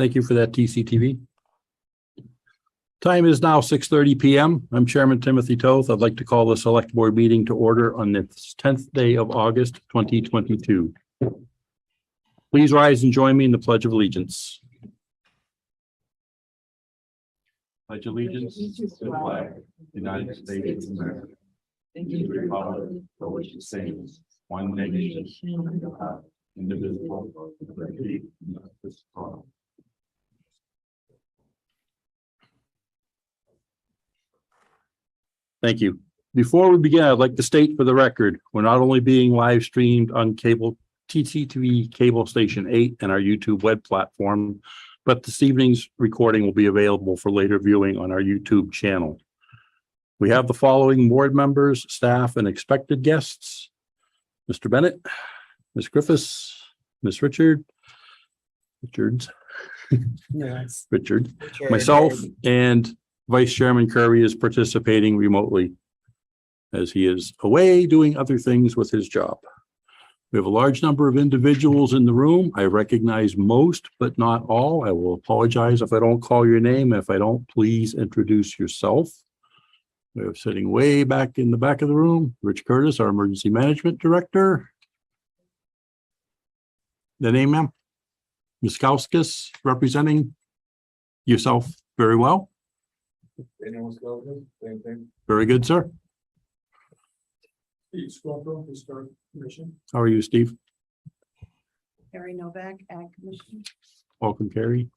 Thank you for that, TCTV. Time is now 6:30 p.m. I'm Chairman Timothy Toth. I'd like to call the Select Board meeting to order on the 10th day of August, 2022. Please rise and join me in the Pledge of Allegiance. Pledge allegiance to the flag of the United States of America, and to the republic for which it stands, one nation, indivisible, with liberty and justice for all. Thank you. Before we begin, I'd like to state for the record, we're not only being live streamed on cable TCTV cable station 8 and our YouTube web platform, but this evening's recording will be available for later viewing on our YouTube channel. We have the following board members, staff, and expected guests: Mr. Bennett, Ms. Griffiths, Ms. Richards, Richard, myself, and Vice Chairman Curry is participating remotely as he is away doing other things with his job. We have a large number of individuals in the room. I recognize most, but not all. I will apologize if I don't call your name. If I don't, please introduce yourself. We're sitting way back in the back of the room. Rich Curtis, our Emergency Management Director. The name, ma'am? Ms. Kauskas, representing yourself very well. Very good, sir. How are you, Steve? Carrie Novak, Ag Commission. Welcome, Carrie.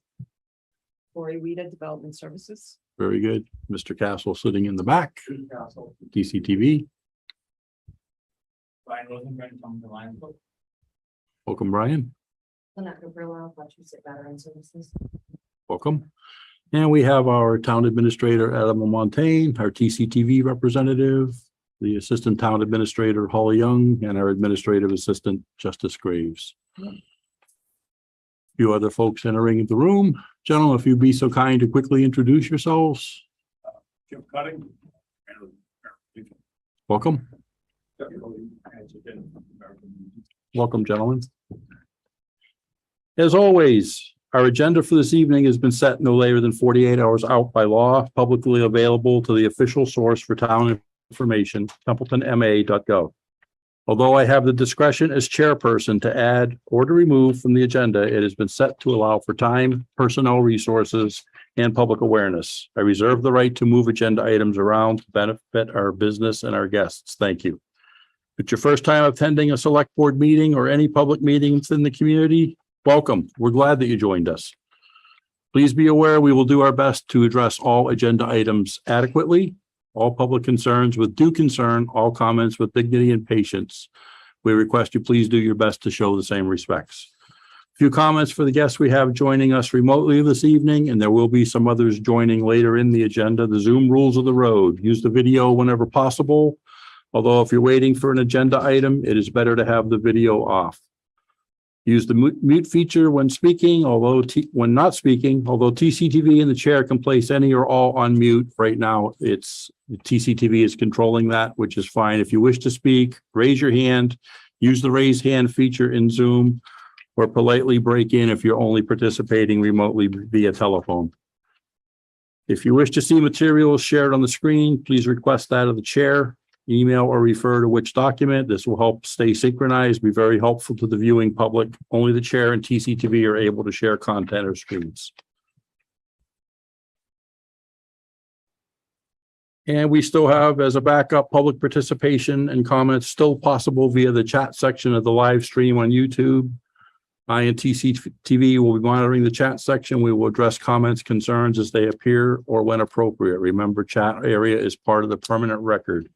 Lori Weta, Development Services. Very good. Mr. Castle sitting in the back. DCTV. Brian Rosenberg from the Lions Club. Welcome, Brian. Lynette Gabriella, Wachusett Veteran Services. Welcome. And we have our town administrator, Adam Montaigne, our TCTV representative, the assistant town administrator, Holly Young, and our administrative assistant, Justice Graves. A few other folks entering the room. Gentlemen, if you'd be so kind to quickly introduce yourselves. Jim Cutting. Welcome. Welcome, gentlemen. As always, our agenda for this evening has been set no later than 48 hours out by law, publicly available to the official source for town information, templetonma.gov. Although I have the discretion as chairperson to add or to remove from the agenda, it has been set to allow for time, personnel resources, and public awareness. I reserve the right to move agenda items around to benefit our business and our guests. Thank you. If it's your first time attending a select board meeting or any public meetings in the community, welcome. We're glad that you joined us. Please be aware we will do our best to address all agenda items adequately, all public concerns with due concern, all comments with dignity and patience. We request you please do your best to show the same respects. A few comments for the guests we have joining us remotely this evening, and there will be some others joining later in the agenda. The Zoom rules of the road. Use the video whenever possible. Although if you're waiting for an agenda item, it is better to have the video off. Use the mute feature when speaking, when not speaking, although TCTV and the chair can place any or all on mute. Right now, it's TCTV is controlling that, which is fine. If you wish to speak, raise your hand, use the raise hand feature in Zoom, or politely break in if you're only participating remotely via telephone. If you wish to see materials shared on the screen, please request that of the chair. Email or refer to which document. This will help stay synchronized, be very helpful to the viewing public. Only the chair and TCTV are able to share content or screens. And we still have, as a backup, public participation and comments still possible via the chat section of the live stream on YouTube. I and TCTV will be monitoring the chat section. We will address comments, concerns as they appear or when appropriate. Remember, chat area is part of the permanent record.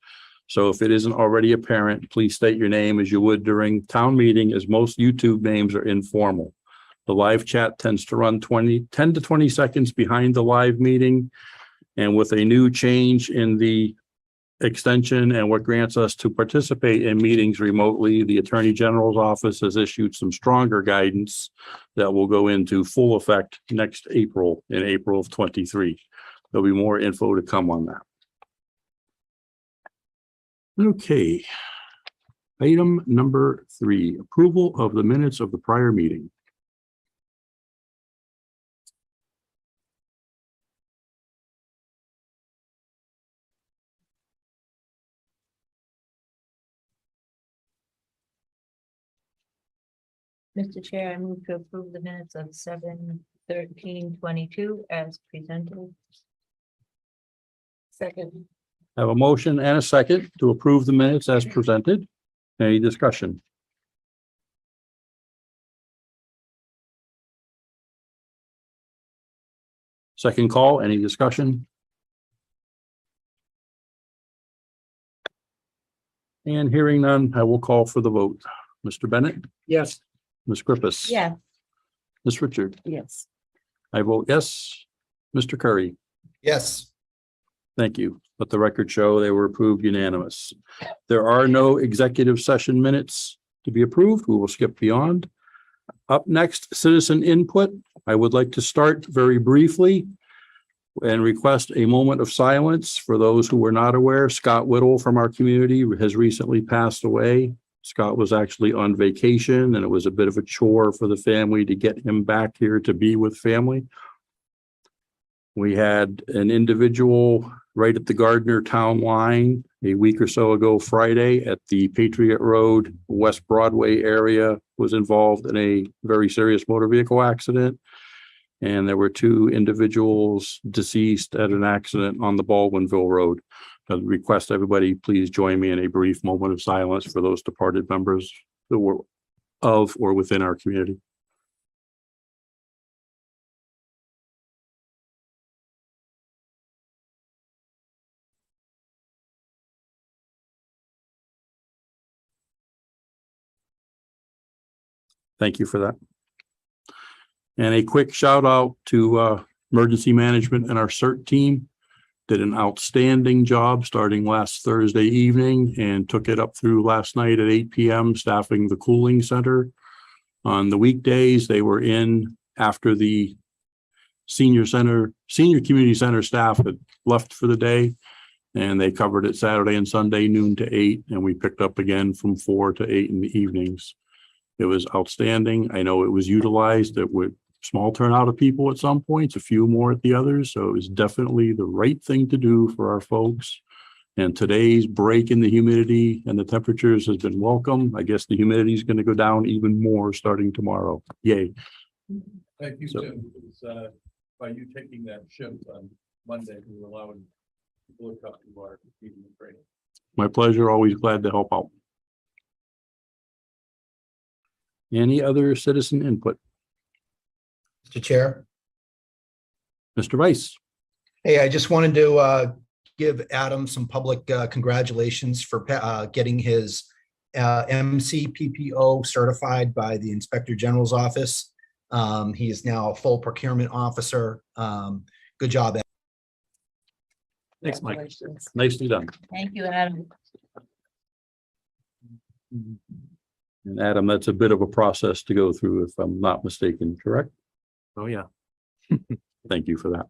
So if it isn't already apparent, please state your name as you would during town meeting, as most YouTube names are informal. The live chat tends to run 10 to 20 seconds behind the live meeting. And with a new change in the extension and what grants us to participate in meetings remotely, the Attorney General's office has issued some stronger guidance that will go into full effect next April, in April of 23. There'll be more info to come on that. Okay. Item number 3, approval of the minutes of the prior meeting. Mr. Chair, I move to approve the minutes of 7/13/22 as presented. Second. Have a motion and a second to approve the minutes as presented. Any discussion? Second call, any discussion? And hearing none, I will call for the vote. Mr. Bennett? Yes. Ms. Griffiths? Yes. Ms. Richard? Yes. I vote yes. Mr. Curry? Yes. Thank you. Let the record show they were approved unanimous. There are no executive session minutes to be approved. We will skip beyond. Up next, citizen input. I would like to start very briefly and request a moment of silence for those who were not aware. Scott Whittle from our community has recently passed away. Scott was actually on vacation, and it was a bit of a chore for the family to get him back here to be with family. We had an individual right at the Gardner town line a week or so ago Friday at the Patriot Road, West Broadway area, was involved in a very serious motor vehicle accident. And there were two individuals deceased at an accident on the Baldwinville Road. I request everybody please join me in a brief moment of silence for those departed members who were of or within our community. Thank you for that. And a quick shout out to emergency management and our CERT team. Did an outstanding job starting last Thursday evening and took it up through last night at 8 p.m. staffing the cooling center. On the weekdays, they were in after the senior community center staff had left for the day, and they covered it Saturday and Sunday, noon to 8, and we picked up again from 4 to 8 in the evenings. It was outstanding. I know it was utilized. It would small turnout of people at some points, a few more at the others. So it was definitely the right thing to do for our folks. And today's break in the humidity and the temperatures has been welcome. I guess the humidity is going to go down even more starting tomorrow. Yay. Thank you, So- Tim. By you taking that shift on Monday, we were allowing people to come to our meeting and training. My pleasure. Always glad to help out. Any other citizen input? Mr. Chair. Mr. Vice? Hey, I just wanted to give Adam some public congratulations for getting his MCPPO certified by the Inspector General's office. He is now a full procurement officer. Good job, Adam. Thanks, Mike. Congratulations. Nicely done. Thank you, Adam. And Adam, that's a bit of a process to go through, if I'm not mistaken, correct? Oh, yeah. Thank you for that.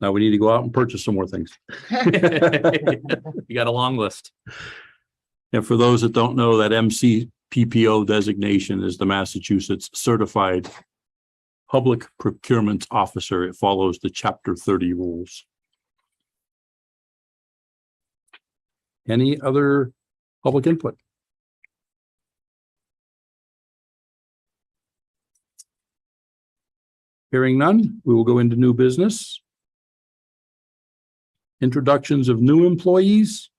Now we need to go out and purchase some more things. You got a long list. And for those that don't know, that MCPPO designation is the Massachusetts Certified Public Procurement Officer. It follows the Chapter 30 rules. Any other public input? Hearing none, we will go into new business. Introductions of new employees.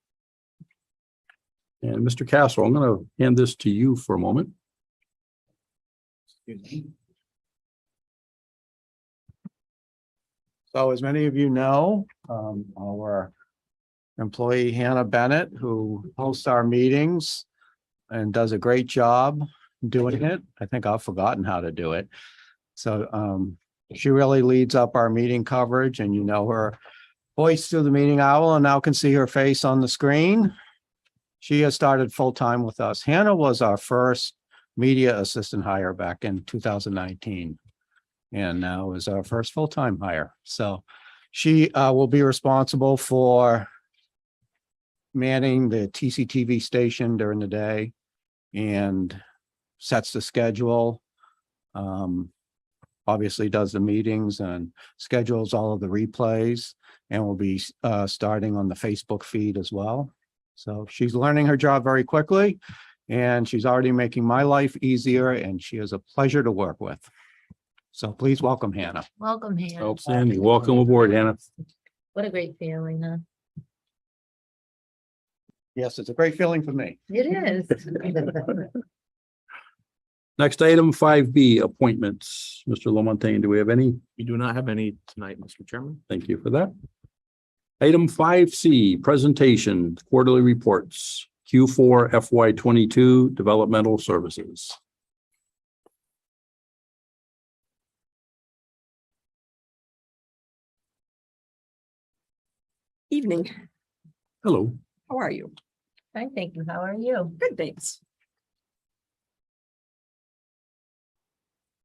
And Mr. Castle, I'm going to hand this to you for a moment. So as many of you know, our employee Hannah Bennett, who hosts our meetings and does a great job doing it. I think I've forgotten how to do it. So she really leads up our meeting coverage, and you know her voice through the meeting owl, and now can see her face on the screen. She has started full-time with us. Hannah was our first media assistant hire back in 2019. And now is our first full-time hire. So she will be responsible for manning the TCTV station during the day and sets the schedule. Obviously does the meetings and schedules all of the replays, and will be starting on the Facebook feed as well. So she's learning her job very quickly, And she's already making my life easier and she is a pleasure to work with. So please welcome Hannah. Welcome, Hannah. Outstanding. Welcome aboard, Hannah. What a great feeling, huh? Yes, it's a great feeling for me. It is. Next item, 5B, appointments. Mr. Lamontagne, do we have any? We do not have any tonight, Mr. Chairman. Thank you for that. Item 5C, presentation, quarterly reports, Q4 FY22 developmental services. Evening, Hello. how are you? Fine, thank you. How are you? Good, thanks.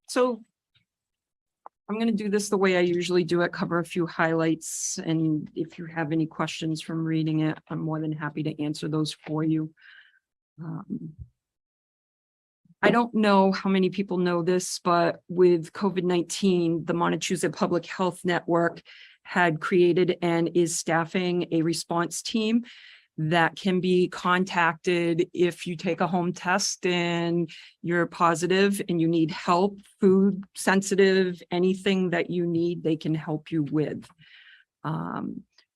So I'm going to do this the way I usually do it, cover a few highlights, and if you have any questions from reading it, I'm more than happy to answer those for you. I don't know how many people know this, but with COVID-19, the Montechusett Public Health Network had created and is staffing a response team that can be contacted if you take a home test and you're positive and you need help, food sensitive, anything that you need, they can help you with.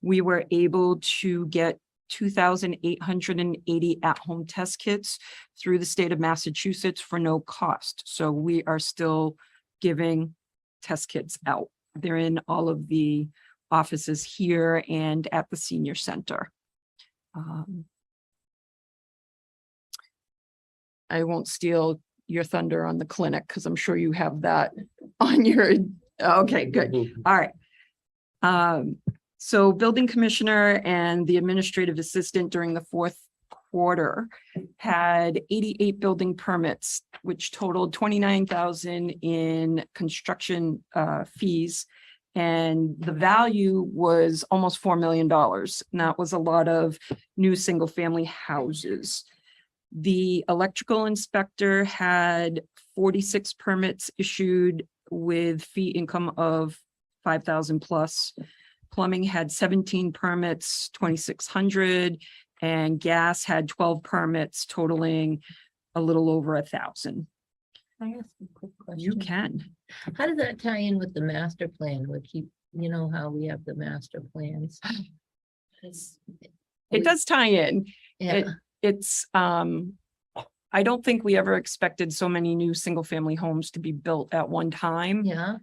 We were able to get 2,880 at-home test kits through the state of Massachusetts for no cost. So we are still giving test kits out. They're in all of the offices here and at the senior center. I won't steal your thunder on the clinic because I'm sure you have that on your, okay, good. All right. So building commissioner and the administrative assistant during the fourth quarter had 88 building permits, which totaled 29,000 in construction fees. And the value was almost $4 million. And that was a lot of new single family houses. The electrical inspector had 46 permits issued with fee income of 5,000 plus. Plumbing had 17 permits, 2,600, and gas had 12 permits totaling a little over 1,000. Can I ask a quick question? You can. How does that tie in with the master plan? We keep, you know, how we have the master plans. It does tie in. Yeah, It's, I don't think we ever expected so many new single family homes to be built at one time, yeah.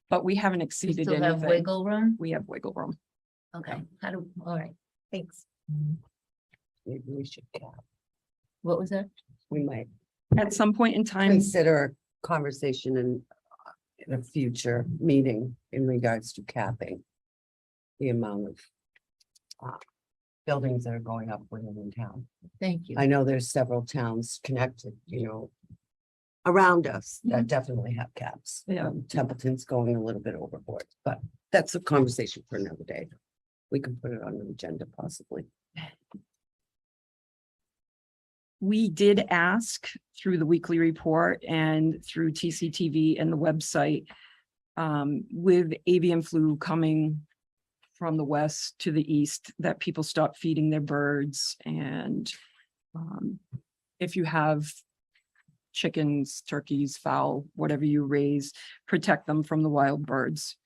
but we haven't We exceeded still have anything. wiggle room. We have wiggle room. Okay, all right, thanks. Maybe we should cap. What was that? We might At some point in time, consider a conversation in a future meeting in regards to capping the amount of buildings that are going up within town. Thank you. I know there's several towns connected, you know, around us that definitely have caps. Yeah. Templeton's going a little bit overboard, but that's a conversation for another day. We can put it on the agenda possibly. we did ask through the weekly report and through TCTV and the website, with avian flu coming from the west to the east, that people stop feeding their birds. And if you have chickens, turkeys, fowl, whatever you raise, protect them from the wild birds.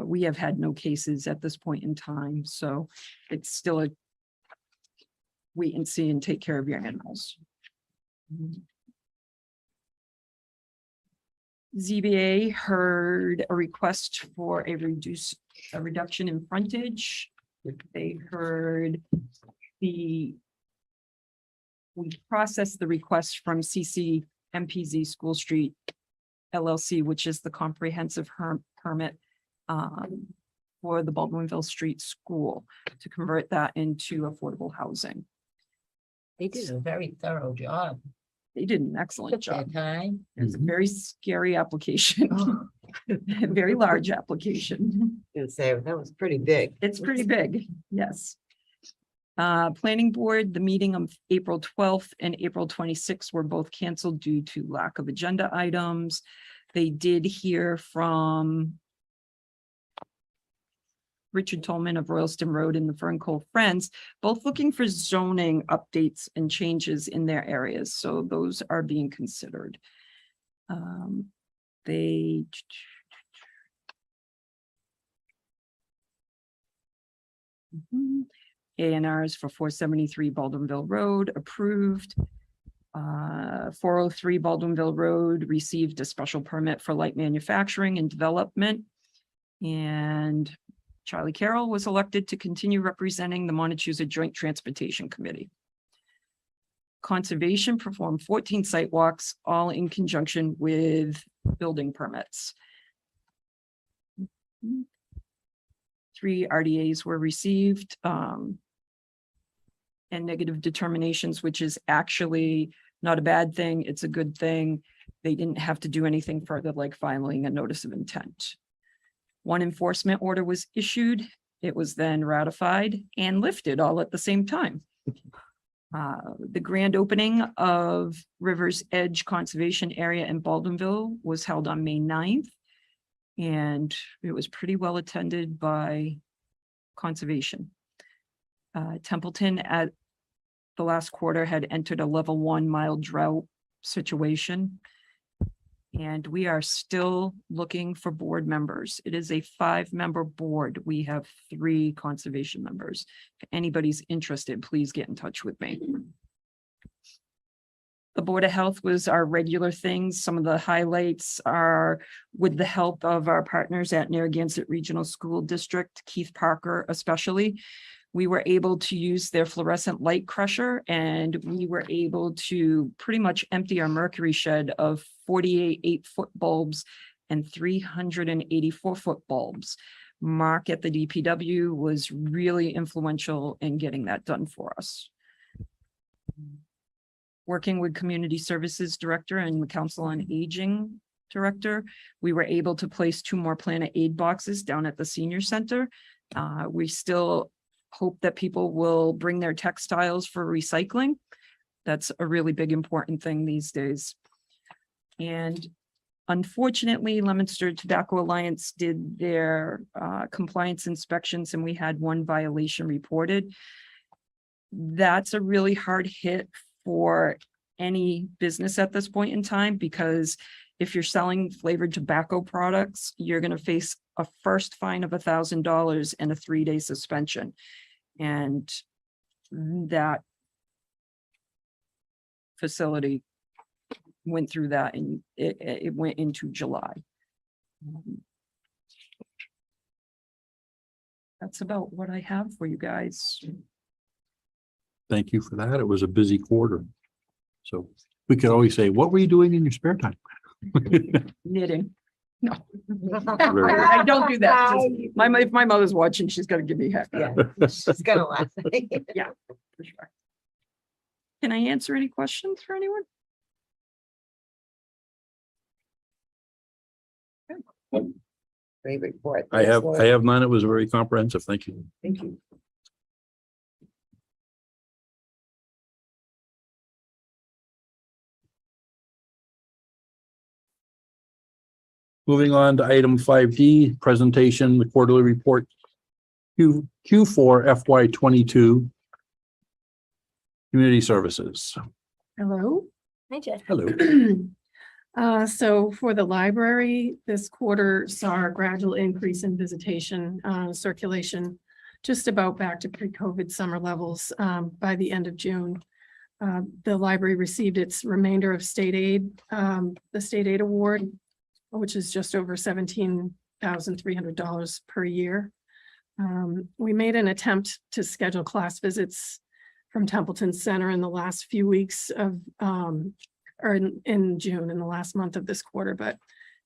We have had no cases at this point in time, so it's still a wait and see and take care of your animals. ZBA heard a request for a reduction in frontage. They heard we processed the request from CCMPZ School Street LLC, which is the comprehensive permit for the Baldwinville Street School, to convert that into affordable housing. They did a very thorough job. They did an excellent Took job. their time. It's a very scary application, a very large application. Gonna say, that was pretty big. It's pretty big, yes. Planning board, the meeting of April 12th and April 26th were both canceled due to lack of agenda items. They did hear from Richard Tolman of Royalston Road and the Fern Cove Friends, both looking for zoning updates and changes in their areas. So those are being considered. They A&Rs for 473 Baldwinville Road approved. 403 Baldwinville Road received a special permit for light manufacturing and development. And Charlie Carroll was elected to continue representing the Montechusett Joint Transportation Committee. Conservation performed 14 site walks, all in conjunction with building permits. 3 RDAs were received, and negative determinations, which is actually not a bad thing. It's a good thing. They didn't have to do anything further like filing a notice of intent. 1 enforcement order was issued. It was then ratified and lifted all at the same time. The grand opening of River's Edge Conservation Area in Baldwinville was held on May 9th. And it was pretty well attended by conservation. Templeton at the last quarter had entered a level 1 mild drought situation. And we are still looking for board members. It is a 5-member board. We have 3 conservation members. If anybody's interested, please get in touch with me. The Board of Health was our regular things. Some of the highlights are with the help of our partners at Narragansett Regional School District, Keith Parker especially. We were able to use their fluorescent light crusher, and we were able to pretty much empty our mercury shed of 48 8-foot bulbs and 384-foot bulbs. Mark at the DPW was really influential in getting that done for us. Working with Community Services Director and the Council on Aging Director, we were able to place 2 more Planet Aid boxes down at the Senior Center. We still hope that people will bring their textiles for recycling. That's a really big, important thing these days. And unfortunately, Leominster Tobacco Alliance did their compliance inspections, and we had 1 violation reported. That's a really hard hit for any business at this point in time, because if you're selling flavored tobacco products, you're going to face a first fine of $1,000 and a 3-day suspension. And that facility went through that, and it went into July. That's about what I have for you guys. Thank you for that. It was a busy quarter. So we could always say, what were you doing in your spare time? Knitting. No, Very good. I don't do that. If my mother's watching, she's gonna give me heck. Yeah, she's gonna laugh. Yeah, for sure. Can I answer any questions for anyone? Great report. I Thanks, Lord. have none. It was very comprehensive. Thank you. Thank you. Moving on to item 5D, presentation, the quarterly report Q4 FY22 Community Services. Hello. Hi, Jeff. Hello. So for the library, this quarter saw a gradual increase in visitation, circulation, just about back to pre-COVID summer levels by the end of June. The library received its remainder of state aid, the state aid award, which is just over $17,300 per year. We made an attempt to schedule class visits from Templeton Center in the last few weeks of, or in June, in the last month of this quarter, but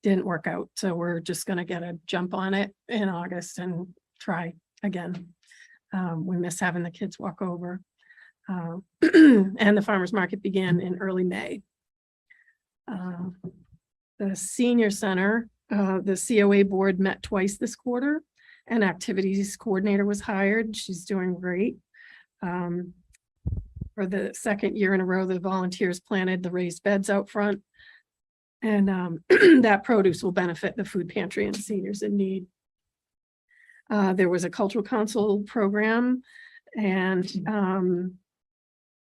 didn't work out. So we're just going to get a jump on it in August and try again. We miss having the kids walk over. And the farmers market began in early May. The senior center, the COA board met twice this quarter. An activities coordinator was hired. She's doing great. For the second year in a row, the volunteers planted the raised beds out front. And that produce will benefit the food pantry and seniors in need. There was a cultural council program and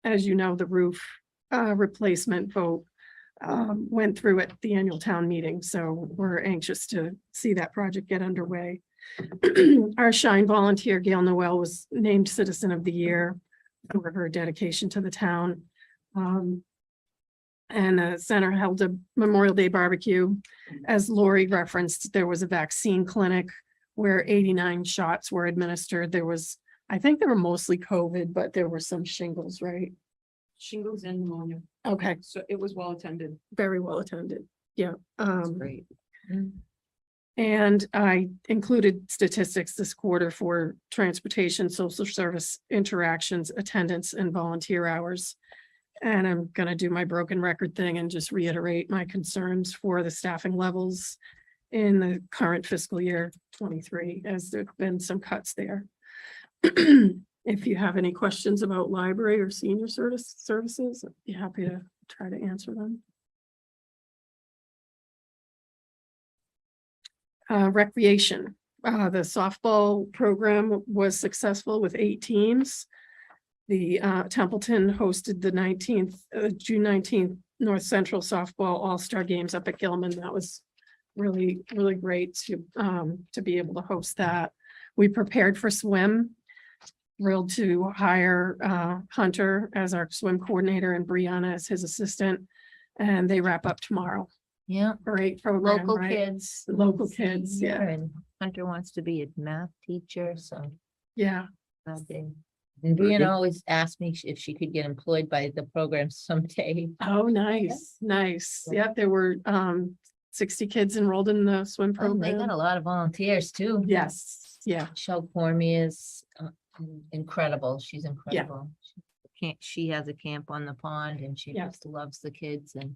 as you know, the roof replacement vote went through at the annual town meeting, so we're anxious to see that project get underway. Our Shine volunteer, Gail Noel, was named Citizen of the Year for her dedication to the town. And the center held a Memorial Day barbecue. As Lori referenced, there was a vaccine clinic where 89 shots were administered. There was, I think they were mostly COVID, but there were some shingles, right? Shingles and pneumonia. Okay, So it was well attended. very well attended. Yeah. That's great. And I included statistics this quarter for transportation, social service interactions, attendance, and volunteer hours. And I'm gonna do my broken record thing and just reiterate my concerns for the staffing levels in the current fiscal year 23, as there've been some cuts there. If you have any questions about library or senior services, I'd be happy to try to answer them. Recreation, the softball program was successful with 8 teams. The Templeton hosted the June 19th North Central Softball All-Star Games up at Gilman. That was really, really great to be able to host that. We prepared for swim. Thrilled to hire Hunter as our swim coordinator and Brianna as his assistant. And they wrap up tomorrow. Yeah, Great program, local right? kids. Local kids, yeah. And Hunter wants to be a math teacher, so. Yeah, And Brianna always asked me if she could get employed by the program someday. oh, nice, nice. Yep, there were 60 kids enrolled in the swim Oh, they got program. a lot of volunteers too. Yes, yeah, Michelle Cormier is incredible. She's incredible. She has a camp on the pond and she Yeah. just loves the kids, and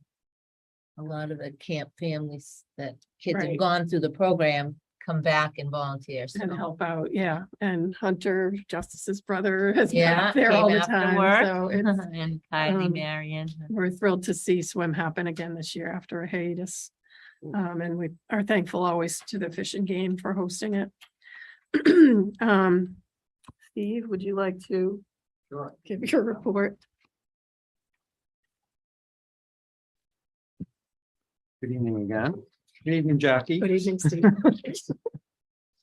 a lot of the camp families that kids have Right. gone through the program come back and volunteer. and so. help out, yeah. And Hunter, Justice's brother, has been Yeah, up there all came the after time. work. So it's, And Kylie, um, Marion. we're thrilled to see swim happen again this year after a hiatus. And we are thankful always to the Fish and Game for hosting it. Steve, would you like to give your report? Good evening again. Good evening, Jackie. Good evening, Steve.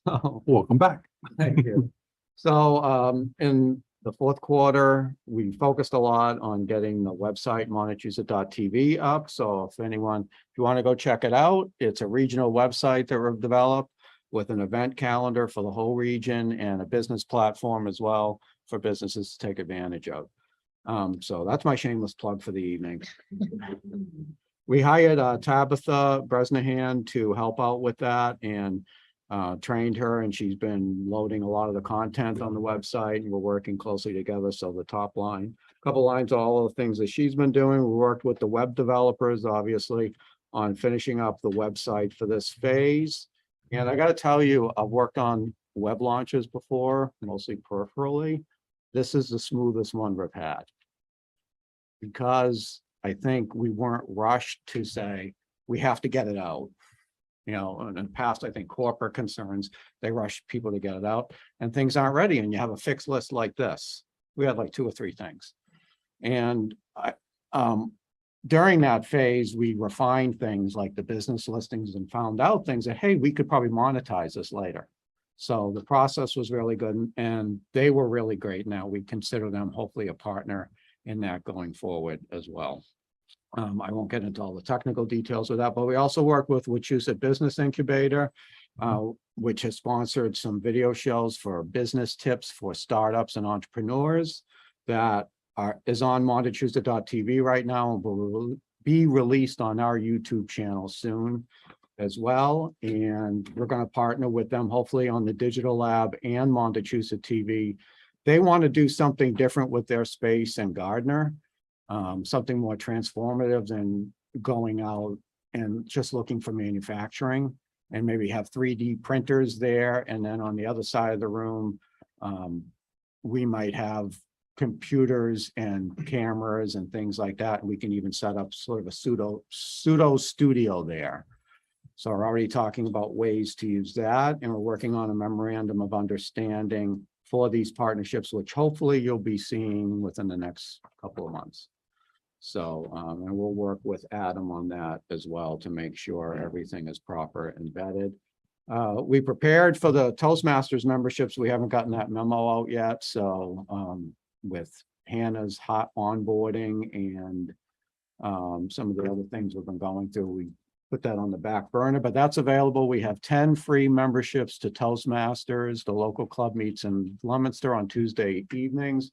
So, Welcome back. thank you. So, in the fourth quarter, we focused a lot on getting the website Montechusett.tv up. So if you want to go check it out, it's a regional website that we've developed with an event calendar for the whole region and a business platform as well for businesses to take advantage of. So that's my shameless plug for the evening. We hired Tabitha Bresnahan to help out with that and trained her, and she's been loading a lot of the content on the website, and we're working closely together. So the top line, a couple lines, all of the things that she's been doing. We worked with the web developers, obviously, on finishing up the website for this phase. And I got to tell you, I've worked on web launches before, mostly peripherally. This is the smoothest one we've had, because I think we weren't rushed to say, we have to get it out. You know, in the past, I think corporate concerns, they rush people to get it out and things aren't ready, and you have a fixed list like this. We had like 2 or 3 things. And during that phase, we refined things like the business listings and found out things that, hey, we could probably monetize this later. So the process was really good, and they were really great. Now we consider them hopefully a partner in that going forward as well. I won't get into all the technical details of that, but we also work with Wachusett Business Incubator, which has sponsored some video shows for business tips for startups and entrepreneurs that is on Montechusett.tv right now and will be released on our YouTube channel soon as well. And we're going to partner with them hopefully on the Digital Lab and Montechusett TV. They want to do something different with their space in Gardner. Something more transformative than going out and just looking for manufacturing, and maybe have 3D printers there. And then on the other side of the room, we might have computers and cameras and things like that. And we can even set up sort of a pseudo studio there. So we're already talking about ways to use that, and we're working on a memorandum of understanding for these partnerships, which hopefully you'll be seeing within the next couple of months. So, and we'll work with Adam on that as well to make sure everything is proper and vetted. We prepared for the Toastmasters memberships. We haven't gotten that memo out yet, so with Hannah's hot onboarding and some of the other things we've been going through, we put that on the back burner, but that's available. We have 10 free memberships to Toastmasters. The local club meets in Leominster on Tuesday evenings.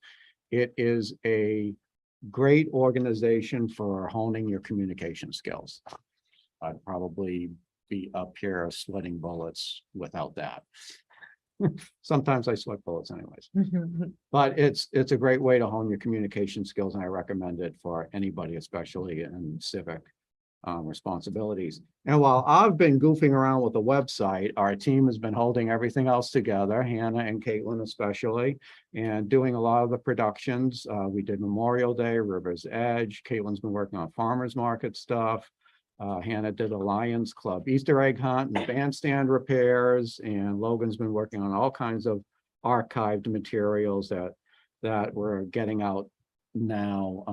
It is a great organization for honing your communication skills. I'd probably be up here sweating bullets without that. Sometimes I sweat bullets anyways, but it's a great way to hone your communication skills, and I recommend it for anybody, especially in civic responsibilities. And while I've been goofing around with the website, our team has been holding everything else together, Hannah and Caitlin especially, and doing a lot of the productions. We did Memorial Day, River's Edge. Caitlin's been working on farmers market stuff. Hannah did a Lions Club Easter egg hunt and bandstand repairs, and Logan's been working on all kinds of archived materials that we're getting out now.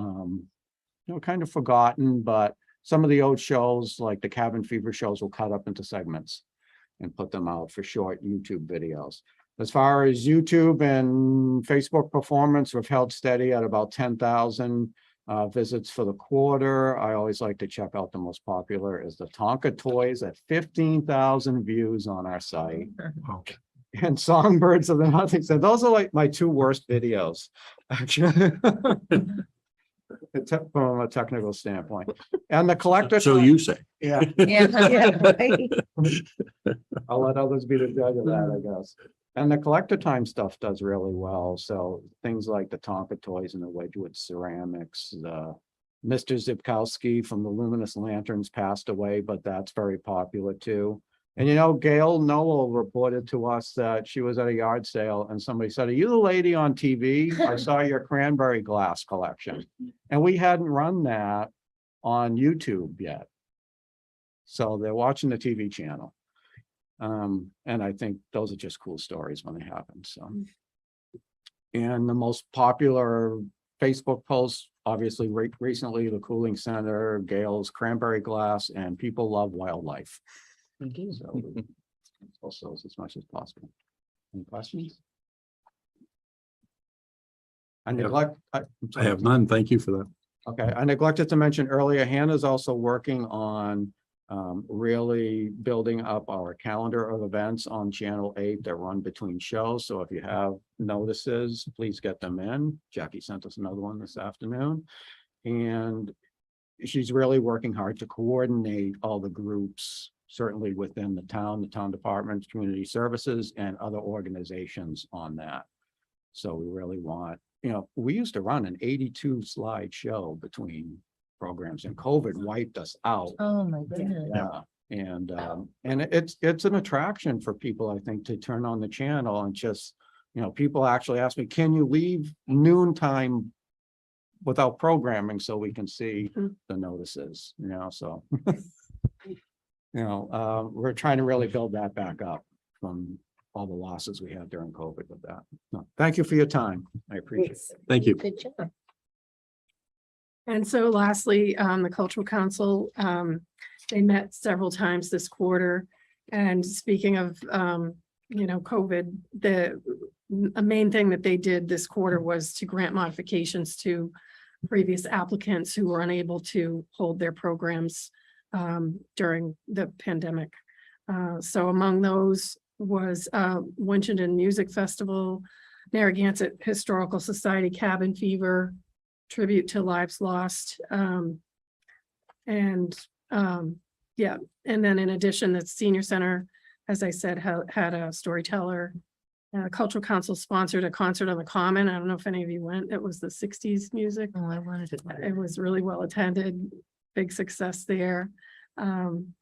Kind of forgotten, but some of the old shows, like the Cabin Fever shows, will cut up into segments and put them out for short YouTube videos. As far as YouTube and Facebook performance, we've held steady at about 10,000 visits for the quarter. I always like to check out the most popular is the Tonka toys at 15,000 views on our site. Okay. And Songbirds of the Nothing. So those are like my two worst videos, actually. From a technical standpoint. And the collector. So you say. Yeah, Right. I'll let others be the judge of that, I guess. And the collector time stuff does really well. So things like the Tonka toys and the Wedgwood ceramics, the Mr. Zipkowski from the Luminous Lanterns passed away, but that's very popular too. And Gail Noel reported to us that she was at a yard sale and somebody said, "Are you the lady on TV? I saw your cranberry glass collection." And we hadn't run that on YouTube yet. So they're watching the TV channel. And I think those are just cool stories when they happen. So, and the most popular Facebook posts, obviously recently, the Cooling Center, Gail's cranberry glass, and people love wildlife. So also as much as possible. Any questions? I have none. Thank you for that. Okay, I neglected to mention earlier, Hannah's also working on really building up our calendar of events on Channel 8 that run between shows. So if you have notices, please get them in. Jackie sent us another one this afternoon. And she's really working hard to coordinate all the groups, certainly within the town departments, community services, and other organizations on that. So we really want, we used to run an 82 slide show between programs, and COVID wiped us out. Oh, my goodness. Yeah. And it's an attraction for people, I think, to turn on the channel and just, people actually ask me, can you leave noontime without programming so we can see the notices, so. We're trying to really build that back up from all the losses we had during COVID with that. No, thank you for your time. I appreciate it. Thank you. Good job. And so lastly, the Cultural Council, they met several times this quarter. And speaking of, COVID, a main thing that they did this quarter was to grant modifications to previous applicants who were unable to hold their programs during the pandemic. So among those was Winchendon Music Festival, Narragansett Historical Society Cabin Fever, Tribute to Lives Lost. And then in addition, the Senior Center, as I said, had a storyteller. Cultural Council sponsored a concert on the Common. I don't know if any of you went. It was the 60s music. Oh, I wanted to. It was really well attended, big success there. And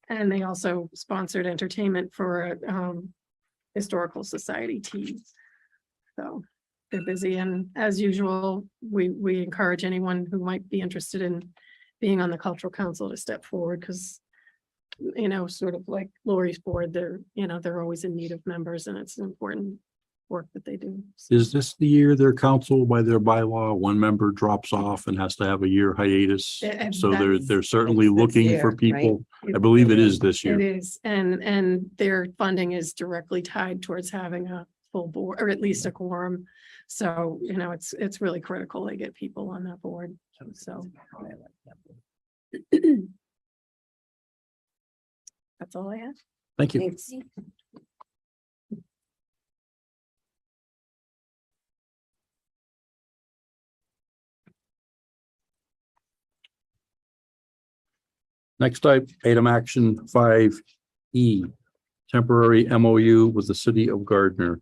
they also sponsored entertainment for Historical Society tea. So they're busy, and as usual, we encourage anyone who might be interested in being on the Cultural Council to step forward, because sort of like Lori's board, they're always in need of members and it's important work that they do. Is this the year their council, by their bylaw, one member drops off and has to have a year hiatus? And So they're that's- certainly it's this looking year, for right? people. I believe it is this It year. is, and their funding is directly tied towards having a full board, or at least a quorum. So, it's really critical they get people on that board, so. That's all I have. Thank you. Thanks. Next item action 5E, temporary MOU with the city of Gardner.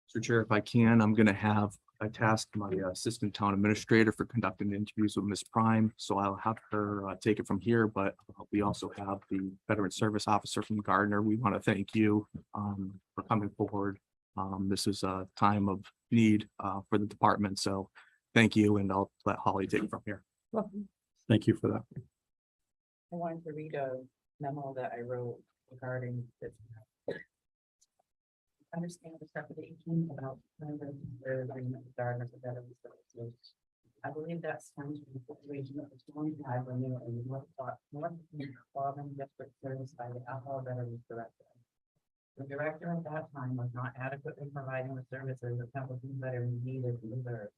Mr. Chair, if I can, I'm gonna have I tasked my assistant town administrator for conducting interviews with Ms. Prime, so I'll have her take it from here, but we also have the Veteran Service Officer from Gardner. We want to thank you for coming forward. This is a time of need for the department, so thank you, and I'll let Holly take it from here. Thank you for that. I wanted to read a memo that I wrote regarding this. Understand the trepidation about members of their agreement with Gardner for veteran services. I believe that stems from the situation that was going to have when they were in North Auburn District service by the Alcohol Veterans Director. The director at that time was not adequately providing the services that Templeton veterans needed and deserved,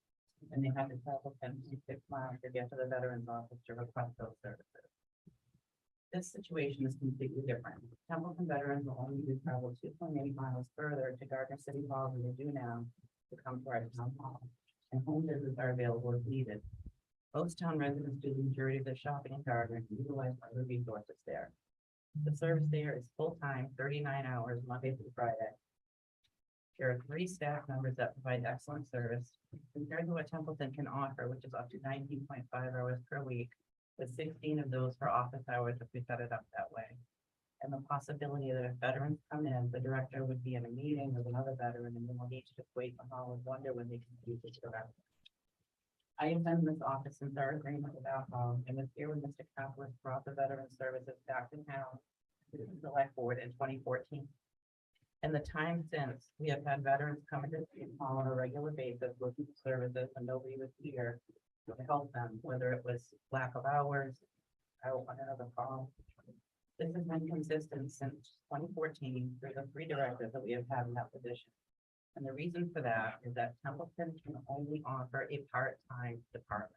and they had to travel 10 to 6 miles to get to the veterans office to request those services. This situation is completely different. Templeton veterans will only need to travel 2.8 miles further to Gardner City Hall than they do now to come to our town hall, and home visits are available if needed. Most town residents do the majority of their shopping in Gardner and utilize other resources there. The service there is full-time, 39 hours, Monday through Friday. There are 3 staff members that provide excellent service compared to what Templeton can offer, which is up to 19.5 hours per week, with 16 of those for office hours if we set it up that way. And the possibility that if veterans come in, the director would be in a meeting with another veteran and then will need to just wait in the hall and wonder when they can use this director. I have been in this office since our agreement with Alcohol and was here when Mr. Kaplan brought the veteran services back to town to the select board in 2014. In the time since, we have had veterans come into the hall on a regular basis looking for services and nobody was here to help them, whether it was lack of hours, out on another call. This has been consistent since 2014 through the 3 directors that we have had in that position. And the reason for that is that Templeton can only offer a part-time department.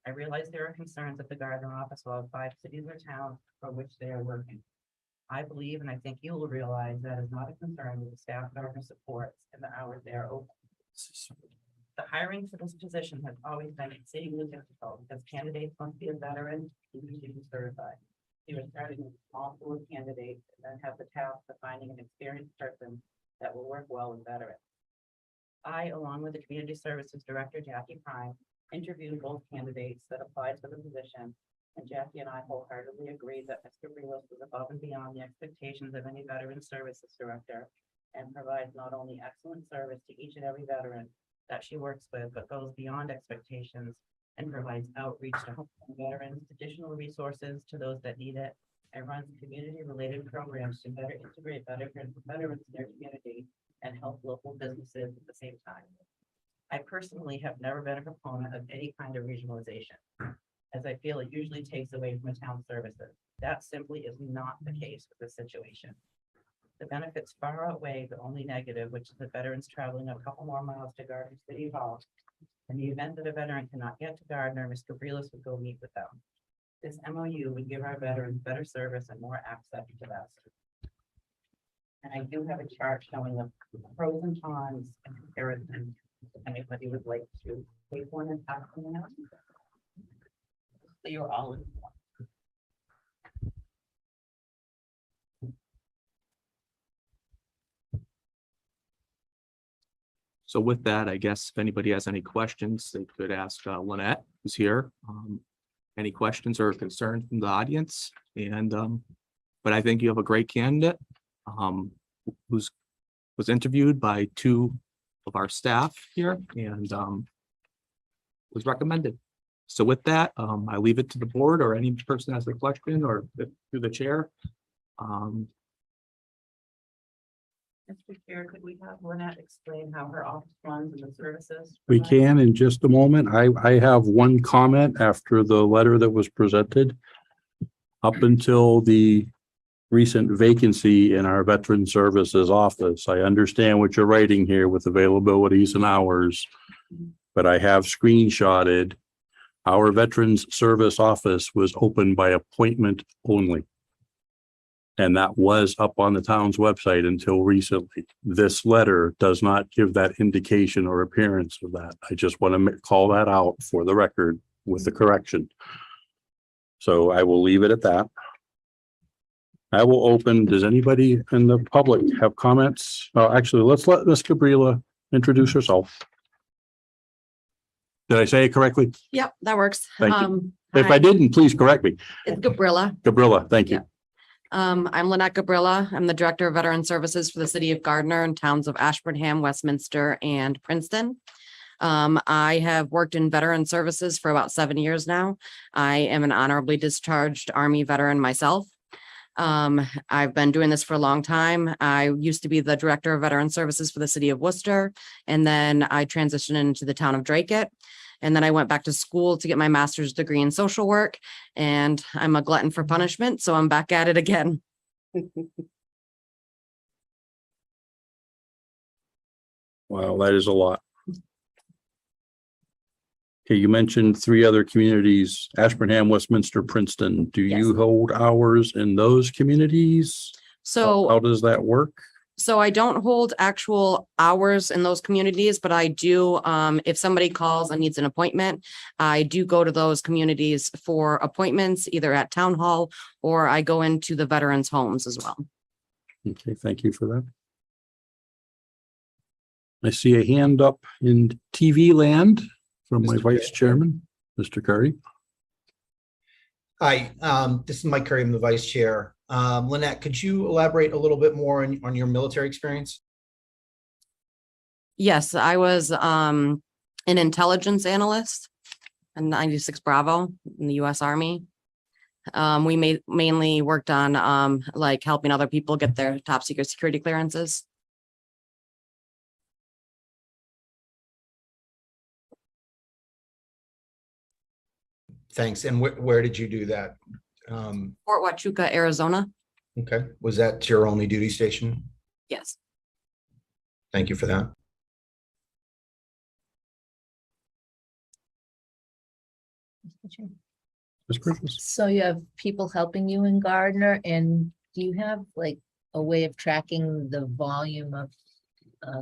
I realize there are concerns that the Gardner office will have 5 cities or towns for which they are working. I believe, and I think you will realize, that is not a concern with the staff Gardner supports and the hours they are open. The hiring for this position has always been exceedingly difficult because candidates must be a veteran and need to be certified. We were starting with a small pool of candidates and then have the task of finding an experienced person that will work well with veterans. I, along with the Community Services Director, Jackie Prime, interviewed both candidates that applied for the position, and Jackie and I wholeheartedly agreed that Mr. Brelos was above and beyond the expectations of any veteran services director and provides not only excellent service to each and every veteran that she works with, but goes beyond expectations and provides outreach to help veterans, additional resources to those that need it, and runs community-related programs to better integrate veterans in their community and help local businesses at the same time. I personally have never been a proponent of any kind of regionalization, as I feel it usually takes away from the town services. That simply is not the case with this situation. The benefits far outweigh the only negative, which is the veterans traveling a couple more miles to Gardner City Hall. In the event that a veteran cannot get to Gardner, Mr. Brelos would go meet with them. This MOU would give our veterans better service and more access to that service. And I do have a chart showing the pros and cons and comparison. If anybody would like to take one and pass them out. So you're all in one. So with that, I guess if anybody has any questions, they could ask Lynette, who's here. Any questions or concerns from the audience? And but I think you have a great candidate who's was interviewed by 2 of our staff here and was recommended. So with that, I leave it to the board or any person has a question or through the chair. Mr. Chair, could we have Lynette explain how her office runs and the services? We provided? can in just a moment. I have one comment after the letter that was presented. Up until the recent vacancy in our Veteran Services office, I understand what you're writing here with availabilities and hours, but I have screenshotted our Veterans Service office was open by appointment only. And that was up on the town's website until recently. This letter does not give that indication or appearance of that. I just want to call that out for the record with the correction. So I will leave it at that. I will open, does anybody in the public have comments? Actually, let's let Ms. Gabriela introduce herself. Did I say it correctly? Yep, that works. Thank you. If I didn't, please correct me. It's Gabriela. Gabriela, thank you. Yeah. I'm Lynette Gabriela. I'm the Director of Veteran Services for the city of Gardner and towns of Ashburnham, Westminster, and Princeton. I have worked in veteran services for about 7 years now. I am an honorably discharged Army veteran myself. I've been doing this for a long time. I used to be the Director of Veteran Services for the city of Worcester, and then I transitioned into the town of Dracut. And then I went back to school to get my master's degree in social work, and I'm a glutton for punishment, so I'm back at it again. Wow, that is a lot. Okay, you mentioned 3 other communities, Ashburnham, Westminster, Princeton. Do you Yes. hold hours in those communities? So How does that work? So I don't hold actual hours in those communities, but I do, if somebody calls and needs an appointment, I do go to those communities for appointments, either at town hall or I go into the veterans' homes as well. Okay, thank you for that. I see a hand up in TV land from my Mr. vice chairman, Mr. Curry. Hi, this is Mike Curry, I'm the vice chair. Lynette, could you elaborate a little bit more on your military experience? Yes, I was an intelligence analyst in 96 Bravo in the US Army. We mainly worked on like helping other people get their top secret security clearances. Thanks. And where did you do that? Fort Huachuca, Arizona. Okay, was that your only duty station? Yes. Thank you for that. Ms. Bridges. So you have people helping you in Gardner, and do you have like a way of tracking the volume of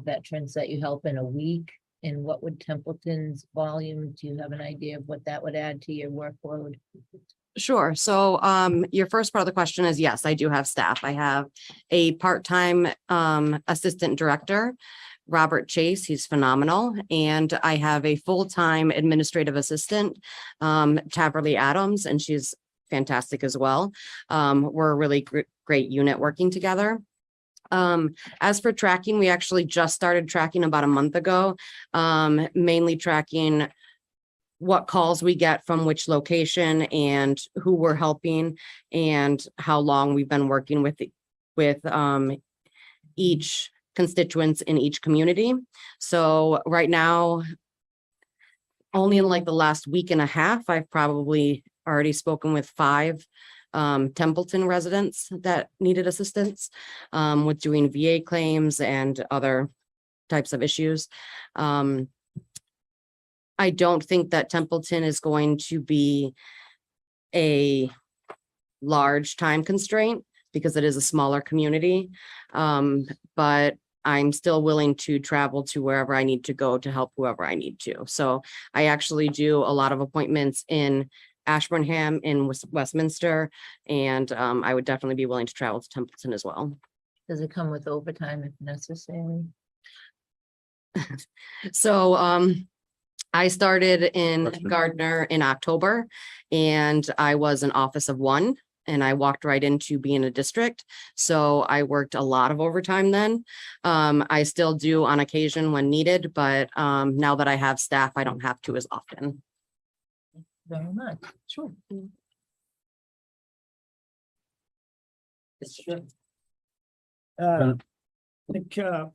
veterans that you help in a week? And what would Templeton's volume, do you have an idea of what that would add to your workload? Sure. So your first part of the question is, yes, I do have staff. I have a part-time assistant director, Robert Chase. He's phenomenal. And I have a full-time administrative assistant, Taverly Adams, and she's fantastic as well. We're a really great unit working together. As for tracking, we actually just started tracking about a month ago, mainly tracking what calls we get from which location and who we're helping and how long we've been working with each constituents in each community. So right now, only in like the last week and a half, I've probably already spoken with 5 Templeton residents that needed assistance with doing VA claims and other types of issues. I don't think that Templeton is going to be a large time constraint because it is a smaller community. But I'm still willing to travel to wherever I need to go to help whoever I need to. So I actually do a lot of appointments in Ashburnham, in Westminster, and I would definitely be willing to travel to Templeton as well. Does it come with overtime if necessary? So I started in Question. Gardner in October, and I was an office of 1. and I walked right into being a district. So I worked a lot of overtime then. I still do on occasion when needed, but now that I have staff, I don't have to as often. Very much. Sure.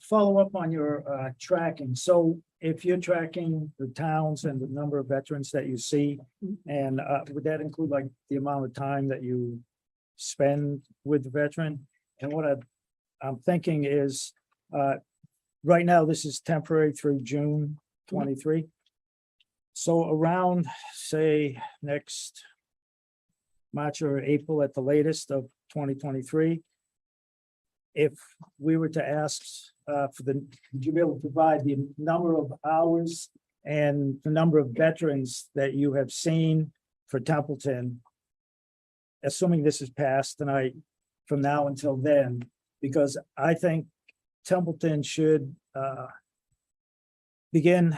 Follow up on your tracking. So if you're tracking the towns and the number of veterans that you see, and would that include like the amount of time that you spend with the veteran? And what I'm thinking is, right now, this is temporary through June 23. So around, say, next March or April at the latest of 2023, if we were to ask would you be able to provide the number of hours and the number of veterans that you have seen for Templeton, assuming this is passed tonight, from now until then, because I think Templeton should begin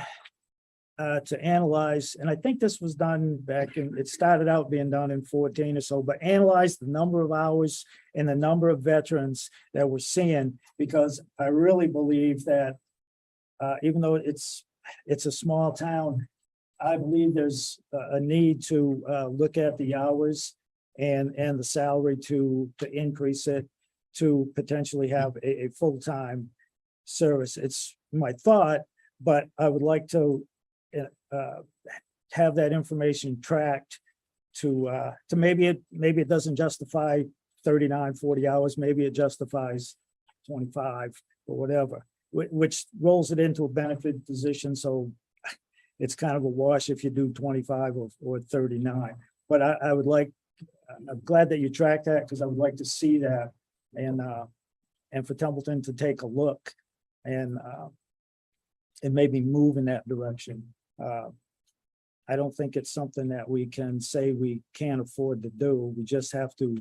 to analyze, and I think this was done back in, it started out being done in 14 or so, but analyze the number of hours and the number of veterans that we're seeing, because I really believe that even though it's a small town, I believe there's a need to look at the hours and the salary to increase it, to potentially have a full-time service. It's my thought, but I would like to have that information tracked to maybe it doesn't justify 39, 40 hours, maybe it justifies 25 or whatever, which rolls it into a benefit position. So it's kind of a wash if you do 25 or 39. But I would like, I'm glad that you tracked that, because I would like to see that, and for Templeton to take a look and maybe move in that direction. I don't think it's something that we can say we can't afford to do. We just have to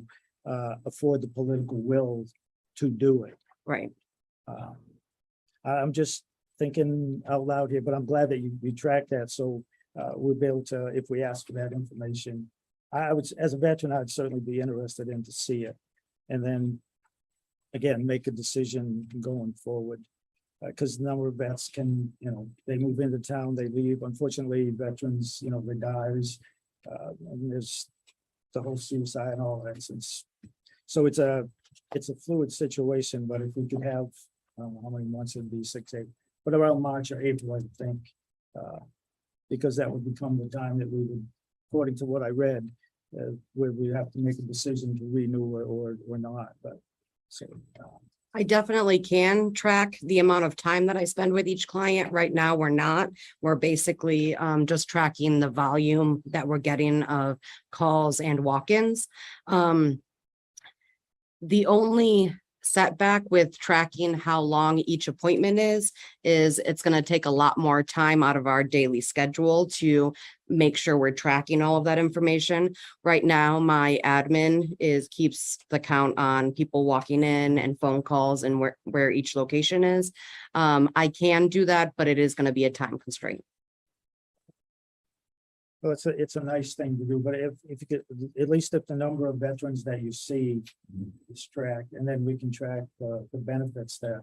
afford the political will to do it. Right. I'm just thinking out loud here, but I'm glad that you tracked that. So we'll be able to, if we ask for that information, I would, as a veteran, I'd certainly be interested in to see it. And then again, make a decision going forward. Because the number of vets can, they move into town, they leave. Unfortunately, veterans, retires. And there's the whole suicide and all that. So it's a fluid situation, but if we could have, I don't know how many months it'd be, 6, 8, but around March or April, I think, because that would become the time that we would, according to what I read, where we have to make a decision to renew or not, but so. I definitely can track the amount of time that I spend with each client. Right now, we're not. We're basically just tracking the volume that we're getting of calls and walk-ins. The only setback with tracking how long each appointment is it's going to take a lot more time out of our daily schedule to make sure we're tracking all of that information. Right now, my admin keeps the count on people walking in and phone calls and where each location is. I can do that, but it is going to be a time constraint. Well, it's a nice thing to do, but if you could, at least if the number of veterans that you see is tracked, and then we can track the benefits that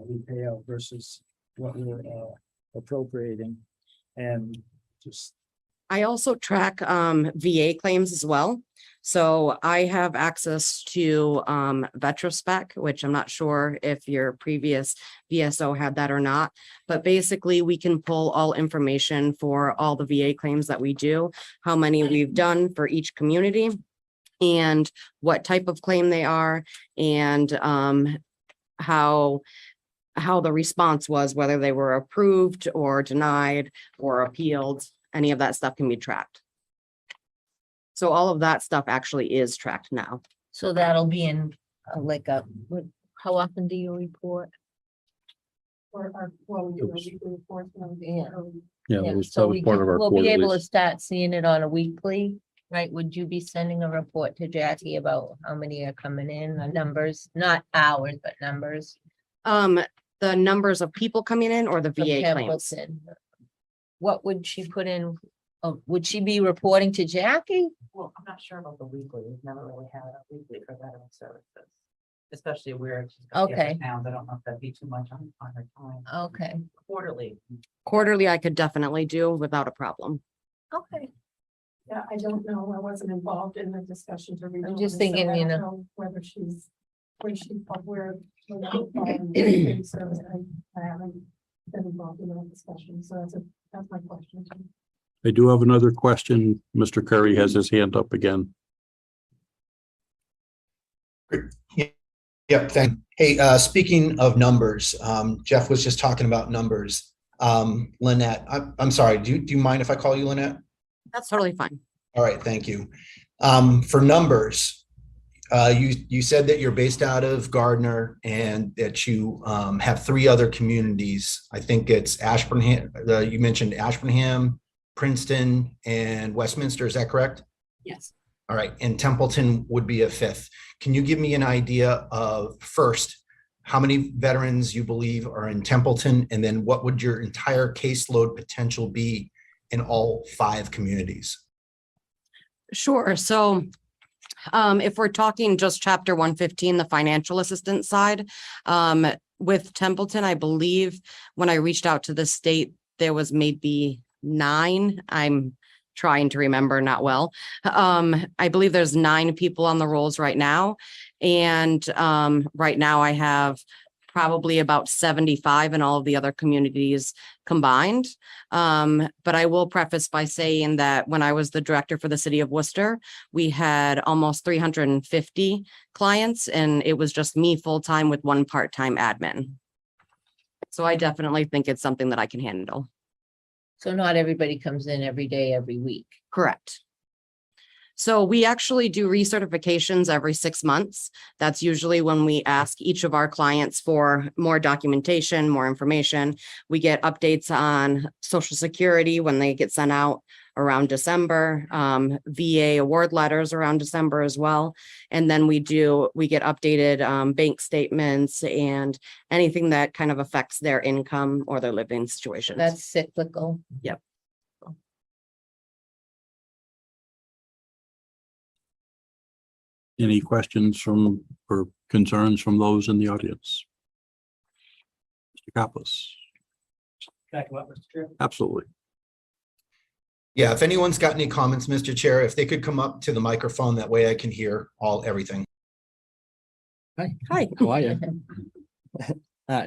we pay out versus what we're appropriating, and just. I also track VA claims as well. So I have access to Vetrospec, which I'm not sure if your previous VSO had that or not, but basically we can pull all information for all the VA claims that we do, how many we've done for each community, and what type of claim they are, and how the response was, whether they were approved or denied or appealed. Any of that stuff can be tracked. So all of that stuff actually is tracked now. So that'll be in how often do you report? Or, Yeah. Yeah, Yeah, that was so part of our we'll be able to quarterly. start seeing it on a weekly, right? Would you be sending a report to Jackie about how many are coming in, the numbers, not hours, but numbers? The numbers of people coming in or the from VA claims? Templeton? What would she put in Oh, would she be reporting to Jackie? Well, I'm not sure about the weekly. We've never really had a weekly for veteran services. Especially where she's got the other Okay. towns. I don't know if that'd be too much on her time. Okay, Quarterly. Quarterly, I could definitely do without a problem. okay. Yeah, I don't know. I wasn't involved in the discussion to. I'm just thinking, you know. Whether she's, where she's, where. Service, I haven't been involved in that discussion, so that's my question. I do have another question. Mr. Curry has his hand up again. Yep, hey, speaking of numbers, Jeff was just talking about numbers. Lynette, I'm sorry, do you mind if I call you Lynette? That's totally fine. All right, thank you. For numbers, you said that you're based out of Gardner and that you have 3 other communities. I think it's Ashburnham, you mentioned Ashburnham, Princeton, and Westminster, is that correct? Yes. All right, and Templeton would be a 5th. Can you give me an idea of, first, how many veterans you believe are in Templeton, and then what would your entire caseload potential be in all 5 communities? Sure. So if we're talking just chapter 115, the financial assistance side, with Templeton, I believe when I reached out to the state, there was maybe 9. I'm trying to remember, not well. I believe there's 9 people on the rolls right now. And right now I have probably about 75 in all of the other communities combined. But I will preface by saying that when I was the director for the city of Worcester, we had almost 350 clients, and it was just me full-time with 1 part-time admin. So I definitely think it's something that I can handle. So not everybody comes in every day, every week. Correct. So we actually do recertifications every 6 months. That's usually when we ask each of our clients for more documentation, more information. We get updates on Social Security when they get sent out around December, VA award letters around December as well. And then we get updated bank statements and anything that kind of affects their income or their living situation. That's cyclical. Yep. Any questions from or concerns from those in the audience? Mr. Kappas? Absolutely. Yeah, if anyone's got any comments, Mr. Chair, if they could come up to the microphone, that way I can hear everything. Hi, Hi. how are you?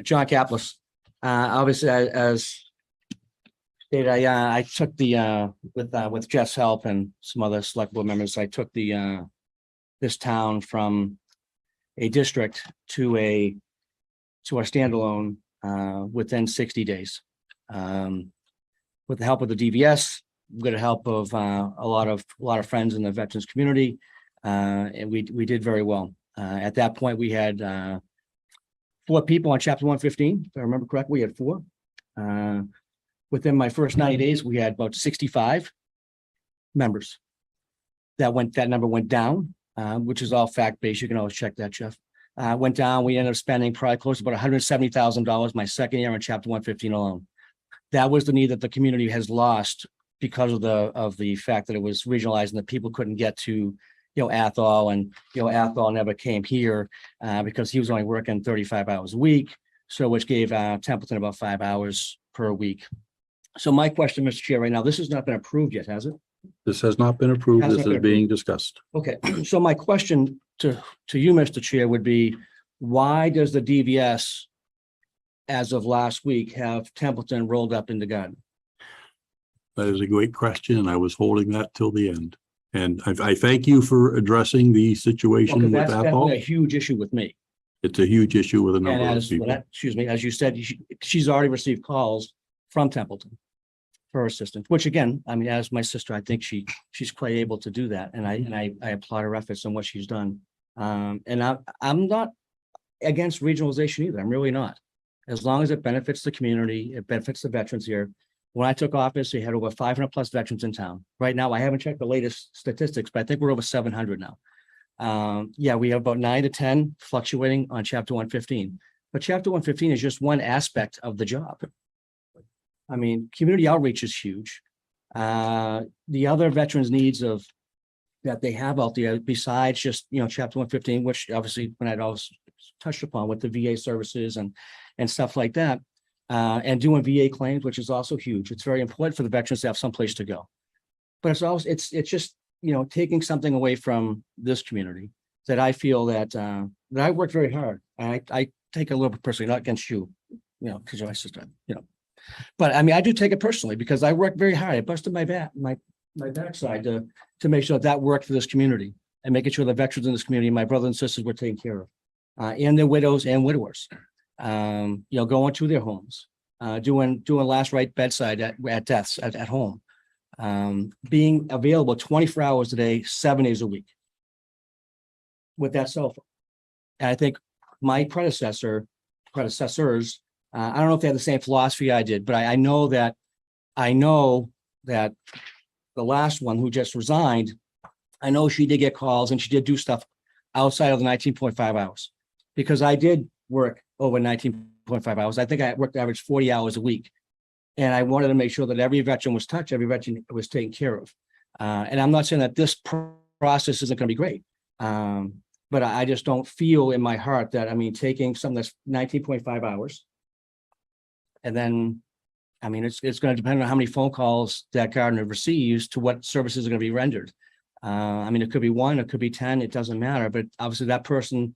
John Kaplas. Obviously, as stated, I took the with Jeff's help and some other select board members, I took the this town from a district to a standalone within 60 days. With the help of the DVS, with the help of a lot of friends in the veterans community, and we did very well. At that point, we had 4 people on chapter 115, if I remember correctly. We had 4. Within my first 90 days, we had about 65 members. That number went down, which is all fact-based. You can always check that, Jeff. Went down. We ended up spending probably close to about $170,000 my second year on chapter 115 alone. That was the need that the community has lost because of the fact that it was regionalized and that people couldn't get to, Athol, and, Athol never came here because he was only working 35 hours a week. So which gave Templeton about 5 hours per week. So my question, Mr. Chair, right now, this has not been approved yet, has it? This has not been approved. Has This not been is being discussed. Okay, so my question to you, Mr. Chair, would be, why does the DVS, as of last week, have Templeton rolled up into Gardner? That is a great question, and I was holding that till the end. And I thank you for addressing the situation Well, with that's definitely a Athol. huge issue with me. It's a huge issue with a And number of as, people. excuse me, as you said, she's already received calls from Templeton for assistance, which again, I mean, as my sister, I think she's quite able to do that. And I applaud her efforts on what she's done. And I'm not against regionalization either. I'm really not. As long as it benefits the community, it benefits the veterans here. When I took office, we had over 500 plus veterans in town. Right now, I haven't checked the latest statistics, but I think we're over 700 now. Yeah, we have about 9 to 10 fluctuating on chapter 115, but chapter 115 is just one aspect of the job. I mean, community outreach is huge. The other veterans needs of that they have out there besides just, chapter 115, which obviously when I'd always touched upon with the VA services and stuff like that. And doing VA claims, which is also huge. It's very important for the veterans to have someplace to go. But it's also, it's just, taking something away from this community that I feel that I worked very hard. I take a little bit personally, not against you, because you're my sister, But I mean, I do take it personally because I worked very hard. I busted my backside to make sure that worked for this community and making sure the veterans in this community, my brothers and sisters were taken care of. And their widows and widowers, going to their homes, doing last right bedside at deaths at home, being available 24 hours a day, 7 days a week with that cell phone. And I think my predecessors, I don't know if they had the same philosophy I did, but I know that the last one who just resigned, I know she did get calls and she did do stuff outside of the 19.5 hours because I did work over 19.5 hours. I think I worked average 40 hours a week. And I wanted to make sure that every veteran was touched, every veteran was taken care of. And I'm not saying that this process isn't going to be great. But I just don't feel in my heart that, taking something that's 19.5 hours. And then, it's going to depend on how many phone calls that Gardner receives to what services are going to be rendered. It could be 1, it could be 10, it doesn't matter. But obviously that veteran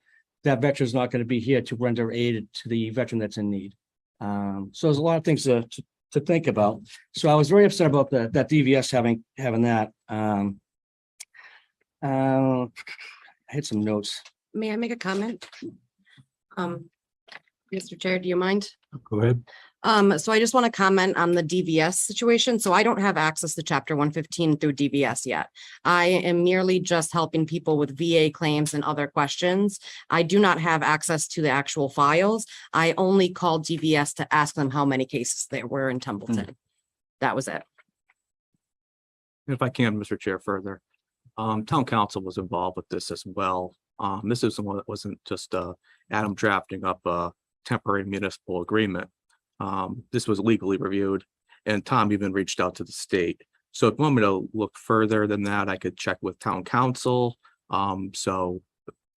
is not going to be here to render aid to the veteran that's in need. So there's a lot of things to think about. So I was very upset about that DVS having that. I had some notes. May I make a comment? Mr. Chair, do you mind? Go ahead. So I just want to comment on the DVS situation. So I don't have access to chapter 115 through DVS yet. I am merely just helping people with VA claims and other questions. I do not have access to the actual files. I only called DVS to ask them how many cases there were in Templeton. That was it. If I can, Mr. Chair, further, town council was involved with this as well. This is one that wasn't just Adam drafting up a temporary municipal agreement. This was legally reviewed, and Tom even reached out to the state. So if you want me to look further than that, I could check with town council. So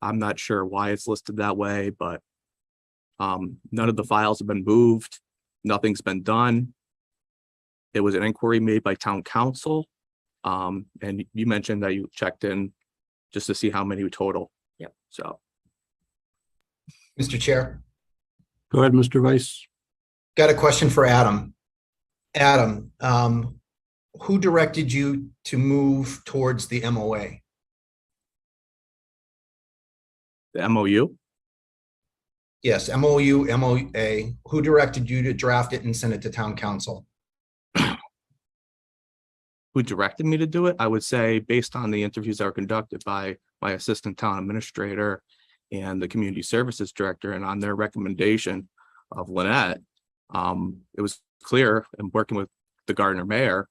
I'm not sure why it's listed that way, but none of the files have been moved. Nothing's been done. It was an inquiry made by town council. And you mentioned that you checked in just to see how many total. Yep. So. Mr. Chair, Go ahead, Mr. Vice. got a question for Adam. Adam, who directed you to move towards the MOA? The M.O.U. Yes, MOU, MOA. Who directed you to draft it and send it to town council? Who directed me to do it? I would say based on the interviews that were conducted by my assistant town administrator and the community services director, and on their recommendation of Lynette, it was clear in working with the Gardner mayor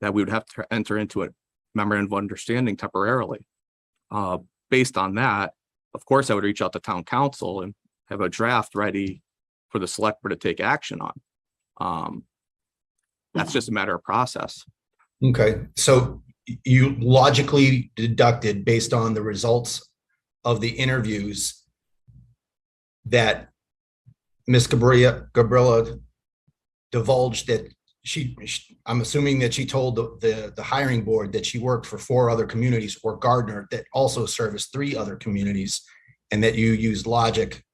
that we would have to enter into a memorandum of understanding temporarily. Based on that, of course, I would reach out to town council and have a draft ready for the select board to take action on. That's just a matter of process. Okay, so you logically deducted based on the results of the interviews that Ms. Gabriella divulged that I'm assuming that she told the hiring board that she worked for 4 other communities or Gardner that also serviced 3 other communities, and that you used logic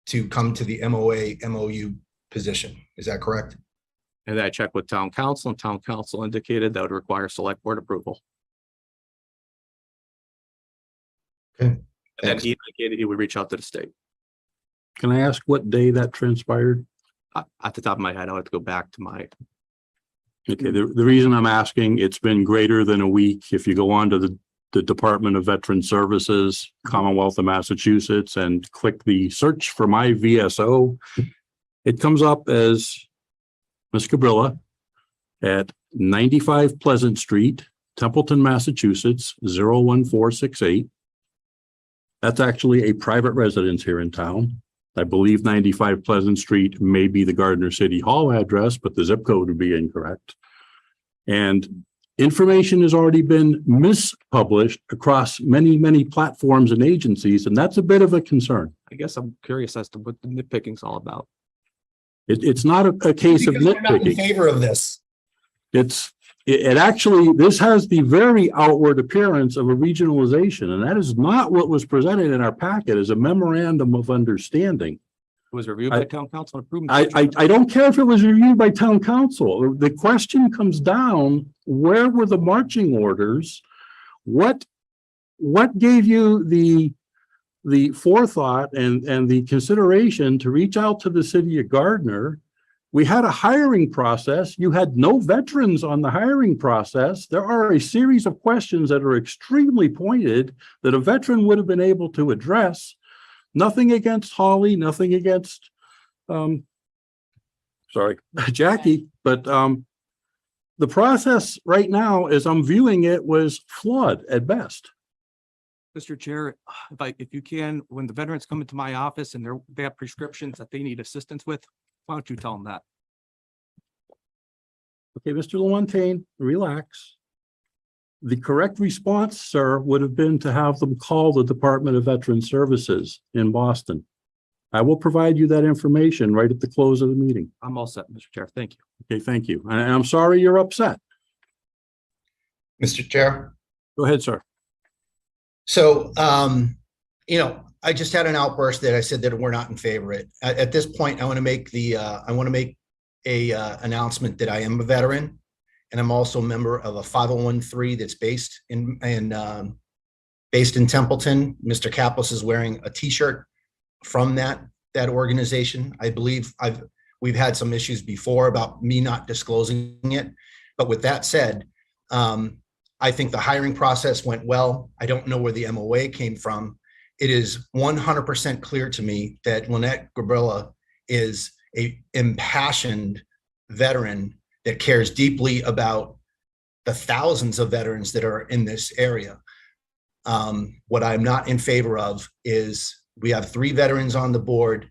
to come to the MOA, MOU position. Is that correct? And I checked with town council, and town council indicated that would require select board approval. Okay. And then he indicated he would reach out to the state. Can I ask what day that transpired? At the top of my head, I'll have to go back to my. Okay, the reason I'm asking, it's been greater than a week. If you go on to the Department of Veteran Services, Commonwealth of Massachusetts, and click the search for my VSO, it comes up as Ms. Gabrilla at 95 Pleasant Street, Templeton, Massachusetts, 01468. That's actually a private residence here in town. I believe 95 Pleasant Street may be the Gardner City Hall address, but the zip code would be incorrect. And information has already been mispublished across many, many platforms and agencies, and that's a bit of a concern. I guess I'm curious as to what the nitpicking's all about. It's not a case of Because we're not in nitpicking. favor of this. It actually, this has the very outward appearance of a regionalization, and that is not what was presented in our packet as a memorandum of understanding. It was reviewed by town council and approved. I don't care if it was reviewed by town council. The question comes down, where were the marching orders? What gave you the forethought and the consideration to reach out to the city of Gardner? We had a hiring process. You had no veterans on the hiring process. There are a series of questions that are extremely pointed that a veteran would have been able to address. Nothing against Holly, nothing against, Jackie, but the process right now, as I'm viewing it, was flawed at best. Mr. Chair, if you can, when the veterans come into my office and they have prescriptions that they need assistance with, why don't you tell them that? Okay, Mr. LaMontagne, relax. The correct response, sir, would have been to have them call the Department of Veteran Services in Boston. I will provide you that information right at the close of the meeting. I'm all set, Mr. Chair. Thank you. Okay, thank you. And I'm sorry you're upset. Mr. Chair. Go ahead, sir. So, I just had an outburst that I said that we're not in favor of it. At this point, I want to make a announcement that I am a veteran, and I'm also a member of a 501(c)(3) that's based in Templeton. Mr. Kaplis is wearing a T-shirt from that organization. I believe we've had some issues before about me not disclosing it, but with that said, I think the hiring process went well. I don't know where the M.O.U came from. It is 100% clear to me that Lynette Gabrilla is a impassioned veteran that cares deeply about the thousands of veterans that are in this area. What I'm not in favor of is we have 3 veterans on the board.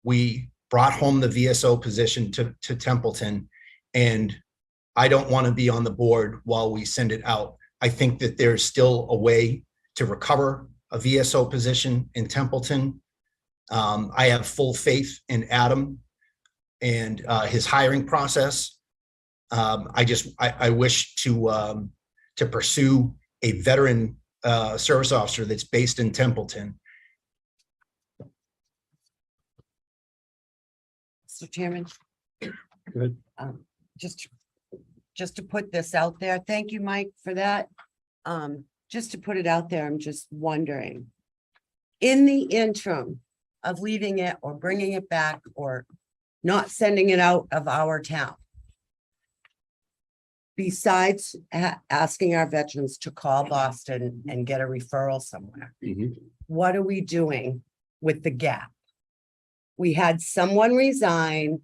We brought home the VSO position to Templeton, and I don't want to be on the board while we send it out. I think that there's still a way to recover a VSO position in Templeton. I have full faith in Adam and his hiring process. I wish to pursue a veteran service officer that's based in Templeton. Mr. Chairman. Good. Just to put this out there, thank you, Mike, for that. Just to put it out there, I'm just wondering, in the interim of leaving it or bringing it back or not sending it out of our town, besides asking our veterans to call Boston and get a referral somewhere, what are we doing with the gap? We had someone resign.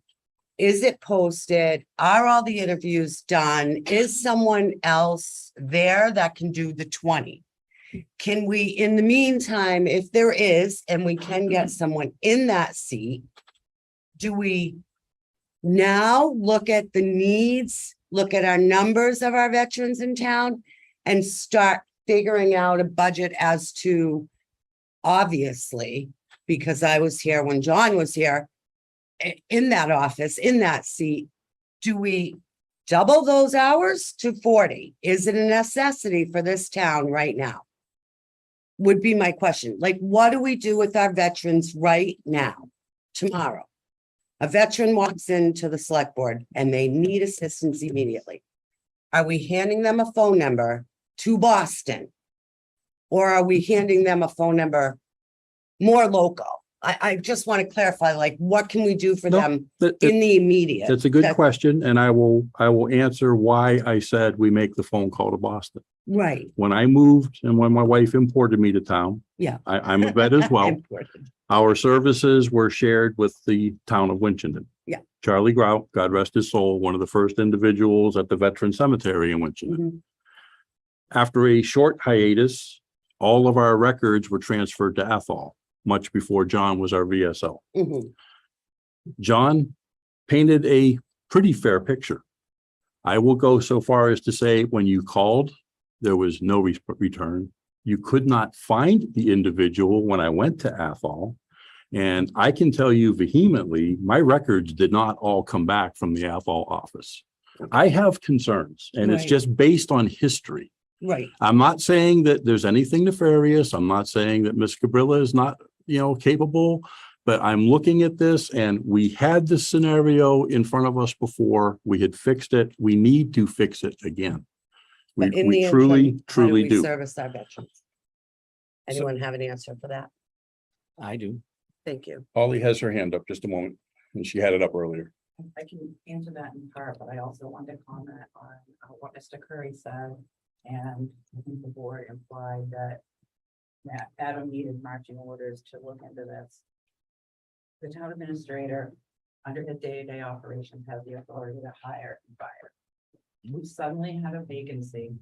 Is it posted? Are all the interviews done? Is someone else there that can do the 20? Can we, in the meantime, if there is, and we can get someone in that seat, do we now look at the needs, look at our numbers of our veterans in town, and start figuring out a budget as to, obviously, because I was here when John was here, in that office, in that seat, do we double those hours to 40? Is it a necessity for this town right now? Would be my question. Like, what do we do with our veterans right now, tomorrow? A veteran walks into the select board and they need assistance immediately. Are we handing them a phone number to Boston? Or are we handing them a phone number more local? I just want to clarify, like, what can we do for them in the immediate? That's a good question, and I will answer why I said we make the phone call to Boston. Right. When I moved and when my wife imported me to town, Yeah. I'm a vet as well. Important. Our services were shared with the town of Winchendon. Yeah. Charlie Grout, God rest his soul, one of the first individuals at the Veteran Cemetery in Winchendon. Mhm. After a short hiatus, all of our records were transferred to Ethel, much before John was our VSO. Mhm. John painted a pretty fair picture. I will go so far as to say, when you called, there was no return. You could not find the individual when I went to Athol. And I can tell you vehemently, my records did not all come back from the Athol office. I have concerns, and it's Right. just based on history. Right. I'm not saying that there's anything nefarious. I'm not saying that Ms. Cabrilla is not, capable, but I'm looking at this, and we had this scenario in front of us before. We had fixed it. We need to fix it again. But in the We interim, how truly we do. Service our veterans. Anyone have an answer for that? I do. Thank you. Holly has her hand up, just a moment, and she had it up earlier. I can answer that in part, but I also want to comment on what Mr. Curry said. And I think the board implied that Adam needed marching orders to look into this. The town administrator, under his day-to-day operations, has the authority to hire and fire. We suddenly had a vacancy.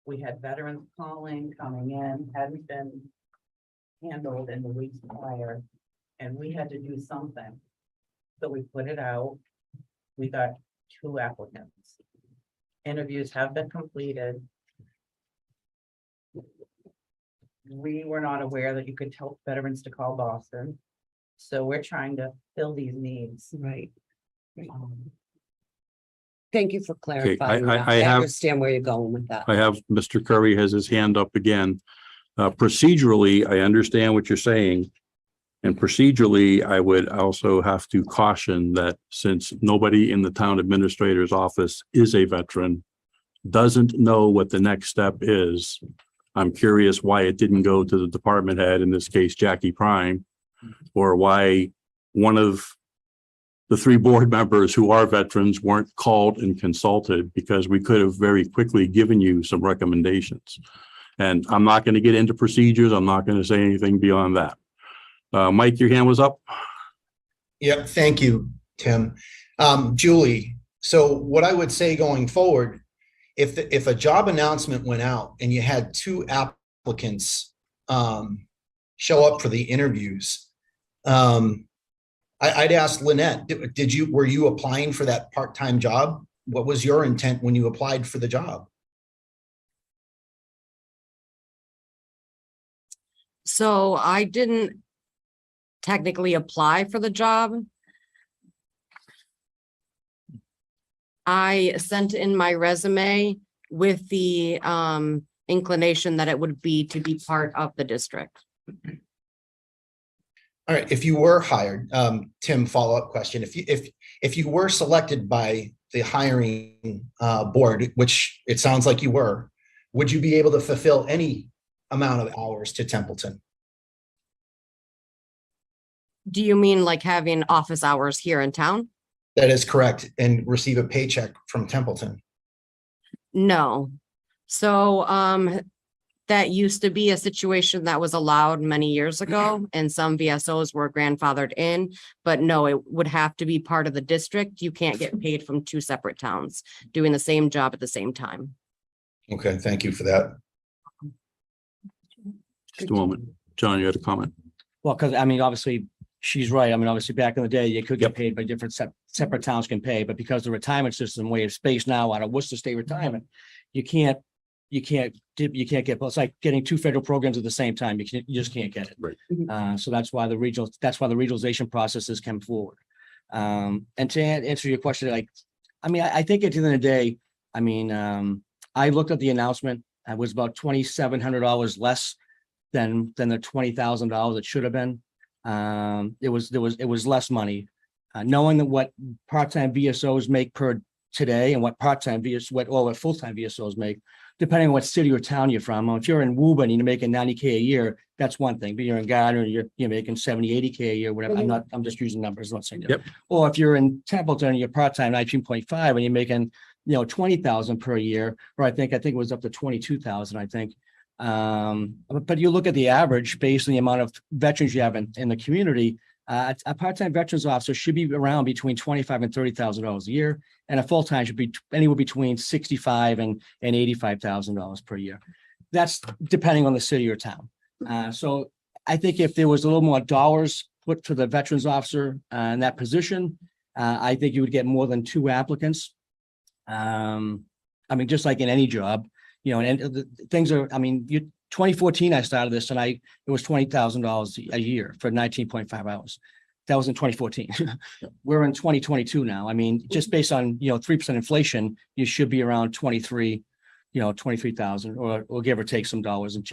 We had veterans coming in, hadn't been handled in the weeks prior, and we had to do something. So we put it out. We got 2 applicants. Interviews have been completed. We were not aware that you could tell veterans to call Boston. So we're trying to fill these needs. Right. Um, Thank you for clarifying I that. I have- understand where you're going with that. I have, Mr. Curry has his hand up again. Procedurally, I understand what you're saying. And procedurally, I would also have to caution that since nobody in the town administrator's office is a veteran, doesn't know what the next step is, I'm curious why it didn't go to the department head, in this case, Jackie Prime, or why one of the 3 board members who are veterans weren't called and consulted, because we could have very quickly given you some recommendations. And I'm not going to get into procedures. I'm not going to say anything beyond that. Mike, your hand was up. Yep, thank you, Tim. Julie, so what I would say going forward, if a job announcement went out and you had 2 applicants show up for the interviews, I'd ask Lynette, were you applying for that part-time job? What was your intent when you applied for the job? So I didn't technically apply for the job. I sent in my resume with the inclination that it would be to be part of the district. All right, if you were hired, Tim, follow-up question. If you were selected by the hiring board, which it sounds like you were, would you be able to fulfill any amount of hours to Templeton? Do you mean like having office hours here in town? That is correct, and receive a paycheck from Templeton. No. So that used to be a situation that was allowed many years ago, and some VSOs were grandfathered in, but no, it would have to be part of the district. You can't get paid from 2 separate towns doing the same job at the same time. Okay, thank you for that. Just a moment. John, you had a comment. Well, because I mean, obviously, she's right. I mean, obviously, back in the day, you could get Yep. paid by different separate towns can pay, but because the retirement system way of space now out of Worcester State Retirement, you can't get, it's like getting 2 federal programs at the same time. You just can't get it. Right. So that's why the regionalization processes come forward. And to answer your question, like, I mean, I think at the end of the day, I mean, I looked at the announcement. It was about $2,700 less than the $20,000 it should have been. It was less money. Knowing that what part-time VSOs make per today and what full-time VSOs make, depending on what city or town you're from. If you're in Woburn, you're making $90K a year, that's one thing. But you're in Gardner, you're making $70, $80K a year, whatever. I'm just using numbers, I'm not saying that. Yep. Or if you're in Templeton, you're part-time 19.5 and you're making, 20,000 per year, or I think it was up to 22,000, I think. But you look at the average based on the amount of veterans you have in the community, a part-time veterans officer should be around between $25,000 and $30,000 a year, and a full-time should be anywhere between $65,000 and $85,000 per year. That's depending on the city or town. So I think if there was a little more dollars put to the veterans officer in that position, I think you would get more than 2 applicants. I mean, just like in any job, you know, and things are, I mean, 2014, I started this and it was $20,000 a year for 19.5 hours. That was in 2014. We're in 2022 now. I mean, just based on, 3% inflation, you should be around 23,000 or give or take some dollars and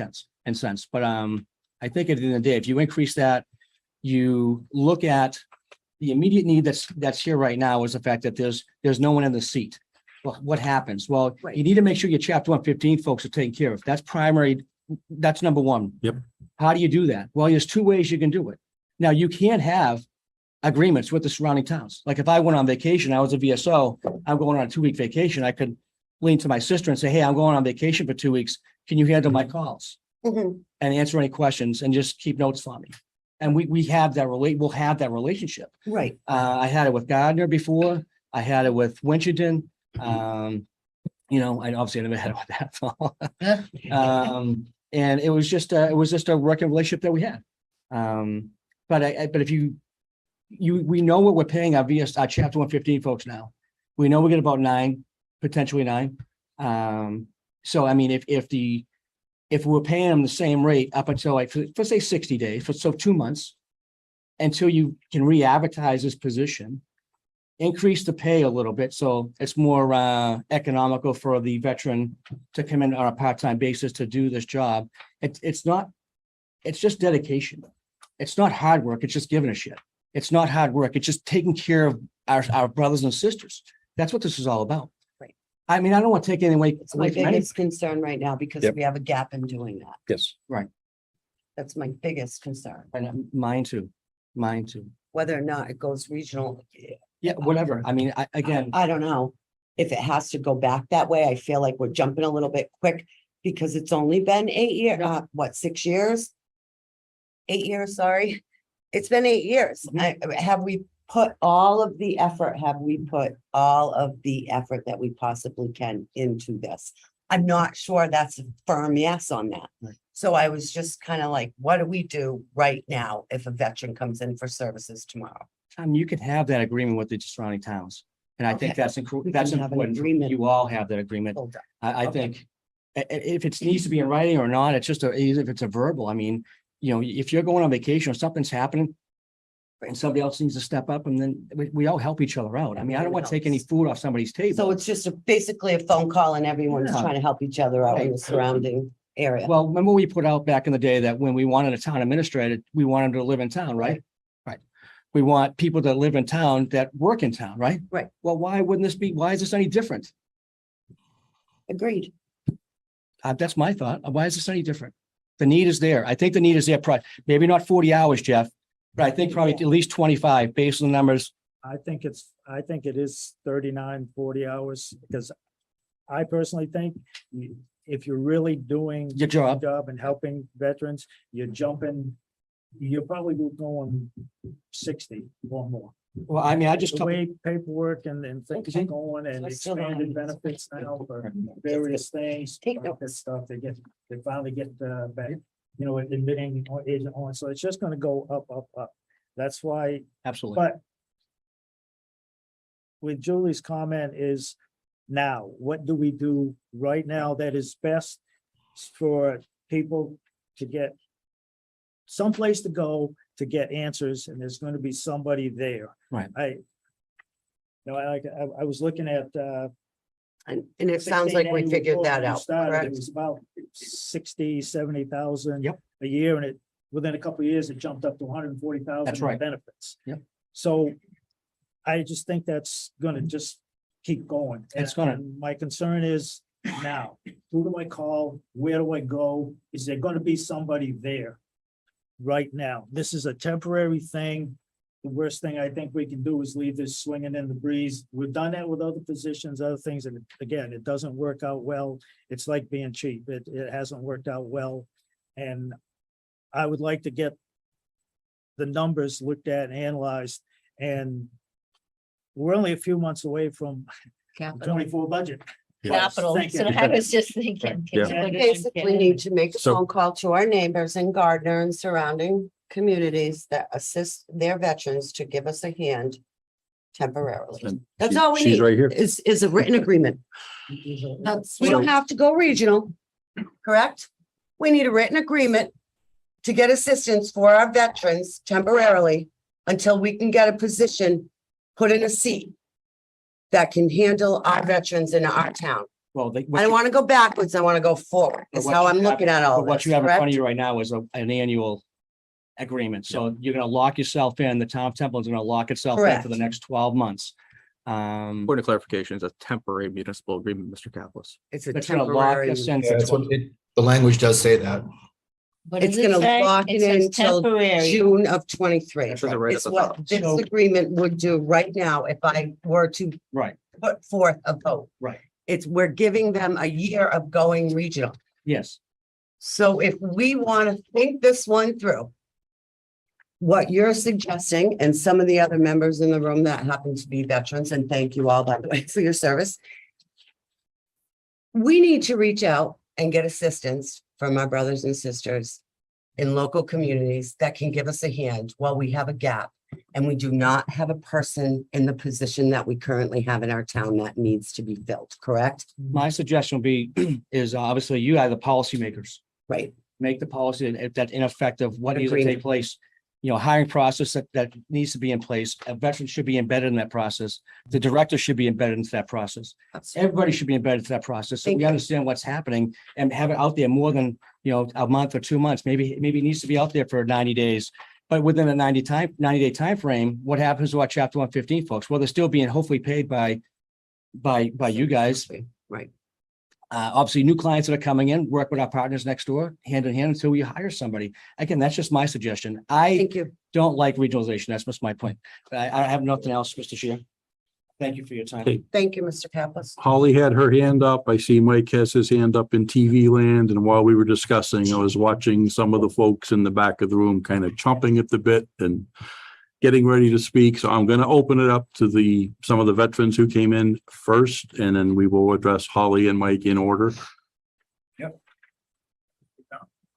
cents. But I think at the end of the day, if you increase that, you look at the immediate need that's here right now is the fact that there's no one in the seat. Well, what happens? Well, Right. you need to make sure your chapter 115 folks are taken care of. That's primary. That's number one. Yep. How do you do that? Well, there's two ways you can do it. Now, you can't have agreements with the surrounding towns. Like if I went on vacation, I was a VSO, I'm going on a 2-week vacation, I could lean to my sister and say, hey, I'm going on vacation for 2 weeks. Can you handle my calls Mhm. and answer any questions and just keep notes for me? And we'll have that relationship. Right. I had it with Gardner before. I had it with Winchendon. I obviously never had it with that. And it was just a working relationship that we had. But if we know what we're paying our chapter 115 folks now. We know we get about 9, potentially 9. So I mean, if we're paying them the same rate up until like, for say 60 days, so 2 months, until you can re-advertise this position, increase the pay a little bit, so it's more economical for the veteran to come in on a part-time basis to do this job. It's just dedication. It's not hard work. It's just giving a shit. It's not hard work. It's just taking care of our brothers and sisters. That's what this is all about. Right. I mean, I don't want to take anything away. It's my away from any- biggest concern right now because Yep. we have a gap in doing that. Yes. That's my biggest concern, And mine too. whether or not it goes regional. Yeah, whatever. I mean, again, I don't know if it has to go back that way. I feel like we're jumping a little bit quick because it's only been 8 years, 6 years? 8 years, sorry. It's been 8 years. Have we put all of the effort that we possibly can into this? I'm not sure that's a firm yes on that. Right. So I was just kind of like, what do we do right now if a veteran comes in for services tomorrow? you could have that agreement with the surrounding towns. And I think Okay. that's We that's can have an important. agreement. You all have that agreement. Hold up. I Okay. think if it needs to be in writing or not, it's just even if it's a verbal, I mean, if you're going on vacation or something's happening and somebody else needs to step up and then we all help each other out. I mean, I don't want to take any food off somebody's table. So it's just basically a phone call and everyone's Yeah. trying to help each other out in the Right. surrounding area. Well, remember we put out back in the day that when we wanted a town administrator, we wanted to live in town, right? Right. We want people that live in town that work in town, right? Right. Well, why is this any different? Agreed. That's my thought. Why is this any different? The need is there. I think the need is there. Maybe not 40 hours, Jeff, but I think probably at least 25 based on the numbers. I think it is 39, 40 hours, because I personally think if you're really doing Your job. and helping veterans, you're probably going 60 or more. Well, I mean, I just The took, way paperwork and things are Okay. going and I still don't expanded have- benefits now for various things. Take like this stuff, they finally get back, admitting agent on, so it's just gonna go up, up, up. That's why, absolutely. but with Julie's comment is now, what do we do right now that is best for people to get someplace to go to get answers, and there's going to be somebody there. Right. I was looking at, And it sounds like we 16 figured annual that report when we out, started, correct? It was about 60,000-70,000. Yep. A year, and within a couple of years, it jumped up to 140,000. That's right. Benefits. Yep. So I just think that's gonna just keep going. It's gonna. And my concern is now, who do I call? Where do I go? Is there gonna be somebody there? Right now, this is a temporary thing. The worst thing I think we can do is leave this swinging in the breeze. We've done that with other positions, other things, and again, it doesn't work out well. It's like being cheap. It hasn't worked out well. And I would like to get the numbers looked at and analyzed, and we're only a few months away from Capital. 24 budget. Capital, Thank you. so I was just thinking. Yeah. We basically need to make a So- phone call to our neighbors in Gardner and surrounding communities that assist their veterans to give us a hand temporarily. And That's she- all we she's need. right here. Is a written agreement. We don't have to go regional, correct? We need a written agreement to get assistance for our veterans temporarily until we can get a position put in a seat that can handle our veterans in our town. Well, I don't want to go backwards. I want to go forward. Is how I'm looking at all What this, you have in front of correct? you right now is an annual agreement. So you're gonna lock yourself in, the town of Templeton's gonna lock itself in for the Correct. next 12 months. Point of clarification, it's a temporary municipal agreement, Mr. Kaplis. It's a That's gonna lock temporary. us in Yeah, for that's what 12. the language does say that. What It's does it gonna say? lock it says in till temporary. June of 23. It says it right at It's the what top. this So- agreement would do right now if I were to Right, put forth a vote. right. We're giving them a year of going regional. Yes. So if we want to think this one through, what you're suggesting, and some of the other members in the room that happen to be veterans, and thank you all, by the way, for your service. We need to reach out and get assistance from our brothers and sisters in local communities that can give us a hand while we have a gap. And we do not have a person in the position that we currently have in our town that needs to be filled, correct? My suggestion would be, is obviously you are the policymakers. Right. Make the policy that ineffective, what needs to Agreed. take place. You know, hiring process that needs to be in place. A veteran should be embedded in that process. The director should be embedded into that process. Everybody should be embedded into that process. So Thank we you. understand what's happening and have it out there more than, a month or 2 months. Maybe it needs to be out there for 90 days. But within a 90-day time frame, what happens to our chapter 115 folks? Well, they're still being hopefully paid by you guys. Right. Obviously, new clients that are coming in, work with our partners next door, hand in hand until we hire somebody. Again, that's just my suggestion. I Thank you. don't like regionalization. That's just my point. I have nothing else, Mr. Chair. Thank you for your time. Okay. Thank you, Mr. Kappas. Holly had her hand up. I see Mike has his hand up in TV land. And while we were discussing, I was watching some of the folks in the back of the room kind of chomping at the bit and getting ready to speak. So I'm going to open it up to some of the veterans who came in first, and then we will address Holly and Mike in order. Yep.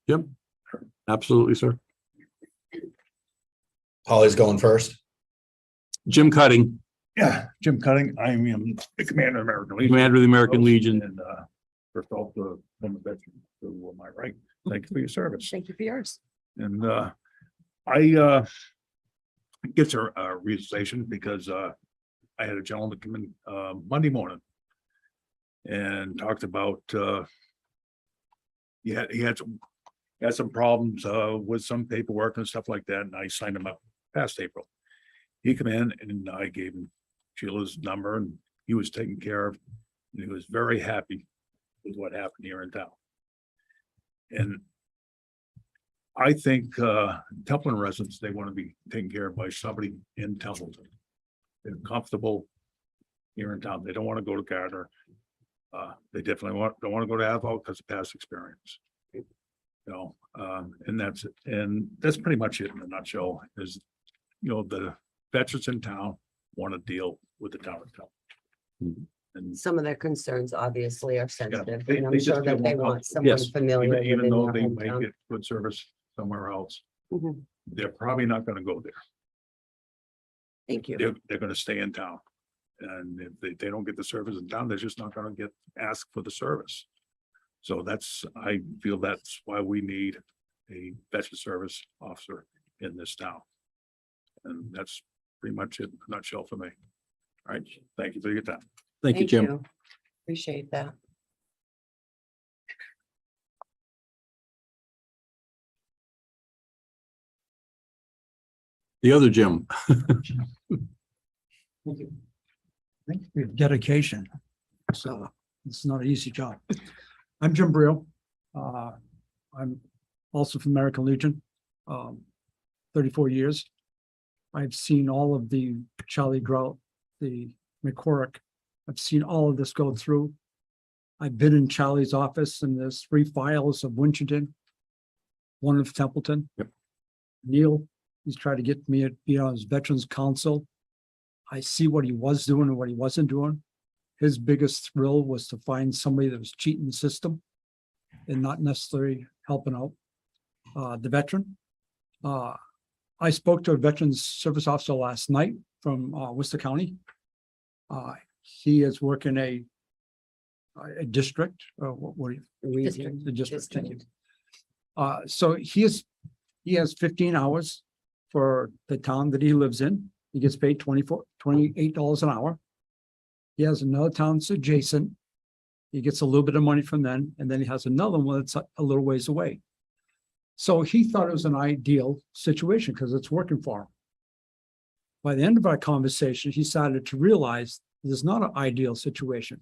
Yep. Absolutely, sir. Holly's going first. Jim Cutting, Yeah, Jim Cutting, I am the commander of American Legion. Commander of the American Legion. And first off, the veteran to my right, thank you for your service. Thank you for yours. And I gets a realization because I had a gentleman come in Monday morning and talked about he had some problems with some paperwork and stuff like that, and I signed him up past April. He came in and I gave him Sheila's number, and he was taken care of, and he was very happy with what happened here in town. And I think Templeton residents, they want to be taken care of by somebody in Templeton. They're comfortable here in town. They don't want to go to Gardner. They definitely don't want to go to Athol because of past experience. And that's it. And that's pretty much it in a nutshell is, the veterans in town want to deal with the town of Templeton. And Some of their concerns obviously are sensitive, they- and they I'm just sure that get they one want out. someone Yes. familiar even within though their they may hometown. get good service somewhere else, Mhm. they're probably not going to go there. Thank you. They're gonna stay in town. And if they don't get the service in town, they're just not gonna get asked for the service. So I feel that's why we need a veteran service officer in this town. And that's pretty much it in a nutshell for me. All right, thank you for your time. Thank you, Jim. Appreciate that. The other Jim. Thank you for your dedication. So it's not an easy job. I'm Jim Brill. I'm also from American Legion, 34 years. I've seen all of the Charlie Grout, the McCorrick. I've seen all of this go through. I've been in Charlie's office and there's 3 files of Winchendon, 1 of Templeton. Yep. Neil, he's tried to get me to be on his Veterans Council. I see what he was doing and what he wasn't doing. His biggest thrill was to find somebody that was cheating the system and not necessarily helping out the veteran. I spoke to a Veterans Service Officer last night from Worcester County. He is working a district, what do you? Region. The district, thank you. So he has 15 hours for the town that he lives in. He gets paid $28 an hour. He has another town that's adjacent. He gets a little bit of money from them, and then he has another one that's a little ways away. So he thought it was an ideal situation because it's working for him. By the end of our conversation, he started to realize this is not an ideal situation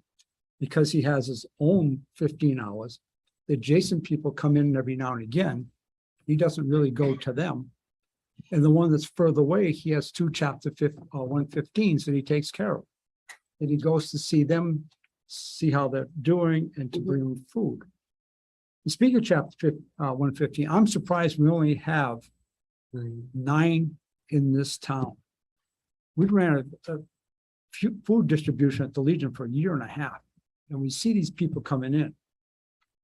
because he has his own 15 hours. The adjacent people come in every now and again. He doesn't really go to them. And the one that's further away, he has two chapter 115s that he takes care of. And he goes to see them, see how they're doing, and to bring them food. And speaking of chapter 115, I'm surprised we only have 9 in this town. We ran a food distribution at the Legion for a year and a half, and we see these people coming in.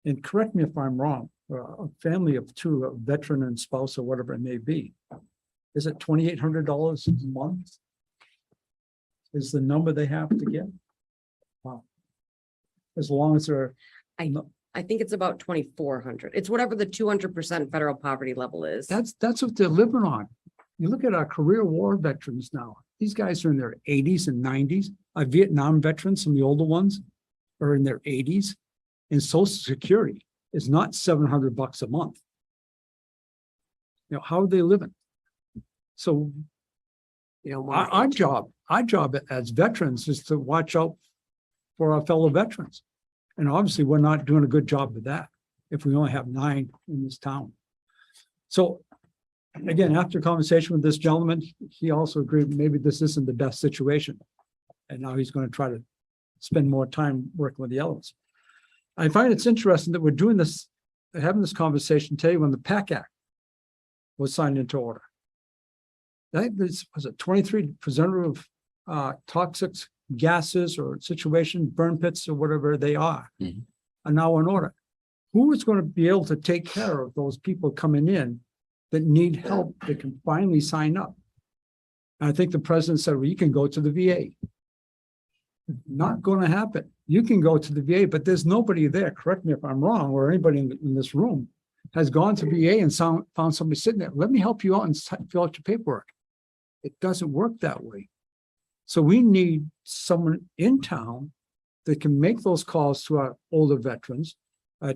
And correct me if I'm wrong, a family of 2, a veteran and spouse or whatever it may be, is it $2,800 a month? Is the number they have to get? Wow. As long as they're. I think it's about 2,400. It's whatever the 200% federal poverty level is. That's what they're living on. You look at our career war veterans now. These guys are in their 80s and 90s. Our Vietnam veterans, some of the older ones, are in their 80s. And Social Security is not $700 a month. You know, how are they living? So, You know, our job as veterans is to watch out for our fellow veterans. And obviously, we're not doing a good job of that if we only have 9 in this town. So again, after a conversation with this gentleman, he also agreed maybe this isn't the best situation. And now he's going to try to spend more time working with the elements. I find it's interesting that we're doing this, having this conversation today when the PAC Act was signed into order. That was a 23% of toxic gases or situation, burn pits or whatever they are now in order. Who is going to be able to take care of those people coming in that need help, that can finally sign up? And I think the president said, well, you can go to the VA. Not going to happen. You can go to the VA, but there's nobody there, correct me if I'm wrong, or anybody in this room has gone to VA and found somebody sitting there. Let me help you out and fill out your paperwork. It doesn't work that way. So we need someone in town that can make those calls to our older veterans,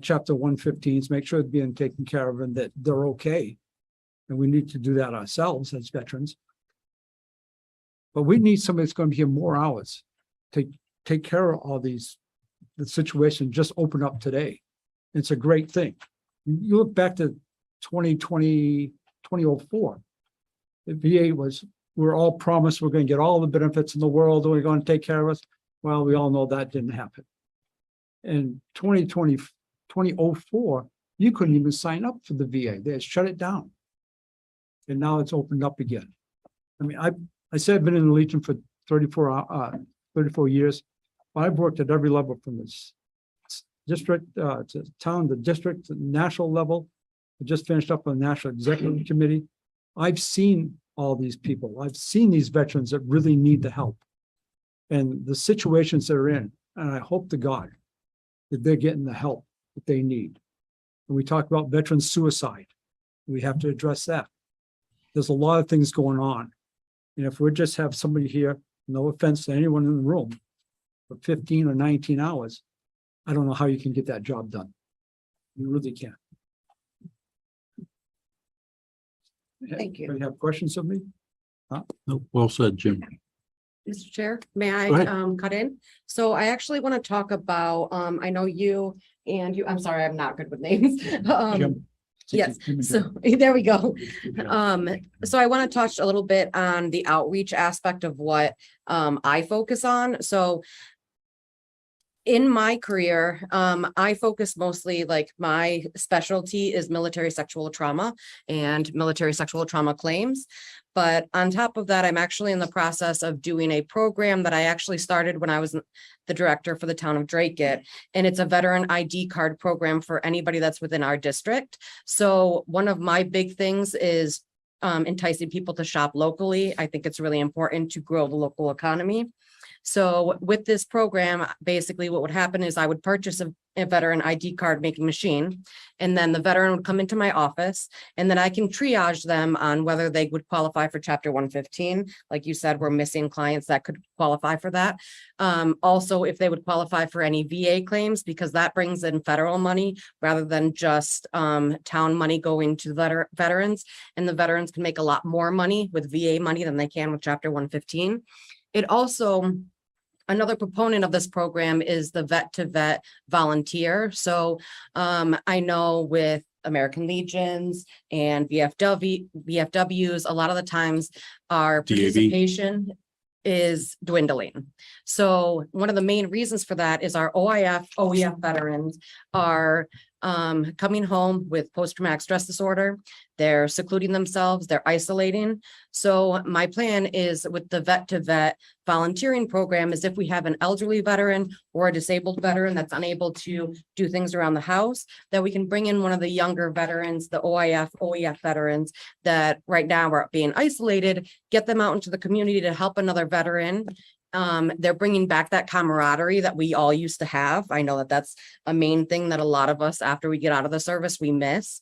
chapter 115s, make sure they're being taken care of and that they're okay. And we need to do that ourselves as veterans. But we need somebody that's going to be here more hours to take care of all these. The situation just opened up today. It's a great thing. You look back to 2020, 2004. The VA was, we're all promised we're going to get all the benefits in the world and we're going to take care of us. Well, we all know that didn't happen. In 2004, you couldn't even sign up for the VA. They had shut it down. And now it's opened up again. I mean, I said I've been in the Legion for 34 years. I've worked at every level from this district to town, the district, to the national level. I just finished up on the National Executive Committee. I've seen all these people. I've seen these veterans that really need the help and the situations they're in. And I hope to God that they're getting the help that they need. And we talk about veteran suicide. We have to address that. There's a lot of things going on. And if we just have somebody here, no offense to anyone in the room, for 15 or 19 hours, I don't know how you can get that job done. You really can't. Thank you. Anybody have questions of me? No, well said, Jim. Mr. Chair, may Go ahead. I cut in? So I actually want to talk about, I know you and you, I'm sorry, I'm not good with names. Jim? Yes, Jim and so Jim. there we go. So I want to touch a little bit on the outreach aspect of what I focus on. So in my career, I focus mostly, like, my specialty is military sexual trauma and military sexual trauma claims. But on top of that, I'm actually in the process of doing a program that I actually started when I was the director for the town of Dracut. And it's a veteran ID card program for anybody that's within our district. So one of my big things is enticing people to shop locally. I think it's really important to grow the local economy. So with this program, basically what would happen is I would purchase a veteran ID card making machine, and then the veteran would come into my office, and then I can triage them on whether they would qualify for Chapter 115. Like you said, we're missing clients that could qualify for that. Also, if they would qualify for any VA claims, because that brings in federal money rather than just town money going to veterans, and the veterans can make a lot more money with VA money than they can with Chapter 115. It also, another proponent of this program is the vet to vet volunteer. So I know with American Legions and VFWs, a lot of the times our DAV. participation is dwindling. So one of the main reasons for that is our OEF veterans are coming home with post-traumatic stress disorder. They're secluding themselves, they're isolating. So my plan is with the vet to vet volunteering program is if we have an elderly veteran or a disabled veteran that's unable to do things around the house, that we can bring in one of the younger veterans, the OEF veterans that right now are being isolated, get them out into the community to help another veteran. They're bringing back that camaraderie that we all used to have. I know that that's a main thing that a lot of us, after we get out of the service, we miss.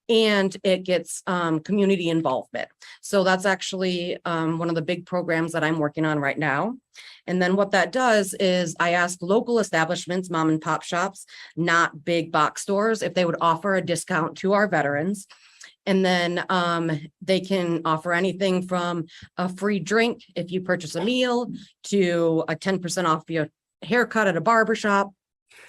And it gets community involvement. So that's actually one of the big programs that I'm working on right now. And then what that does is I ask local establishments, mom and pop shops, not big box stores, if they would offer a discount to our veterans. And then they can offer anything from a free drink if you purchase a meal to a 10% off your haircut at a barber shop.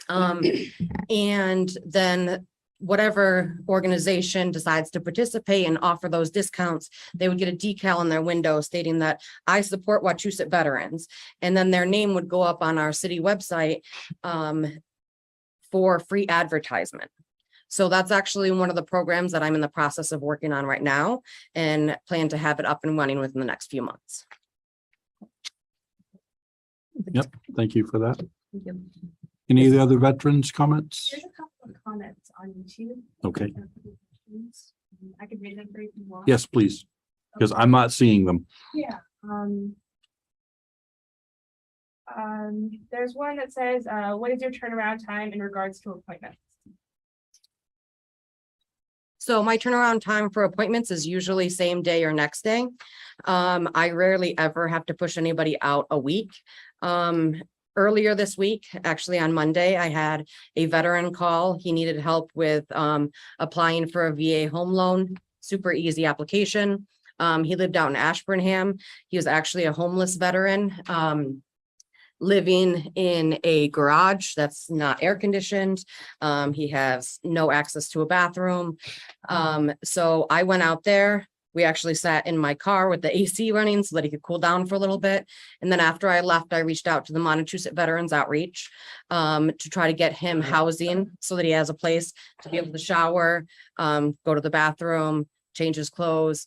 And then whatever organization decides to participate and offer those discounts, they would get a decal on their window stating that I support Wachusett veterans. And then their name would go up on our city website for free advertisement. So that's actually one of the programs that I'm in the process of working on right now and plan to have it up and running within the next few months. Yep, thank you for that. Any of the other veterans comments? There's a couple of comments on YouTube. Okay, I could read them for you if you want. yes, please, because I'm not seeing them. Yeah. There's one that says, what is your turnaround time in regards to appointments? So my turnaround time for appointments is usually same day or next day. I rarely ever have to push anybody out a week. Earlier this week, actually on Monday, I had a veteran call. He needed help with applying for a VA home loan, super easy application. He lived out in Ashburnham. He was actually a homeless veteran. Living in a garage that's not air conditioned. He has no access to a bathroom. So I went out there. We actually sat in my car with the AC running so that he could cool down for a little bit. And then after I left, I reached out to the Montechusett Veterans Outreach to try to get him housing so that he has a place to be able to shower, go to the bathroom, change his clothes.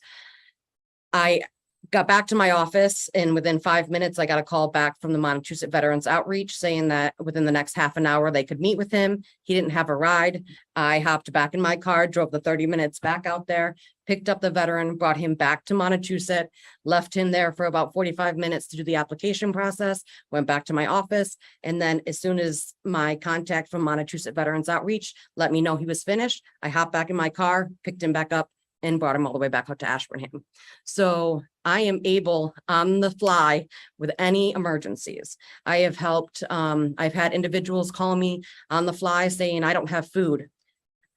I got back to my office and within 5 minutes, I got a call back from the Montechusett Veterans Outreach saying that within the next half an hour, they could meet with him. He didn't have a ride. I hopped back in my car, drove the 30 minutes back out there, picked up the veteran, brought him back to Montechusett, left him there for about 45 minutes to do the application process, went back to my office. And then as soon as my contact from Montechusett Veterans Outreach let me know he was finished, I hopped back in my car, picked him back up and brought him all the way back out to Ashburnham. So I am able on the fly with any emergencies. I have helped, I've had individuals call me on the fly saying, I don't have food.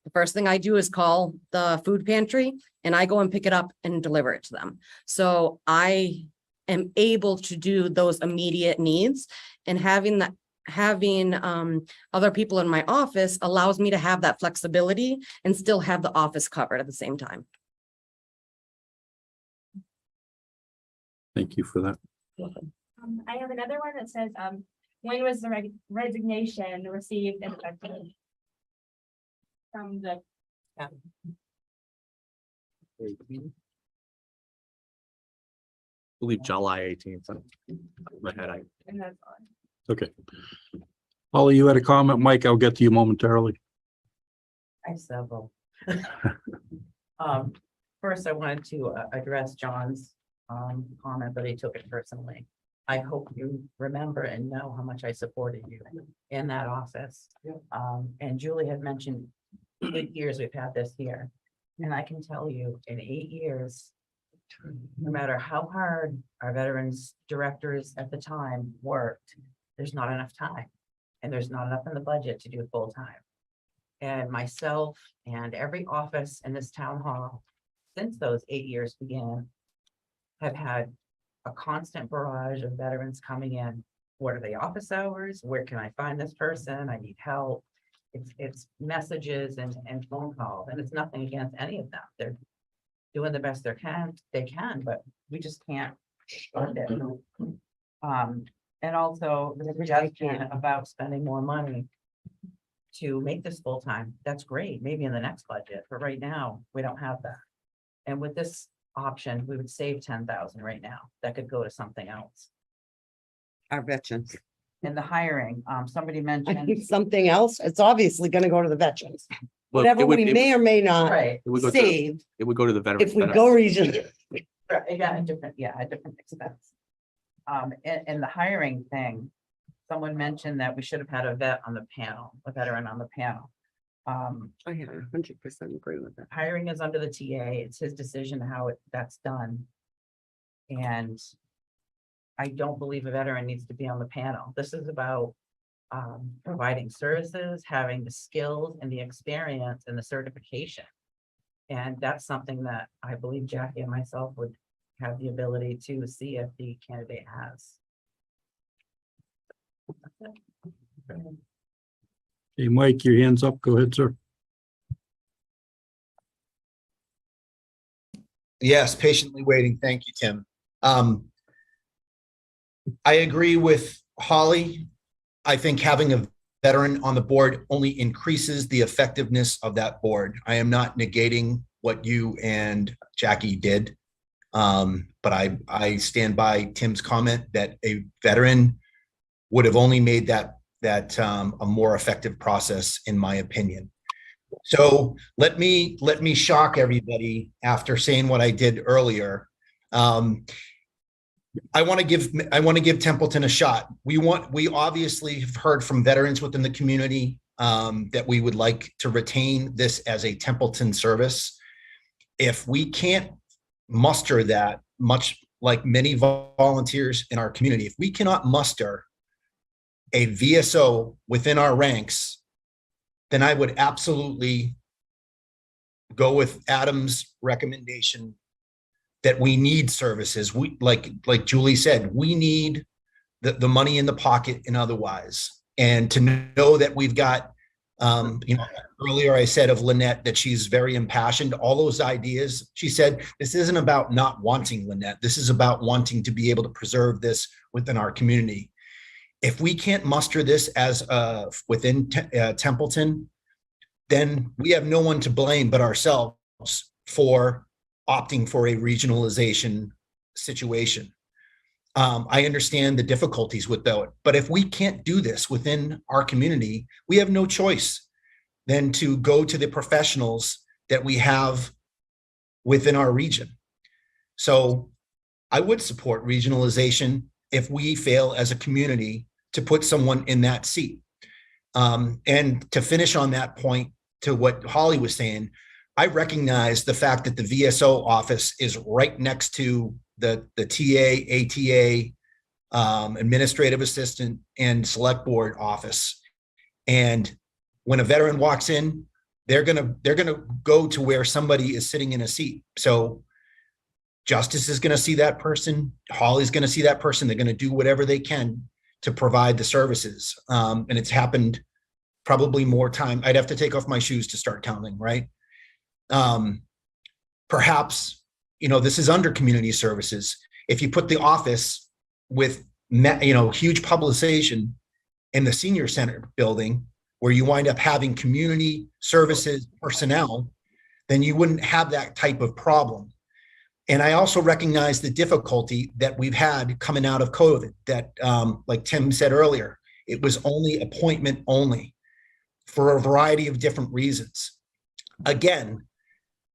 The first thing I do is call the food pantry and I go and pick it up and deliver it to them. So I am able to do those immediate needs, and having other people in my office allows me to have that flexibility and still have the office covered at the same time. Thank you for that. I have another one that says, when was the resignation received and effective? From the, Believe July 18th. My head, and that's on. Okay. Holly, you had a comment. Mike, I'll get to you momentarily. I have several. First, I wanted to address John's comment that he took it personally. I hope you remember and know how much I supported you in that office. And Julie had mentioned 8 years we've had this here. And I can tell you, in 8 years, no matter how hard our veterans directors at the time worked, there's not enough time. And there's not enough in the budget to do full time. And myself and every office in this town hall, since those 8 years began, have had a constant barrage of veterans coming in. What are the office hours? Where can I find this person? I need help. It's messages and phone calls, and it's nothing against any of them. They're doing the best they can, but we just can't fund it. And also the suggestion about spending more money to make this full-time, that's great, maybe in the next budget, but right now, we don't have that. And with this option, we would save 10,000 right now. That could go to something else. Our veterans. And the hiring, somebody mentioned, Something else, it's obviously gonna go to the veterans. Well, Whatever it would- we it- may or may not right, It would go to, save, it would go to the veterans. if we go regional. yeah, a different expense. And the hiring thing, someone mentioned that we should have had a vet on the panel, a veteran on the panel. I 100% agree with that. Hiring is under the TA. It's his decision how that's done. And I don't believe a veteran needs to be on the panel. This is about providing services, having the skills and the experience and the certification. And that's something that I believe Jackie and myself would have the ability to see if the candidate has. That's it. Hey, Mike, your hand's up. Go ahead, sir. Yes, patiently waiting. Thank you, Tim. I agree with Holly. I think having a veteran on the board only increases the effectiveness of that board. I am not negating what you and Jackie did. But I stand by Tim's comment that a veteran would have only made that a more effective process, in my opinion. So let me shock everybody after saying what I did earlier. I want to give Templeton a shot. We obviously have heard from veterans within the community that we would like to retain this as a Templeton service. If we can't muster that, much like many volunteers in our community, if we cannot muster a VSO within our ranks, then I would absolutely go with Adam's recommendation that we need services. We, like Julie said, we need the money in the pocket and otherwise. And to know that we've got, earlier I said of Lynette that she's very impassioned, all those ideas. She said, this isn't about not wanting Lynette. This is about wanting to be able to preserve this within our community. If we can't muster this as within Templeton, then we have no one to blame but ourselves for opting for a regionalization situation. I understand the difficulties with that, but if we can't do this within our community, we have no choice than to go to the professionals that we have within our region. So I would support regionalization if we fail as a community to put someone in that seat. And to finish on that point to what Holly was saying, I recognize the fact that the VSO office is right next to the TA, ATA, administrative assistant and select board office. And when a veteran walks in, they're gonna go to where somebody is sitting in a seat. So Justice is gonna see that person, Holly's gonna see that person. They're gonna do whatever they can to provide the services. And it's happened probably more time. I'd have to take off my shoes to start counting, right? Perhaps, this is under community services. If you put the office with, huge publication in the senior center building where you wind up having community services personnel, then you wouldn't have that type of problem. And I also recognize the difficulty that we've had coming out of COVID that, like Tim said earlier, it was only appointment only for a variety of different reasons. Again,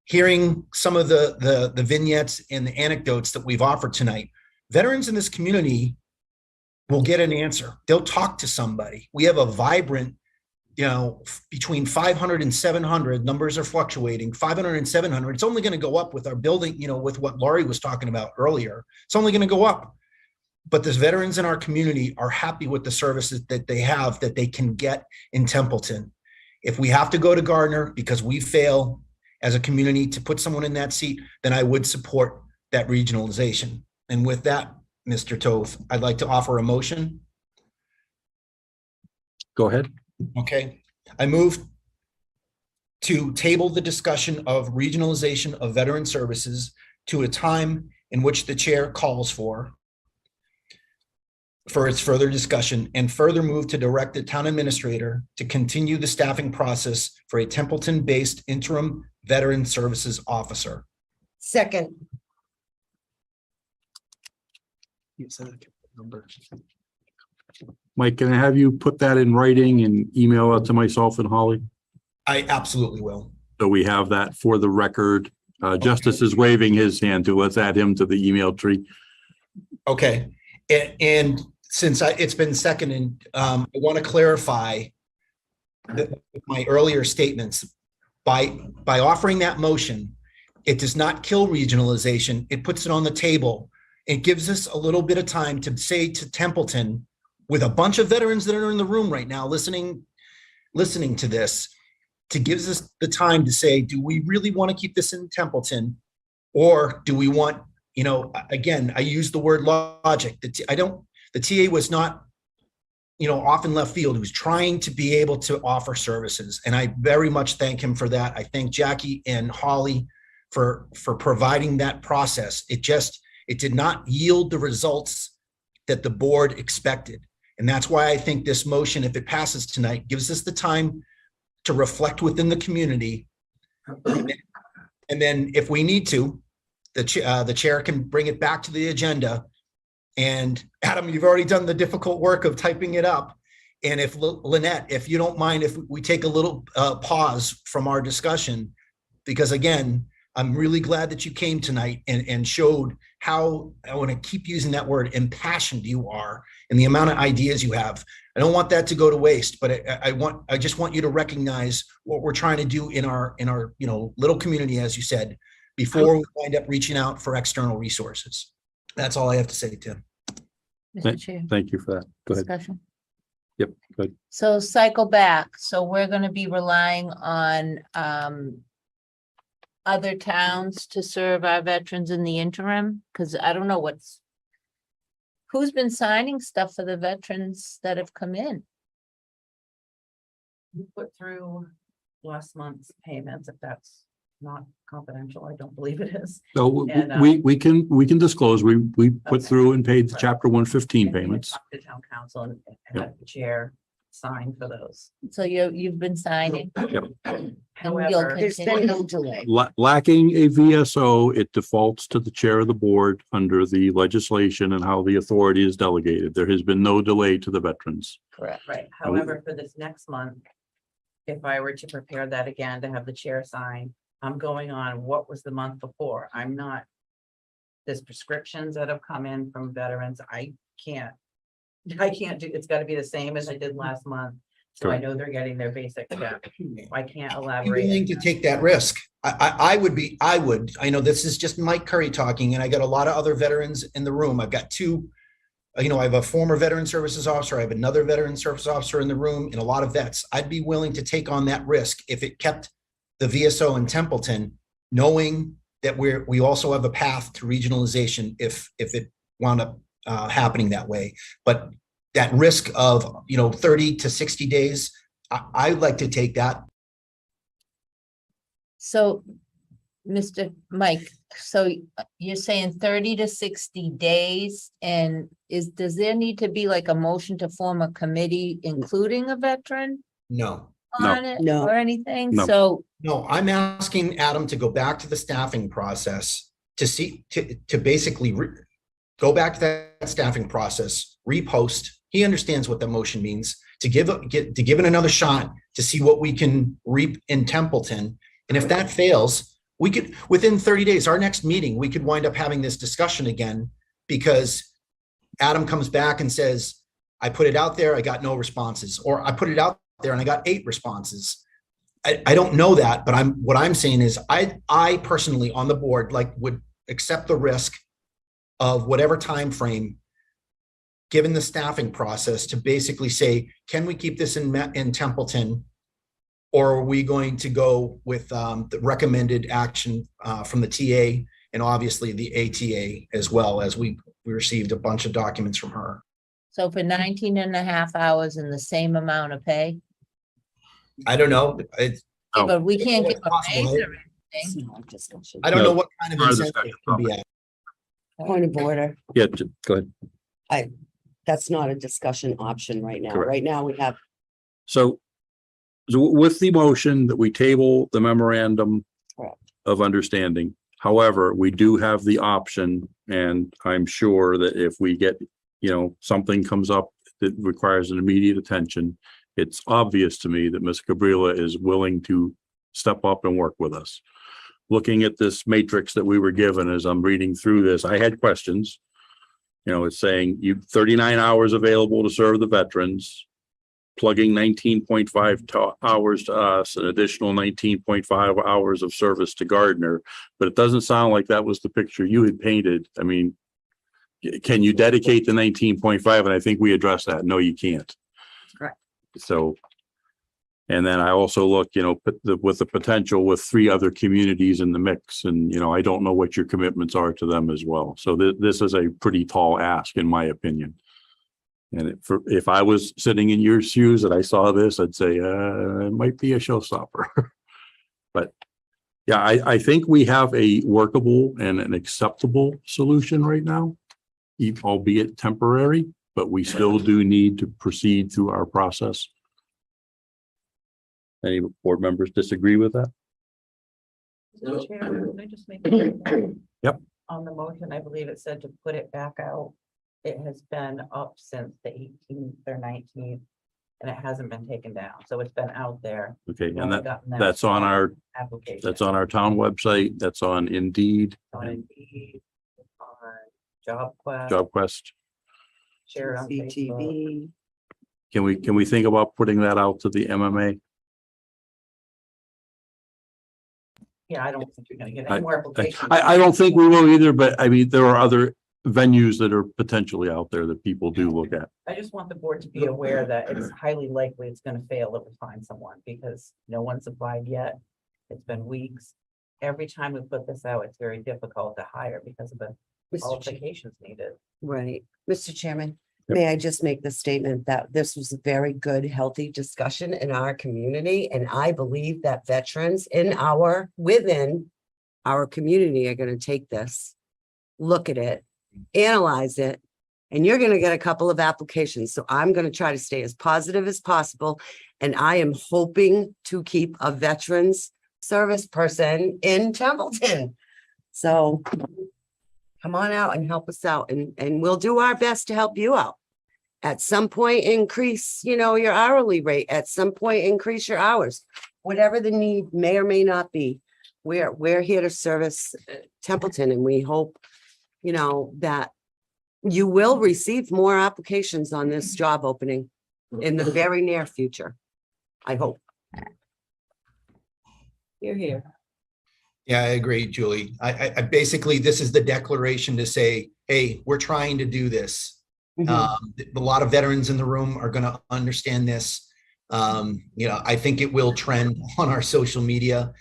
hearing some of the vignettes and the anecdotes that we've offered tonight, veterans in this community will get an answer. They'll talk to somebody. We have a vibrant, between 500 and 700, numbers are fluctuating, 500 and 700. It's only going to go up with our building, with what Laurie was talking about earlier. It's only going to go up. But the veterans in our community are happy with the services that they have, that they can get in Templeton. If we have to go to Gardner because we fail as a community to put someone in that seat, then I would support that regionalization. And with that, Mr. Toth, I'd like to offer a motion. Go ahead. Okay. I move to table the discussion of regionalization of veteran services to a time in which the chair calls for its further discussion, and further move to direct the town administrator to continue the staffing process for a Templeton-based interim veteran services officer. Second, Mike, can I have you put that in writing and email it to myself and Holly? I absolutely will. So we have that for the record. Justice is waving his hand to us. Add him to the email tree. Okay. And since it's been seconded, I want to clarify my earlier statements. By offering that motion, it does not kill regionalization. It puts it on the table. It gives us a little bit of time to say to Templeton, with a bunch of veterans that are in the room right now listening to this, to gives us the time to say, do we really want to keep this in Templeton, or do we want, again, I use the word logic. The TA was not, off in left field. He was trying to be able to offer services. And I very much thank him for that. I thank Jackie and Holly for providing that process. It did not yield the results that the board expected. And that's why I think this motion, if it passes tonight, gives us the time to reflect within the community. And then if we need to, the chair can bring it back to the agenda. And Adam, you've already done the difficult work of typing it up. And if Lynette, if you don't mind, if we take a little pause from our discussion, because again, I'm really glad that you came tonight and showed how, I want to keep using that word, impassioned you are and the amount of ideas you have. I don't want that to go to waste, but I just want you to recognize what we're trying to do in our little community, as you said, before we wind up reaching out for external resources. That's all I have to say, Tim. Mr. Chair, Thank you for that. Go ahead. discussion. Yep, good. So cycle back. So we're going to be relying on other towns to serve our veterans in the interim? Because I don't know who's been signing stuff for the veterans that have come in? You put through last month's payments, if that's not confidential, I don't believe it is. So And, we can disclose, we put Okay. through and paid the chapter 115 And we payments. talked to town council and had the chair sign for those. So you've been signing? Yep. And However, you'll there's been continue? no delay. Lacking a VSO, it defaults to the chair of the board under the legislation and how the authority is delegated. There has been no delay to the veterans. Correct. Right, however, for this next month, if I were to prepare that again to have the chair sign, I'm going on what was the month before. I'm not. There's prescriptions that have come in from veterans. I can't do, it's gotta be the same as I did last month. So I know they're getting their basic stuff. I can't I'm elaborate. willing to take that risk. I know this is just Mike Curry talking, and I got a lot of other veterans in the room. I've got two, I have a former veteran services officer. I have another veteran service officer in the room, and a lot of vets. I'd be willing to take on that risk if it kept the VSO in Templeton, knowing that we also have a path to regionalization if it wound up happening that way. But that risk of 30 to 60 days, I'd like to take that. So, Mr. Mike, so you're saying 30 to 60 days, and does there need to be like a motion to form a committee, including a veteran No. on it No. or anything? No. So, No, I'm asking Adam to go back to the staffing process to basically go back to that staffing process, repost. He understands what the motion means, to give it another shot to see what we can reap in Templeton. And if that fails, We could, within 30 days, our next meeting, we could wind up having this discussion again because Adam comes back and says, I put it out there, I got no responses, or I put it out there and I got 8 responses. I don't know that, but what I'm saying is I personally on the board would accept the risk of whatever time frame, given the staffing process, to basically say, can we keep this in Templeton, or are we going to go with the recommended action from the TA and obviously the ATA as well, as we received a bunch of documents from her. So for 19 and a half hours and the same amount of pay, I don't know. Oh. but we can't give a Possible. raise or It's anything. not a discussion. I don't No, know what kind of our incentive discussion can be at. Point of order. Yeah, go ahead. That's not a discussion option right now. Correct. Right now, we have, So with the motion that we table the memorandum Correct. of understanding, however, we do have the option, and I'm sure that if we get, something comes up that requires an immediate attention, it's obvious to me that Ms. Gabriela is willing to step up and work with us. Looking at this matrix that we were given as I'm reading through this, I had questions. It's saying you 39 hours available to serve the veterans, plugging 19.5 hours to us, an additional 19.5 hours of service to Gardner. But it doesn't sound like that was the picture you had painted. I mean, can you dedicate the 19.5? And I think we addressed that. No, you can't. Correct. So, and then I also look, with the potential with 3 other communities in the mix, and, I don't know what your commitments are to them as well. So this is a pretty tall ask, in my opinion. And if I was sitting in your shoes and I saw this, I'd say, it might be a showstopper. But yeah, I think we have a workable and an acceptable solution right now, albeit temporary, but we still do need to proceed through our process. Any board members disagree with that? Mr. Chair, can I just make a comment? Yep. On the motion, I believe it said to put it back out. It has been up since the 18th or 19th, and it hasn't been taken down. So it's been out there. Okay, We've and only gotten that that's on our application. that's on our town website. That's on Indeed, On Indeed, on JobQuest, JobQuest. shared on Facebook. CTV. Can we think about putting that out to the MMA? Yeah, I don't think you're gonna get I- any more applications. I don't think we will either, but I mean, there are other venues that are potentially out there that people do look at. I just want the board to be aware that it's highly likely it's gonna fail if we find someone, because no one's applied yet. It's been weeks. Every time we put this out, it's very difficult to hire because of the Mr. Chair. qualifications needed. Right. Mr. Chairman, Yep. may I just make the statement that this was a very good, healthy discussion in our community, and I believe that veterans within our community are gonna take this, look at it, analyze it, and you're gonna get a couple of applications. So I'm gonna try to stay as positive as possible, and I am hoping to keep a veterans service person in Templeton. So come on out and help us out, and we'll do our best to help you out. At some point, increase, your hourly rate. At some point, increase your hours. Whatever the need may or may not be. We're here to service Templeton, and we hope, that you will receive more applications on this job opening in the very near future. I hope. You're here. Yeah, I agree, Julie. I basically, this is the declaration to say, hey, we're trying to do this. A lot of veterans in the room are going to understand this. I think it will trend on our social media.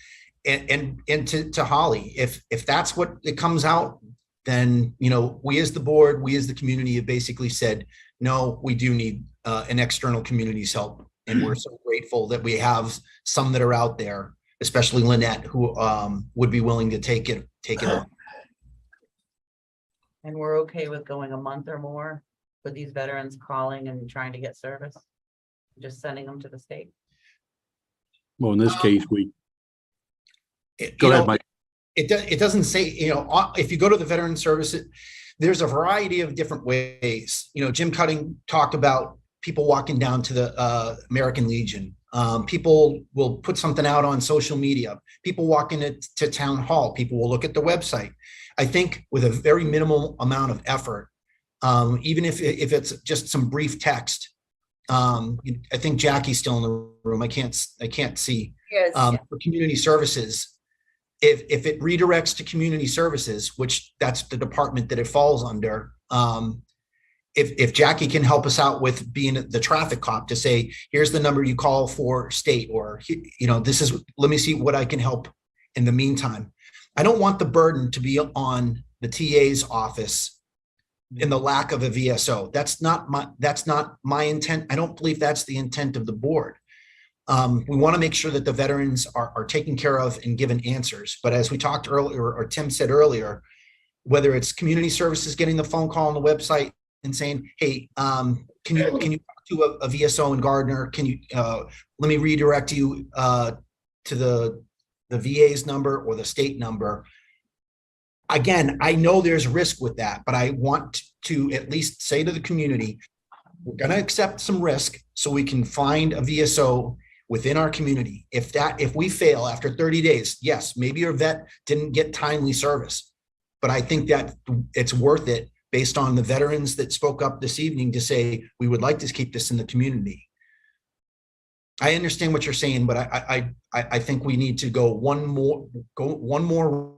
And to Holly, if that's what it comes out, then, we as the board, we as the community have basically said, no, we do need an external community's help. And we're so grateful that we have some that are out there, especially Lynette, who would be willing to take it on. And we're okay with going a month or more with these veterans calling and trying to get service? Just sending them to the state? Well, in this case, we It- go you ahead, know, Mike. It doesn't say, if you go to the veteran services, there's a variety of different ways. Jim Cutting talked about people walking down to the American Legion. People will put something out on social media. People walk into town hall. People will look at the website. I think with a very minimal amount of effort, even if it's just some brief text. I think Jackie's still in the room. I can't see. For community services, if it redirects to community services, which that's the department that it falls under, if Jackie can help us out with being the traffic cop to say, here's the number you call for state, or, this is, let me see what I can help in the meantime. I don't want the burden to be on the TA's office in the lack of a VSO. That's not my intent. I don't believe that's the intent of the board. We want to make sure that the veterans are taken care of and given answers. But as we talked earlier, or Tim said earlier, whether it's community services getting the phone call on the website and saying, hey, can you talk to a VSO in Gardner? Can you let me redirect you to the VA's number or the state number? Again, I know there's risk with that, but I want to at least say to the community, we're going to accept some risk so we can find a VSO within our community. If we fail after 30 days, yes, maybe your vet didn't get timely service, but I think that it's worth it based on the veterans that spoke up this evening to say, we would like to keep this in the community. I understand what you're saying, but I think we need to go one more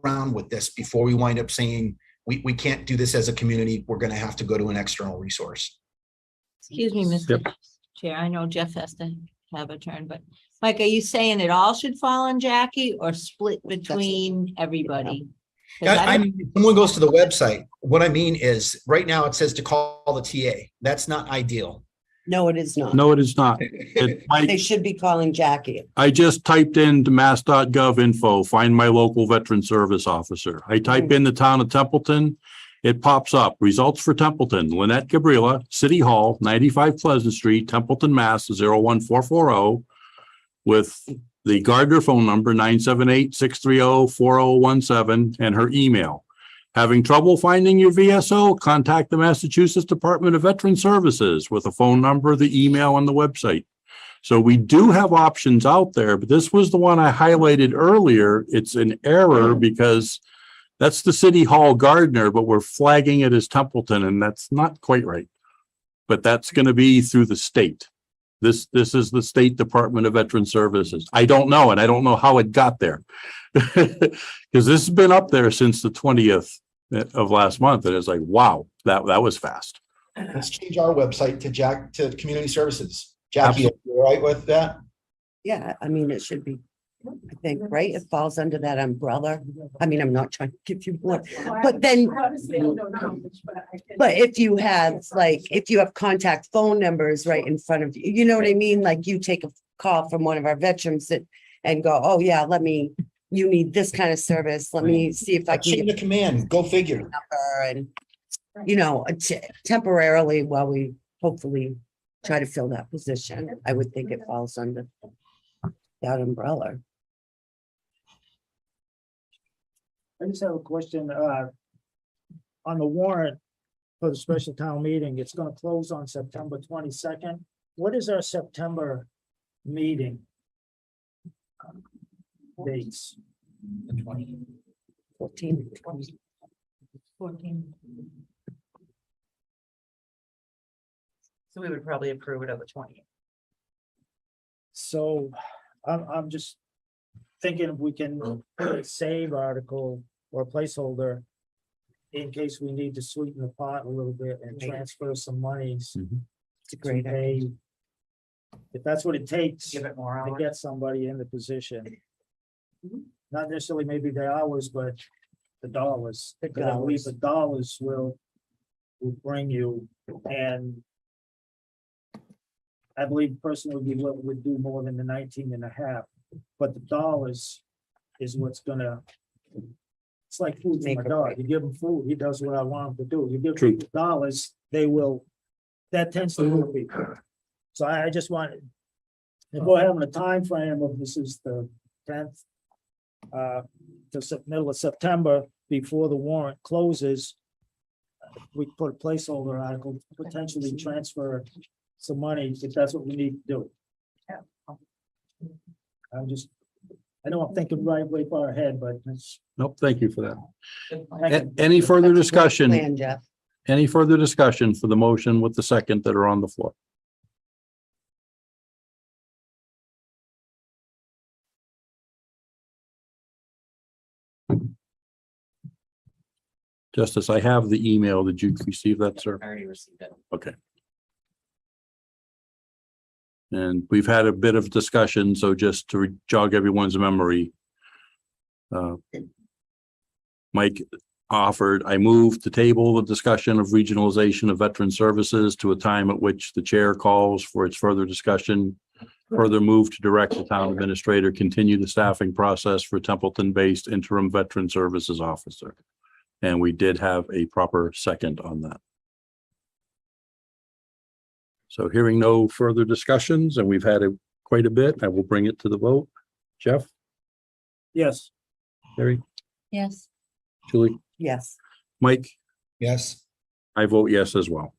round with this before we wind up saying we can't do this as a community. We're going to have to go to an external resource. Excuse me, Mr. Chair, I know Jeff has to have a turn, but Mike, are you saying it all should fall on Jackie or split between everybody? 'Cause I mean, if someone goes to the website, what I mean is right now it says to call the TA. That's not ideal. No, it is not. No, it is not. They should be calling Jackie. I just typed into mass.gov info, find my local veteran service officer. I type in the town of Templeton. It pops up, results for Templeton, Lynette Gabriela, City Hall, 95 Pleasant Street, Templeton, Mass. 01440, with the Gardner phone number 978-630-4017 and her email. Having trouble finding your VSO? Contact the Massachusetts Department of Veteran Services with a phone number, the email, and the website. So we do have options out there, but this was the one I highlighted earlier. It's an error because that's the City Hall Gardner, but we're flagging it as Templeton, and that's not quite right. But that's going to be through the state. This is the State Department of Veteran Services. I don't know, and I don't know how it got there. Because this has been up there since the 20th of last month, and it's like, wow, that was fast. Let's change our website to community services. Jackie, are you all right with that? Yeah, I mean, it should be, I think, right? It falls under that umbrella. I mean, I'm not trying to give you more, but then, but if you have, if you have contact phone numbers right in front of you, you know what I mean? Like you take a call from one of our veterans and go, oh yeah, you need this kind of service. Let me see if I can Chain of command, go figure. number and, temporarily while we hopefully try to fill that position. I would think it falls under that umbrella. I just have a question, on the warrant for the special town meeting. It's gonna close on September 22nd. What is our September meeting? Dates? 14. 14. So we would probably approve it on the 20th. So I'm just thinking if we can put a save article or placeholder in case we need to sweeten the pot a little bit and transfer some monies. It's a great idea. If that's what it takes Give to it more hours. get somebody in the position. Not necessarily maybe the hours, but the dollars. The Because I believe dollars. the dollars will bring you, and I believe the person would do more than the 19 and a half, but the dollars is what's gonna. It's like food for Make my or dog. break. You give him food, he does what I want him to do. You give True. him dollars, they will, that tends to motivate people. So I just wanted, if we're having a time frame of this is the 10th, to middle of September before the warrant closes, we put a placeholder article, to potentially transfer some money if that's what we need to do. I know I'm thinking right way far ahead, but it's. Nope, thank you for that. thank you. Any further That's a great discussion? plan, Jeff. Any further discussion for the motion with the second that are on the floor? Justice, I have the email. Did you receive that, sir? I already received it. Okay. And we've had a bit of discussion, so just to jog everyone's memory. Mike offered, I moved to table the discussion of regionalization of veteran services to a time at which the chair calls for its further discussion. Further move to direct the town administrator continue the staffing process for Templeton-based interim veteran services officer. And we did have a proper second on that. So hearing no further discussions, and we've had quite a bit, I will bring it to the vote. Jeff, Yes. Terry, Yes. Julie, Yes. Mike, Yes. I vote yes as well.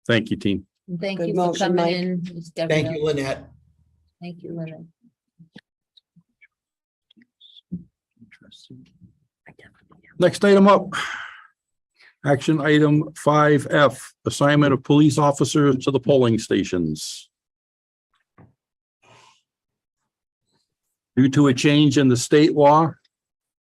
Thank you, team. Thank Good you for motion, coming Mike. in. Ms. Thank Devereux. you, Lynette. Thank you, Lynette. Next item up. Action item 5F, assignment of police officers to the polling stations. Due to a change in the state law,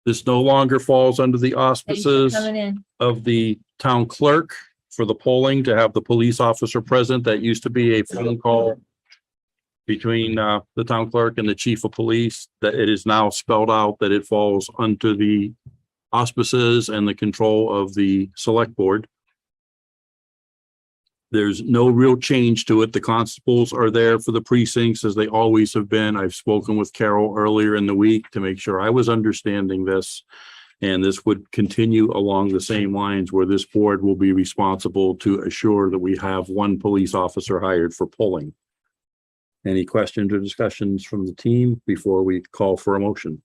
this no longer falls under the Thanks for auspices coming in. of the town clerk for the polling to have the police officer present. That used to be a phone call between the town clerk and the chief of police, that it is now spelled out that it falls under the auspices and the control of the select board. There's no real change to it. The constables are there for the precincts as they always have been. I've spoken with Carol earlier in the week to make sure I was understanding this. And this would continue along the same lines where this board will be responsible to assure that we have one police officer hired for polling. Any questions or discussions from the team before we call for a motion?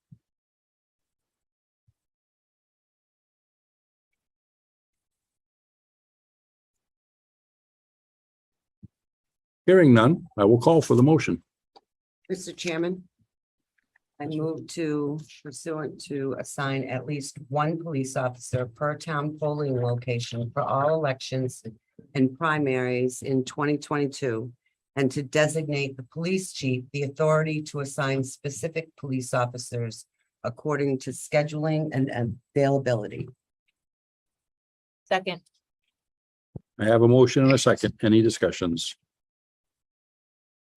Hearing none, I will call for the motion. Mr. Chairman, I move to pursuant to assign at least one police officer per town polling location for all elections and primaries in 2022, and to designate the police chief the authority to assign specific police officers according to scheduling and availability. Second. I have a motion and a second. Any discussions?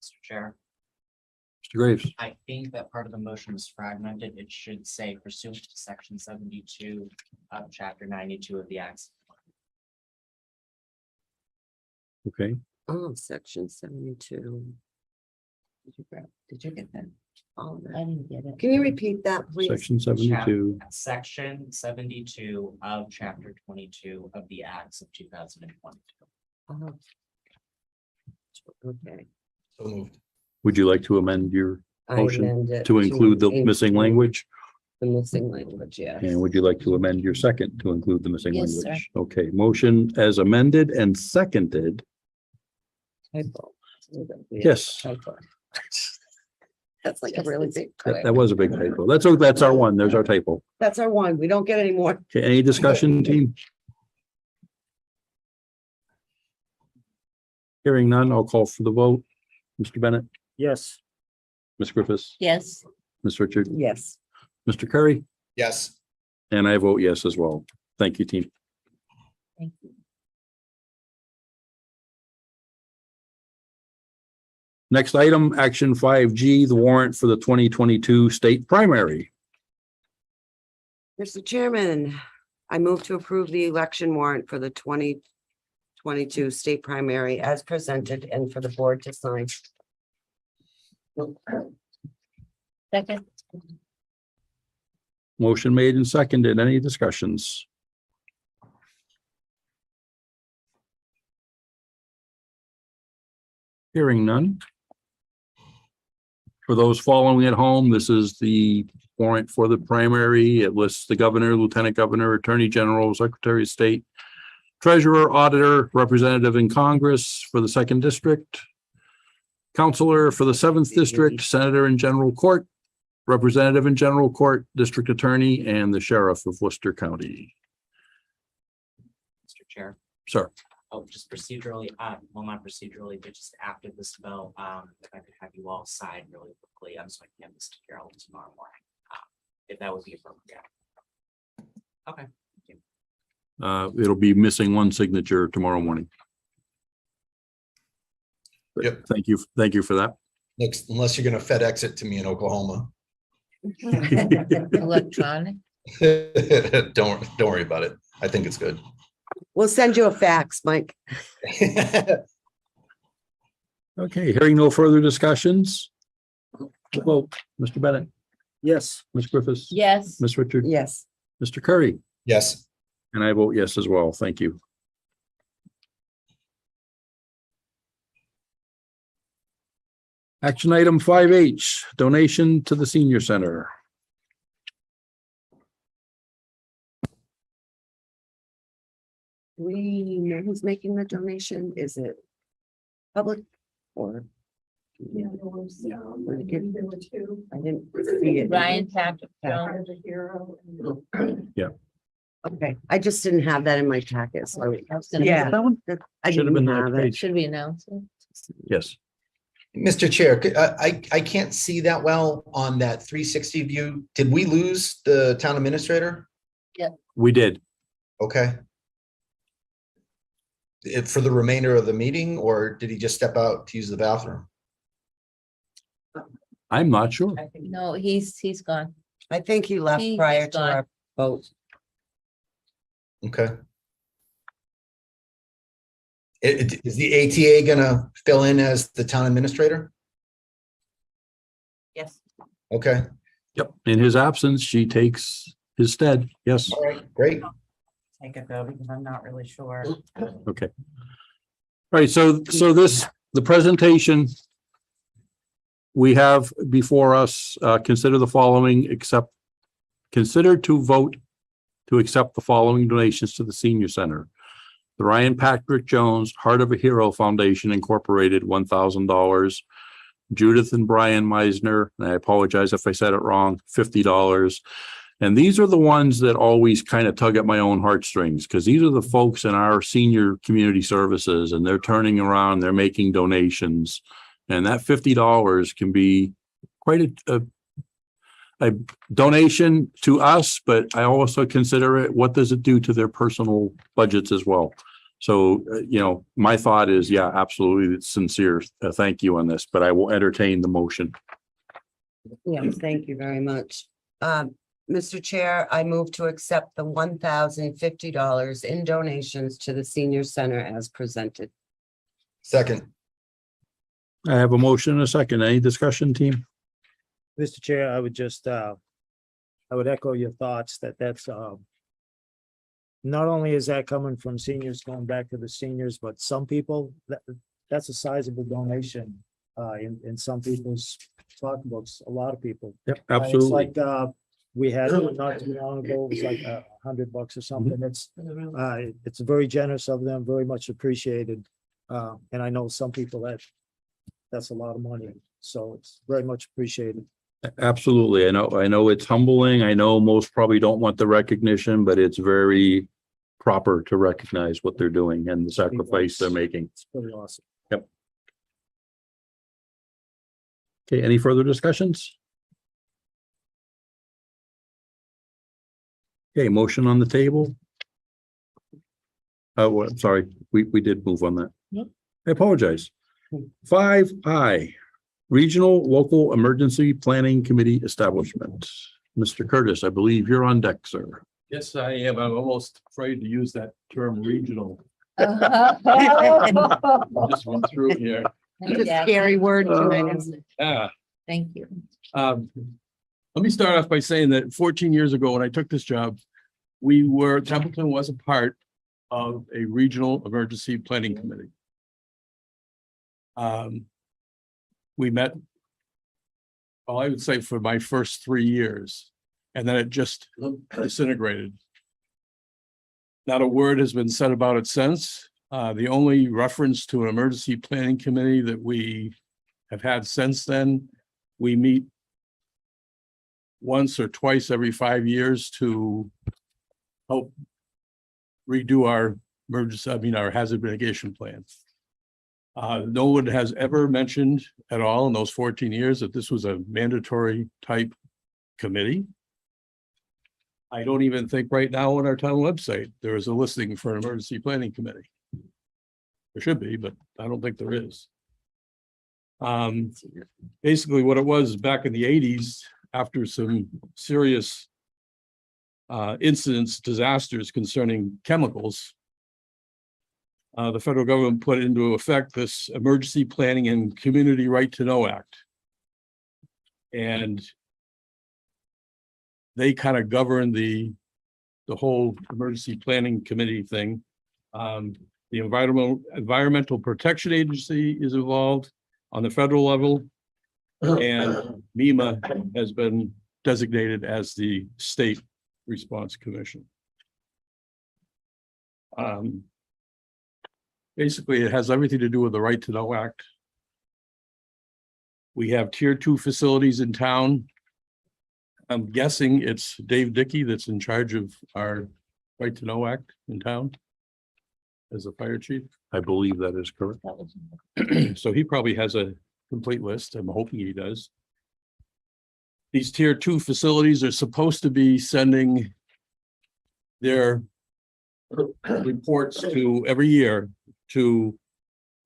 Mr. Chair, Mr. Graves? I think that part of the motion was fragmented. It should say pursuant to section 72 of chapter 92 of the Acts. Okay, Oh, section 72. Did you get that? All of I that. didn't get it. Can you repeat that, please? section 72. Section 72 of chapter 22 of the Acts of 2022. Oh. Okay. So moved. Would you like to amend your I motion amend it to include the missing include language? The missing language, yes. And would you like to amend your second to include the missing Yes, sir. language? Okay, motion as amended and seconded. Typo. Yes. Typo. That's like a really big. That was a big typo. That's our one. There's our typo. That's our one. We don't get any more. Okay, any discussion, team? Hearing none, I'll call for the vote. Mr. Bennett, Yes. Ms. Griffiths, Yes. Ms. Richard, Yes. Mr. Curry, Yes. and I vote yes as well. Thank you, team. Thank you. Next item, action 5G, the warrant for the 2022 state primary. Mr. Chairman, I move to approve the election warrant for the 2022 state primary as presented and for the board to sign. Second. Motion made and seconded. Any discussions? Hearing none. For those following at home, this is the warrant for the primary. It lists the governor, lieutenant governor, attorney general, secretary of state, treasurer, auditor, representative in Congress for the second district, Counselor for the seventh district, Senator in General Court, Representative in General Court, District Attorney, and the Sheriff of Worcester County. Mr. Chair, Sir, oh, just procedurally, well, not procedurally, but just after this bill, if I could have you all sign really quickly, so I can have this to Carol tomorrow morning. If that would be appropriate. Okay. it'll be missing one signature tomorrow morning. Yep. Thank you. Thank you for that. Next, unless you're gonna FedEx it to me in Oklahoma. Electronic. Don't worry about it. I think it's good. We'll send you a fax, Mike. Okay, hearing no further discussions. Vote, Mr. Bennett, Yes. Ms. Griffiths. Yes. Ms. Richard. Yes. Mr. Curry, Yes. and I vote yes as well. Thank you. Action item 5H, donation to the senior center. We know who's making the donation. Is it public or? Yeah, there was, there were two. I didn't see it. Ryan Patrick Part Jones. of the hero. Okay, I just didn't have that in my packet, so. I was gonna- Yeah. I Should have been didn't the have next it. page. Should we announce it? Yes. Mr. Chair, I can't see that well on that 360 view. Did we lose the town administrator? We did. Okay. For the remainder of the meeting, or did he just step out to use the bathroom? I'm not sure. I think No, he's gone. I think he left He's prior to gone. our vote. Okay. Is the ATA gonna fill in as the town administrator? Yes. Okay, Yep. In his absence, she takes his stead. Yes. all right, great. take it though, because I'm not really sure. Okay. All right, so the presentation we have before us, consider the following, consider to vote to accept the following donations to the senior center. The Ryan Patrick Jones Heart of a Hero Foundation Incorporated, $1,000. Judith and Brian Meisner, and I apologize if I said it wrong, $50. And these are the ones that always kind of tug at my own heartstrings, because these are the folks in our senior community services, and they're turning around, they're making donations. And that $50 can be quite a donation to us, but I also consider it, what does it do to their personal budgets as well? So, my thought is, yeah, absolutely sincere. Thank you on this, but I will entertain the motion. Yes, thank you very much. Mr. Chair, I move to accept the $1,050 in donations to the senior center as presented. Second, I have a motion and a second. Any discussion, team? Mr. Chair, I would just, I would echo your thoughts that that's, not only is that coming from seniors going back to the seniors, but some people, that's a sizable donation, in some people's pocketbooks, a lot of people. Yep, It's absolutely. like, we had not too long ago, it was like $100 or something. It's very generous of them, very much appreciated. And I know some people that's a lot of money, so it's very much appreciated. Absolutely. I know it's humbling. I know most probably don't want the recognition, but it's very proper to recognize what they're doing and the sacrifice they're making. It's pretty awesome. Okay, any further discussions? Okay, motion on the table. Oh, well, sorry, we did move on that. Yep. I apologize. 5I, Regional Local Emergency Planning Committee Establishment. Mr. Curtis, I believe you're on deck, sir. Yes, I am. I'm almost afraid to use that term regional. Just went through here. Scary word tonight, isn't it? Yeah. Thank you. Let me start off by saying that 14 years ago, when I took this job, Templeton was a part of a regional emergency planning committee. We met, well, I would say for my first 3 years, and then it just disintegrated. Not a word has been said about it since. The only reference to an emergency planning committee that we have had since then. We meet once or twice every 5 years to help redo our our hazard mitigation plan. No one has ever mentioned at all in those 14 years that this was a mandatory type committee. I don't even think right now on our town website, there is a listing for an emergency planning committee. There should be, but I don't think there is. Basically what it was back in the 80s, after some serious incidents, disasters concerning chemicals, the federal government put into effect this Emergency Planning and Community Right to Know Act. And they kind of govern the whole emergency planning committee thing. The Environmental Protection Agency is involved on the federal level, and MEMA has been designated as the state response commission. Basically, it has everything to do with the Right to Know Act. We have tier 2 facilities in town. I'm guessing it's Dave Dickey that's in charge of our Right to Know Act in town as a fire chief. I believe that is correct. So he probably has a complete list. I'm hoping he does. These tier 2 facilities are supposed to be sending their reports to every year to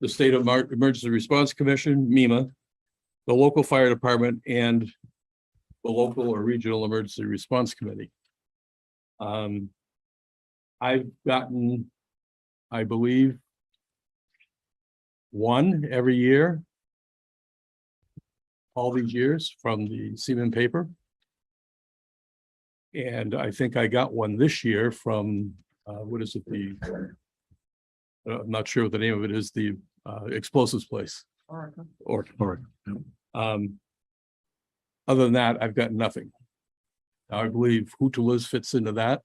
the State of Emergency Response Commission, MEMA, the local fire department, and the local or regional emergency response committee. I've gotten, I believe, one every year, all these years from the Seaman paper. And I think I got one this year from, what is it? I'm not sure what the name of it is, the explosives place. Or other than that, I've got nothing. Now, I believe Hootula's fits into that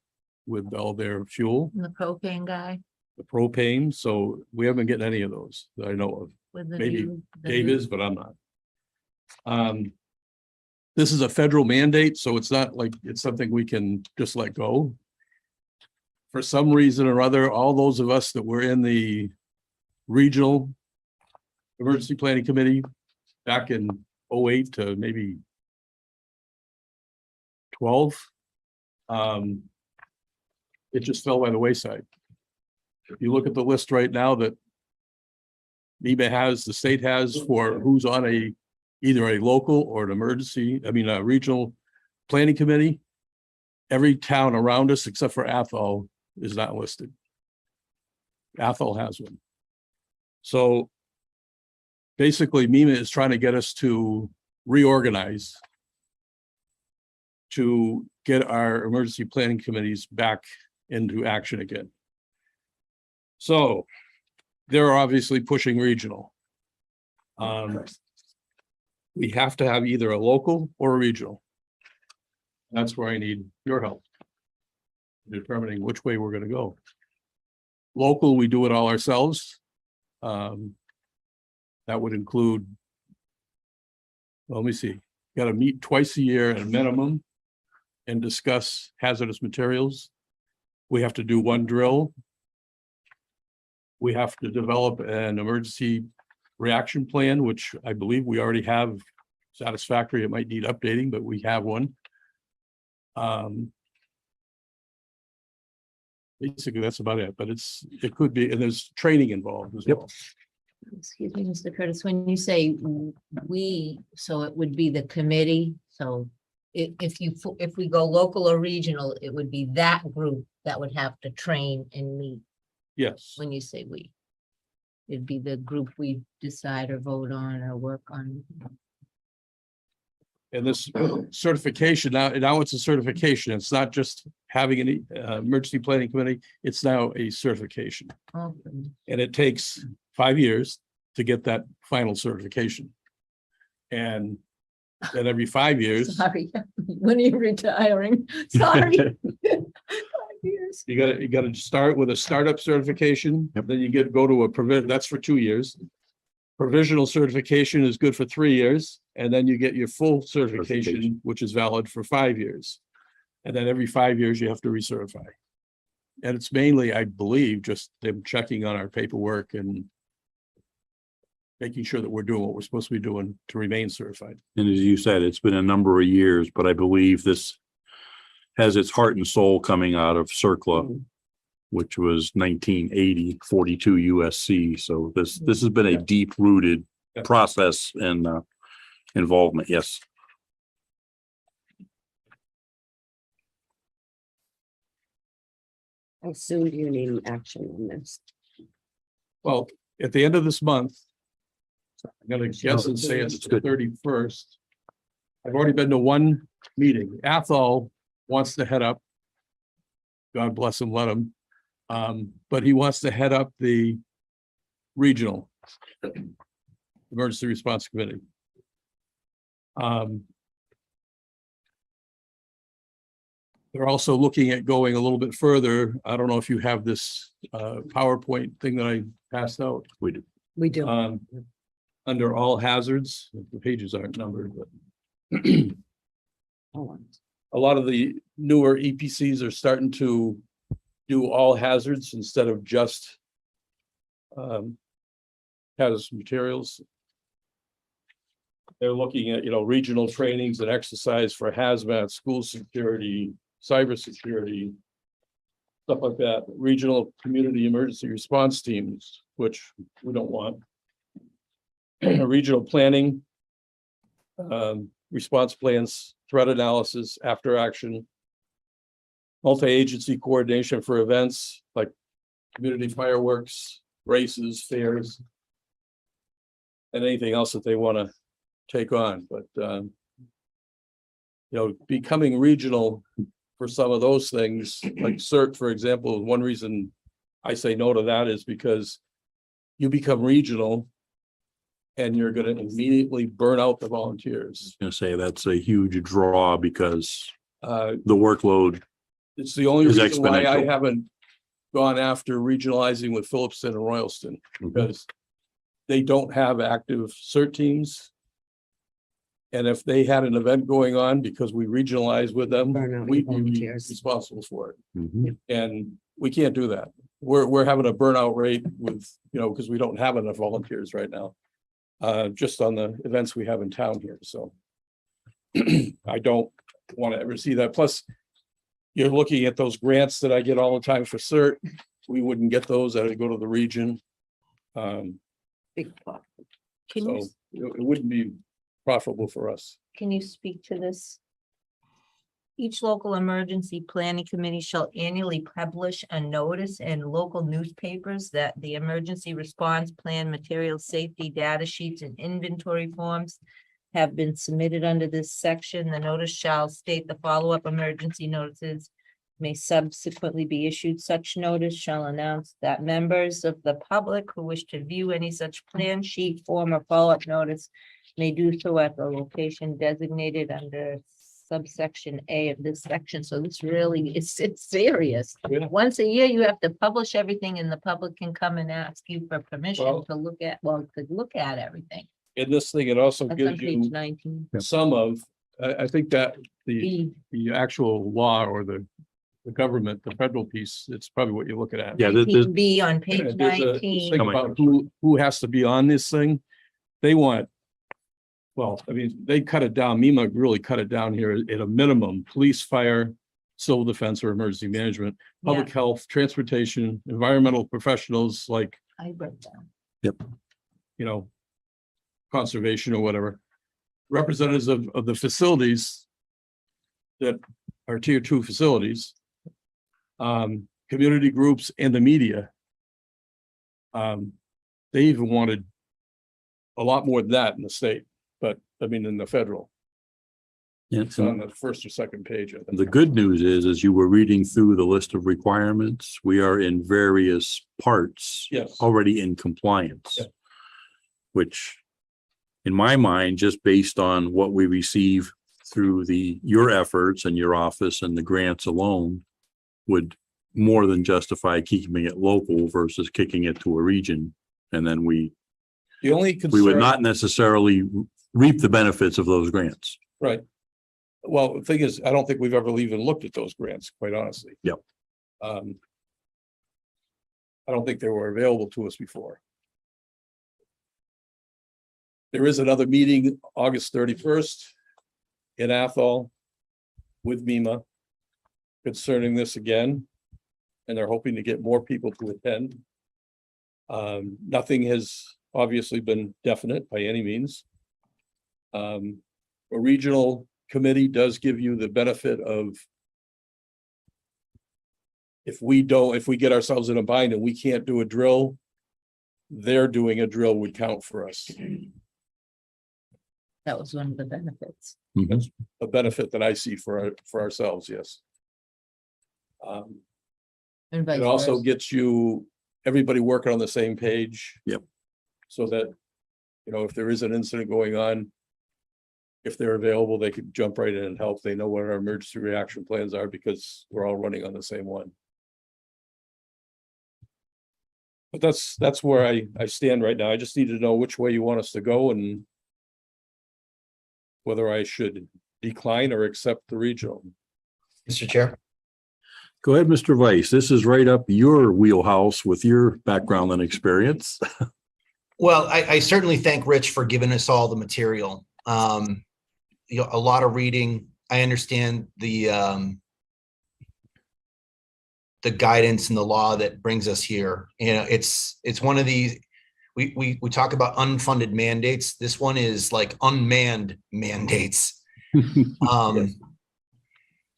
with all their fuel, The propane guy the propane. So we haven't been getting any of those that I know of. with the Maybe new. the Dave new- is, but I'm not. This is a federal mandate, so it's not like it's something we can just let go. For some reason or other, all those of us that were in the regional emergency planning committee back in 08 to maybe 12, it just fell by the wayside. If you look at the list right now that MEMA has, the state has, for who's on either a local or an emergency, a regional planning committee, every town around us except for Athol is not listed. Athol has one. So basically MEMA is trying to get us to reorganize to get our emergency planning committees back into action again. So they're obviously pushing regional. We have to have either a local or a regional. That's where I need your help in determining which way we're going to go. Local, we do it all ourselves. That would include, well, let me see, got to meet twice a year at a minimum and discuss hazardous materials. We have to do one drill. We have to develop an emergency reaction plan, which I believe we already have satisfactory. It might need updating, but we have one. Basically, that's about it, but it could be, and there's training involved as well. Excuse me, Mr. Curtis, when you say we, so it would be the committee, so if we go local or regional, it would be that group that would have to train and meet. Yes, When you say we, it'd be the group we decide or vote on or work on. and this certification, now it's a certification. It's not just having an emergency planning committee. It's now a certification. Okay. And it takes 5 years to get that final certification. And then every 5 years, Sorry, when are you retiring? Sorry. 5 years. you gotta start with a startup certification. Yep. Then you go to a prevent, that's for 2 years. Provisional certification is good for 3 years, and then you get your full certification, Certification. which is valid for 5 years. And then every 5 years you have to recertify. And it's mainly, I believe, just them checking on our paperwork and making sure that we're doing what we're supposed to be doing to remain certified. And as you said, it's been a number of years, but I believe this has its heart and soul coming out of CERCLA, which was 1980, 42 USC. So this has been a deep rooted Yeah. process and involvement. Yes. How soon do you need an action on this? Well, at the end of this month, I'm gonna guess and say it's the 31st. I've already been to one meeting. Athol wants to head up. God bless him, let him. But he wants to head up the regional emergency response committee. They're also looking at going a little bit further. I don't know if you have this PowerPoint thing that I passed out. We do. We do. Under all hazards, the pages aren't numbered, but a lot of the newer EPCs are starting to do all hazards instead of just hazardous materials. They're looking at, regional trainings and exercise for hazmat, school security, cybersecurity, stuff like that. Regional community emergency response teams, which we don't want. Regional planning, response plans, threat analysis, after action, multi-agency coordination for events like community fireworks, races, fairs, and anything else that they want to take on. But becoming regional for some of those things, like CERT, for example, one reason I say no to that is because you become regional and you're going to immediately burn out the volunteers. Gonna say that's a huge draw because The the workload. It's the only Is reason why I exponential. haven't gone after regionalizing with Phillipston and Royalston, because they don't have active CERT teams. And if they had an event going on, because we regionalize with them, Burn out we'd be volunteers. responsible for it. Mhm. And we can't do that. We're having a burnout rate with, because we don't have enough volunteers right now. Just on the events we have in town here, so. I don't want to ever see that. Plus, you're looking at those grants that I get all the time for CERT. We wouldn't get those. I would go to the region. Big plot. Can So you, it wouldn't be profitable for us. can you speak to this? Each local emergency planning committee shall annually publish a notice in local newspapers that the emergency response plan, material safety data sheets, and inventory forms have been submitted under this section. The notice shall state the follow-up emergency notices may subsequently be issued. Such notice shall announce that members of the public who wish to view any such plan sheet, form, or follow-up notice may do so at the location designated under subsection A of this section. So this really, it's serious. Yeah. Once a year, you have to publish everything and the public can come and ask you for permission Well- to look at, to look at everything. In this thing, it also That's on gives page you 19. some of, I think that the B. actual law or the government, the federal piece, it's probably what you're looking at. Yeah, this, 19B on page There's a 19. thing about who has to be on this thing. They want, well, I mean, they cut it down. MEMA really cut it down here at a minimum: police, fire, civil defense, or emergency management, public health, transportation, environmental professionals like, I read that. conservation or whatever. Representatives of the facilities that are tier 2 facilities, community groups, and the media. They even wanted a lot more than that in the state, but I mean, in the federal, it's on the first or second page. I think. the good news is, as you were reading through the list of requirements, we are in various parts Yes. already in compliance. Yeah. Which, in my mind, just based on what we receive through your efforts and your office and the grants alone, would more than justify keeping it local versus kicking it to a region. And then we The only we would concern, not necessarily reap the benefits of those grants. right. Well, the thing is, I don't think we've ever even looked at those grants, quite honestly. Yep. I don't think they were available to us before. There is another meeting August 31st in Athol with MEMA concerning this again, and they're hoping to get more people to attend. Nothing has obviously been definite by any means. A regional committee does give you the benefit of if we get ourselves in a bind and we can't do a drill, they're doing a drill would count for us. That was one of the benefits. That's a benefit that I see for ourselves, yes. And vice It also versa. gets you, everybody working on the same page. Yep. So that, if there is an incident going on, if they're available, they could jump right in and help. They know what our emergency reaction plans are because we're all running on the same one. But that's where I stand right now. I just need to know which way you want us to go and whether I should decline or accept the regional. Mr. Chair. Go ahead, Mr. Vice. This is right up your wheelhouse with your background and experience. Well, I certainly thank Rich for giving us all the material. A lot of reading. I understand the guidance and the law that brings us here. It's one of these, we talk about unfunded mandates. This one is like unmanned mandates.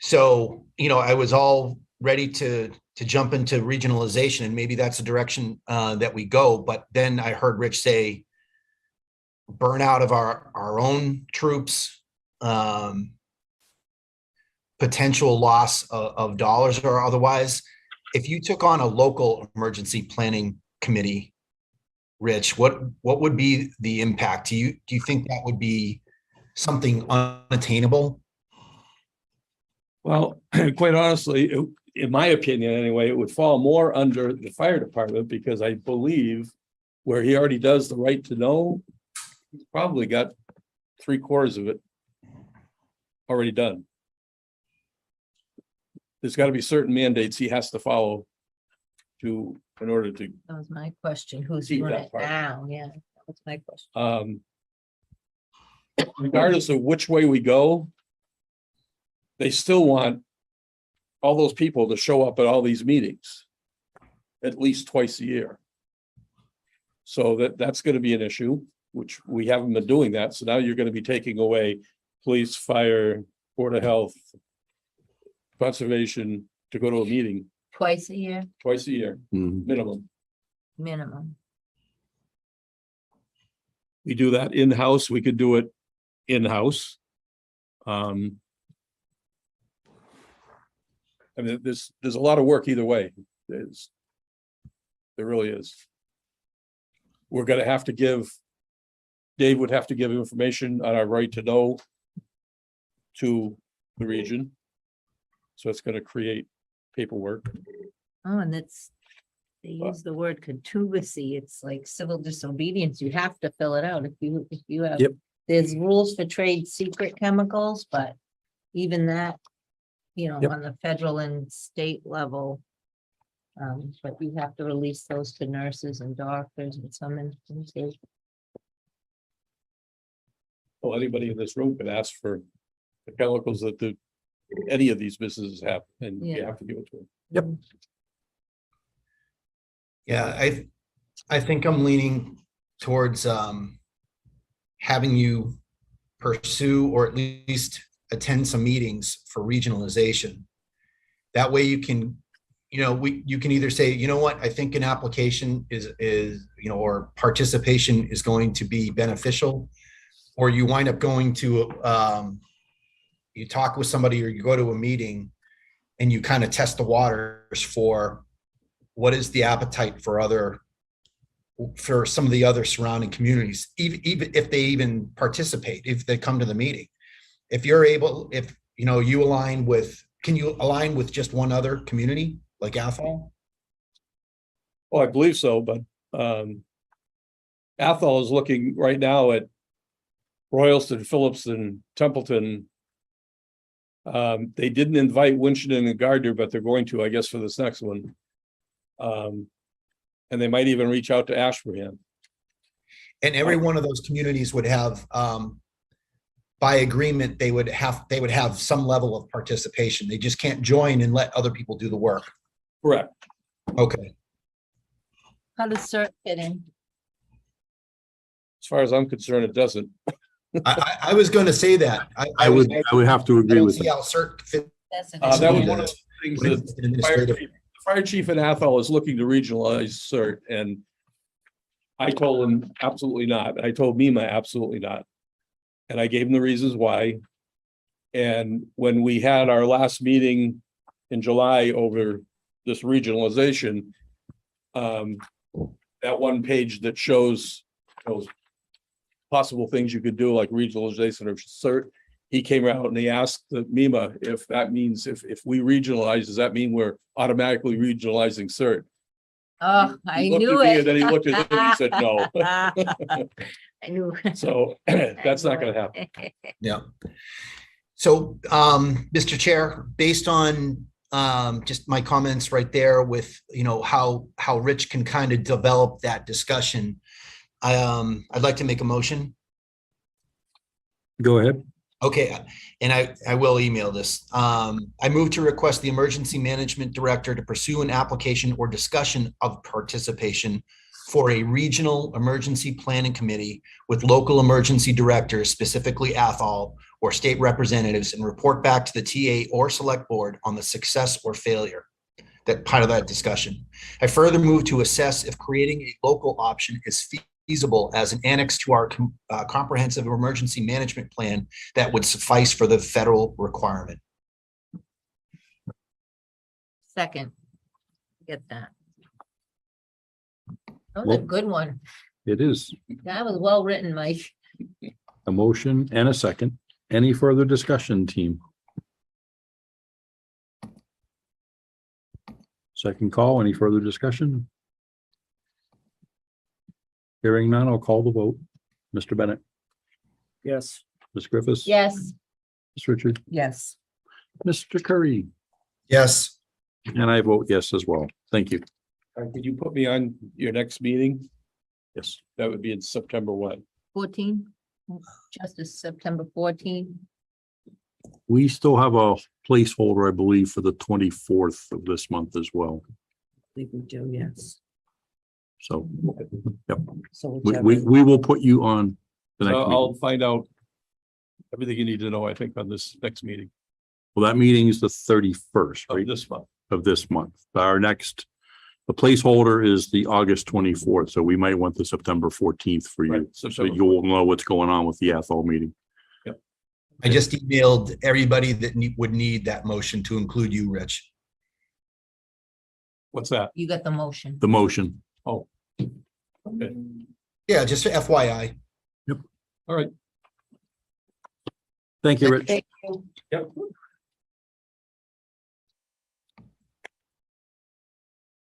So, I was all ready to jump into regionalization, and maybe that's the direction that we go. But then I heard Rich say burnout of our own troops, potential loss of dollars or otherwise. If you took on a local emergency planning committee, Rich, what would be the impact? Do you think that would be something unattainable? Well, quite honestly, in my opinion anyway, it would fall more under the fire department because I believe where he already does the right to know, he's probably got 3/4 of it already done. There's got to be certain mandates he has to follow in order to That was my question. Who's Keep doing that it part. now? Yeah, that was my question. regardless of which way we go, they still want all those people to show up at all these meetings at least twice a year. So that's going to be an issue, which we haven't been doing that. So now you're going to be taking away police, fire, Board of Health, conservation to go to a meeting Twice a year, twice a year, Mhm. minimum. minimum. We do that in-house. We could do it in-house. I mean, there's a lot of work either way. There really is. We're gonna have to Dave would have to give information on our right to know to the region. So it's gonna create paperwork. Oh, and they use the word contumacy. It's like civil disobedience. You have to fill it out if you have. Yep. There's rules for trade secret chemicals, but even that, Yep. on the federal and state level. But you have to release those to nurses and doctors in some instances. Well, anybody in this room could ask for the chemicals that any of these businesses have, and you Yeah. have to give it to them. Yeah, I think I'm leaning towards having you pursue or at least attend some meetings for regionalization. That way you can, you can either say, you know what, I think an application is, or participation is going to be beneficial, or you wind up going to, you talk with somebody or you go to a meeting and you kind of test the waters for what is the appetite for some of the other surrounding communities, even if they even participate, if they come to the meeting. If you're able, you align with, can you align with just one other community like Athol? Well, I believe so, but Athol is looking right now at Royalston, Phillipston, Templeton. They didn't invite Winchendon and Gardner, but they're going to, I guess, for this next one. And they might even reach out to Ashburnham. And every one of those communities would have, by agreement, they would have some level of participation. They just can't join and let other people do the work. Correct. Okay. How does CERT fit in? As far as I'm concerned, it doesn't. I was going to say that. I would have to I agree don't with see that. how CERT fit. That's an That was issue. one of the things that the fire chief in Athol is looking to regionalize CERT, and I told him absolutely not. I told MEMA absolutely not. And I gave him the reasons why. And when we had our last meeting in July over this regionalization, that one page that shows those possible things you could do, like regionalization or CERT, he came out and he asked the MEMA if that means if we regionalize, does that mean we're automatically regionalizing CERT? Oh, I He looked knew at me it. And then he looked at him and he said, no. I knew. So that's not gonna happen. Yeah. So, Mr. Chair, based on just my comments right there with, how Rich can kind of develop that discussion, I'd like to make a motion. Go ahead. Okay, and I will email this. I move to request the Emergency Management Director to pursue an application or discussion of participation for a regional emergency planning committee with local emergency directors, specifically Athol or state representatives, and report back to the TA or select board on the success or failure. That part of that discussion. I further move to assess if creating a local option is feasible as an annex to our comprehensive emergency management plan that would suffice for the federal requirement. Second. Get that. That was a Well- good one. It is That was well written, Mike. a motion and a second. Any further discussion, team? Second call, any further discussion? Hearing none, I'll call the vote. Mr. Bennett, Yes. Ms. Griffiths. Yes. Ms. Richard, Yes. Mr. Curry, Yes. and I vote yes as well. Thank you. Could you put me on your next meeting? Yes. That would be in September what? 14. Just as September 14. We still have a placeholder, I believe, for the 24th of this month as well. We do, yes. So, yep, So we will put you on the So next I'll meeting. find out everything you need to know, I think, on this next meeting Well, that meeting is the 31st, of right, this month. of this month. Our next, the placeholder is the August 24th, so we might want the September 14th for you. Right, So September you will know what's going on with the Athol meeting. I just emailed everybody that would need that motion to include you, Rich. What's that? You got the motion. The motion. Oh. Okay, Yeah, just FYI. all right. Thank you, Rich. Thank you. Yep.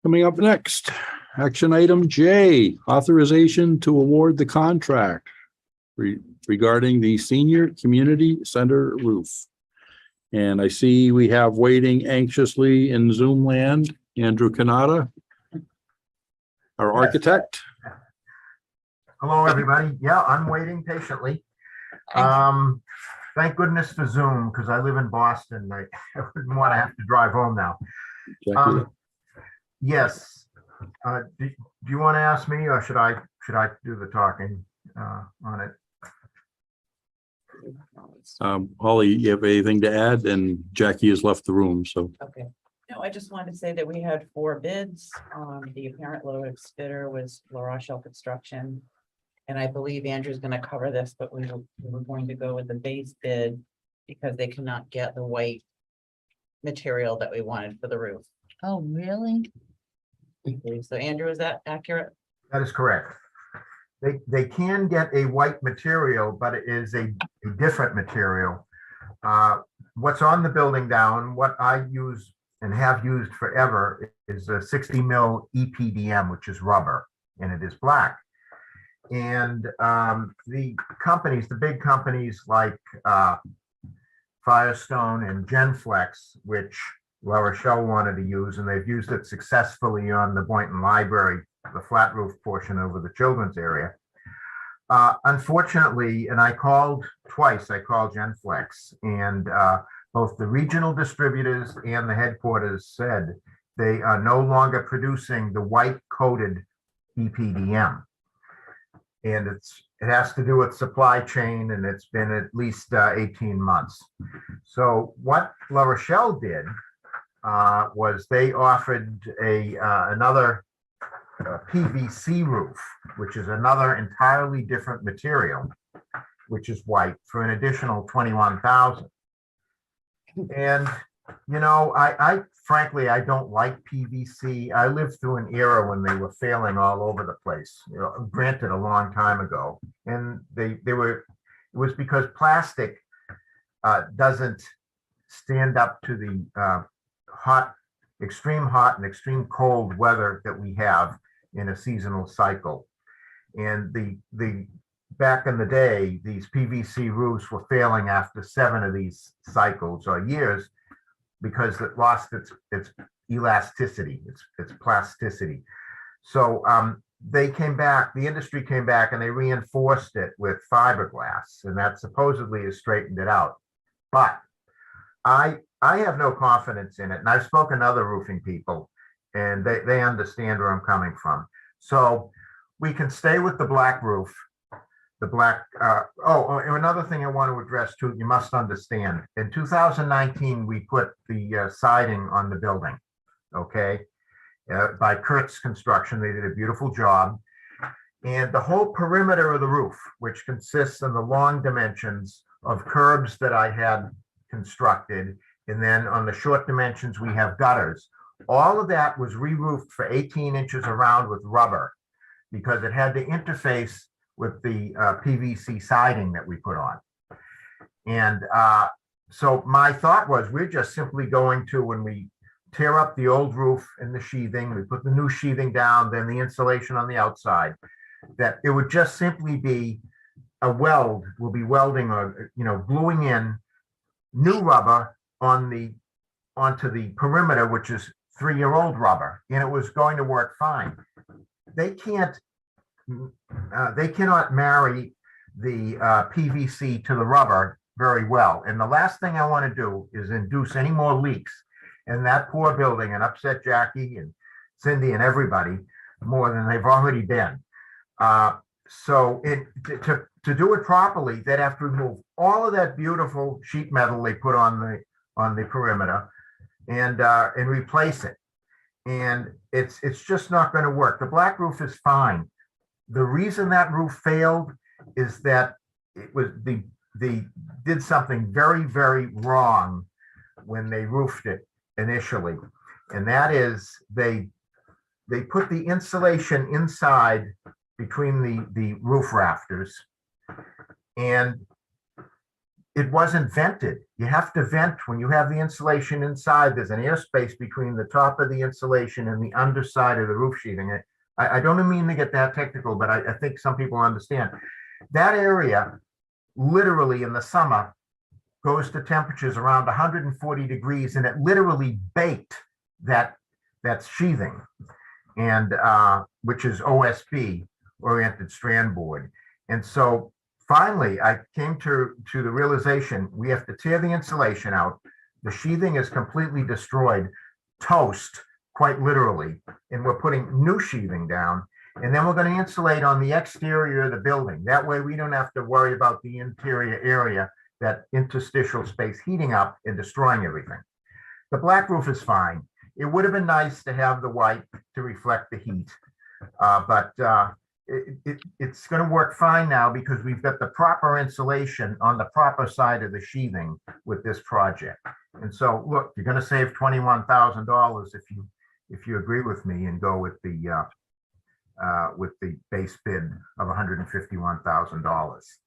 Coming up next, action item J, authorization to award the contract regarding the senior community center roof. And I see we have waiting anxiously in Zoom land, Andrew Kanata, our architect. Hello, everybody. Yeah, I'm waiting patiently. Thank goodness for Zoom, because I live in Boston. I wouldn't want to have to drive home now. Jackie. Yes. Do you want to ask me, or should I do the talking on it? Holly, you have anything to add? And Jackie has left the room, so. Okay. No, I just wanted to say that we had 4 bids. The apparent lowest bidder was La Rochelle Construction. And I believe Andrew's gonna cover this, but we were going to go with the base bid because they could not get the white material that we wanted for the roof. Oh, really? So Andrew, is that accurate? That is correct. They can get a white material, but it is a different material. What's on the building down, what I use and have used forever is a 60 mil EPDM, which is rubber, and it is black. And the companies, the big companies like Firestone and Genflex, which La Rochelle wanted to use, and they've used it successfully on the Boynton Library, the flat roof portion over the children's area. Unfortunately, and I called twice, I called Genflex, and both the regional distributors and the headquarters said they are no longer producing the white coated EPDM. And it has to do with supply chain, and it's been at least 18 months. So what La Rochelle did was they offered another PVC roof, which is another entirely different material, which is white, for an additional $21,000. And you know, I frankly, I don't like PVC. I lived through an era when they were failing all over the place, you know, granted a long time ago. And it was because plastic doesn't stand up to the extreme hot and extreme cold weather that we have in a seasonal cycle. And back in the day, these PVC roofs were failing after 7 of these cycles or years, because it lost its elasticity, its plasticity. So they came back, the industry came back, and they reinforced it with fiberglass, and that supposedly has straightened it out. But I have no confidence in it, and I've spoken to other roofing people, and they understand where I'm coming from. So we can stay with the black roof. The black, and another thing I want to address too, you must understand, in 2019, we put the siding on the building, okay? By Kurtz Construction, they did a beautiful job. And the whole perimeter of the roof, which consists of the long dimensions of curbs that I had constructed, and then on the short dimensions, we have gutters. All of that was re-roofed for 18 inches around with rubber, because it had to interface with the PVC siding that we put on. And so my thought was, we're just simply going to, when we tear up the old roof and the sheathing, we put the new sheathing down, then the insulation on the outside, that it would just simply be a weld. We'll be welding or, you know, gluing in new rubber onto the perimeter, which is 3-year-old rubber, and it was going to work fine. They cannot marry the PVC to the rubber very well. And the last thing I want to do is induce any more leaks in that poor building and upset Jackie and Cindy and everybody more than they've already been. So to do it properly, they'd have to remove all of that beautiful sheet metal they put on the perimeter and replace it. And it's just not going to work. The black roof is fine. The reason that roof failed is that it was they did something very, very wrong when they roofed it initially. And that is they put the insulation inside between the roof rafters, and it wasn't vented. You have to vent when you have the insulation inside. There's an airspace between the top of the insulation and the underside of the roof sheathing. I don't mean to get that technical, but I think some people understand. That area, literally in the summer, goes to temperatures around 140 degrees, and it literally baked that sheathing, and which is OSB, oriented strand board. And so finally, I came to the realization we have to tear the insulation out. The sheathing is completely destroyed, toast, quite literally, and we're putting new sheathing down. And then we're going to insulate on the exterior of the building. That way we don't have to worry about the interior area, that interstitial space heating up and destroying everything. The black roof is fine. It would have been nice to have the white to reflect the heat, but it's going to work fine now because we've got the proper insulation on the proper side of the sheathing with this project. And so, look, you're going to save $21,000 if you agree with me and go with the base bid of $151,000.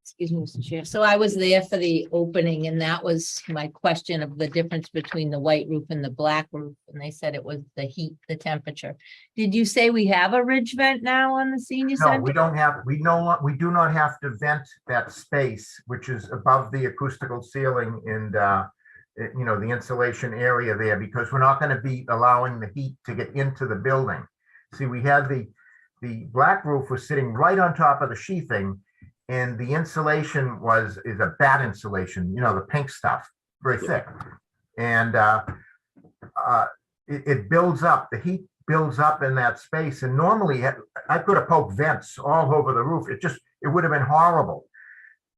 Excuse me, Mr. Chair. So I was there for the opening and that was my question of the difference between the white roof and the black roof. And they said it was the heat, the temperature. Did you say we have a ridge vent now on the senior No, center? we don't have, we do not have to vent that space, which is above the acoustical ceiling and, you know, the insulation area there, because we're not going to be allowing the heat to get into the building. See, we had the black roof was sitting right on top of the sheathing, and the insulation is a bat insulation, you know, the pink stuff, very thick. And it builds up, the heat builds up in that space. And normally I could have poked vents all over the roof. It would have been horrible.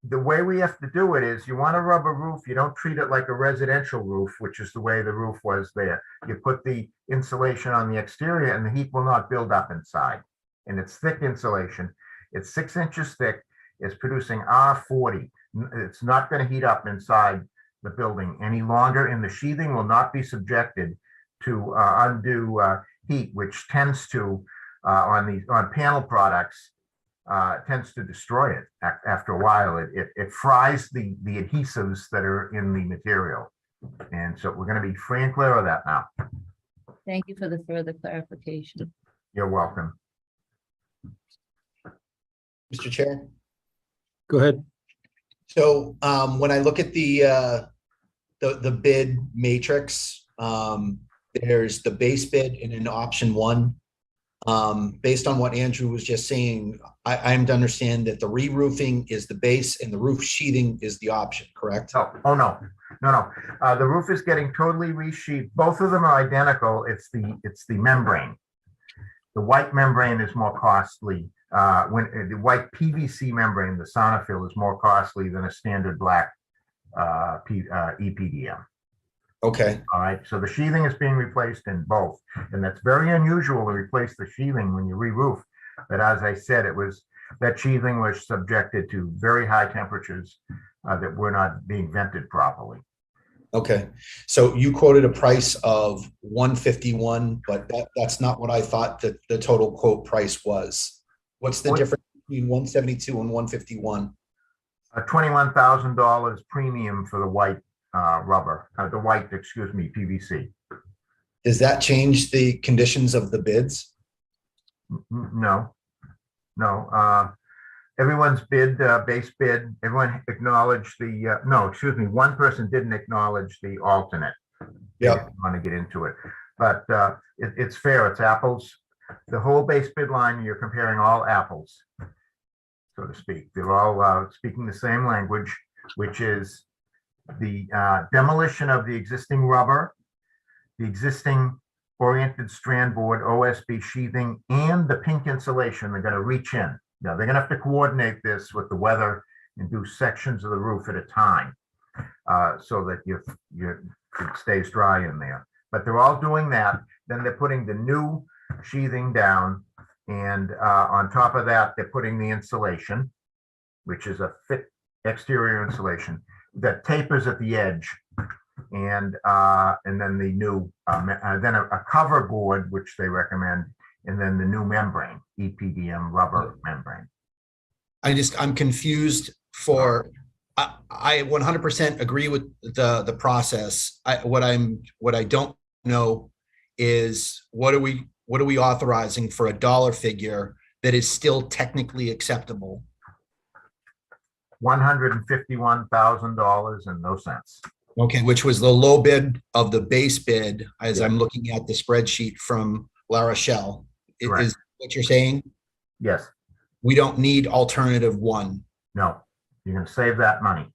The way we have to do it is you want a rubber roof, you don't treat it like a residential roof, which is the way the roof was there. You put the insulation on the exterior and the heat will not build up inside. And it's thick insulation. It's 6 inches thick. It's producing R40. It's not going to heat up inside the building any longer, and the sheathing will not be subjected to undue heat, which tends to on panel products tends to destroy it after a while. It fries the adhesives that are in the material, and so we're going to be free and clear of that now. Thank you for the further clarification. You're welcome. Mr. Chair. Go ahead. So when I look at the bid matrix, there's the base bid and an option 1. Based on what Andrew was just saying, I'm to understand that the re-roofing is the base and the roof sheathing is the option, correct? Oh no. The roof is getting totally resheathed. Both of them are identical. It's the membrane. The white membrane is more costly. When the white PVC membrane, the Sonofil, is more costly than a standard black EPDM. Okay. All right, so the sheathing is being replaced in both, and that's very unusual to replace the sheathing when you re-roof. But as I said, that sheathing was subjected to very high temperatures that were not being vented properly. Okay, so you quoted a price of $151, but that's not what I thought that the total quote price was. What's the difference between 172 and 151? $21,000 premium for the white rubber, PVC. Does that change the conditions of the bids? No. Everyone's bid, base bid, everyone acknowledged the, no, excuse me, one person didn't acknowledge the alternate. Yeah. Want to get into it, but it's fair, it's apples. The whole base bid line, you're comparing all apples, so to speak. They're all speaking the same language, which is the demolition of the existing rubber, the existing oriented strand board, OSB sheathing, and the pink insulation. They're going to reach in. Now, they're going to have to coordinate this with the weather and do sections of the roof at a time so that it stays dry in there. But they're all doing that. Then they're putting the new sheathing down, and on top of that, they're putting the insulation, which is a thick exterior insulation that tapers at the edge, and then the new then a cover board, which they recommend, and then the new membrane, EPDM rubber membrane. I'm confused for, I 100% agree with the process. What I don't know is what are we authorizing for a dollar figure that is still technically acceptable? $151,000 and no cents. Okay, which was the low bid of the base bid, as I'm looking at the spreadsheet from La Rochelle. Correct. Is what you're saying? Yes. We don't need alternative 1. No, you're going to save that money.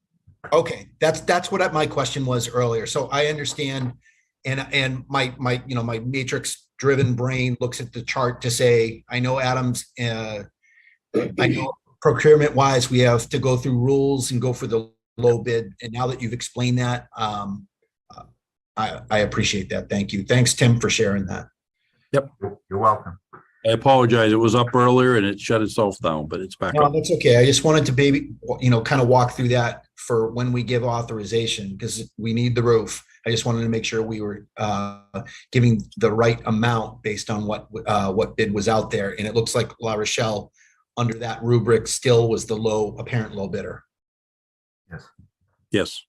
Okay, that's what my question was earlier. So I understand, and my matrix driven brain looks at the chart to say, I know Adams, I know procurement wise, we have to go through rules and go for the low bid. And now that you've explained that, I appreciate that. Thank you. Thanks, Tim, for sharing that. Yep. You're welcome. I apologize. It was up earlier and it shut itself down, but it's back No, up. that's okay. I just wanted to kind of walk through that for when we give authorization, because we need the roof. I just wanted to make sure we were giving the right amount based on what bid was out there. And it looks like La Rochelle under that rubric still was the apparent low bidder. Yes.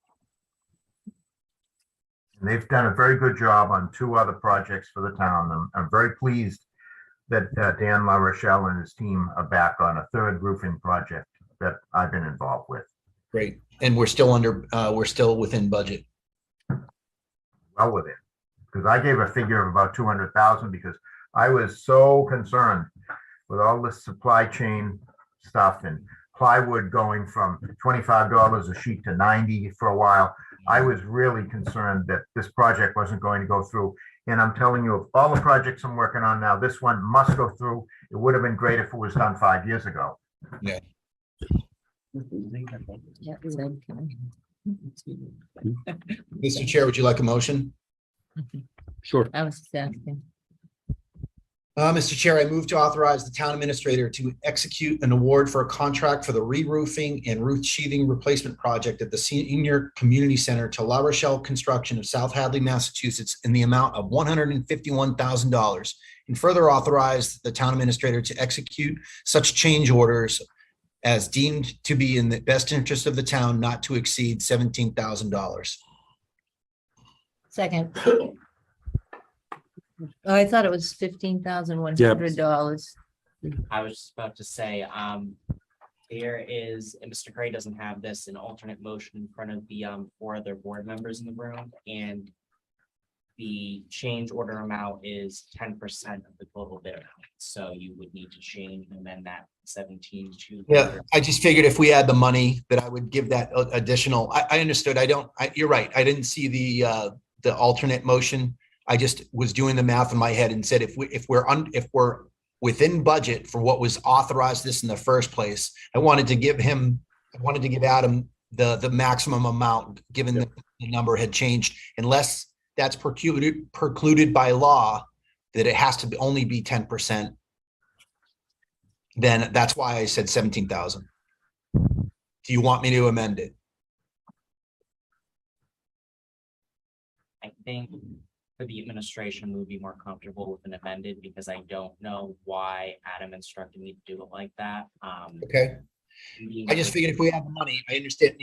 And they've done a very good job on 2 other projects for the town. I'm very pleased that Dan La Rochelle and his team are back on a 3rd roofing project that I've been involved with. Great. And we're still within budget. Well with it, because I gave a figure of about 200,000 because I was so concerned with all this supply chain stuff and plywood going from $25 a sheet to 90 for a while. I was really concerned that this project wasn't going to go through. And I'm telling you, of all the projects I'm working on now, this one must go through. It would have been great if it was done 5 years ago. Yeah. Mr. Chair, would you like a motion? Sure. I was just asking. Mr. Chair, I move to authorize the town administrator to execute an award for a contract for the re-roofing and roof sheathing replacement project at the Senior Community Center to La Rochelle Construction of South Hadley, Massachusetts in the amount of $151,000, and further authorize the town administrator to execute such change orders as deemed to be in the best interest of the town, not to exceed $17,000. Second. Oh, I thought it was $15,100. I was just about to say, there is, and Mr. Gray doesn't have this, an alternate motion in front of the 4 other board members in the room, and the change order amount is 10% of the total bid amount. So you would need to change and amend that 17 to. Yeah, I just figured if we had the money that I would give that additional, I understood. You're right. I didn't see the alternate motion. I just was doing the math in my head and said, if we're within budget for what was authorized this in the first place, I wanted to give Adam the maximum amount, given that the number had changed, unless that's precluded by law, that it has to only be 10%. Then that's why I said 17,000. Do you want me to amend it? I think for the administration, we would be more comfortable with an amended, because I don't know why Adam instructed me to do it like that. Okay. I just figured if we have the money, I understand,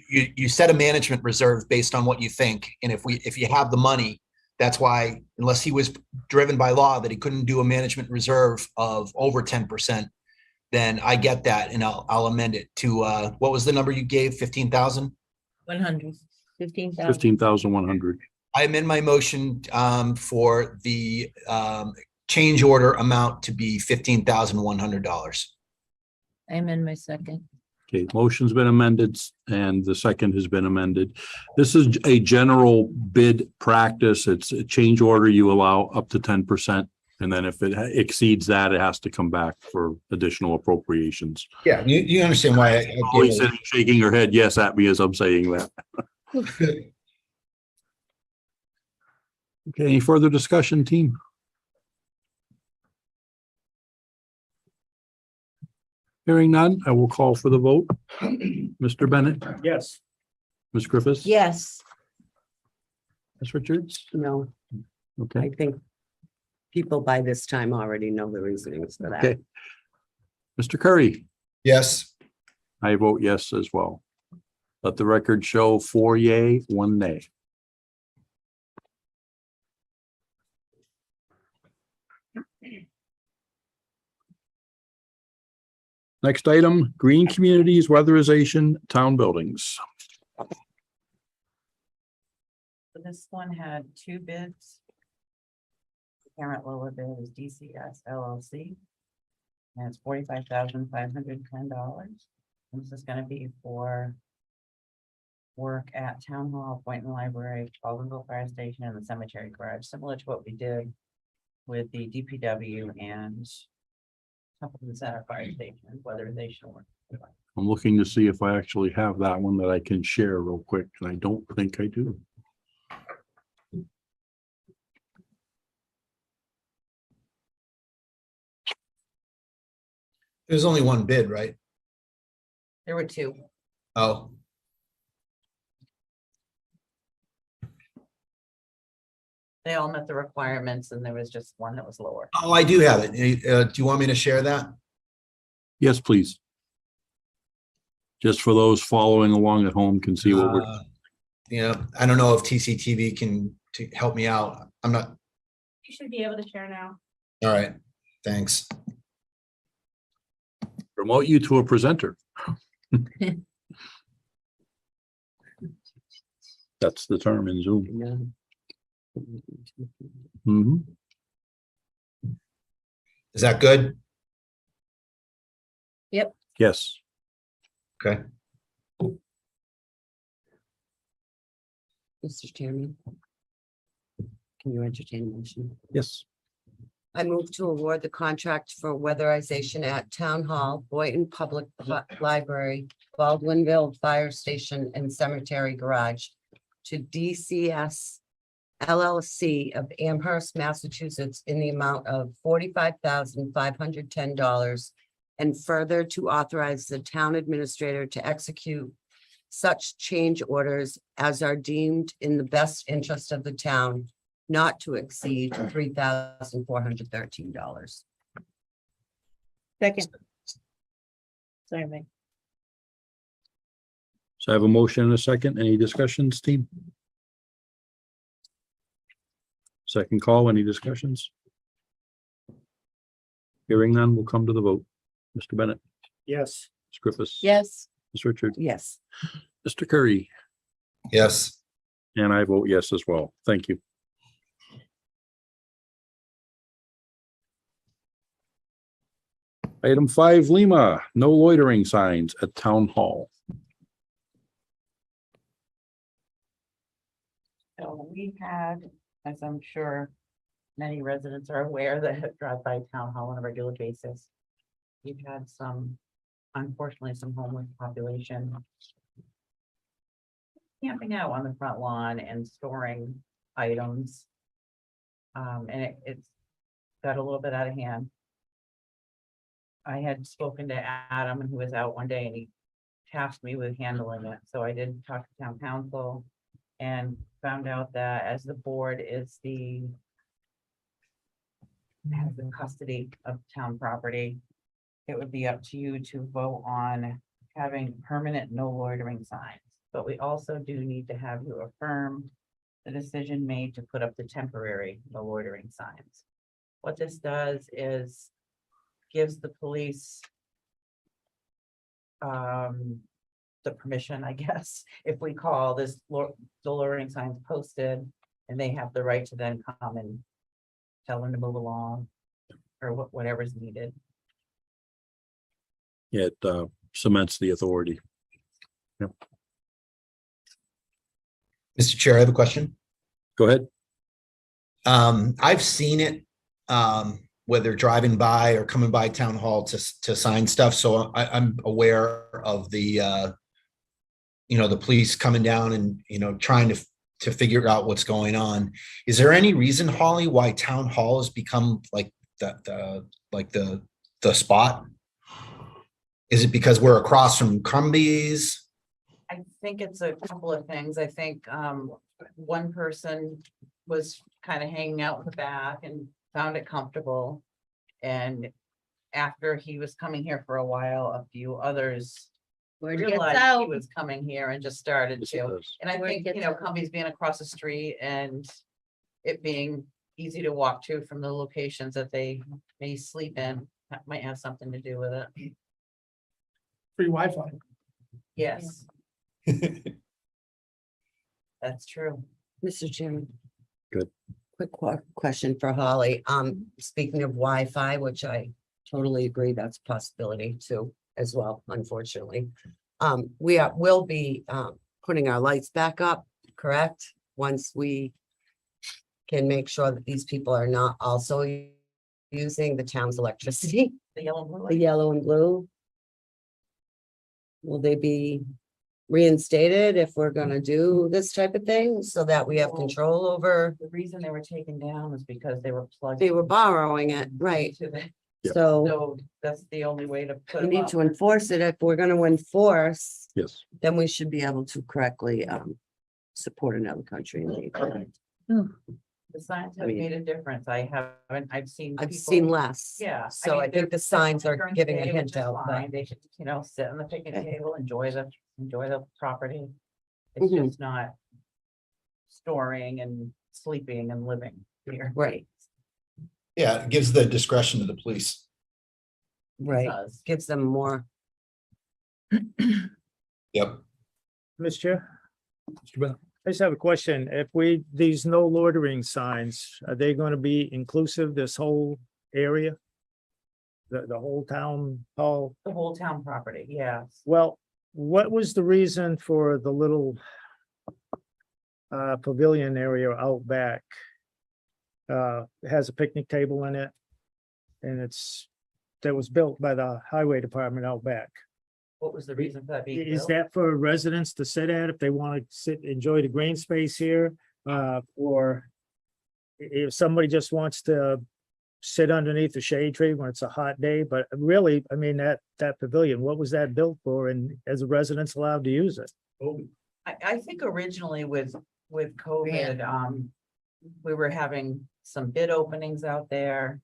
you set a management reserve based on what you think. And if you have the money, that's why, unless he was driven by law that he couldn't do a management reserve of over 10%, then I get that. And I'll amend it to, what was the number you gave? 15,000? 100, 15,000. 15,100. I amend my motion for the change order amount to be $15,100. I amend my second. Okay, motion's been amended and the second has been amended. This is a general bid practice. It's a change order. You allow up to 10%. And then if it exceeds that, it has to come back for additional appropriations. Yeah, you understand why I Always shaking her head yes at me as I'm saying that. Okay, any further discussion, team? Hearing none, I will call for the vote. Mr. Bennett, Yes. Ms. Griffiths. Yes. Ms. Richards. No, Okay, I think people by this time already know the reasonings for that. okay. Mr. Curry, Yes. I vote yes as well. Let the record show 4 yea, 1 nay. Next item, green communities, weatherization, town buildings. So this one had 2 bids. The parent lower bid is DCS LLC. And it's $45,510. This is gonna be for work at Town Hall, Boynton Library, Baldwinville Fire Station, and the cemetery garage, similar to what we did with the DPW and Templeton Center Fire Station, weatherization work. I'm looking to see if I actually have that one that I can share real quick, and I don't think I do. There's only one bid, right? There were 2. Oh, They all met the requirements and there was just one that was lower. I do have it. Do you want me to share that? Yes, please. Just for those following along at home can see what we're, Yeah, I don't know if TCTV can help me out. I'm not, You should be able to share now. all right, thanks. promote you to a presenter. That's the term in Zoom. Mhm. Is that good? Yes. Okay. Mr. Chairman. Can you entertain a motion? Yes. I move to award the contract for weatherization at Town Hall, Boynton Public Library, Baldwinville Fire Station and Cemetery Garage to DCS LLC of Amherst, Massachusetts in the amount of $45,510 and further to authorize the town administrator to execute such change orders as are deemed in the best interest of the town, not to exceed $3,413. Second. Sorry, Mike. So I have a motion and a second. Any discussions, team? Second call, any discussions? Hearing none, we'll come to the vote. Mr. Bennett, Yes. Ms. Griffiths. Yes. Ms. Richard, Yes. Mr. Curry, Yes. and I vote yes as well. Thank you. Item 5, Lima, no loitering signs at Town Hall. So we had, as I'm sure many residents are aware that have drive by town hall on a regular basis. We've had some, unfortunately, some homeless population camping out on the front lawn and storing items. And it's got a little bit out of hand. I had spoken to Adam and he was out one day and he tasked me with handling it. So I did talk to town council and found out that as the board is has the custody of town property, it would be up to you to vote on having permanent no loitering signs. But we also do need to have you affirm the decision made to put up the temporary no loitering signs. What this does is gives the police the permission, I guess, if we call this loitering signs posted, and they have the right to then come and tell them to move along or whatever's needed. It cements the authority. Mr. Chair, I have a question. Go ahead. I've seen it, whether driving by or coming by town hall to sign stuff. So I'm aware of the, the police coming down and, trying to figure out what's going on. Is there any reason, Holly, why town hall has become like the spot? Is it because we're across from Crumbies? I think it's a couple of things. I think one person was kind of hanging out in the back and found it comfortable. And after he was coming here for a while, a few others realized he was coming here and just started Yes, it to. does. And I think, Cumbie's being across the street and it being easy to walk to from the locations that they may sleep in, that might have something to do with it. Free Wi-Fi. Yes, that's true. Mr. Chairman. Good. Quick question for Holly. Speaking of Wi-Fi, which I totally agree, that's a possibility too, as well, unfortunately. Will be putting our lights back up, correct? Once we can make sure that these people are not also using the town's electricity, The yellow and blue. the yellow and blue. Will they be reinstated if we're gonna do this type of thing so that we have control over? The reason they were taken down was because they were plugged. They were borrowing it, right? To the, Yep. So so that's the only way to put we them need up. to enforce it. If we're gonna enforce, Yes. then we should be able to correctly support another country. and leave. The signs I have mean- made a difference. I've seen. I've people- seen less. Yeah. So mean, I think they're- the signs are during the giving a day, hint which is out, but- fine. They should, sit on the picnic Okay. table, enjoy the property. It's Mhm. just not storing and sleeping and living here. Right, Yeah, it gives the discretion to the police. It right. does. Gives them more. Yep. Mr. Chair, Mr. Bennett? I just have a question. If these no loitering signs, are they gonna be inclusive, this whole area? The whole town hall? The whole town property, yes. Well, what was the reason for the little pavilion area out back? It has a picnic table in it. And that was built by the highway department out back. What was the reason for that being Is built? that for residents to sit at if they want to sit, enjoy the green space here? Or if somebody just wants to sit underneath the shade tree when it's a hot day? But really, I mean, that pavilion, what was that built for? And as a residents allowed to use it? I think originally with COVID, we were having some bid openings out there.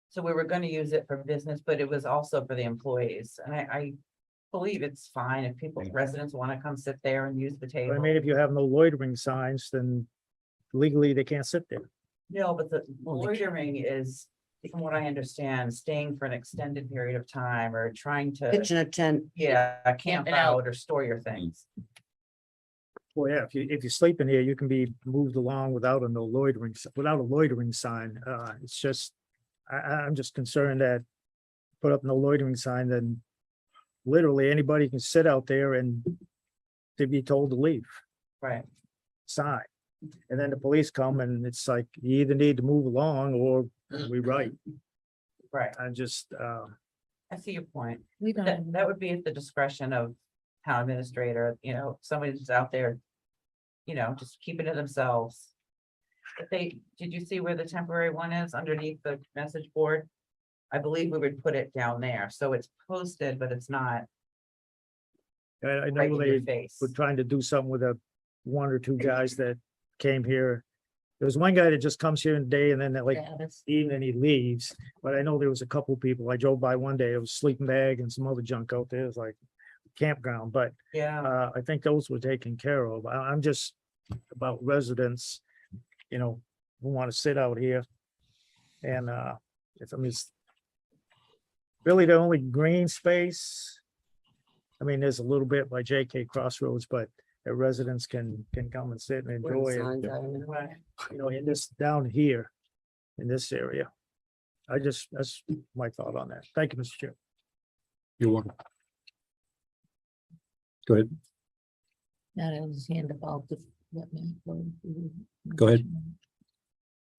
So we were gonna use it for business, but it was also for the employees. And I believe it's fine if residents wanna come sit there and use the I table. mean, if you have no loitering signs, then legally they can't sit there. No, but the loitering is, from what I understand, staying for an extended period of time or trying to, Pitching a tent. camp Camping out. out or store your things. Well, yeah, if you're sleeping here, you can be moved along without a loitering sign. It's just, I'm just concerned that put up no loitering sign, then literally anybody can sit out there and they'd be told to leave, Right. sign. And then the police come and it's like, you either need to move along or we write. Right. I'm just, I see your point. We That, don't, that would be at the discretion of town administrator, somebody who's out there, just keeping to themselves. If did you see where the temporary one is underneath the message board? I believe we would put it down there. So it's posted, but it's not I right know in your they face. were trying to do something with one or two guys that came here. There was one guy that just comes here in the day and then like evening he leaves, but I know there was a couple people. I drove by one day, it was a sleeping bag and some other junk out there. It was like campground, but Yeah, I think those were taken care of. I'm just about residents, who want to sit out here. And it's really the only green space. I mean, there's a little bit by JK Crossroads, but the residents can come and sit and where the enjoy it, signs are, you know. right. in this, down here, in this area. That's my thought on that. Thank you, Mr. Chair. You're welcome. Go ahead. that is hand about the. Go ahead.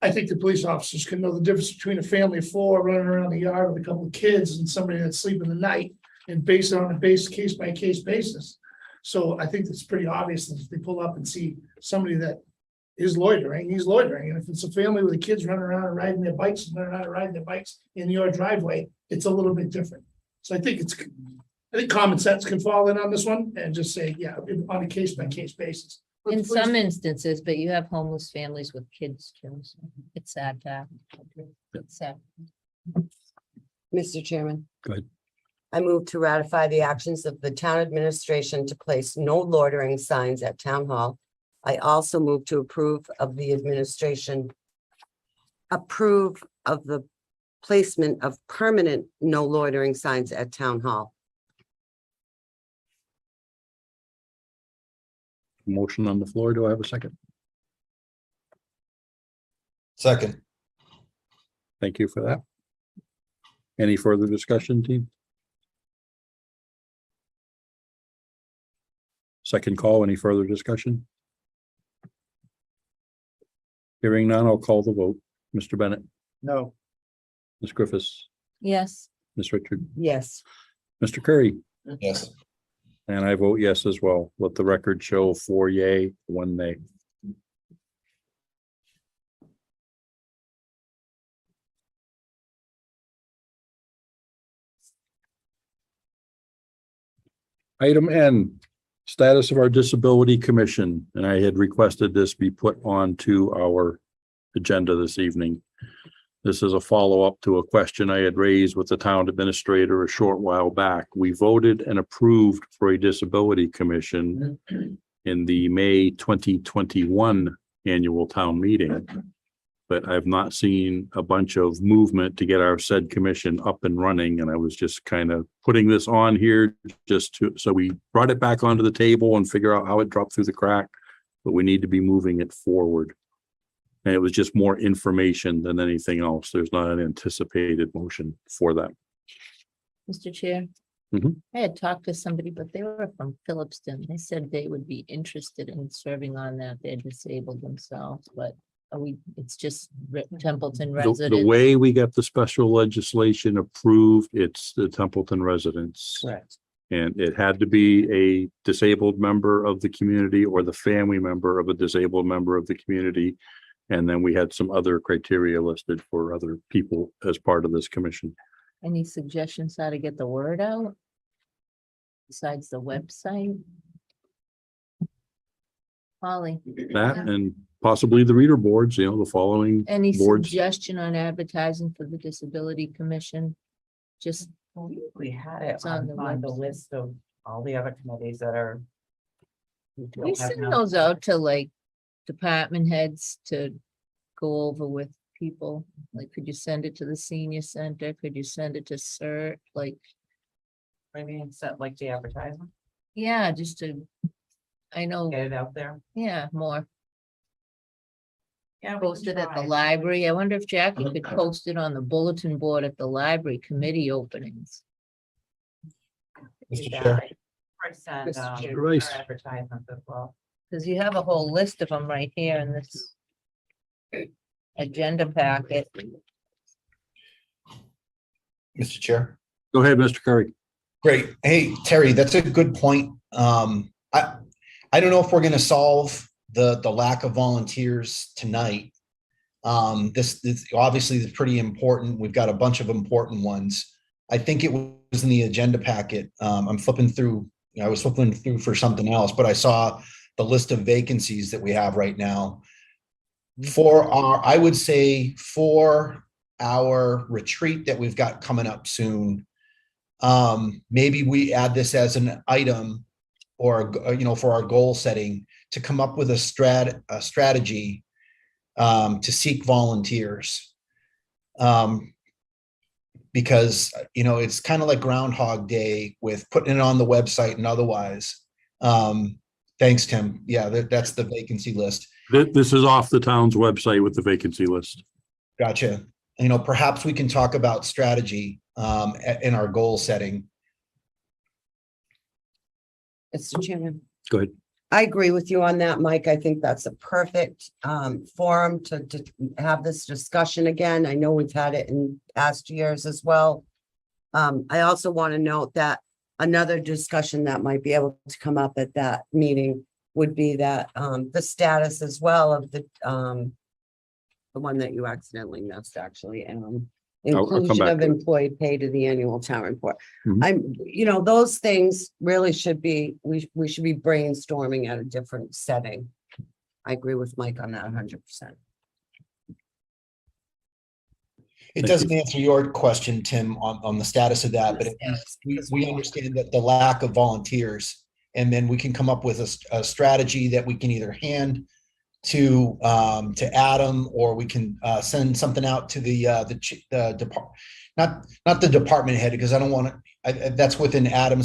I think the police officers can know the difference between a family of four running around the yard with a couple of kids and somebody that's sleeping the night and base it on a case by case basis. So I think it's pretty obvious that if they pull up and see somebody that is loitering, he's loitering. And if it's a family with the kids running around and riding their bikes and running around and riding their bikes in your driveway, it's a little bit different. So I think common sense can fall in on this one and just say, yeah, on a case by case basis. Let the In police- some instances, but you have homeless families with kids too. So it's sad to have. It's sad. Mr. Chairman. Go ahead. I move to ratify the actions of the town administration to place no loitering signs at town hall. I also move to approve of the placement of permanent no loitering signs at town hall. Motion on the floor. Do I have a second? Second. Thank you for that. Any further discussion, team? Second call, any further discussion? Hearing none, I'll call the vote. Mr. Bennett, No, Ms. Griffiths, Yes, Ms. Richard, Yes, Mr. Curry, Yes. and I vote yes as well. Let the record show 4 yea, 1 nay. Item N, status of our Disability Commission, and I had requested this be put on to our agenda this evening. This is a follow-up to a question I had raised with the town administrator a short while back. We voted and approved for a disability commission in the May 2021 annual town meeting. But I've not seen a bunch of movement to get our said commission up and running. And I was just kind of putting this on here so we brought it back onto the table and figure out how it dropped through the crack. But we need to be moving it forward. And it was just more information than anything else. There's not an anticipated motion for that. Mr. Chair. Mhm. I had talked to somebody, but they were from Phillipston. They said they would be interested in serving on that. They're disabled themselves, but it's just Templeton The residents. way we got the special legislation approved, it's the Templeton residents. Correct. And it had to be a disabled member of the community or the family member of a disabled member of the community. And then we had some other criteria listed for other people as part of this commission. Any suggestions how to get the word out? Besides the website? Holly, That and possibly the reader boards, the following any boards. suggestion on advertising for the Disability Commission? Just, We had it It's on on the the website. list of all the other committees that are. we send those out to like department heads to go over with people. Like, could you send it to the senior center? Could you send it to CERT? Like, I mean, set like the advertisement, yeah, just to, I know, get it out there. yeah, more. Yeah, we Post can it at the try. library. I wonder if Jackie could post it on the bulletin board at the library committee openings. Mr. Yeah, Chair. I send, Mr. Chair. our Right. advertisements as well. Cause you have a whole list of them right here in this agenda packet. Mr. Chair. Go ahead, Mr. Curry. Great. Hey, Terry, that's a good point. I don't know if we're going to solve the lack of volunteers tonight. This obviously is pretty important. We've got a bunch of important ones. I think it was in the agenda packet. I'm flipping through, I was flipping through for something else, but I saw the list of vacancies that we have right now. I would say for our retreat that we've got coming up soon, maybe we add this as an item or, for our goal setting to come up with a strategy to seek volunteers. Because, it's kind of like Groundhog Day with putting it on the website and otherwise. Thanks, Tim. Yeah, that's the vacancy list. This is off the town's website with the vacancy list. Gotcha. Perhaps we can talk about strategy in our goal setting. Mr. Chairman. Go ahead. I agree with you on that, Mike. I think that's a perfect forum to have this discussion again. I know we've had it in past years as well. I also want to note that another discussion that might be able to come up at that meeting would be that the status as well of the one that you accidentally missed, actually, come inclusion back of to it. employee pay to the annual town report. Mhm. Those things really should be, we should be brainstorming at a different setting. I agree with Mike on that 100%. It Thank doesn't you. answer your question, Tim, on the status of that, but we understand that the lack of volunteers, and then we can come up with a strategy that we can either hand to Adam, or we can send something out to the department, not the department head, because I don't want to. That's within Adam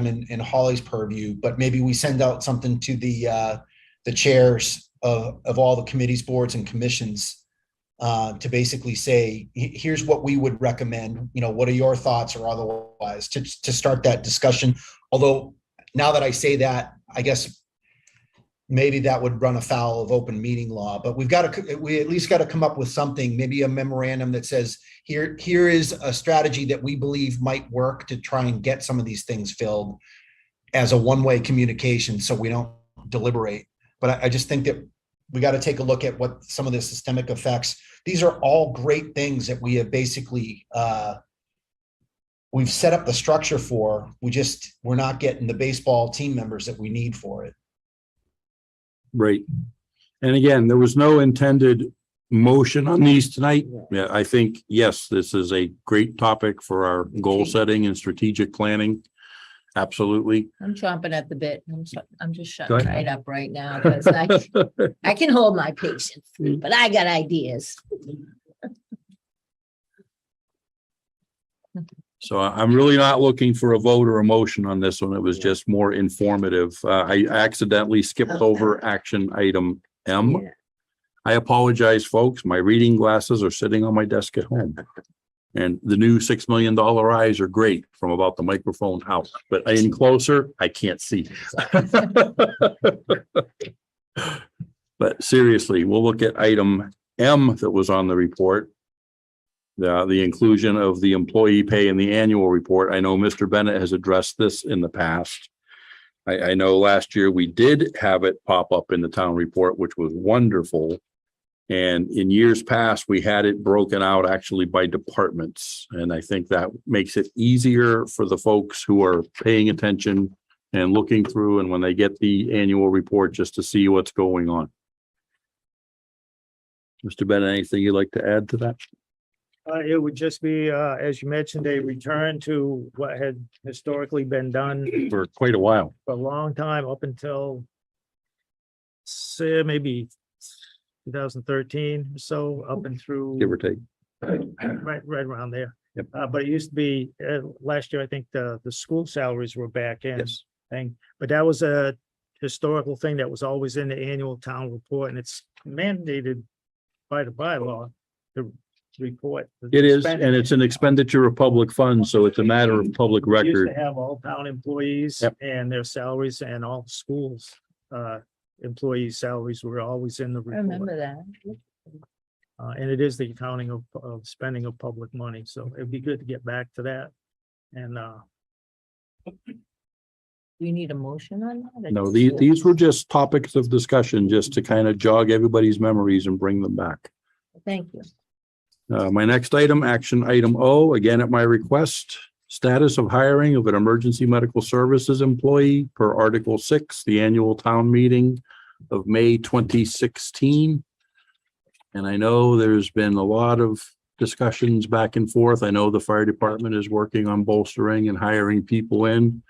and Holly's purview, but maybe we send out something to the chairs of all the committees, boards, and commissions to basically say, here's what we would recommend. What are your thoughts or otherwise to start that discussion? Although now that I say that, I guess maybe that would run afoul of open meeting law, but we at least got to come up with something, maybe a memorandum that says, here is a strategy that we believe might work to try and get some of these things filled as a one-way communication, so we don't deliberate. But I just think that we got to take a look at what some of the systemic effects. These are all great things that we have basically we've set up the structure for. We're not getting the baseball team members that we need for it. Right. And again, there was no intended motion on these tonight? Yeah, I think, yes, this is a great topic for our goal setting and strategic planning. Absolutely. I'm chomping at the bit. I'm just Go shutting ahead. right up right now because I can hold my patience, but I got ideas. So I'm really not looking for a vote or a motion on this one. It was just more informative. I accidentally skipped over action item M. Yeah. I apologize, folks. My reading glasses are sitting on my desk at home. And the new $6 million eyes are great from about the microphone out, but in closer, I can't see. But seriously, we'll look at item M that was on the report. The inclusion of the employee pay in the annual report. I know Mr. Bennett has addressed this in the past. I know last year we did have it pop up in the town report, which was wonderful. And in years past, we had it broken out actually by departments. And I think that makes it easier for the folks who are paying attention and looking through, and when they get the annual report, just to see what's going on. Mr. Bennett, anything you'd like to add to that? It would just be, as you mentioned, a return to what had historically been done For quite a while. for a long time, up until say maybe 2013 or so, up and through. Give or take. Right around there. Yep. But it used to be, last year, I think the school salaries were back in. Yes. Thing, but that was a historical thing that was always in the annual town report, and it's mandated by the bylaw to report. the It is, spending. and it's an expenditure of public funds, so it's a matter of public We used record. to have all town employees Yep. and their salaries, and all schools, employees' salaries were always in the I report. remember that. And it is the accounting of spending of public money, so it'd be good to get back to that. And, Do you need a motion on that? No, these were just topics of discussion, just to kind of jog everybody's memories and bring them back. Thank you. My next item, action item O, again at my request, status of hiring of an emergency medical services employee per Article 6, the annual town meeting of May 2016. And I know there's been a lot of discussions back and forth. I know the fire department is working on bolstering and hiring people in.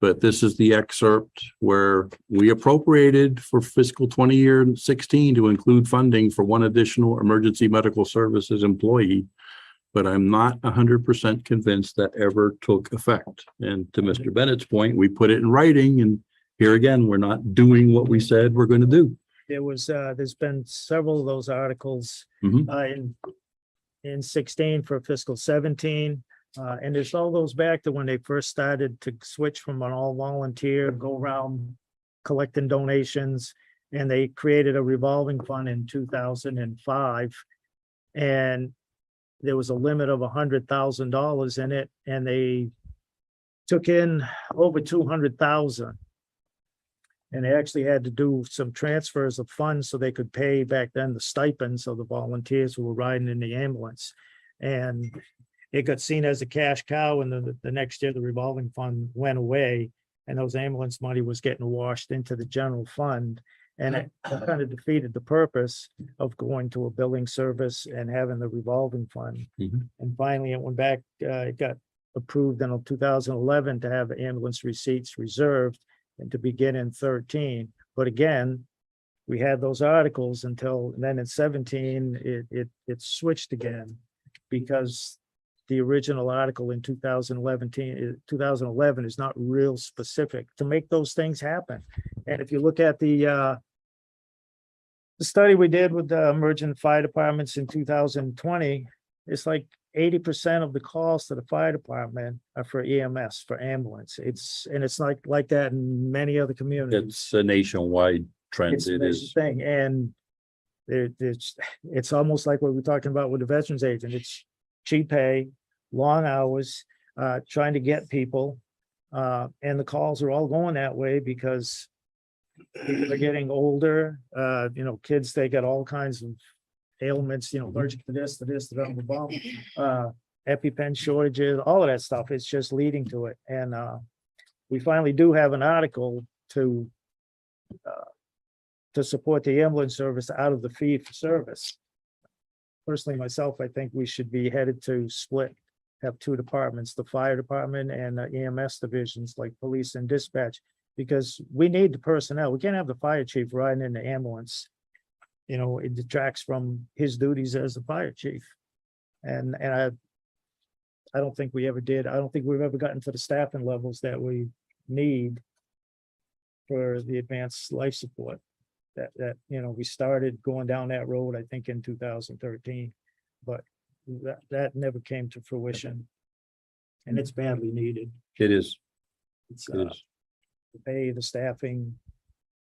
But this is the excerpt where we appropriated for fiscal 2016 to include funding for one additional emergency medical services employee. But I'm not 100% convinced that ever took effect. And to Mr. Bennett's point, we put it in writing, and here again, we're not doing what we said we're going to do. there was, there's been several of those articles Mhm. In 16 for fiscal 17. And this all goes back to when they first started to switch from an all volunteer, go around collecting donations. And they created a revolving fund in 2005. And there was a limit of $100,000 in it, and they took in over 200,000. And they actually had to do some transfers of funds so they could pay back then the stipends of the volunteers who were riding in the ambulance. And it got seen as a cash cow, and the next year the revolving fund went away, and those ambulance money was getting washed into the general fund. And it kind of defeated the purpose of going to a billing service and having the revolving fund. Mhm. And finally, it went back, it got approved in 2011 to have ambulance receipts reserved and to begin in 13. But again, we had those articles until then in 17, it switched again, because the original article in 2011 is not real specific to make those things happen. And if you look at the study we did with the emergent fire departments in 2020, it's like 80% of the calls to the fire department are for EMS, for ambulance. It's like that in many other communities. It's a nationwide trend. It's It a is. thing, and it's almost like what we're talking about with the veterans agent. It's cheap pay, long hours, trying to get people. And the calls are all going that way because people are getting older, kids, they got all kinds of ailments, allergic to this, to that, EpiPen shortages, all of that stuff. It's just leading to it. And we finally do have an article to support the ambulance service out of the fee for service. personally myself, I think we should be headed to split, have two departments, the fire department and the EMS divisions like police and dispatch. Because we need the personnel. We can't have the fire chief riding in the ambulance. You know, it detracts from his duties as the fire chief. And I don't think we ever did. I don't think we've ever gotten to the staffing levels that we need for the advanced life support. That, you know, we started going down that road, I think, in 2013, but that never came to fruition. And it's badly needed. It is. It's, It is. the pay, the staffing.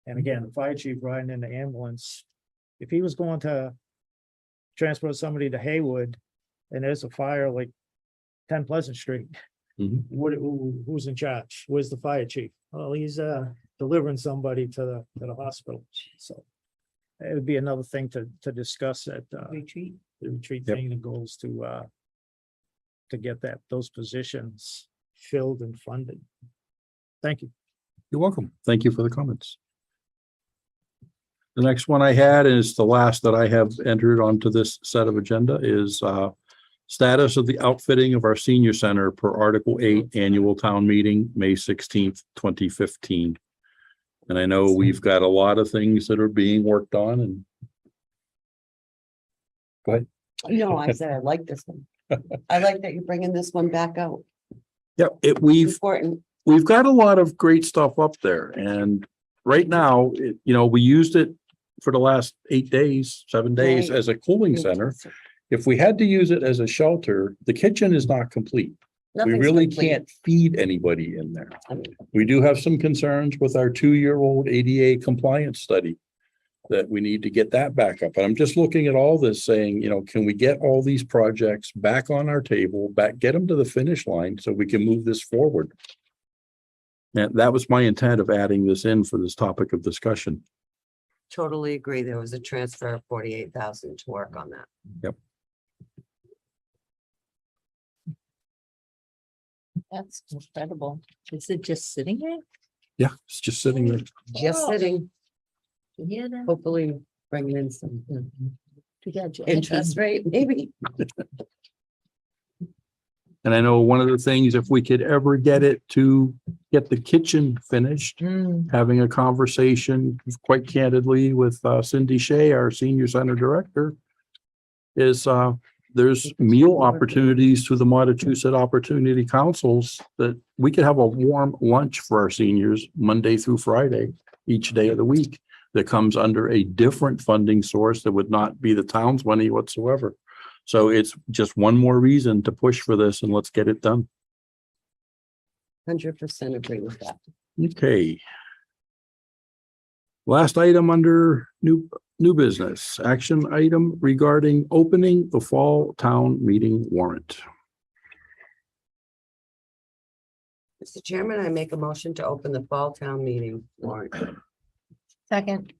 And again, the fire chief riding in the ambulance, if he was going to transport somebody to Haywood and there's a fire like 10 Pleasant Street, Mhm. who's in charge? Where's the fire chief? Well, he's delivering somebody to the hospital. So it would be another thing to discuss at Retreat. the retreat Yep. thing that goes to get those positions filled and funded. Thank you. You're welcome. Thank you for the comments. The next one I had is the last that I have entered onto this set of agenda is status of the outfitting of our senior center per Article 8 annual town meeting, May 16th, 2015. And I know we've got a lot of things that are being worked on and go ahead. No, I said I like this one. I like that you're bringing this one back out. Yep, Important. we've got a lot of great stuff up there and right now, we used it for the last 8 days, 7 days Right. as a cooling center. If we had to use it as a shelter, the kitchen is not complete. We Nothing's really complete. can't feed anybody in there. I mean, We do have some concerns with our 2-year-old ADA compliance study that we need to get that back up. And I'm just looking at all this saying, can we get all these projects back on our table, get them to the finish line so we can move this forward? And that was my intent of adding this in for this topic of discussion. Totally agree. There was a transfer of 48,000 to work on that. Yep. That's incredible. Is it just sitting there? Yeah, it's just sitting there. Just sitting, Yeah. hopefully bringing in some Too bad you- interest rate, maybe. And I know one of the things, if we could ever get it to get the kitchen finished, having a conversation quite candidly with Cindy Shea, our senior center director, is there's meal opportunities through the Montechusett Opportunity Councils that we could have a warm lunch for our seniors Monday through Friday, each day of the week, that comes under a different funding source that would not be the town's money whatsoever. So it's just one more reason to push for this and let's get it done. 100% agree with that. Okay. Last item under new business, action item regarding opening the fall town meeting warrant. Mr. Chairman, I make a motion to open the fall town meeting warrant. Second.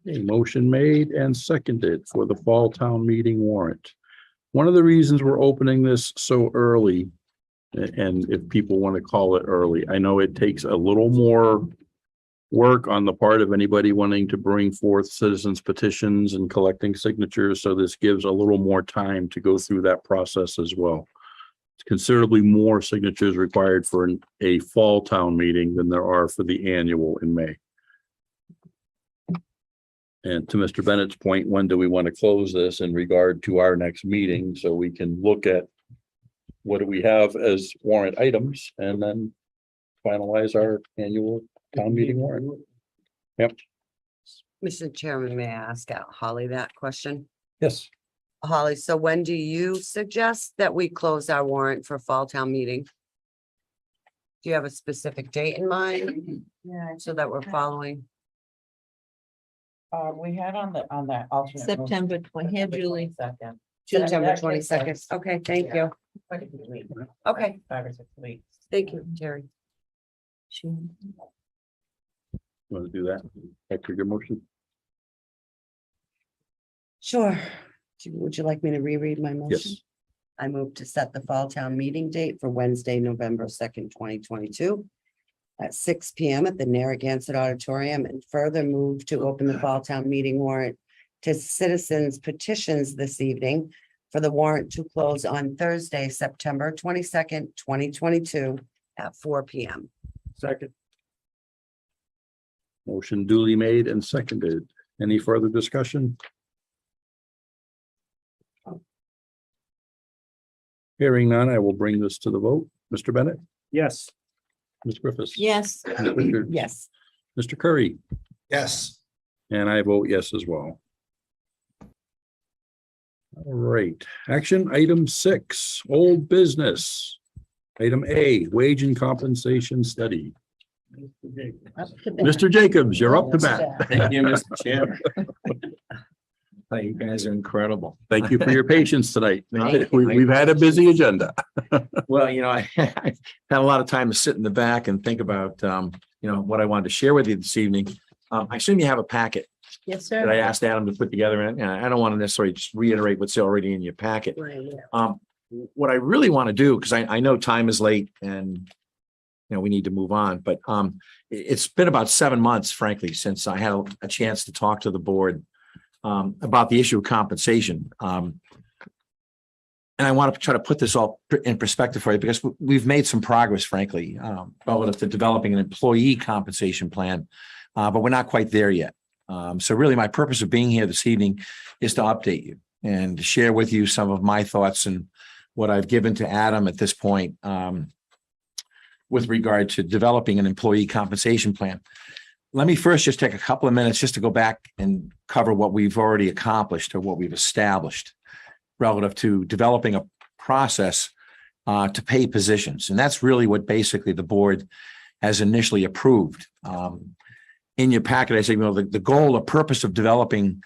A motion made and seconded for the fall town meeting warrant. One of the reasons we're opening this so early, and if people want to call it early, I know it takes a little more work on the part of anybody wanting to bring forth citizens petitions and collecting signatures. So this gives a little more time to go through that process as well. It's considerably more signatures required for a fall town meeting than there are for the annual in May. And to Mr. Bennett's point, when do we want to close this in regard to our next meeting? So we can look at what do we have as warrant items and then finalize our annual town meeting warrant. Yep. Mr. Chairman, may I ask Holly that question? Yes. Holly, so when do you suggest that we close our warrant for fall town meeting? Do you have a specific date in mind Yeah, so that we're following? we had on the alternate. September 20, here, Julie. Second. September 22nd. Okay, thank you. Quite a few weeks. Okay, 5 or 6 weeks. thank you, Terry. Want to do that? After your motion? Sure. Would you like me to reread my motion? Yes. I move to set the fall town meeting date for Wednesday, November 2nd, 2022 at 6 p.m. at the Narragansett Auditorium, and further move to open the fall town meeting warrant to citizens petitions this evening for the warrant to close on Thursday, September 22nd, 2022 at 4 p.m. Second. Motion duly made and seconded. Any further discussion? Hearing none, I will bring this to the vote. Mr. Bennett, Yes. Ms. Griffiths. Yes. Ms. Richards. Yes. Mr. Curry, Yes. and I vote yes as well. All right, action item 6, old business. Item A, wage and compensation study. Mr. Jacobs, you're up to bat. Thank you, Mr. Chair. You guys are incredible. Thank you for your patience tonight. Thank you. We've had a busy agenda. Well, I had a lot of time to sit in the back and think about, what I wanted to share with you this evening. I assume you have a packet Yes, that I sir. asked Adam to put together, and I don't want to necessarily just reiterate what's already in your packet. What I really want to do, because I know time is late and we need to move on, but it's been about 7 months, frankly, since I had a chance to talk to the board about the issue of compensation. And I want to try to put this all in perspective for you, because we've made some progress, frankly, relative to developing an employee compensation plan, but we're not quite there yet. So really, my purpose of being here this evening is to update you and to share with you some of my thoughts and what I've given to Adam at this point with regard to developing an employee compensation plan. Let me first just take a couple of minutes just to go back and cover what we've already accomplished or what we've established relative to developing a process to pay positions. And that's really what basically the board has initially approved. In your packet, I say, the goal or purpose of developing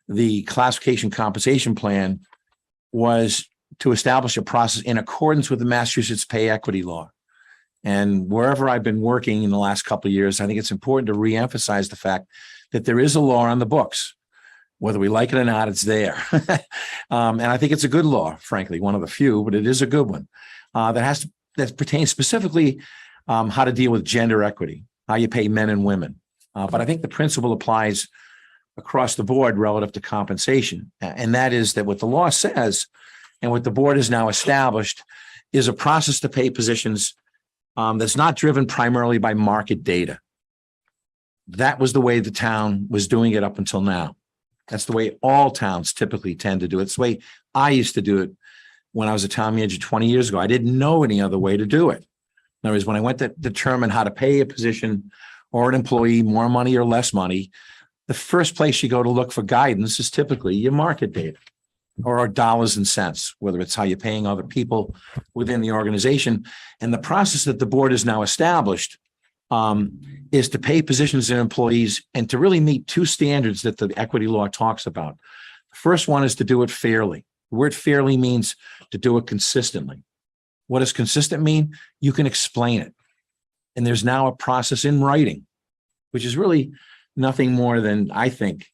the classification compensation plan was to establish a process in accordance with the Massachusetts pay equity law. And wherever I've been working in the last couple of years, I think it's important to reemphasize the fact that there is a law on the books. Whether we like it or not, it's there. And I think it's a good law, frankly, one of the few, but it is a good one that pertains specifically how to deal with gender equity, how you pay men and women. But I think the principle applies across the board relative to compensation. And that is that what the law says and what the board has now established is a process to pay positions that's not driven primarily by market data. That was the way the town was doing it up until now. That's the way all towns typically tend to do it. It's the way I used to do it when I was a town manager 20 years ago. I didn't know any other way to do it. In other words, when I went to determine how to pay a position or an employee more money or less money, the first place you go to look for guidance is typically your market data or dollars and cents, whether it's how you're paying other people within the organization. And the process that the board has now established is to pay positions and employees and to really meet two standards that the equity law talks about. The first one is to do it fairly. The word fairly means to do it consistently. What does consistent mean? You can explain it. And there's now a process in writing, which is really nothing more than, I think,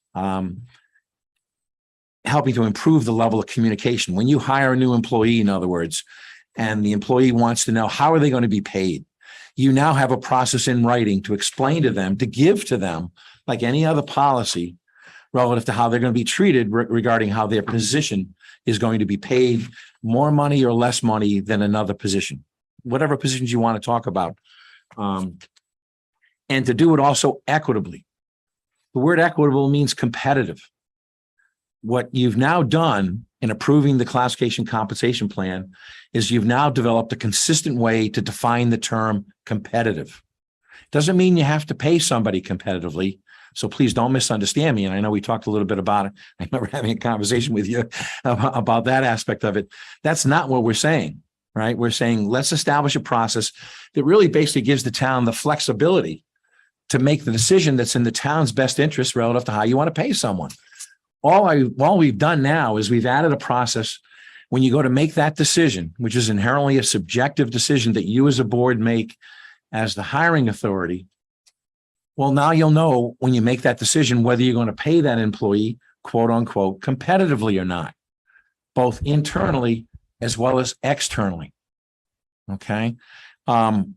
helping to improve the level of communication. When you hire a new employee, in other words, and the employee wants to know how are they going to be paid, you now have a process in writing to explain to them, to give to them, like any other policy, relative to how they're going to be treated regarding how their position is going to be paid more money or less money than another position, whatever positions you want to talk about. And to do it also equitably. The word equitable means competitive. What you've now done in approving the classification compensation plan is you've now developed a consistent way to define the term competitive. Doesn't mean you have to pay somebody competitively. So please don't misunderstand me. And I know we talked a little bit about it. I remember having a conversation with you about that aspect of it. That's not what we're saying, right? We're saying, let's establish a process that really basically gives the town the flexibility to make the decision that's in the town's best interest relative to how you want to pay someone. All we've done now is we've added a process when you go to make that decision, which is inherently a subjective decision that you as a board make as the hiring authority. Well, now you'll know when you make that decision whether you're going to pay that employee, quote unquote, competitively or not, both internally as well as externally. Okay. And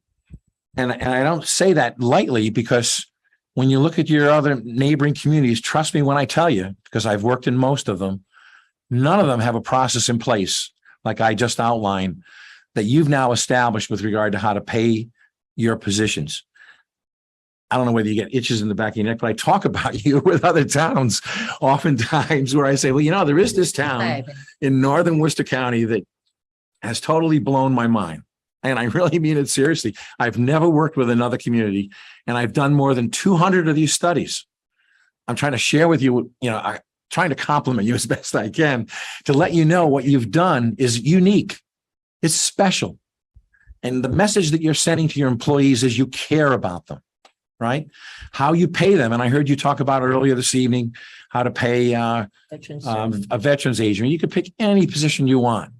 I don't say that lightly because when you look at your other neighboring communities, trust me when I tell you, because I've worked in most of them, none of them have a process in place, like I just outlined, that you've now established with regard to how to pay your positions. I don't know whether you get itches in the back of your neck, but I talk about you with other towns oftentimes where I say, well, you know, there is this town in northern Worcester County that has totally blown my mind. And I really mean it seriously. I've never worked with another community, and I've done more than 200 of these studies. I'm trying to share with you, I'm trying to compliment you as best I can to let you know what you've done is unique. It's special. And the message that you're sending to your employees is you care about them, right? How you pay them. And I heard you talk about earlier this evening, how to pay a veterans agent. You could pick any position you want.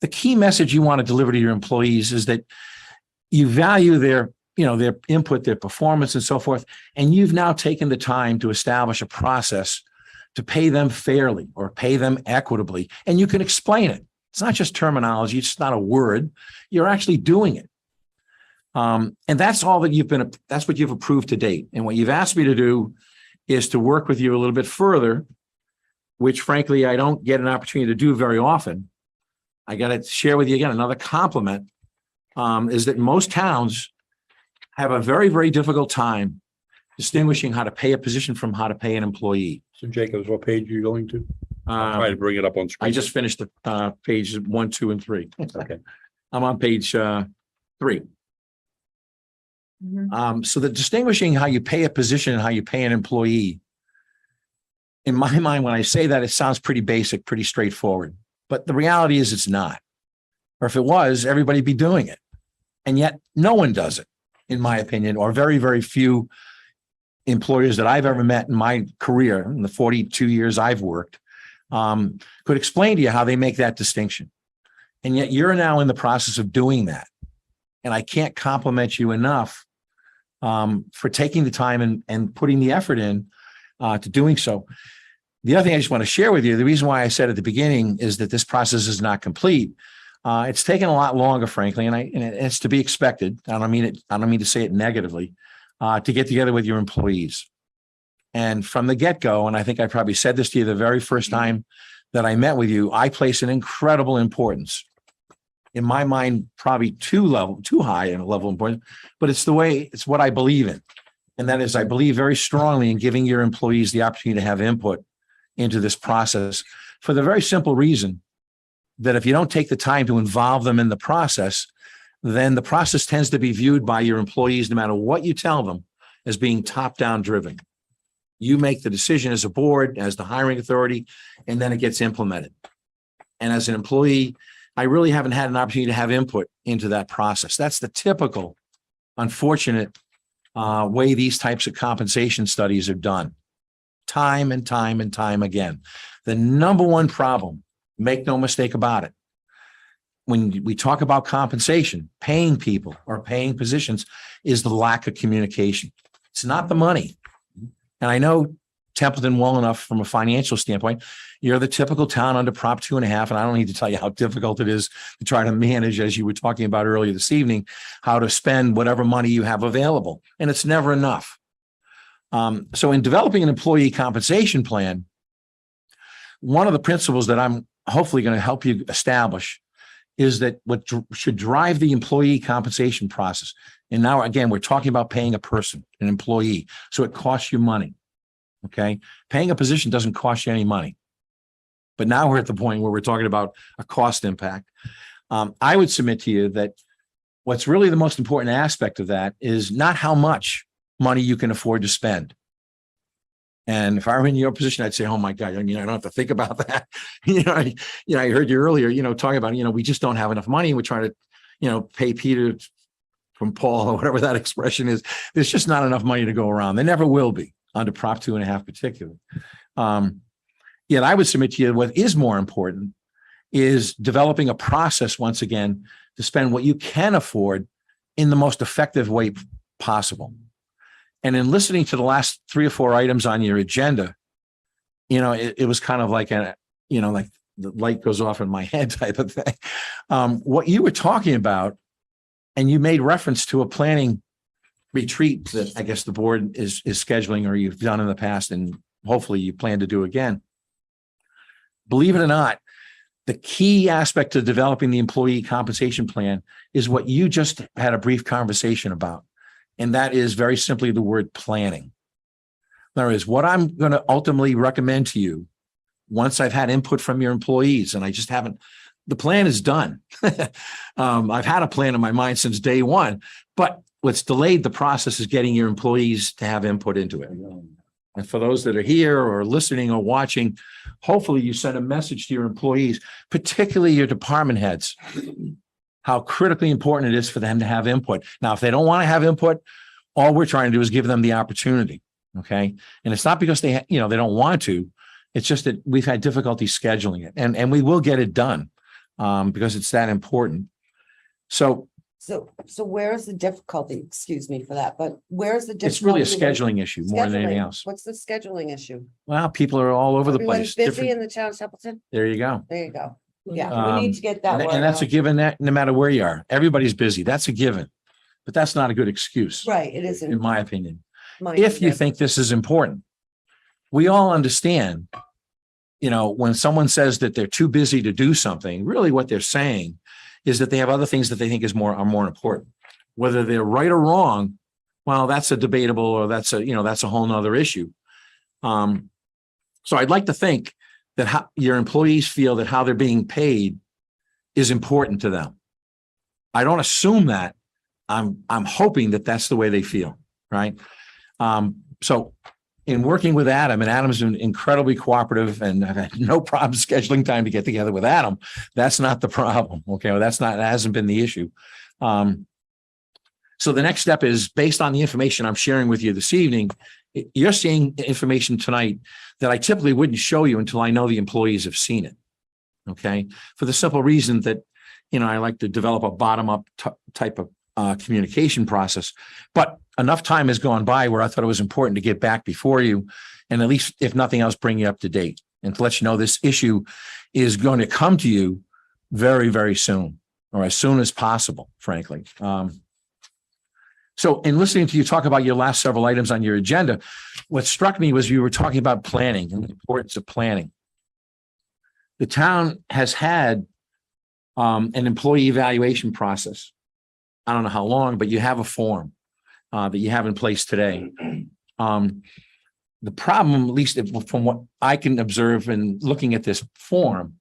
The key message you want to deliver to your employees is that you value their input, their performance, and so forth. And you've now taken the time to establish a process to pay them fairly or pay them equitably. And you can explain it. It's not just terminology. It's not a word. You're actually doing it. And that's all that that's what you've approved to date. And what you've asked me to do is to work with you a little bit further, which frankly, I don't get an opportunity to do very often. I got to share with you again, another compliment is that most towns have a very, very difficult time distinguishing how to pay a position from how to pay an employee. So Jacobs, what page are you going to? Try to bring it up on screen. I just finished the pages 1, 2, and 3. Okay. I'm on page 3. So the distinguishing how you pay a position and how you pay an employee, in my mind, when I say that, it sounds pretty basic, pretty straightforward. But the reality is it's not. Or if it was, everybody'd be doing it. And yet no one does it, in my opinion, or very, very few employers that I've ever met in my career, in the 42 years I've worked, could explain to you how they make that distinction. And yet you're now in the process of doing that. And I can't compliment you enough for taking the time and putting the effort in to doing so. The other thing I just want to share with you, the reason why I said at the beginning is that this process is not complete. It's taken a lot longer, frankly, and it's to be expected. I don't mean to say it negatively, to get together with your employees. And from the get-go, and I think I probably said this to you the very first time that I met with you, I place an incredible importance. In my mind, probably too high in a level of importance, but it's what I believe in. And that is, I believe very strongly in giving your employees the opportunity to have input into this process for the very simple reason that if you don't take the time to involve them in the process, then the process tends to be viewed by your employees, no matter what you tell them, as being top-down driven. You make the decision as a board, as the hiring authority, and then it gets implemented. And as an employee, I really haven't had an opportunity to have input into that process. That's the typical, unfortunate way these types of compensation studies are done. Time and time and time again. The number one problem, make no mistake about it, when we talk about compensation, paying people or paying positions, is the lack of communication. It's not the money. And I know Templeton well enough from a financial standpoint. You're the typical town under Prop 2.5, and I don't need to tell you how difficult it is to try to manage, as you were talking about earlier this evening, how to spend whatever money you have available. And it's never enough. So in developing an employee compensation plan, one of the principles that I'm hopefully going to help you establish is that what should drive the employee compensation process. And now, again, we're talking about paying a person, an employee. So it costs you money. Okay. Paying a position doesn't cost you any money. But now we're at the point where we're talking about a cost impact. I would submit to you that what's really the most important aspect of that is not how much money you can afford to spend. And if I were in your position, I'd say, oh my God, I don't have to think about that. I heard you earlier, talking about, we just don't have enough money. We're trying to, pay Peter from Paul or whatever that expression is. There's just not enough money to go around. There never will be under Prop 2.5 particularly. Yet I would submit to you what is more important is developing a process once again to spend what you can afford in the most effective way possible. And in listening to the last 3 or 4 items on your agenda, it was kind of like like the light goes off in my head type of thing. What you were talking about, and you made reference to a planning retreat that I guess the board is scheduling or you've done in the past and hopefully you plan to do again. Believe it or not, the key aspect of developing the employee compensation plan is what you just had a brief conversation about. And that is very simply the word planning. In other words, what I'm going to ultimately recommend to you, once I've had input from your employees, and I just haven't, the plan is done. I've had a plan in my mind since day one, but what's delayed the process is getting your employees to have input into it. And for those that are here or listening or watching, hopefully you send a message to your employees, particularly your department heads, how critically important it is for them to have input. Now, if they don't want to have input, all we're trying to do is give them the opportunity. Okay. And it's not because they don't want to. It's just that we've had difficulty scheduling it, and we will get it done because it's that important. So where's the difficulty? Excuse me for that, but where's the difficulty? it's really a scheduling issue more than anything else. What's the scheduling issue? Well, people are all over the Everyone's place. busy in the town of Templeton? There you go. There you go. Yeah, we need to get that. And word that's a out. given that no matter where you are, everybody's busy. That's a given. But that's not a good excuse, Right, it in isn't. my opinion. Mine If you either. think this is important, we all understand, when someone says that they're too busy to do something, really what they're saying is that they have other things that they think are more important. Whether they're right or wrong, well, that's a debatable, or that's a whole nother issue. So I'd like to think that your employees feel that how they're being paid is important to them. I don't assume that. I'm hoping that that's the way they feel, right? So in working with Adam, and Adam's been incredibly cooperative, and I've had no problem scheduling time to get together with Adam. That's not the problem. Okay. Well, that hasn't been the issue. So the next step is, based on the information I'm sharing with you this evening, you're seeing information tonight that I typically wouldn't show you until I know the employees have seen it. Okay. For the simple reason that, I like to develop a bottom-up type of communication process, but enough time has gone by where I thought it was important to get back before you, and at least, if nothing else, bring you up to date and to let you know this issue is going to come to you very, very soon, or as soon as possible, frankly. So in listening to you talk about your last several items on your agenda, what struck me was you were talking about planning and the importance of planning. The town has had an employee evaluation process. I don't know how long, but you have a form that you have in place today. The problem, at least from what I can observe in looking at this form,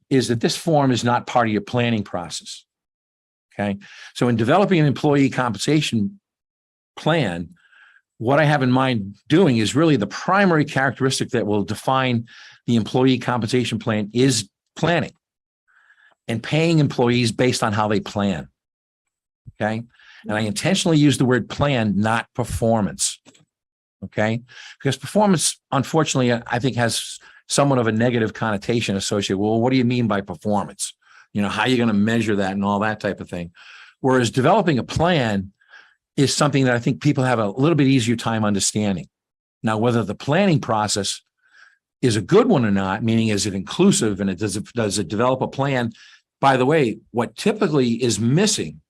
is that this form is not part of your planning process. Okay. So in developing an employee compensation plan, what I have in mind doing is really the primary characteristic that will define the employee compensation plan is planning and paying employees based on how they plan. Okay. And I intentionally use the word plan, not performance. Okay. Because performance, unfortunately, I think has somewhat of a negative connotation associated. Well, what do you mean by performance? How are you going to measure that and all that type of thing? Whereas developing a plan is something that I think people have a little bit easier time understanding. Now, whether the planning process is a good one or not, meaning is it inclusive and does it develop a plan? By the way, what typically is missing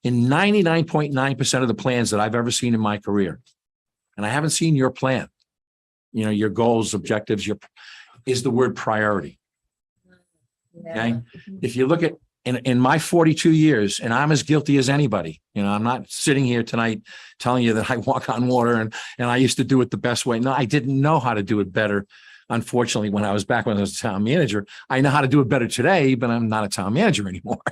in 99.9% of the plans that I've ever seen in my career, and I haven't seen your plan, your goals, objectives, is the word priority. Okay. If you look at in my 42 years, and I'm as guilty as anybody, I'm not sitting here tonight telling you that I walk on water and I used to do it the best way. No, I didn't know how to do it better. Unfortunately, when I was a town manager, I know how to do it better today, but I'm not a town manager anymore.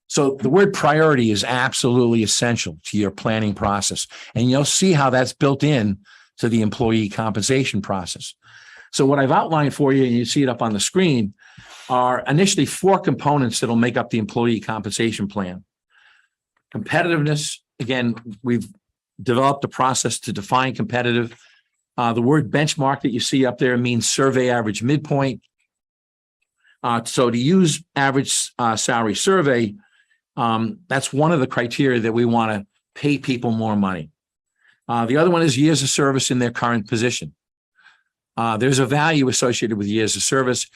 So the word priority is absolutely essential to your planning process. And you'll see how that's built in to the employee compensation process. So what I've outlined for you, and you see it up on the screen, are initially 4 components that'll make up the employee compensation plan. Competitiveness, again, we've developed a process to define competitive. The word benchmark that you see up there means survey average midpoint. So to use average salary survey, that's one of the criteria that we want to pay people more money. The other one is years of service in their current position. There's a value associated with years of service.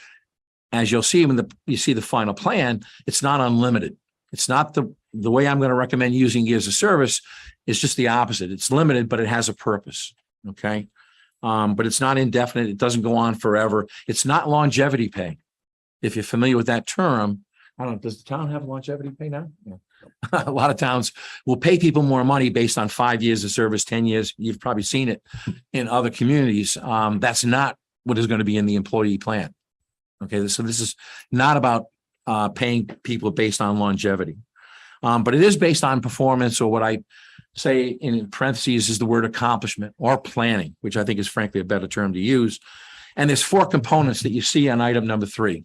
As you'll see when you see the final plan, it's not unlimited. It's not the way I'm going to recommend using years of service is just the opposite. It's limited, but it has a purpose. Okay. But it's not indefinite. It doesn't go on forever. It's not longevity pay. If you're familiar with that term, I don't know, does the town have longevity pay now? Yeah. A lot of towns will pay people more money based on 5 years of service, 10 years. You've probably seen it in other communities. That's not what is going to be in the employee plan. Okay. So this is not about paying people based on longevity. But it is based on performance, or what I say in parentheses is the word accomplishment or planning, which I think is frankly a better term to use. And there's 4 components that you see on item number 3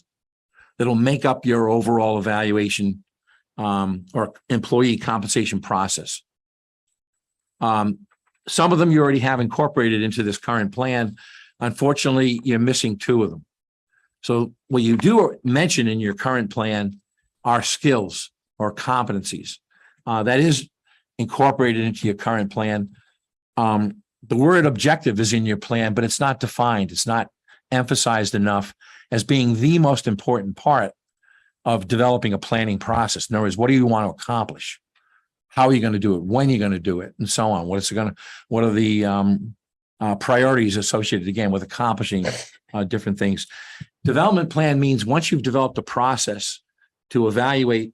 that'll make up your overall evaluation or employee compensation process. Some of them you already have incorporated into this current plan. Unfortunately, you're missing 2 of them. So what you do mention in your current plan are skills or competencies. That is incorporated into your current plan. The word objective is in your plan, but it's not defined. It's not emphasized enough as being the most important part of developing a planning process. In other words, what do you want to accomplish? How are you going to do it? When are you going to do it? And so on. What are the priorities associated again with accomplishing different things? Development plan means once you've developed a process to evaluate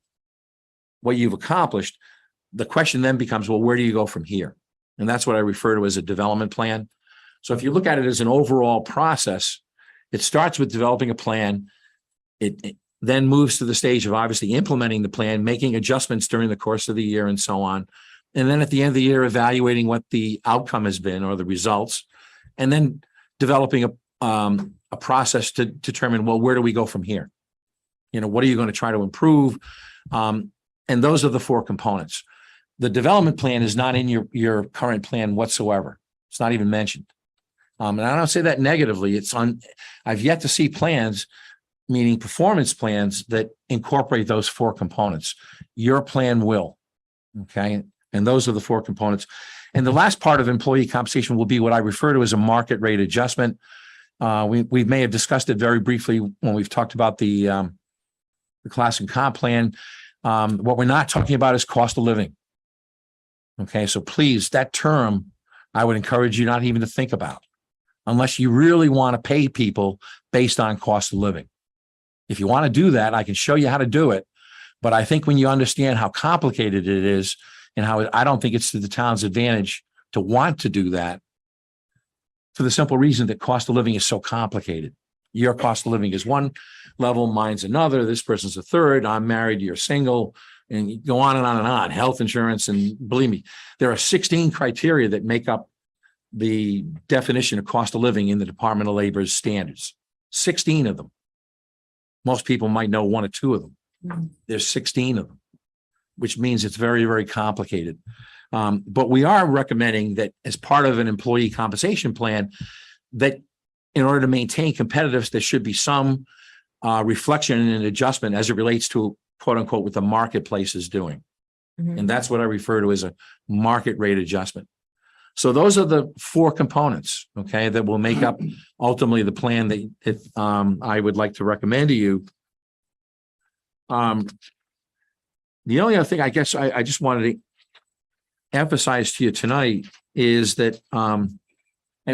what you've accomplished, the question then becomes, well, where do you go from here? And that's what I refer to as a development plan. So if you look at it as an overall process, it starts with developing a plan. It then moves to the stage of obviously implementing the plan, making adjustments during the course of the year and so on. And then at the end of the year, evaluating what the outcome has been or the results, and then developing a process to determine, well, where do we go from here? What are you going to try to improve? And those are the 4 components. The development plan is not in your current plan whatsoever. It's not even mentioned. And I don't say that negatively. I've yet to see plans, meaning performance plans, that incorporate those 4 components. Your plan will. Okay. And those are the 4 components. And the last part of employee compensation will be what I refer to as a market rate adjustment. We may have discussed it very briefly when we've talked about the class and comp plan. What we're not talking about is cost of living. Okay, so please, that term, I would encourage you not even to think about, unless you really want to pay people based on cost of living. If you want to do that, I can show you how to do it. But I think when you understand how complicated it is and how I don't think it's to the town's advantage to want to do that, for the simple reason that cost of living is so complicated. Your cost of living is one level, mine's another, this person's a third, I'm married, you're single, and you go on and on and on. Health insurance, and believe me, there are 16 criteria that make up the definition of cost of living in the Department of Labor's standards. 16 of them. Most people might know 1 or 2 of them. There's 16 of them, which means it's very, very complicated. But we are recommending that as part of an employee compensation plan, that in order to maintain competitiveness, there should be some reflection and adjustment as it relates to, quote unquote, what the marketplace is doing. And that's what I refer to as a market rate adjustment. So those are the 4 components, okay, that will make up ultimately the plan that I would like to recommend to you. The only other thing I guess I just wanted to emphasize to you tonight is that on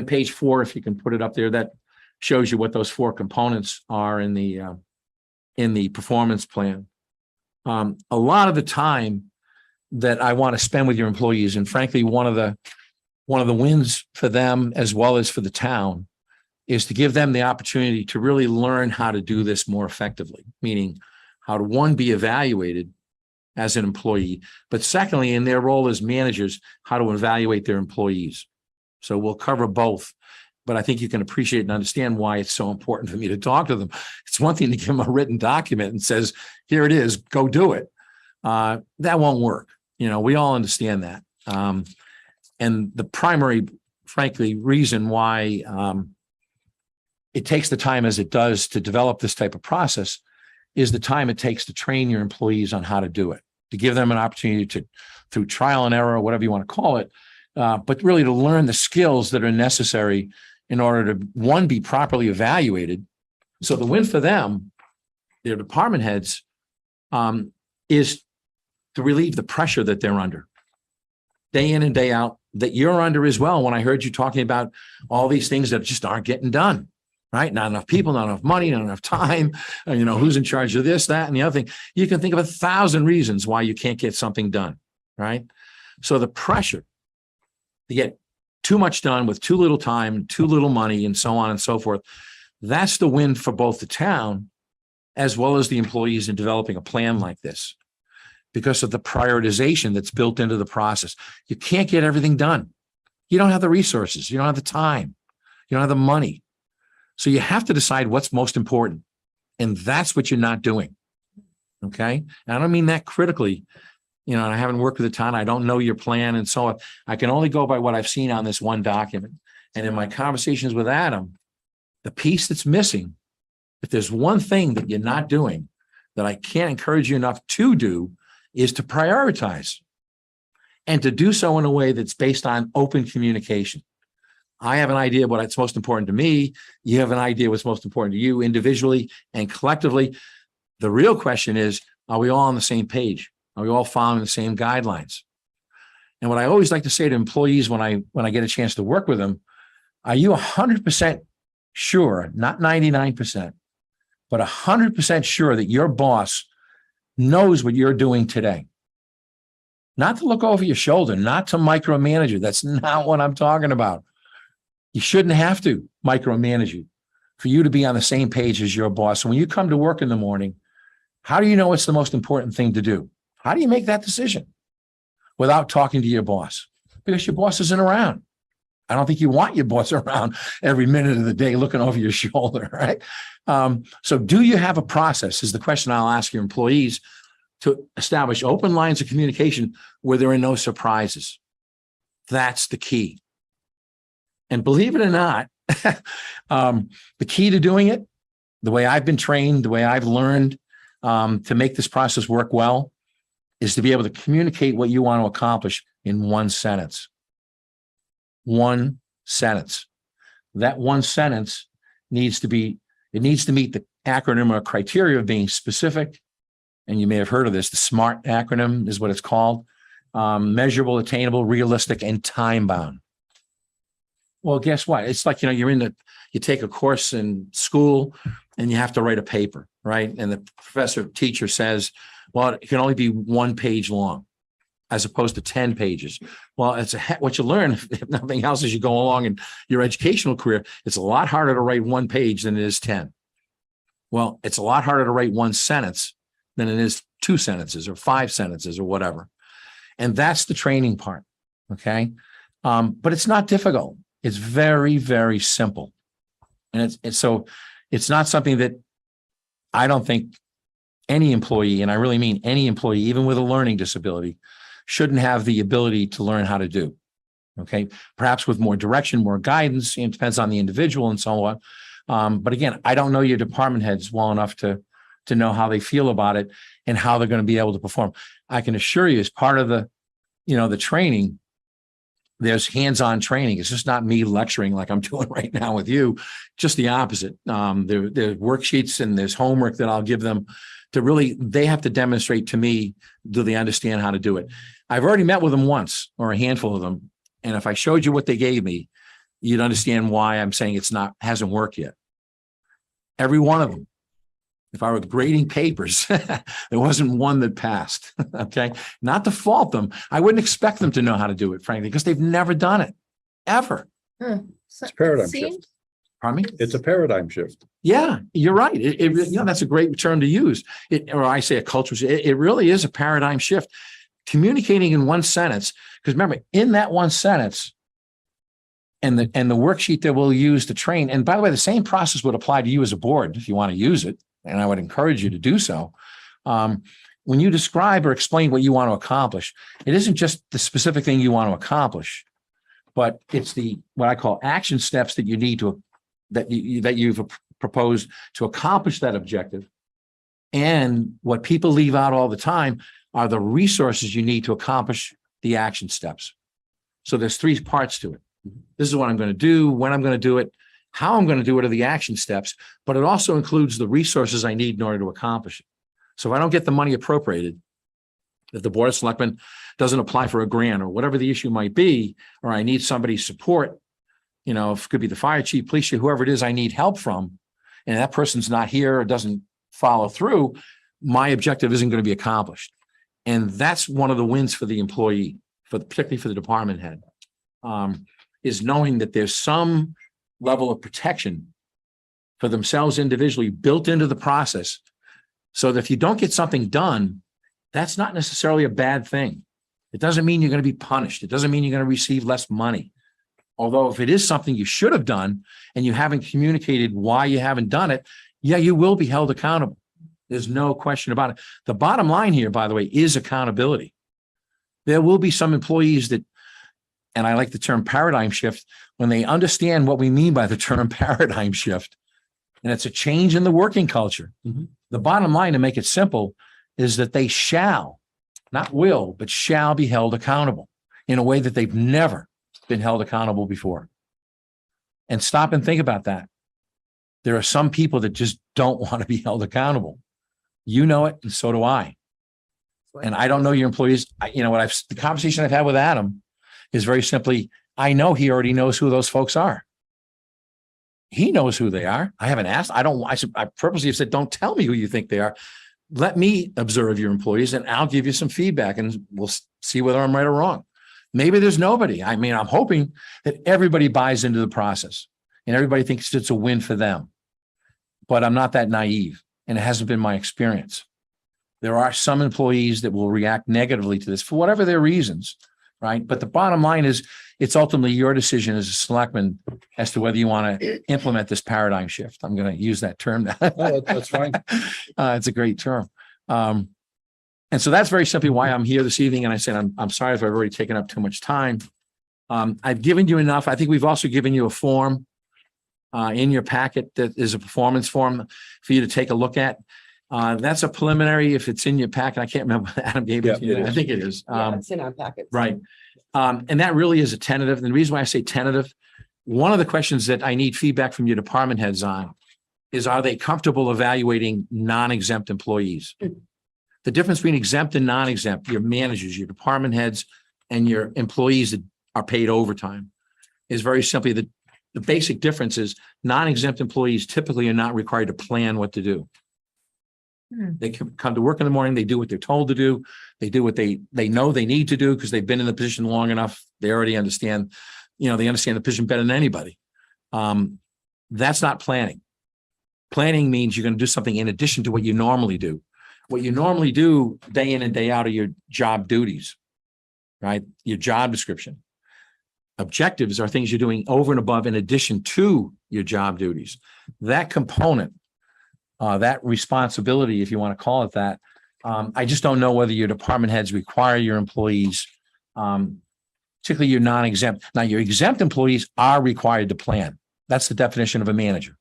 page 4, if you can put it up there, that shows you what those 4 components are in the performance plan. A lot of the time that I want to spend with your employees, and frankly, one of the wins for them as well as for the town, is to give them the opportunity to really learn how to do this more effectively, meaning how to, 1, be evaluated as an employee, but secondly, in their role as managers, how to evaluate their employees. So we'll cover both, but I think you can appreciate and understand why it's so important for me to talk to them. It's one thing to give them a written document and says, here it is, go do it. That won't work. We all understand that. And the primary, frankly, reason why it takes the time as it does to develop this type of process is the time it takes to train your employees on how to do it, to give them an opportunity to, through trial and error, whatever you want to call it, but really to learn the skills that are necessary in order to, 1, be properly evaluated. So the win for them, their department heads, is to relieve the pressure that they're under. Day in and day out, that you're under as well. When I heard you talking about all these things that just aren't getting done, right? Not enough people, not enough money, not enough time, who's in charge of this, that, and the other thing. You can think of 1,000 reasons why you can't get something done, right? So the pressure to get too much done with too little time, too little money, and so on and so forth, that's the win for both the town as well as the employees in developing a plan like this, because of the prioritization that's built into the process. You can't get everything done. You don't have the resources. You don't have the time. You don't have the money. So you have to decide what's most important. And that's what you're not doing. Okay. And I don't mean that critically. And I haven't worked with the town. I don't know your plan and so on. I can only go by what I've seen on this one document. And in my conversations with Adam, the piece that's missing, if there's one thing that you're not doing that I can't encourage you enough to do, is to prioritize and to do so in a way that's based on open communication. I have an idea of what's most important to me. You have an idea what's most important to you individually and collectively. The real question is, are we all on the same page? Are we all following the same guidelines? And what I always like to say to employees when I get a chance to work with them, are you 100% sure, not 99%, but 100% sure that your boss knows what you're doing today? Not to look over your shoulder, not to micromanage you. That's not what I'm talking about. You shouldn't have to micromanage you for you to be on the same page as your boss. So when you come to work in the morning, how do you know it's the most important thing to do? How do you make that decision without talking to your boss? Because your boss isn't around. I don't think you want your boss around every minute of the day looking over your shoulder, right? So do you have a process is the question I'll ask your employees to establish open lines of communication where there are no surprises. That's the key. And believe it or not, the key to doing it, the way I've been trained, the way I've learned to make this process work well, is to be able to communicate what you want to accomplish in one sentence. One sentence. That one sentence needs to meet the acronym or criteria of being specific. And you may have heard of this, the SMART acronym is what it's called. Measurable, attainable, realistic, and time-bound. Well, guess what? It's like, you take a course in school and you have to write a paper, right? And the teacher says, well, it can only be 1 page long as opposed to 10 pages. Well, what you learn, if nothing else, as you go along in your educational career, it's a lot harder to write 1 page than it is 10. Well, it's a lot harder to write 1 sentence than it is 2 sentences or 5 sentences or whatever. And that's the training part. Okay. But it's not difficult. It's very, very simple. And it's not something that I don't think any employee, and I really mean any employee, even with a learning disability, shouldn't have the ability to learn how to do. Okay. Perhaps with more direction, more guidance, it depends on the individual and so on. But again, I don't know your department heads well enough to know how they feel about it and how they're going to be able to perform. I can assure you, as part of the training, there's hands-on training. It's just not me lecturing like I'm doing right now with you, just the opposite. There's worksheets and there's homework that I'll give them they have to demonstrate to me, do they understand how to do it? I've already met with them once, or a handful of them. And if I showed you what they gave me, you'd understand why I'm saying hasn't worked yet. Every one of them. If I were grading papers, there wasn't one that passed. Okay. Not to fault them. I wouldn't expect them to know how to do it, frankly, because they've never done it, ever. It's paradigm shift. Pardon me? It's a paradigm shift. Yeah, you're right. That's a great term to use. Or I say a culture. It really is a paradigm shift. Communicating in 1 sentence, because remember, in that 1 sentence, and the worksheet that we'll use to train. And by the way, the same process would apply to you as a board if you want to use it. And I would encourage you to do so. When you describe or explain what you want to accomplish, it isn't just the specific thing you want to accomplish, but it's what I call action steps that you need that you've proposed to accomplish that objective. And what people leave out all the time are the resources you need to accomplish the action steps. So there's 3 parts to it. This is what I'm going to do, when I'm going to do it, how I'm going to do it are the action steps, but it also includes the resources I need in order to accomplish it. So if I don't get the money appropriated, If the Board of Selectmen doesn't apply for a grant or whatever the issue might be, or I need somebody's support, you know, if it could be the fire chief, police chief, whoever it is I need help from, and that person's not here or doesn't follow through, my objective isn't going to be accomplished. And that's one of the wins for the employee, particularly for the department head, is knowing that there's some level of protection for themselves individually built into the process, so that if you don't get something done, that's not necessarily a bad thing. It doesn't mean you're going to be punished. It doesn't mean you're going to receive less money. Although if it is something you should have done and you haven't communicated why you haven't done it, yeah, you will be held accountable. There's no question about it. The bottom line here, by the way, is accountability. There will be some employees that, and I like the term paradigm shift, when they understand what we mean by the term paradigm shift, and it's a change in the working culture. The bottom line, to make it simple, is that they shall, not will, but shall be held accountable in a way that they've never been held accountable before. And stop and think about that. There are some people that just don't want to be held accountable. You know it, and so do I. And I don't know your employees. The conversation I've had with Adam is very simply, I know he already knows who those folks are. He knows who they are. I haven't asked. I purposely have said, don't tell me who you think they are. Let me observe your employees and I'll give you some feedback and we'll see whether I'm right or wrong. Maybe there's nobody. I mean, I'm hoping that everybody buys into the process and everybody thinks it's a win for them. But I'm not that naive, and it hasn't been my experience. There are some employees that will react negatively to this for whatever their reasons, right? But the bottom line is, it's ultimately your decision as a selectman as to whether you want to implement this paradigm shift. I'm going to use that term now. That's fine. It's a great term. And so that's very simply why I'm here this evening. And I said, I'm sorry if I've already taken up too much time. I've given you enough. I think we've also given you a form in your packet that is a performance form for you to take a look at. That's a preliminary. If it's in your packet, I can't remember what Adam gave it to you. I think it is. Yeah, it's in our packets. Right. And that really is a tentative. And the reason why I say tentative, one of the questions that I need feedback from your department heads on is, are they comfortable evaluating non-exempt employees? The difference between exempt and non-exempt, your managers, your department heads, and your employees that are paid overtime, is very simply the basic difference is non-exempt employees typically are not required to plan what to do. They come to work in the morning, they do what they're told to do. They do what they know they need to do because they've been in the position long enough. They already understand, they understand the position better than anybody. That's not planning. Planning means you're going to do something in addition to what you normally do. What you normally do day in and day out are your job duties, right? Your job description. Objectives are things you're doing over and above in addition to your job duties. That component, that responsibility, if you want to call it that, I just don't know whether your department heads require your employees, particularly your non-exempt. Now, your exempt employees are required to plan. That's the definition of a manager.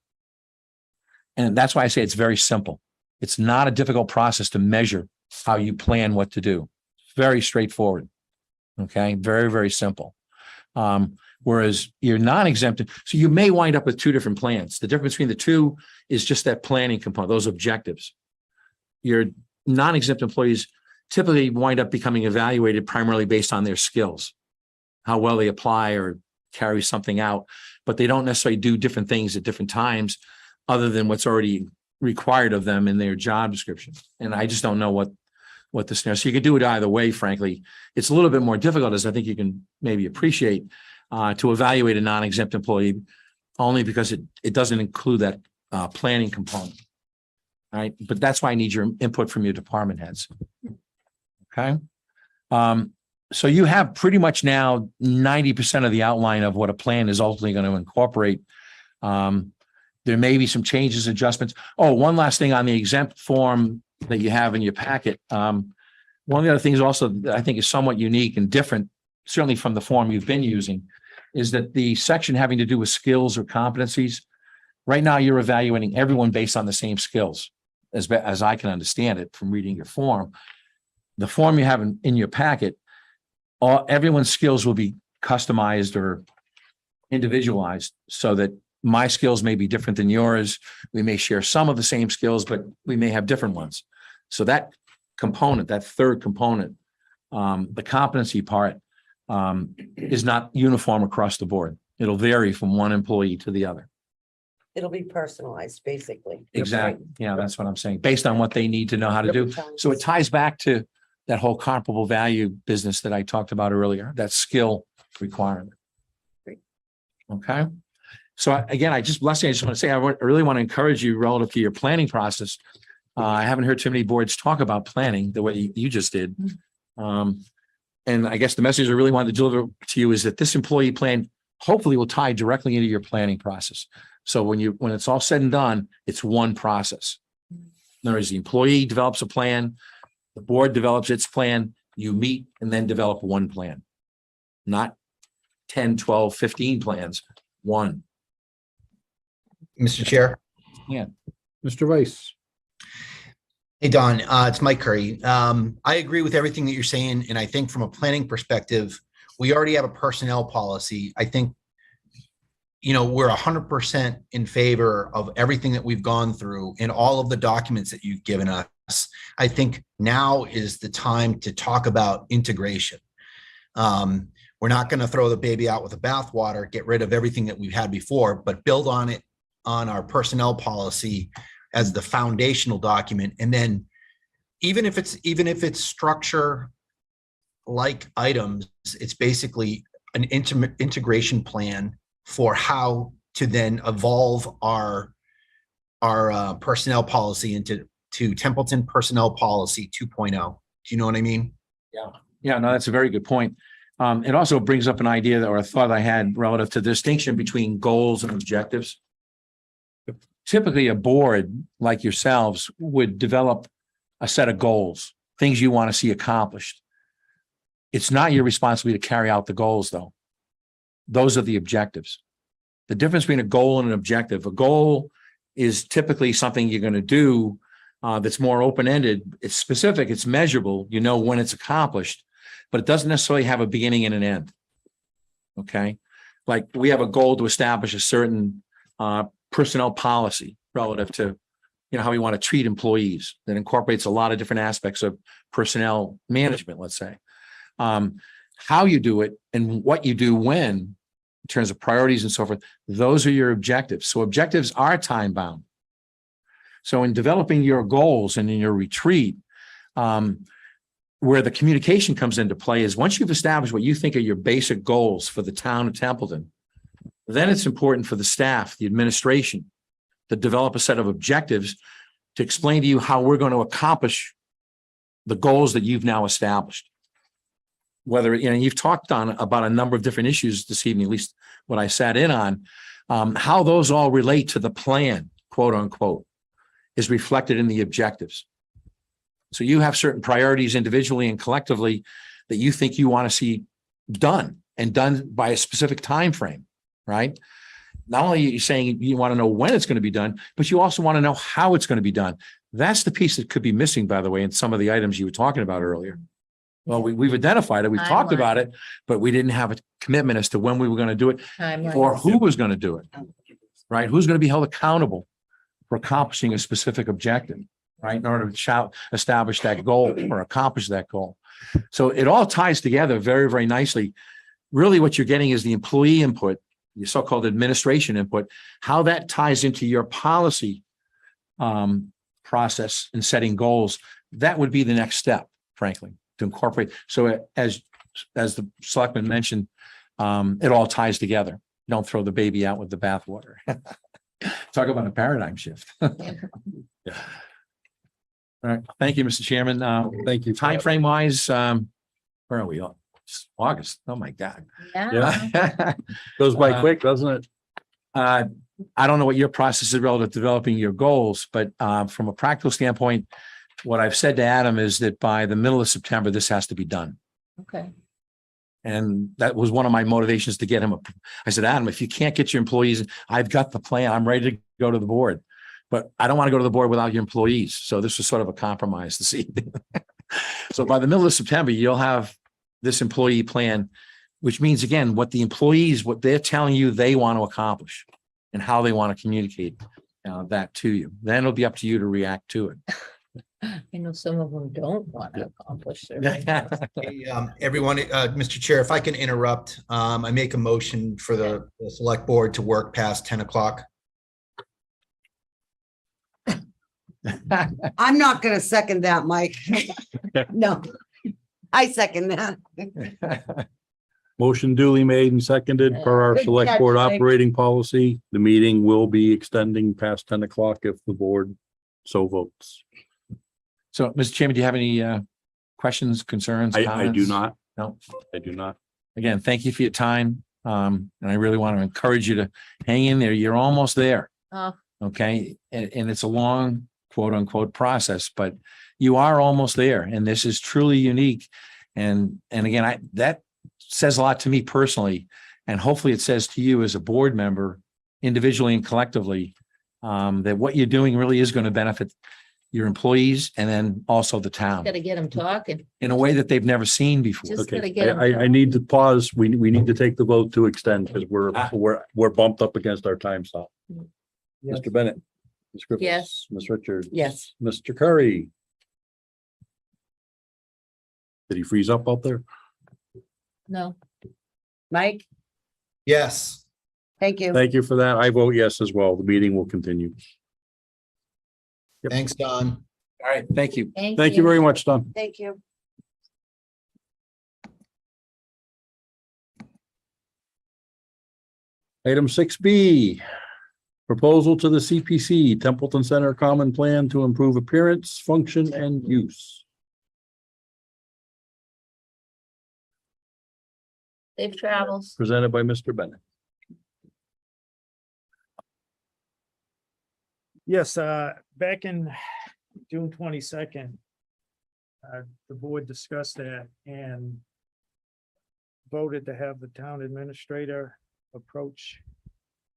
And that's why I say it's very simple. It's not a difficult process to measure how you plan what to do. Very straightforward. Okay. Very, very simple. Whereas you're non-exempt, so you may wind up with two different plans. The difference between the two is just that planning component, those objectives. Your non-exempt employees typically wind up becoming evaluated primarily based on their skills, how well they apply or carry something out, but they don't necessarily do different things at different times other than what's already required of them in their job description. And I just don't know what the scenario. So you could do it either way, frankly. It's a little bit more difficult, as I think you can maybe appreciate, to evaluate a non-exempt employee only because it doesn't include that planning component. All right. But that's why I need your input from your department heads. Okay. So you have pretty much now 90% of the outline of what a plan is ultimately going to incorporate. There may be some changes, adjustments. Oh, one last thing on the exempt form that you have in your packet. One of the other things also that I think is somewhat unique and different, certainly from the form you've been using, is that the section having to do with skills or competencies, right now you're evaluating everyone based on the same skills, as I can understand it from reading your form. The form you have in your packet, everyone's skills will be customized or individualized so that my skills may be different than yours. We may share some of the same skills, but we may have different ones. So that component, that third component, the competency part, is not uniform across the board. It'll vary from one employee to the other. It'll be personalized, basically. Exactly. Yeah, that's what I'm saying, based on what they need to know how to do. So it ties back to that whole comparable value business that I talked about earlier, that skill requirement. Okay. So again, last thing I just want to say, I really want to encourage you relative to your planning process. I haven't heard too many boards talk about planning the way you just did. And I guess the message I really wanted to deliver to you is that this employee plan hopefully will tie directly into your planning process. So when it's all said and done, it's one process. In other words, the employee develops a plan, the board develops its plan, you meet and then develop one plan. Not 10, 12, 15 plans, one. Mr. Chair. Mr. Weiss. Hey, Don, it's Mike Curry. I agree with everything that you're saying. And I think from a planning perspective, we already have a personnel policy. I think, we're 100% in favor of everything that we've gone through and all of the documents that you've given us. I think now is the time to talk about integration. We're not going to throw the baby out with the bathwater, get rid of everything that we've had before, but build on it, on our personnel policy as the foundational document. And then even if it's structure like items, it's basically an integration plan for how to then evolve our personnel policy into Templeton Personnel Policy 2.0. Do you know what I mean? Yeah, no, that's a very good point. It also brings up an idea or a thought I had relative to the distinction between goals and objectives. Typically, a board like yourselves would develop a set of goals, things you want to see accomplished. It's not your responsibility to carry out the goals, though. Those are the objectives. The difference between a goal and an objective, a goal is typically something you're going to do that's more open-ended. It's specific, it's measurable, you know when it's accomplished, but it doesn't necessarily have a beginning and an end. Okay? Like we have a goal to establish a certain personnel policy relative to how we want to treat employees that incorporates a lot of different aspects of personnel management, let's say. How you do it and what you do when, in terms of priorities and so forth, those are your objectives. So objectives are time bound. So in developing your goals and in your retreat, where the communication comes into play is once you've established what you think are your basic goals for the town of Templeton, then it's important for the staff, the administration, to develop a set of objectives to explain to you how we're going to accomplish the goals that you've now established. Whether, you've talked about a number of different issues this evening, at least what I sat in on, how those all relate to the plan, quote unquote, is reflected in the objectives. So you have certain priorities individually and collectively that you think you want to see done and done by a specific time frame, right? Not only are you saying you want to know when it's going to be done, but you also want to know how it's going to be done. That's the piece that could be missing, by the way, in some of the items you were talking about earlier. Well, we've identified it, we've talked about it, but we didn't have a commitment as to when we were going to do it or who was going to do it, right? Who's going to be held accountable for accomplishing a specific objective, right? In order to establish that goal or accomplish that goal. So it all ties together very, very nicely. Really what you're getting is the employee input, your so-called administration input, how that ties into your policy process in setting goals. That would be the next step, frankly, to incorporate. So as the selectman mentioned, it all ties together. Don't throw the baby out with the bathwater. Talk about a paradigm shift. Yeah. All right. Thank you, Mr. Chairman. Thank you. Time frame wise, where are we? It's August. Oh my God. Yeah. Goes by quick, doesn't it? I don't know what your process is relative to developing your goals, but from a practical standpoint, what I've said to Adam is that by the middle of September, this has to be done. Okay. And that was one of my motivations to get him. I said, Adam, if you can't get your employees, I've got the plan. I'm ready to go to the board, but I don't want to go to the board without your employees. So this was sort of a compromise this evening. So by the middle of September, you'll have this employee plan, which means, again, what the employees, what they're telling you they want to accomplish and how they want to communicate that to you. Then it'll be up to you to react to it. I know some of them don't want to accomplish their. Hey, everyone, Mr. Chair, if I can interrupt, I make a motion for the select board to work past 10 o'clock. I'm not gonna second that, Mike. No, I second that. Motion duly made and seconded per our Good select catch, board Mike. operating policy. The meeting will be extending past 10 o'clock if the board so votes. So, Mr. Chairman, do you have any questions, concerns? I do comments? not. No. I do not. Again, thank you for your time. And I really want to encourage you to hang in there. You're almost there. Oh. Okay, and it's a long quote unquote process, but you are almost there. And this is truly unique. And again, that says a lot to me personally. And hopefully it says to you as a board member, individually and collectively, that what you're doing really is going to benefit your employees and then also the town Gotta get them talking. in a way that they've never seen before. Just gotta Okay, get 'em I need to pause. We need to take the vote to extend because Ah. we're bumped up against our time stop. Yes. Mr. Bennett. Ms. Griffiths, Yes. Ms. Richards. Yes. Mr. Curry. Did he freeze up out there? No, Mike, Yes. thank you. Thank you for that. I vote yes as well. The meeting will continue. Yep. Thanks, Don. All right, thank you. Thank you very much, Don. Thank you. Item 6B. Proposal to the CPC Templeton Center Common Plan to improve appearance, function, and use. safe travels. Presented by Mr. Bennett. Yes, back in June 22nd, the board discussed that and voted to have the town administrator approach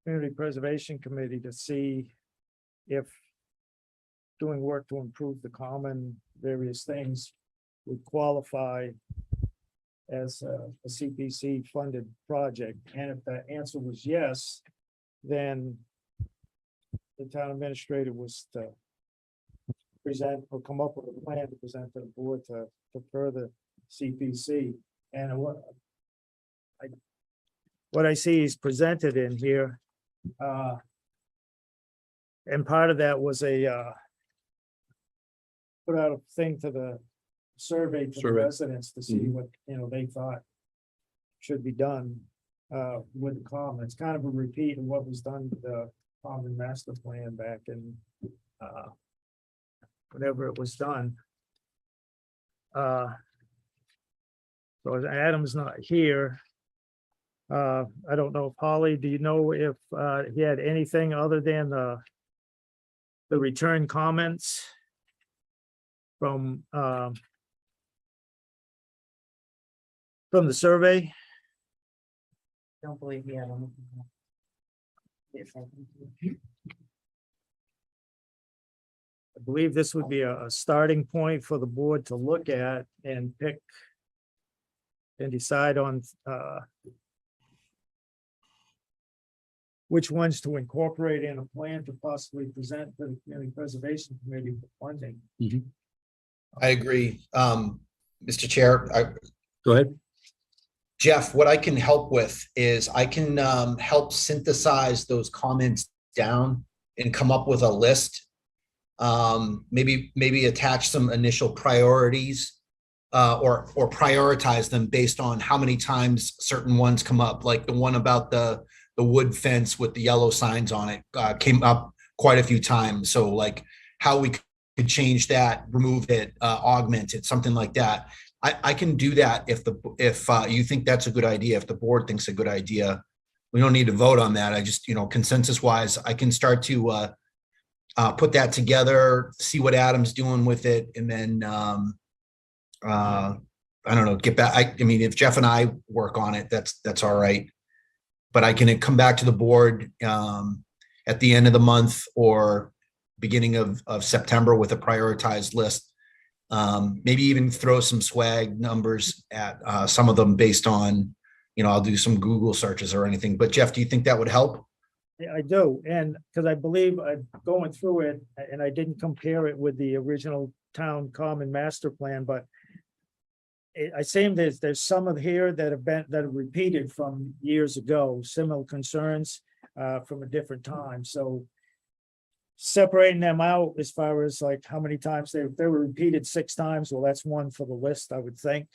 Community Preservation Committee to see if doing work to improve the common, various things would qualify as a CPC funded project. And if the answer was yes, then the town administrator was to present or come up with a plan to present to the board to further CPC. And what I see is presented in here. And part of that was put out a thing to the survey to the Survey. residents to see what, they thought should be done with the common. It's kind of a repeat of what was done with the common master plan back in whenever it was done. So Adam's not here. I don't know, Polly, do you know if he had anything other than the return comments from the survey? Don't believe he had anything. Yes, I think. I believe this would be a starting point for the board to look at and pick and decide on which ones to incorporate in a plan to possibly present to the Community Preservation Committee for funding. I agree. Mr. Chair, Go ahead. Jeff, what I can help with is I can help synthesize those comments down and come up with a list. Maybe attach some initial priorities or prioritize them based on how many times certain ones come up, like the one about the wood fence with the yellow signs on it came up quite a few times. So like how we could change that, remove it, augment it, something like that. I can do that if you think that's a good idea, if the board thinks a good idea. We don't need to vote on that. I just, consensus wise, I can start to put that together, see what Adam's doing with it, and then I don't know, get back. I mean, if Jeff and I work on it, that's all right. But I can come back to the board at the end of the month or beginning of September with a prioritized list. Maybe even throw some swag numbers at some of them based on, I'll do some Google searches or anything. But Jeff, do you think that would help? Yeah, I do. And because I believe I'm going through it and I didn't compare it with the original town common master plan, but I seem there's some of here that have repeated from years ago, similar concerns from a different time, so separating them out as far as like how many times they were repeated 6 times, well, that's one for the list, I would think.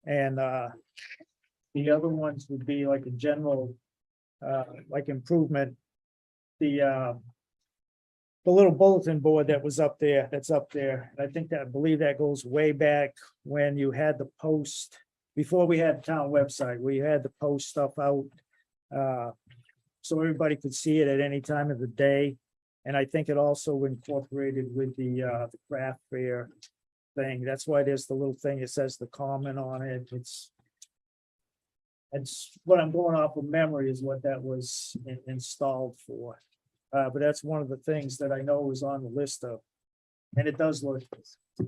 And the other ones would be like a general like improvement. The little bulletin board that was up there, that's up there. I think that, I believe that goes way back when you had the post, before we had the town website, where you had to post stuff out. So everybody could see it at any time of the day. And I think it also incorporated with the craft fair thing. That's why there's the little thing, it says the comment on it. It's what I'm going off of memory is what that was installed for. But that's one of the things that I know is on the list of, and it does look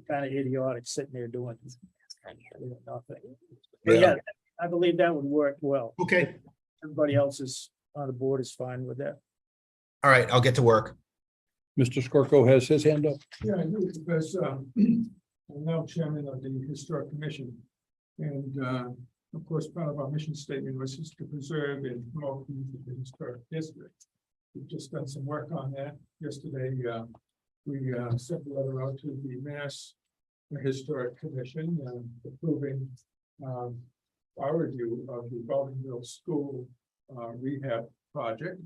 kind of idiotic sitting there doing nothing. But yeah, I believe that would work well. Okay, Everybody else is on the board is fine with that. all right, I'll get to work. Mr. Skorko has his hand up. Yeah, I do, because I'm now chairman of the Historic Commission. And of course, part of our mission statement was just to preserve and promote the historic district. We've just done some work on that. Yesterday, we sent a letter out to the Mass Historic Commission approving our review of the Baldwinville School rehab project.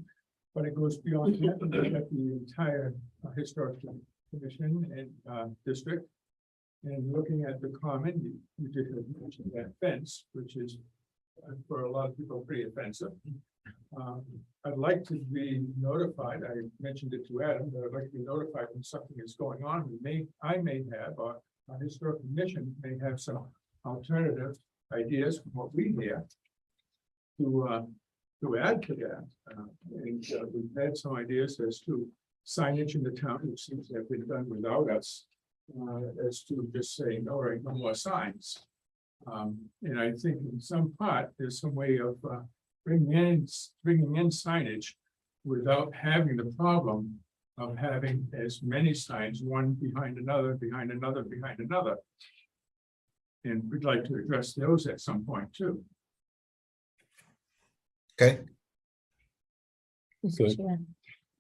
But it goes beyond that, and look at the entire historic commission and district. And looking at the common, you just had mentioned that fence, which is for a lot of people pretty offensive. I'd like to be notified. I mentioned it to Adam, but I'd like to be notified when something is going on. I may have, our historic commission may have some alternative ideas from what we hear to add to that. And we've had some ideas as to signage in the town, which seems to have been done without us, as to just saying, all right, no more signs. And I think in some part, there's some way of bringing in signage without having the problem of having as many signs, one behind another, behind another, behind another. And we'd like to address those at some point too. Okay, Good.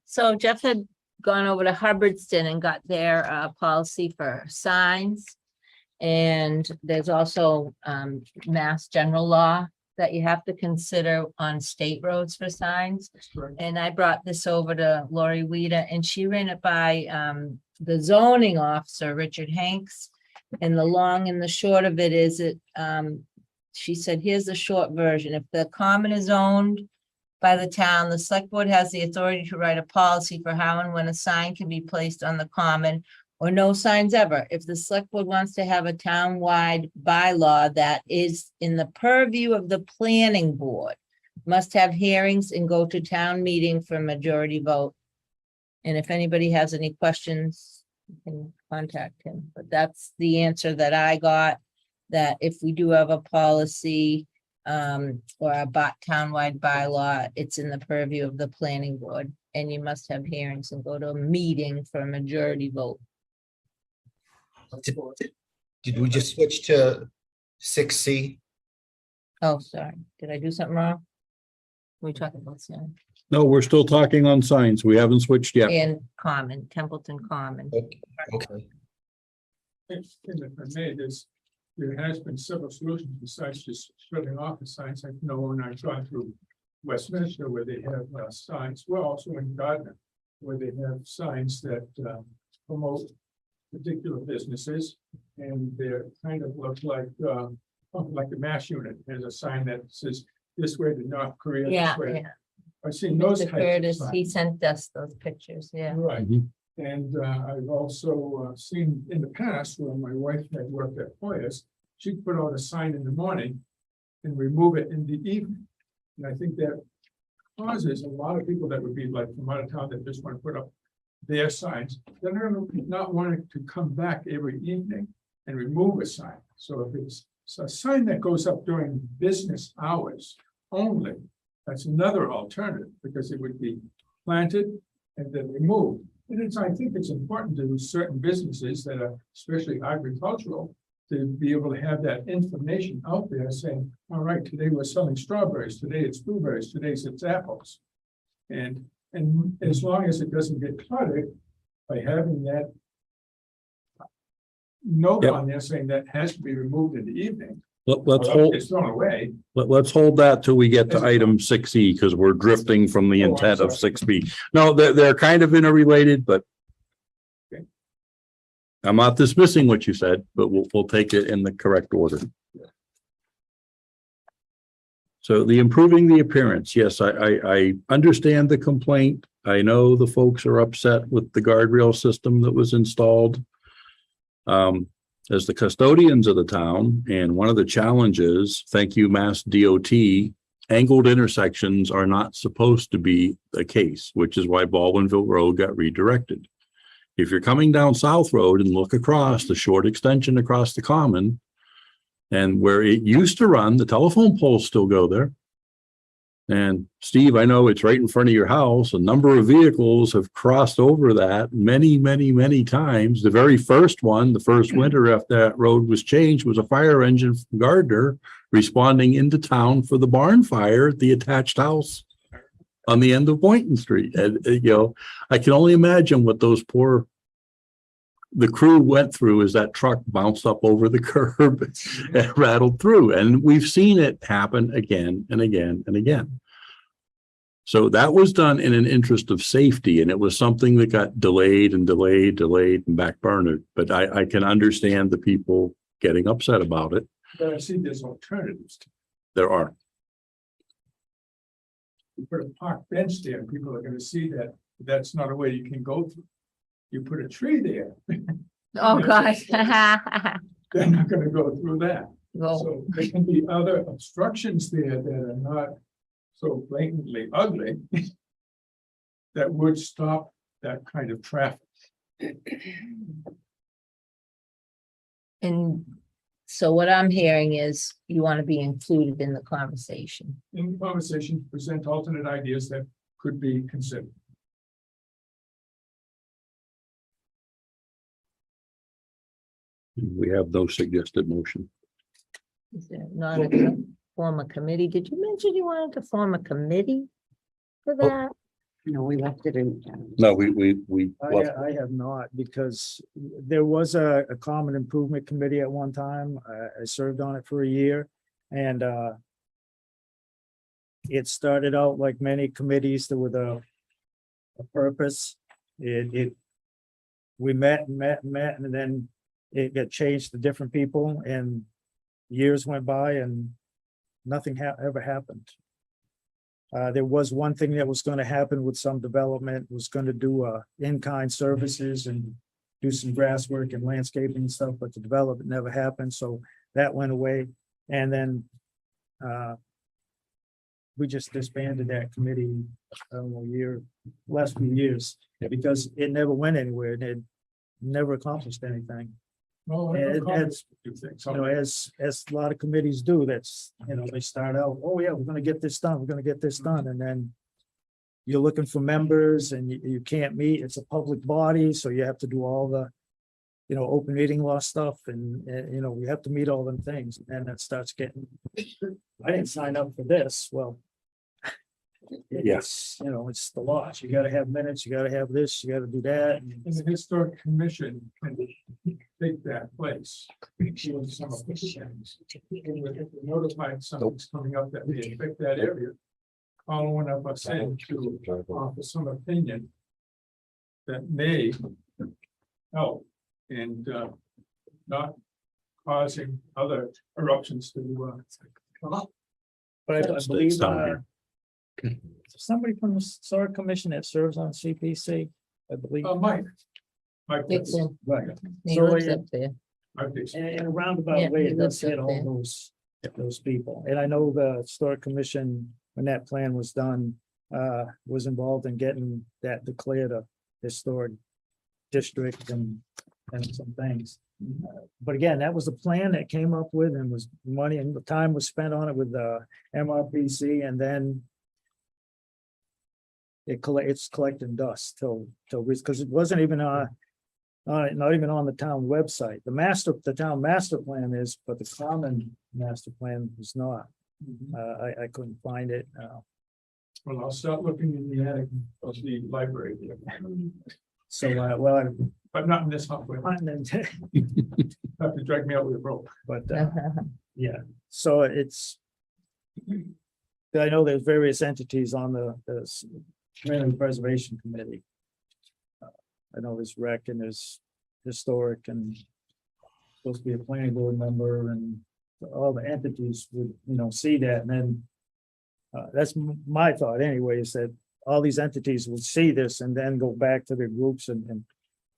So Jeff had gone over to Hubbardston and got their policy for signs. And there's also mass general law that you have to consider on state roads for signs. And I brought this over to Lori Weeder and she ran it by the zoning officer, Richard Hanks. And the long and the short of it is she said, here's the short version. If the common is owned by the town, the select board has the authority to write a policy for how and when a sign can be placed on the common or no signs ever. If the select board wants to have a town-wide bylaw that is in the purview of the planning board, must have hearings and go to town meeting for a majority vote. And if anybody has any questions, you can contact him. But that's the answer that I got, that if we do have a policy or a town-wide bylaw, it's in the purview of the planning board, and you must have hearings and go to a meeting for a majority vote. did we just switch to 6C? Oh, sorry, did I do something wrong? We talking about sign No, we're still talking on signs. We haven't switched yet. and common, Templeton Common. Okay, If I may, there has been several solutions besides just shutting off the signs. I know when I've gone through Westminster where they have signs, well, also in Gardner, where they have signs that promote particular businesses, and they're kind of look like the MASH unit. There's a sign that says this way to North Korea. Yeah, this way. yeah. I've seen those Mr. types of Curtis, he signs. sent us those pictures, yeah. Right. Mhm. And I've also seen in the past where my wife had worked at Hoyas, she'd put out a sign in the morning and remove it in the evening. And I think that causes a lot of people that would be like from out of town that just want to put up their signs. They're not wanting to come back every evening and remove a sign. So if it's a sign that goes up during business hours only, that's another alternative because it would be planted and then removed. And I think it's important to certain businesses that are especially agricultural to be able to have that information out there saying, all right, today we're selling strawberries, today it's blueberries, today it's apples. And as long as it doesn't get cluttered by having that note Yep. on there saying that has to be removed in the evening. Let's or hold, It's thrown away. let's hold that till we get to item 6E, because we're drifting from the Oh, I'm intent of sorry. 6B. No, they're kind of interrelated, but Okay. I'm not dismissing what you said, but we'll take it in the correct order. So the improving the appearance, yes, I understand the complaint. I know the folks are upset with the guardrail system that was installed. As the custodians of the town, and one of the challenges, thank you, Mass DOT, angled intersections are not supposed to be the case, which is why Baldwinville Road got redirected. If you're coming down South Road and look across the short extension across the common, and where it used to run, the telephone poles still go there. And Steve, I know it's right in front of your house. A number of vehicles have crossed over that many, many, many times. The very first one, the first winter after that road was changed, was a fire engine from Gardner responding into town for the barn fire at the attached house on the end of Boynton Street. And, I can only imagine what the crew went through as that truck bounced up over the curb and rattled through. And we've seen it happen again and again and again. So that was done in an interest of safety, and it was something that got delayed and backburnered. But I can understand the people getting upset about it. But I see there's alternatives. There are. You put a park bench there, and people are gonna see that that's not a way you can go through. You put a tree there, Oh, gosh. they're not gonna go through that. Well, So there can be other obstructions there that are not so blatantly ugly that would stop that kind of traffic. and so what I'm hearing is you want to be included in the conversation. In the conversation, present alternate ideas that could be considered. We have no suggested motion. Is there not form a committee? Did you mention you wanted to form a committee for that? No, we left it in. No, we left. I have not, because there was a common improvement committee at one time. I served on it for a year, and it started out like many committees with a purpose. We met, and then it got changed to different people, and years went by and nothing ever happened. There was one thing that was going to happen with some development, was going to do in-kind services and do some grass work and landscaping and stuff, but the development never happened, so that went away. And then we just disbanded that committee, I don't know, last few years, because it never went anywhere and it never accomplished anything. Well, As a lot of committees do, that's, they start out, oh yeah, we're gonna get this done, and then you're looking for members and you can't meet, it's a public body, so you have to do all the, open meeting law stuff, and we have to meet all them things, and that starts getting, I didn't sign up for this, well. Yes. It's the law, you gotta have minutes, you gotta have this, you gotta do that. And the historic commission can take that place. With some of the things. And if we're notified something's coming up that may affect that area, call one of us in to offer some opinion that may help and not causing other eruptions to come up. But I believe, down somebody from the historic commission that serves on CPC, I believe. Mike. Mike, It's yes. in- Right. He So, lives yeah. up there. Mike is- In a roundabout Yeah, way, he it lives does hit up all there. those people. And I know the historic commission, when that plan was done, was involved in getting that declared a historic district and some things. But again, that was a plan that came up with, and was money and the time was spent on it with the MRPC, and then it's collecting dust because it wasn't even not even on the town website. The town master plan is, but the common master plan is not. I couldn't find it. Well, I'll start looking in the attic of the library. So, well, But not in this software. Have to drag me out with a rope. but, yeah, so it's. I know there's various entities on the Community Preservation Committee. I know there's rec and there's historic and supposed to be a planning board member, and all the entities would, see that, and then that's my thought anyway, is that all these entities would see this and then go back to their groups and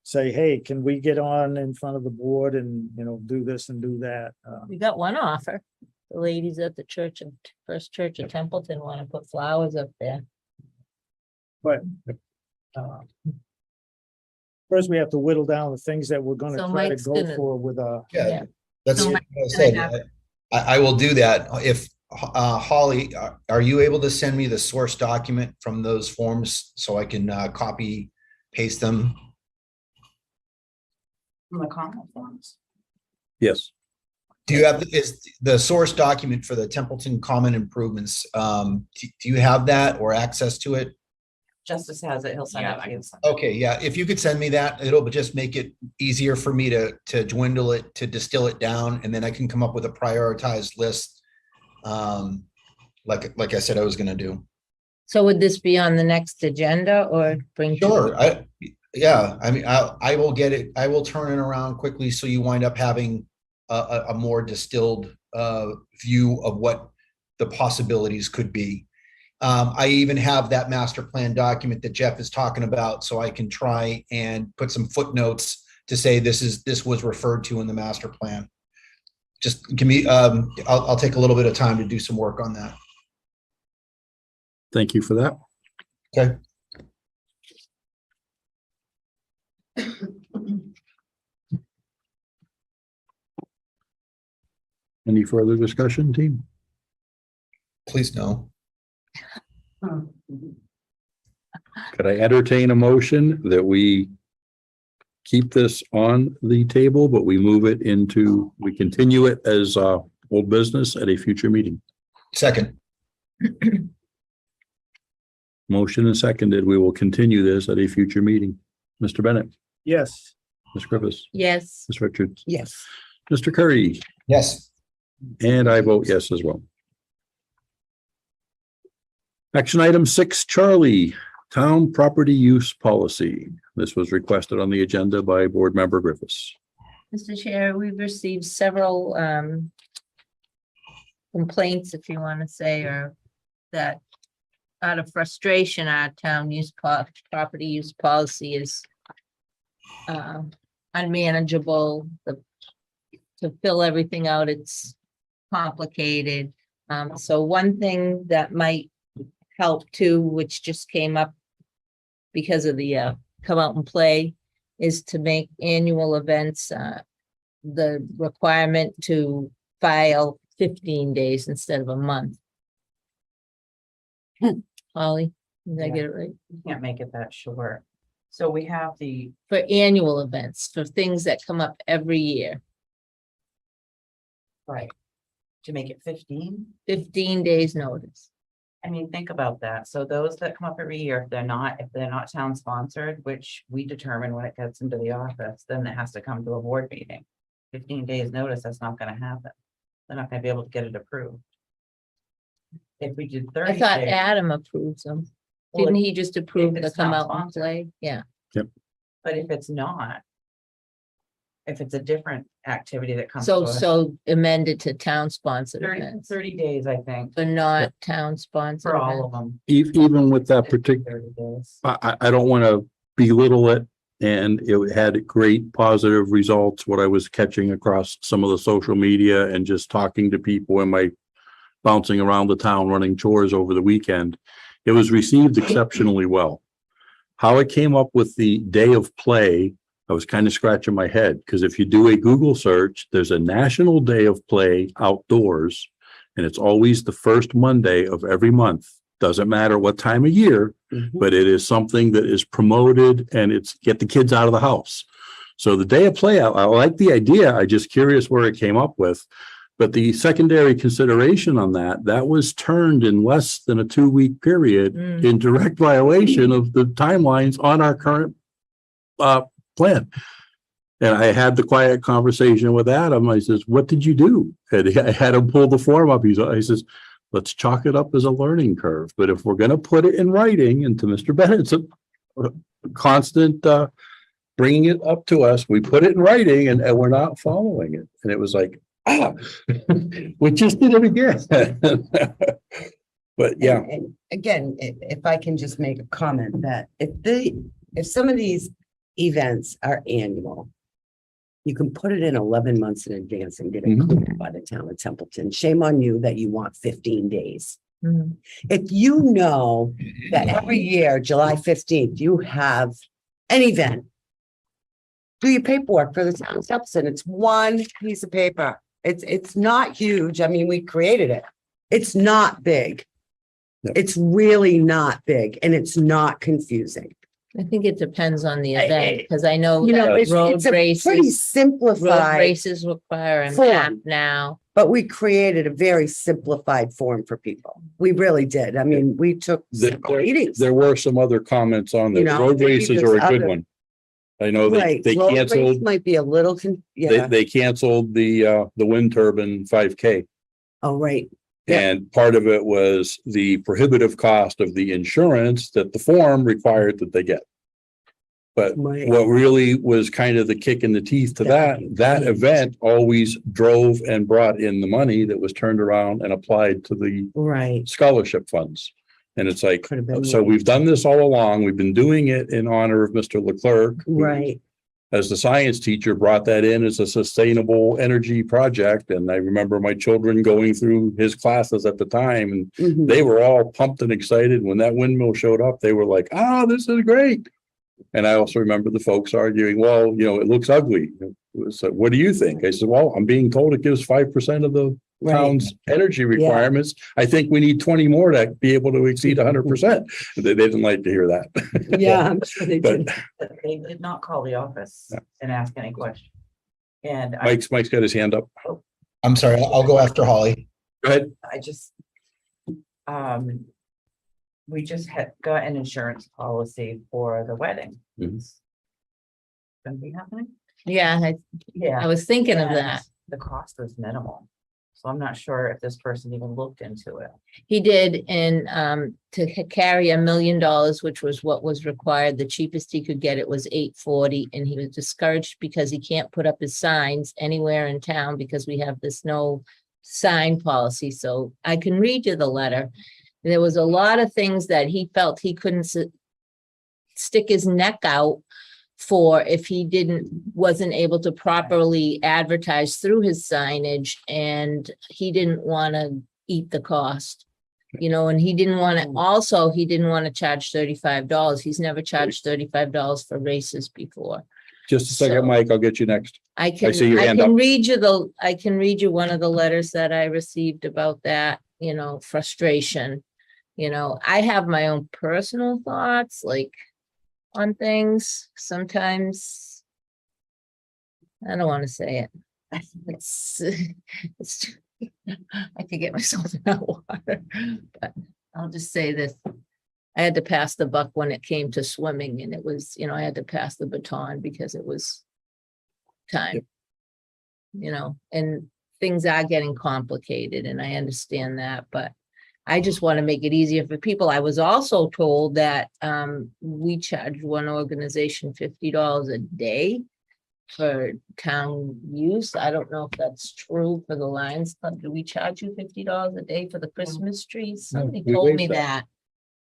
say, hey, can we get on in front of the board and, do this and do that? We got one offer. The ladies at the First Church of Templeton want to put flowers up there. But first we have to whittle down the things that we're gonna So try to Mike's go gonna- for with Yeah, that's So what I Mike's said. gonna I will do that. If, Holly, are you able to send me the source document from those forms so I can copy, paste them? From the comment forms. Yes. Do you have, is the source document for the Templeton Common Improvements? Do you have that or access to it? Justice has it, he'll send it to you. Okay, yeah, if you could send me that, it'll just make it easier for me to dwindle it, to distill it down, and then I can come up with a prioritized list. Like I said, I was gonna do. So would this be on the next agenda or bring? Sure, yeah, I mean, I will get it, I will turn it around quickly, so you wind up having a more distilled view of what the possibilities could be. I even have that master plan document that Jeff is talking about, so I can try and put some footnotes to say this was referred to in the master plan. Just give me, I'll take a little bit of time to do some work on that. Thank you for that. Okay. Any further discussion, team? Please no. Could I entertain a motion that we keep this on the table, but we continue it as old business at a future meeting? Second. Motion and seconded. We will continue this at a future meeting. Mr. Bennett, yes. Ms. Griffiths, Yes. Ms. Richards, Yes. Mr. Curry, Yes. and I vote yes as well. Action item 6, Charlie, Town Property Use Policy. This was requested on the agenda by Board Member Griffiths. Mr. Chair, we've received several complaints, if you want to say, or that out of frustration, our town property use policy is unmanageable. To fill everything out, it's complicated. So one thing that might help too, which just came up because of the come out and play, is to make annual events the requirement to file 15 days instead of a month. Holly, did I get it right? You can't make it that short. So we have the, For annual events, for things that come up every year, right, to make it 15. 15 days notice. I mean, think about that. So those that come up every year, if they're not town sponsored, which we determine when it gets into the office, then it has to come to a board meeting. 15 days notice, that's not gonna happen. They're not gonna be able to get it approved. If we did 30 I thought days, Adam approves them. Well, Didn't he just approve the it's come town out and sponsored. play? Yeah. but if it's not, if it's a different activity that comes. So, to us, so amended to town sponsored 30 events, 30 days, I think, but not town sponsored for all of events. them. Even with that particular, 30 days. I don't want to belittle it, and it had great positive results, what I was catching across some of the social media and just talking to people and my bouncing around the town running chores over the weekend. It was received exceptionally well. How it came up with the day of play, I was kind of scratching my head, because if you do a Google search, there's a national day of play outdoors, and it's always the first Monday of every month. Doesn't matter what time of year, Mhm. but it is something that is promoted and it's get the kids out of the house. So the day of play, I like the idea. I'm just curious where it came up with. But the secondary consideration on that was turned in less than a 2-week period in direct violation of the timelines on our current plan. And I had the quiet conversation with Adam. I says, what did you do? And I had him pull the form up. He says, let's chalk it up as a learning curve. But if we're going to put it in writing, and to Mr. Bennett's constant bringing it up to us, we put it in writing and we're not following it. And it was like, we just did it again. But yeah. And again, if I can just make a comment that if some of these events are annual, you can put it in 11 months in advance and get it cleared by the town of Templeton. Shame on you that you want 15 days. If you know that every year, July 15th, you have an event, do your paperwork for the town of Templeton. It's one piece of paper. It's not huge. I mean, we created it. It's not big. Yep. It's really not big, and it's not confusing. I think it depends on the event, because I know You know, that it's road a pretty races, simplified, require a form. map now. but we created a very simplified form for people. We really did. I mean, we took several meetings. There were some other comments on You the know, road maybe races are a there's good other- one. I know Right, they road race canceled, might be a little, yeah, they canceled the wind turbine 5K. oh, right. Yeah. And part of it was the prohibitive cost of the insurance that the form required that they get. But Right. what really was kind of the kick in the teeth to that event always drove and brought in the money that was turned around and applied to the Right. scholarship funds. And it's like, Could have been so right. we've done this all along. We've been doing it in honor of Mr. Leclerc. who, Right. as the science teacher, brought that in as a sustainable energy project. And I remember my children going through his classes at the time, and Mhm. they were all pumped and excited. When that windmill showed up, they were like, oh, this is great. And I also remember the folks arguing, well, you know, it looks ugly. So what do you think? I said, well, I'm being told it gives 5% of the Right. town's energy requirements. I think we need 20 more to be able to exceed 100%. They didn't like to hear that. Yeah, I'm sure they But did. They did not call the office Yeah. and ask any question. And I Mike's got his hand up. I'm sorry, I'll go after Holly. Go ahead. just, we just had got an insurance policy for the wedding. Mhm. It's gonna be happening? Yeah, I Yeah. was thinking of And that. The cost was minimal. So I'm not sure if this person even looked into it. He did, and to carry $1 million, which was what was required, the cheapest he could get it was $840, and he was discouraged because he can't put up his signs anywhere in town because we have this no sign policy. So I can read you the letter. There was a lot of things that he felt he couldn't stick his neck out for if he wasn't able to properly advertise through his signage, and he didn't want to eat the cost. You know, and he didn't want to charge $35. He's never charged $35 for races before. Just a second, So- Mike, I'll get you next. I see your hand can up. read you one of the letters that I received about that, you know, frustration. You know, I have my own personal thoughts, like on things. Sometimes I don't want to say it. It's I could get myself in that water, but I'll just say this. I had to pass the buck when it came to swimming, and it was, you know, I had to pass the baton because it was time. You know, and things are getting complicated, and I understand that, but I just want to make it easier for people. I was also told that we charge one organization $50 a day for town use. I don't know if that's true for the Lions Club. Do we charge you $50 a day for the Christmas trees? Somebody we told me waived that. that.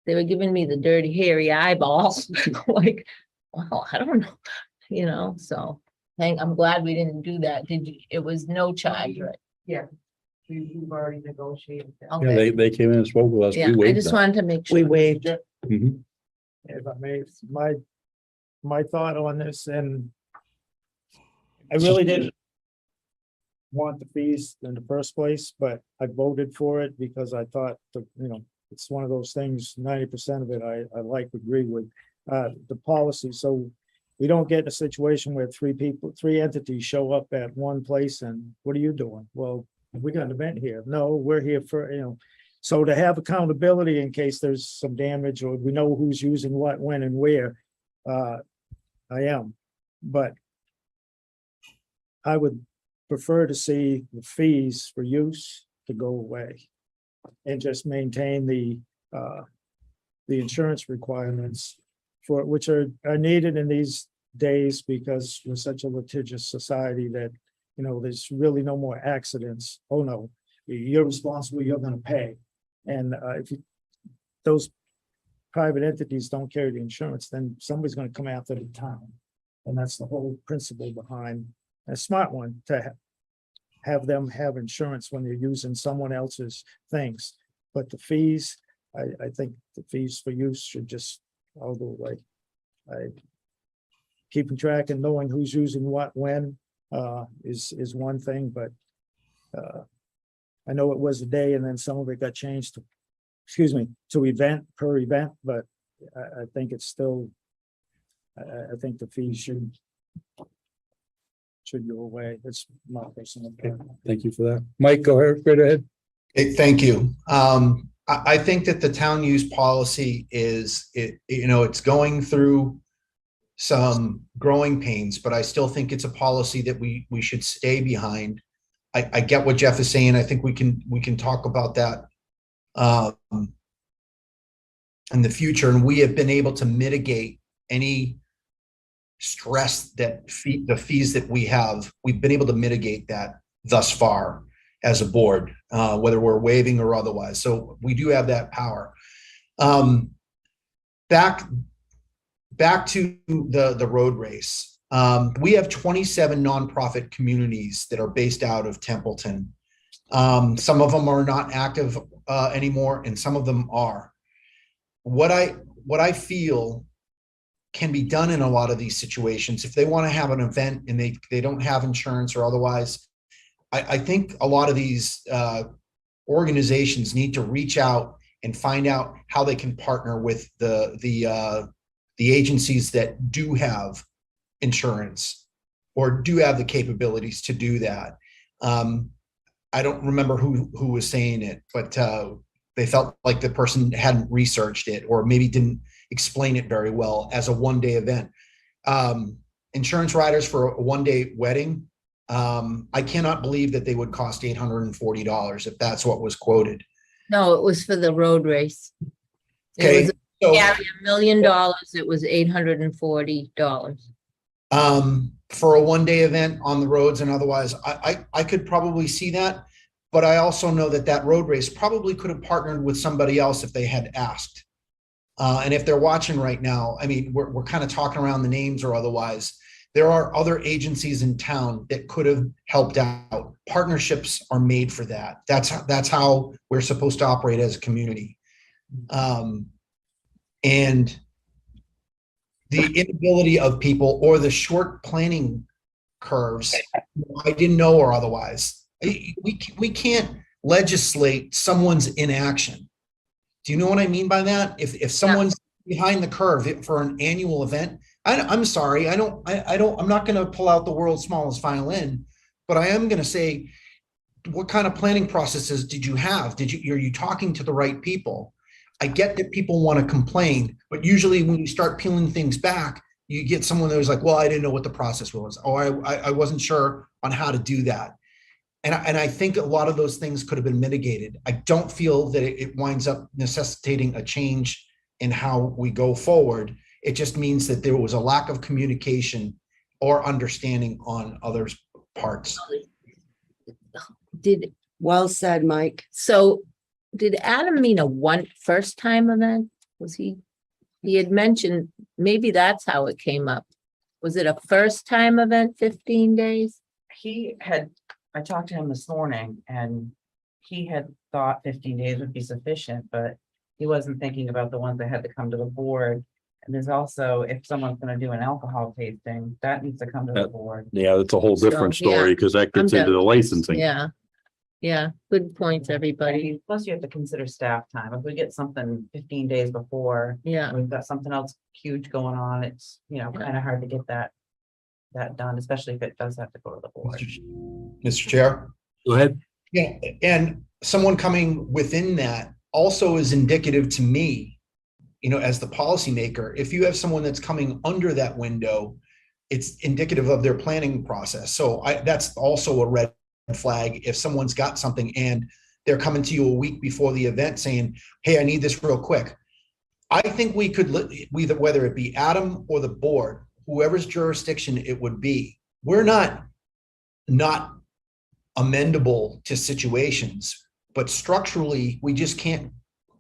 They were giving me the dirty, hairy eyeballs. Like, well, I don't know, you know, so I'm glad we didn't do that. Did you? It was no charge, right? Yeah. We've already negotiated that. Yeah, Okay. they came in and spoke with us. Yeah, We I waived just that. wanted to make sure. We waived. Mhm. If I may, my thought on this, and I really didn't want the fees in the first place, but I voted for it because I thought, you know, it's one of those things, 90% of it, I like, agree with, the policy. So we don't get in a situation where three entities show up at one place and what are you doing? Well, we got an event here. No, we're here for, so to have accountability in case there's some damage or we know who's using what, when and where, I am. But I would prefer to see the fees for use to go away and just maintain the insurance requirements for which are needed in these days because we're such a litigious society that, there's really no more accidents. Oh, no, you're responsible, you're going to pay. And if those private entities don't carry the insurance, then somebody's going to come after the town. And that's the whole principle behind a smart one, to have them have insurance when they're using someone else's things. But the fees, I think the fees for use should just all go away. Keeping track and knowing who's using what when is one thing, but I know it was a day and then some of it got changed to event per event, but I think it's still, I think the fees should go away. That's my personal opinion. Thank you for that. Mike, go ahead, right ahead. Hey, thank you. I think that the town use policy it's going through some growing pains, but I still think it's a policy that we should stay behind. I get what Jeff is saying. I think we can talk about that in the future. And we have been able to mitigate any stress that the fees that we've been able to mitigate that thus far as a board, whether we're waiving or otherwise. So we do have that power. Back to the road race. We have 27 nonprofit communities that are based out of Templeton. Some of them are not active anymore, and some of them are. What I feel can be done in a lot of these situations, if they want to have an event and they don't have insurance or otherwise, I think a lot of these organizations need to reach out and find out how they can partner with the agencies that do have insurance or do have the capabilities to do that. I don't remember who was saying it, but they felt like the person hadn't researched it or maybe didn't explain it very well as a one-day event. Insurance riders for a one-day wedding, I cannot believe that they would cost $840 if that's what was quoted. No, it was for the road race. Okay, so $1 million, it was $840. For a one-day event on the roads and otherwise, I could probably see that, but I also know that road race probably could have partnered with somebody else if they had asked. And if they're watching right now, I mean, we're kind of talking around the names or otherwise. There are other agencies in town that could have helped out. Partnerships are made for that. That's how we're supposed to operate as a community. And the inability of people or the short planning curves, I didn't know or otherwise. We can't legislate someone's inaction. Do you know what I mean by that? If someone's behind the curve for an annual event, I'm sorry, I'm not going to pull out the world's smallest violin, but I am going to say, what kind of planning processes did you have? Are you talking to the right people? I get that people want to complain, but usually when you start peeling things back, you get someone that was like, well, I didn't know what the process was, or I wasn't sure on how to do that. And I think a lot of those things could have been mitigated. I don't feel that it winds up necessitating a change in how we go forward. It just means that there was a lack of communication or understanding on others' parts. Well said, Mike. So did Adam mean a first time event? Was he had mentioned, maybe that's how it came up. Was it a first time event, 15 days? I talked to him this morning and he had thought 15 days would be sufficient, but he wasn't thinking about the ones that had to come to the board. And there's also, if someone's going to do an alcohol tasting, that needs to come to the board. Yeah, that's a whole different So, yeah, story because that gets I'm into done. the licensing. Yeah. Yeah, good points, everybody. Plus you have to consider staff time. If we get something 15 days before, Yeah, and we've got something else huge going on, it's, kind of hard to get that done, especially if it does have to go to the board. Mr. Chair. Go ahead. Yeah, and someone coming within that also is indicative to me, as the policymaker, if you have someone that's coming under that window, it's indicative of their planning process. So that's also a red flag. If someone's got something and they're coming to you a week before the event saying, hey, I need this real quick. I think we could, whether it be Adam or the board, whoever's jurisdiction it would be, we're not amendable to situations, but structurally, we just can't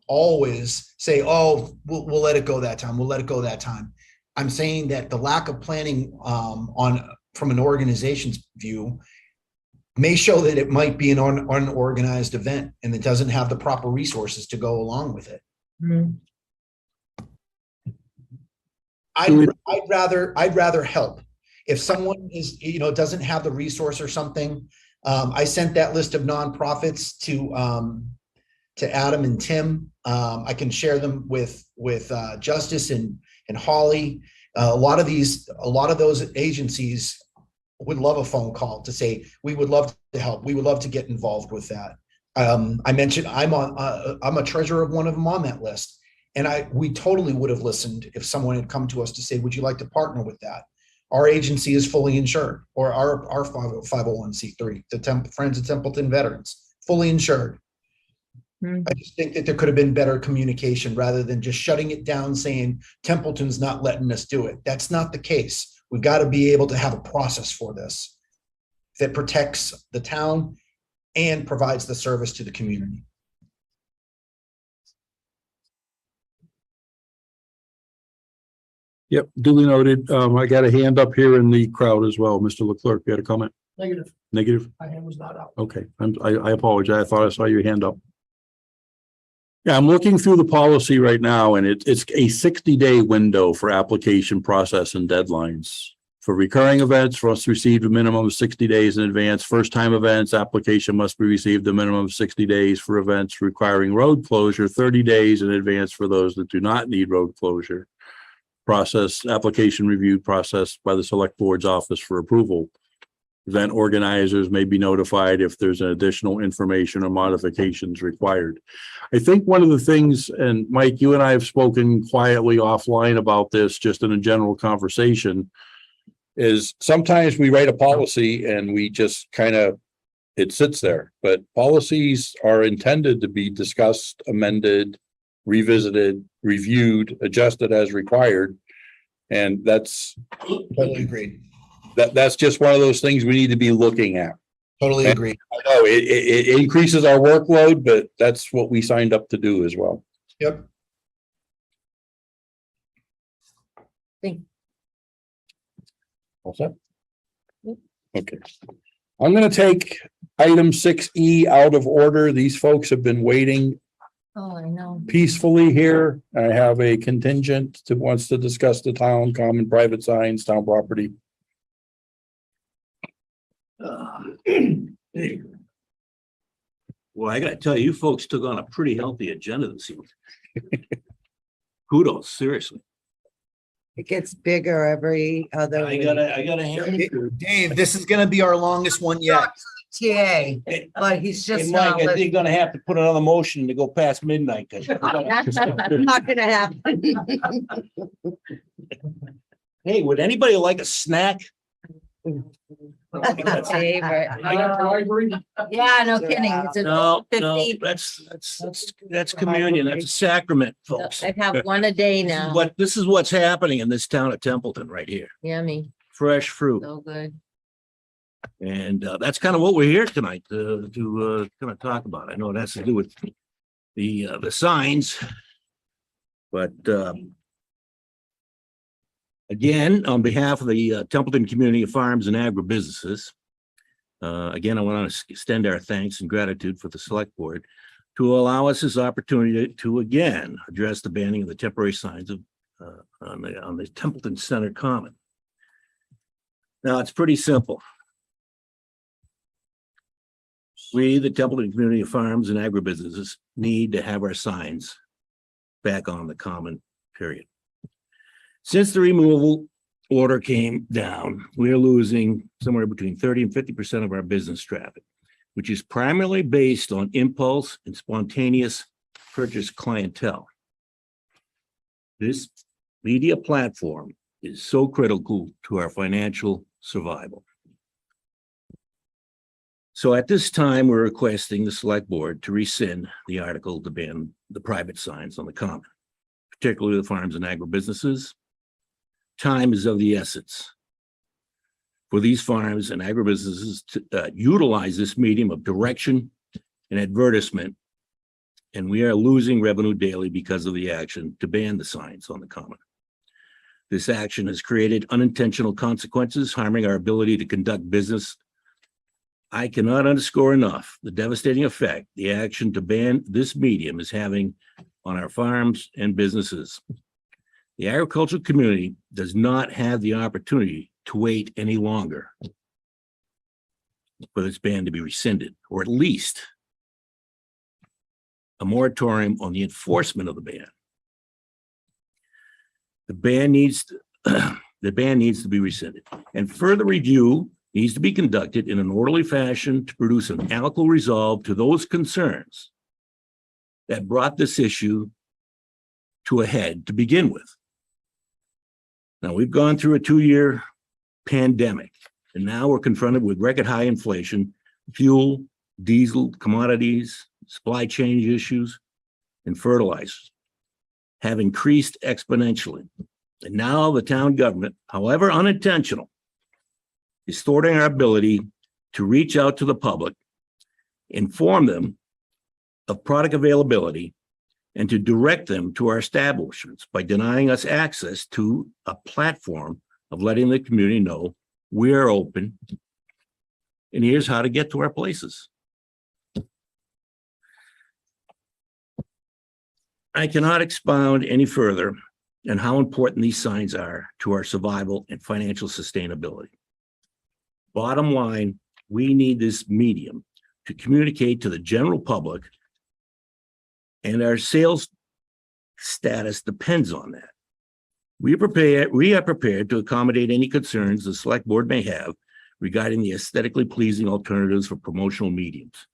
always say, oh, we'll let it go that time. We'll let it go that time. I'm saying that the lack of planning from an organization's view may show that it might be an unorganized event and it doesn't have the proper resources to go along with it. I'd rather help. If someone is, doesn't have the resource or something, I sent that list of nonprofits to Adam and Tim. I can share them with Justice and Holly. A lot of those agencies would love a phone call to say, we would love to help. We would love to get involved with that. I mentioned I'm a treasurer of one of them on that list. And we totally would have listened if someone had come to us to say, would you like to partner with that? Our agency is fully insured, or our 501c3, the Friends of Templeton Veterans, fully insured. I just think that there could have been better communication rather than just shutting it down, saying Templeton's not letting us do it. That's not the case. We've got to be able to have a process for this that protects the town and provides the service to the community. Yep, duly noted. I got a hand up here in the crowd as well. Mr. Leclerc, you had a comment? Negative. Negative? My hand was not up. Okay, I apologize. I thought I saw your hand up. Yeah, I'm looking through the policy right now, and it's a 60-day window for application process and deadlines. For recurring events, must receive a minimum of 60 days in advance. First-time events, application must be received a minimum of 60 days. For events requiring road closure, 30 days in advance for those that do not need road closure. Process, application reviewed process by the select board's office for approval. Event organizers may be notified if there's an additional information or modifications required. I think one of the things, and Mike, you and I have spoken quietly offline about this, just in a general conversation, is sometimes we write a policy and we just it sits there, but policies are intended to be discussed, amended, revisited, reviewed, adjusted as required. And that's Totally agreed. That's just one of those things we need to be looking at. Totally agreed. I know it increases our workload, but that's what we signed up to do as well. Yep. All set? Okay. I'm going to take item 6E out of order. These folks have been waiting Oh, I know. peacefully here. I have a contingent that wants to discuss the town, common private signs, town property. Well, I gotta tell you, you folks took on a pretty healthy agenda this evening. Kudos, seriously. It gets bigger every other I week. gotta hand it to Dave, this is going to be our longest one yet. TA, but he's Hey, just Mike, not I think listening. you're gonna have to put another motion to go past midnight. 'Cause Not gonna happen. Hey, would anybody like a snack? Favorite. I got bribery. Yeah, no kidding. It's a No, 50. that's communion. That's a sacrament, folks. I have one a day now. This is what's happening in this town of Templeton right here. Yummy. Fresh fruit. So good. And that's kind of what we're here tonight to kind of talk about. I know it has to do with the signs. But again, on behalf of the Templeton Community of Farms and Agribusinesses, again, I want to extend our thanks and gratitude for the select board to allow us this opportunity to again address the banning of the temporary signs of on the Templeton Center Common. Now, it's pretty simple. We, the Templeton Community of Farms and Agribusinesses, need to have our signs back on the common, period. Since the removal order came down, we are losing somewhere between 30 and 50% of our business traffic, which is primarily based on impulse and spontaneous purchase clientele. This media platform is so critical to our financial survival. So at this time, we're requesting the select board to rescind the article to ban the private signs on the common, particularly the farms and agribusinesses. Time is of the essence for these farms and agribusinesses to utilize this medium of direction and advertisement. And we are losing revenue daily because of the action to ban the signs on the common. This action has created unintentional consequences, harming our ability to conduct business. I cannot underscore enough the devastating effect the action to ban this medium is having on our farms and businesses. The agricultural community does not have the opportunity to wait any longer for this ban to be rescinded, or at least a moratorium on the enforcement of the ban. The ban needs to be rescinded, and further review needs to be conducted in an orderly fashion to produce an amicable resolve to those concerns that brought this issue to a head to begin with. Now, we've gone through a 2-year pandemic, and now we're confronted with record high inflation, fuel, diesel, commodities, supply chain issues, and fertilizers have increased exponentially. And now the town government, however unintentional, is thwarting our ability to reach out to the public, inform them of product availability, and to direct them to our establishments by denying us access to a platform of letting the community know we're open and here's how to get to our places. I cannot expound any further on how important these signs are to our survival and financial sustainability. Bottom line, we need this medium to communicate to the general public, and our sales status depends on that. We are prepared to accommodate any concerns the select board may have regarding the aesthetically pleasing alternatives for promotional mediums.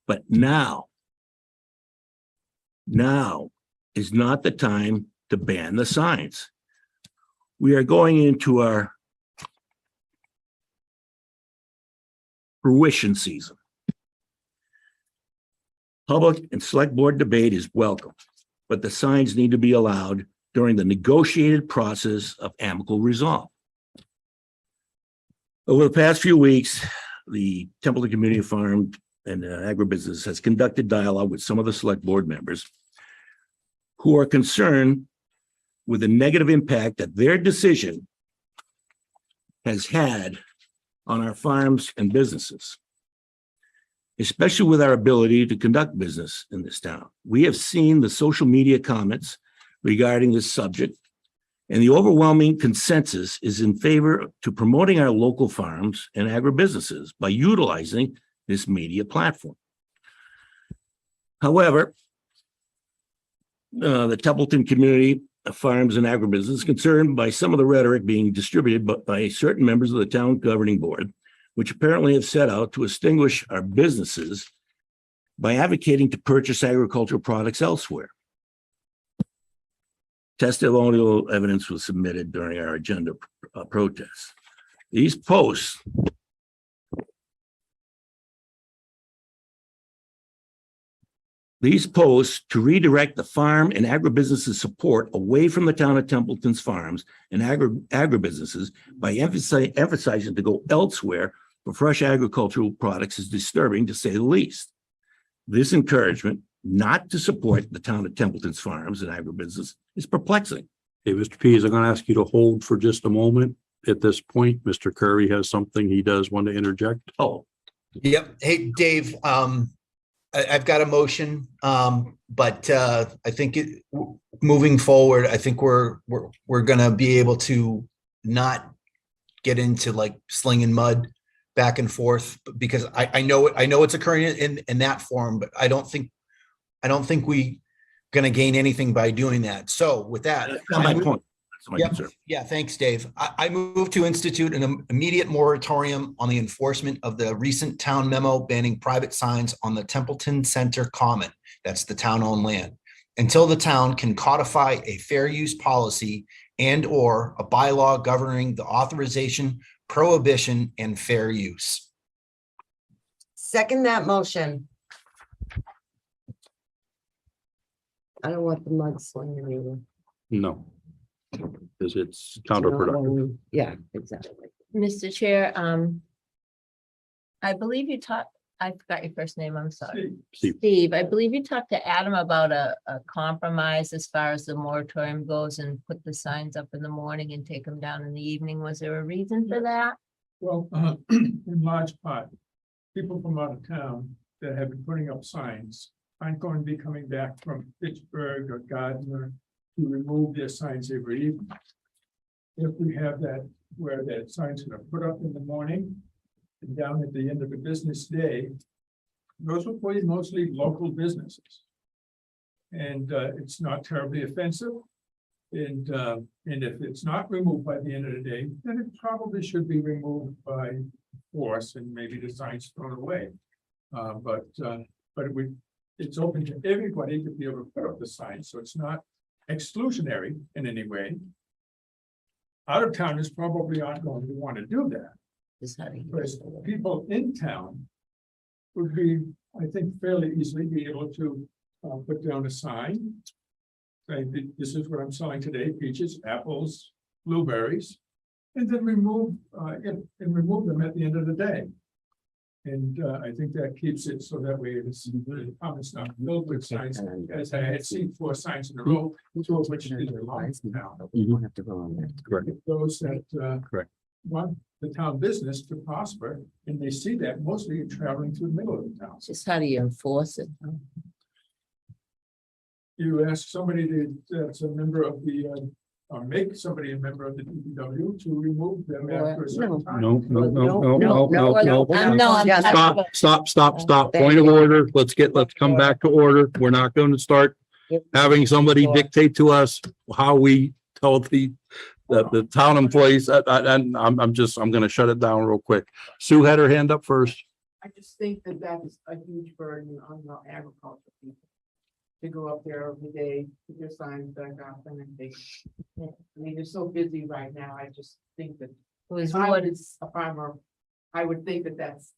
But now is not the time to ban the signs. We are going into our fruition season. Public and select board debate is welcome, but the signs need to be allowed during the negotiated process of amicable resolve. Over the past few weeks, the Templeton Community Farm and Agribusiness has conducted dialogue with some of the select board members who are concerned with the negative impact that their decision has had on our farms and businesses, especially with our ability to conduct business in this town. We have seen the social media comments regarding this subject, and the overwhelming consensus is in favor to promoting our local farms and agribusinesses by utilizing this media platform. However, the Templeton Community Farms and Agribusiness is concerned by some of the rhetoric being distributed by certain members of the town governing board, which apparently have set out to extinguish our businesses by advocating to purchase agricultural products elsewhere. Testimonial evidence was submitted during our agenda protests. These posts to redirect the farm and agribusinesses support away from the town of Templeton's farms and agribusinesses by emphasizing to go elsewhere for fresh agricultural products is disturbing, to say the least. This encouragement not to support the town of Templeton's farms and agribusiness is perplexing. Hey, Mr. Pease, I'm going to ask you to hold for just a moment. At this point, Mr. Curry has something he does want to interject. Oh, Yep. Hey, Dave, I've got a motion, but I think moving forward, I think we're going to be able to not get into like slinging mud back and forth because I know it's occurring in that form, but I don't think we going to gain anything by doing that. So with that, That's not my point. That's my Yep. concern. Yeah, thanks, Dave. I move to institute an immediate moratorium on the enforcement of the recent town memo banning private signs on the Templeton Center Common. That's the town-owned land, until the town can codify a fair use policy and/or a bylaw governing the authorization, prohibition, and fair use. Second that motion. I don't want the mudslinging either. No. Because it's counterproductive. Yeah, exactly. Mr. Chair, I believe you talked, I forgot your first name, I'm sorry. Steve. Steve, I believe you talked to Adam about a compromise as far as the moratorium goes and put the signs up in the morning and take them down in the evening. Was there a reason for that? Well, in large part, people from out of town that have been putting up signs aren't going to be coming back from Pittsburgh or Gardner to remove their signs every evening. If we have that, where that signs are put up in the morning and down at the end of the business day, those will be mostly local businesses. And it's not terribly offensive. And if it's not removed by the end of the day, then it probably should be removed by force and maybe the signs thrown away. But it's open to everybody to be able to put up the sign, so it's not exclusionary in any way. Out of towners probably aren't going to want to do that. Whereas people in town would be, I think, fairly easily be able to put down a sign. Say, this is what I'm selling today: peaches, apples, blueberries, and then remove them at the end of the day. And I think that keeps it so that way it's not filled with signs, as I had seen 4 signs in a row, which is the lines now. Correct. Those that Correct. want the town business to prosper, and they see that mostly traveling through the middle of the town. Just how do you enforce it? You ask somebody that's a member of the, or make somebody a member of the DPW to remove them after a certain time. No. No. Stop. Thank Point of you. order. Let's come back to order. We're not going to start having somebody dictate to us how we tell the town employees. And I'm going to shut it down real quick. Sue had her hand up first. I just think that that's a huge burden on the agriculture people. To go up there every day, put their signs back up and then I mean, they're so busy right now. I just think that if I was a farmer, I would think that that's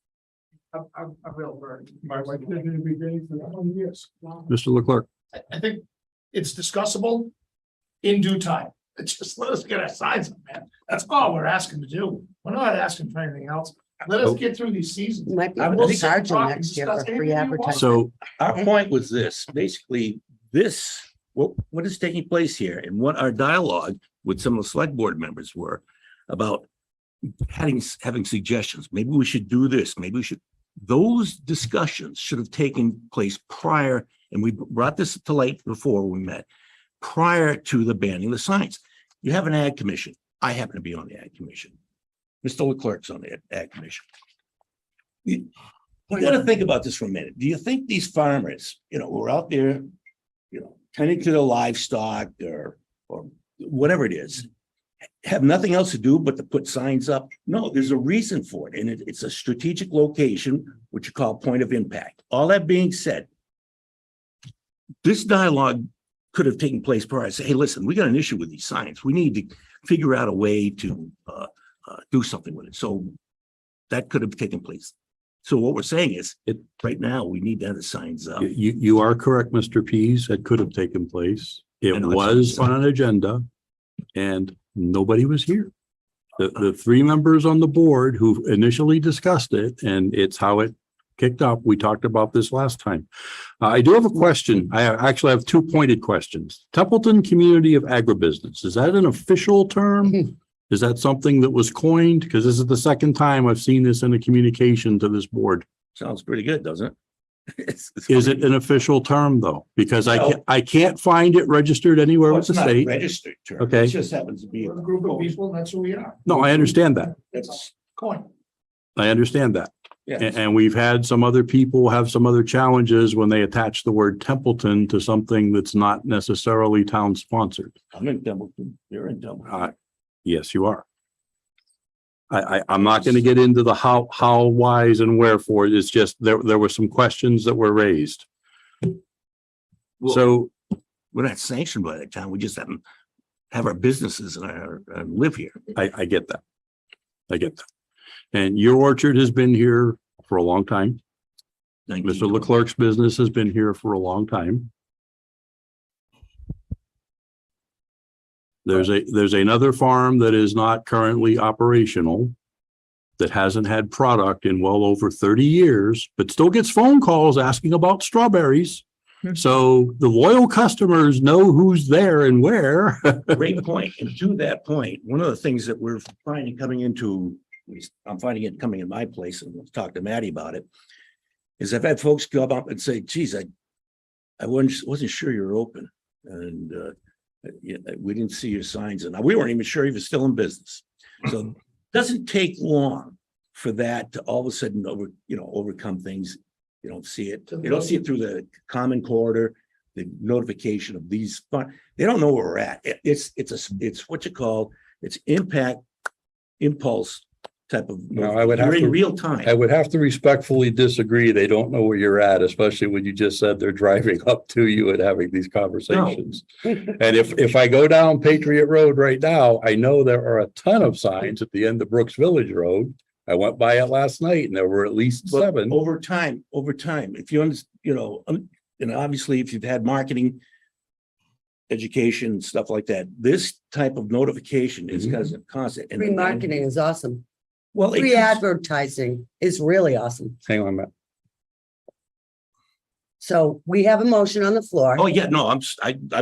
a real burden. My wife did it every day for 20 years. Mr. Leclerc. I think it's discussable in due time. It's just let us get our signs up, man. That's all we're asking to do. We're not asking for anything else. Let us get through these seasons. Might be I able will to sit charge and them talk and next year discuss for free anything you want. advertising. So our point was this, basically, what is taking place here and what our dialogue with some of the select board members were about having suggestions. Maybe we should do this. Maybe we should. Those discussions should have taken place prior, and we brought this to light before we met, prior to the banning the signs. You have an ag commission. I happen to be on the ag commission. Mr. Leclerc's on the ag commission. We got to think about this for a minute. Do you think these farmers, who are out there, tending to their livestock or whatever it is, have nothing else to do but to put signs up? No, there's a reason for it. And it's a strategic location, which you call point of impact. All that being said, this dialogue could have taken place prior. Say, hey, listen, we got an issue with these signs. We need to figure out a way to do something with it. So that could have taken place. So what we're saying is, right now, we need to have the signs up. You are correct, Mr. Pease. It could have taken place. It know, was on an agenda and nobody was here. The 3 members on the board who initially discussed it, and it's how it kicked up. We talked about this last time. I do have a question. I actually have 2 pointed questions. Templeton Community of Agribusiness, is that an official term? Is that something that was coined? Because this is the second time I've seen this in a communication to this board. Sounds pretty good, doesn't it? Is it an official term though? Because I can't find it registered anywhere with the state. Registered term. Okay. It just happens to be. We're a group of people, and that's who we are. No, I understand that. That's Coin. I understand that. Yeah. And we've had some other people have some other challenges when they attach the word Templeton to something that's not necessarily town sponsored. I'm in Templeton, you're in Templeton. Yes, you are. I'm not going to get into the how, whys and wherefore. It's just there were some questions that were raised. Well, So we're not sanctioned by the town. We just have our businesses and live here. I get that. I get that. And your orchard has been here for a long time. Mr. Leclerc's business has been here for a long time. There's another farm that is not currently operational that hasn't had product in well over 30 years, but still gets phone calls asking about strawberries. So the loyal customers know who's there and where. Great point. And to that point, one of the things that we're finding coming into, at least I'm finding it coming in my place, and let's talk to Maddie about it, is I've had folks come up and say, geez, I wasn't sure you were open. And we didn't see your signs. And we weren't even sure he was still in business. So it doesn't take long for that to all of a sudden overcome things. You don't see it. You don't see it through the common corridor, the notification of these. They don't know where we're at. It's what you call, it's impact, impulse type of. No, I would have you're in to- real time. I would have to respectfully disagree. They don't know where you're at, especially when you just said they're driving up to you and having these conversations. And if I go down Patriot Road right now, I know there are a ton of signs at the end of Brooks Village Road. I went by it last night and there were at least But 7. over time, if you and obviously if you've had marketing, education, stuff like that, this type of notification is constant. Free marketing is awesome. Well, Free advertising is really awesome. Hang on a minute. So we have a motion on the floor. oh yeah, no, I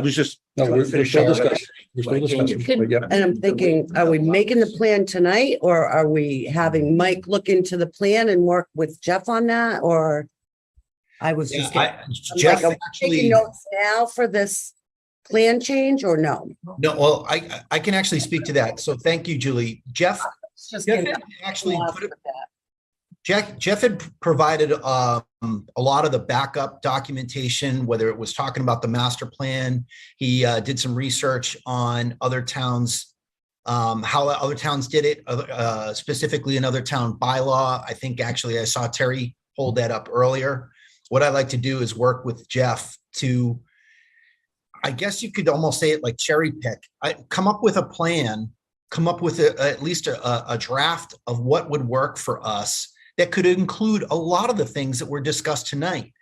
was just. No, trying to we're finish still up. discussing. We're still discussing. But yeah. And I'm thinking, are we making the plan tonight or are we having Mike look into the plan and work with Jeff on that? Or I was just Jeff taking actually, notes now for this plan change or no? no, well, I can actually speak to that. So thank you, Julie. Jeff Just Jeff kidding. actually put it, Jeff had provided a lot of the backup documentation, whether it was talking about the master plan. He did some research on other towns, how other towns did it, specifically another town bylaw. I think actually I saw Terry hold that up earlier. What I like to do is work with Jeff to, I guess you could almost say it like cherry pick. Come up with a plan, come up with at least a draft of what would work for us that could include a lot of the things that were discussed tonight.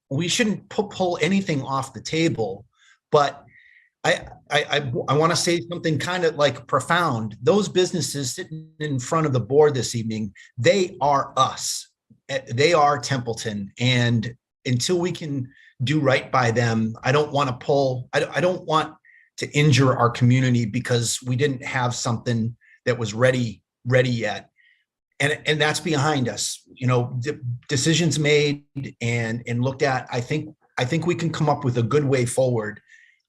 We shouldn't pull anything off the table, but I want to say something kind of like profound. Those businesses sitting in front of the board this evening, they are us. They are Templeton. And until we can do right by them, I don't want to pull, I don't want to injure our community because we didn't have something that was ready yet. And that's behind us, decisions made and looked at. I think we can come up with a good way forward.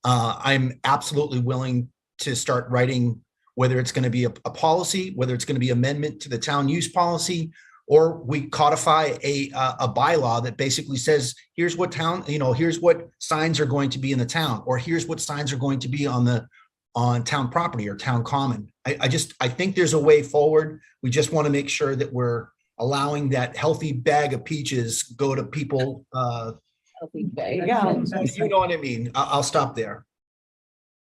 I'm absolutely willing to start writing, whether it's going to be a policy, whether it's going to be amendment to the town use policy, or we codify a bylaw that basically says, here's what here's what signs are going to be in the town, or here's what signs are going to be on town property or town common. I think there's a way forward. We just want to make sure that we're allowing that healthy bag of peaches go to people. There you go. You know what I mean? I'll stop there.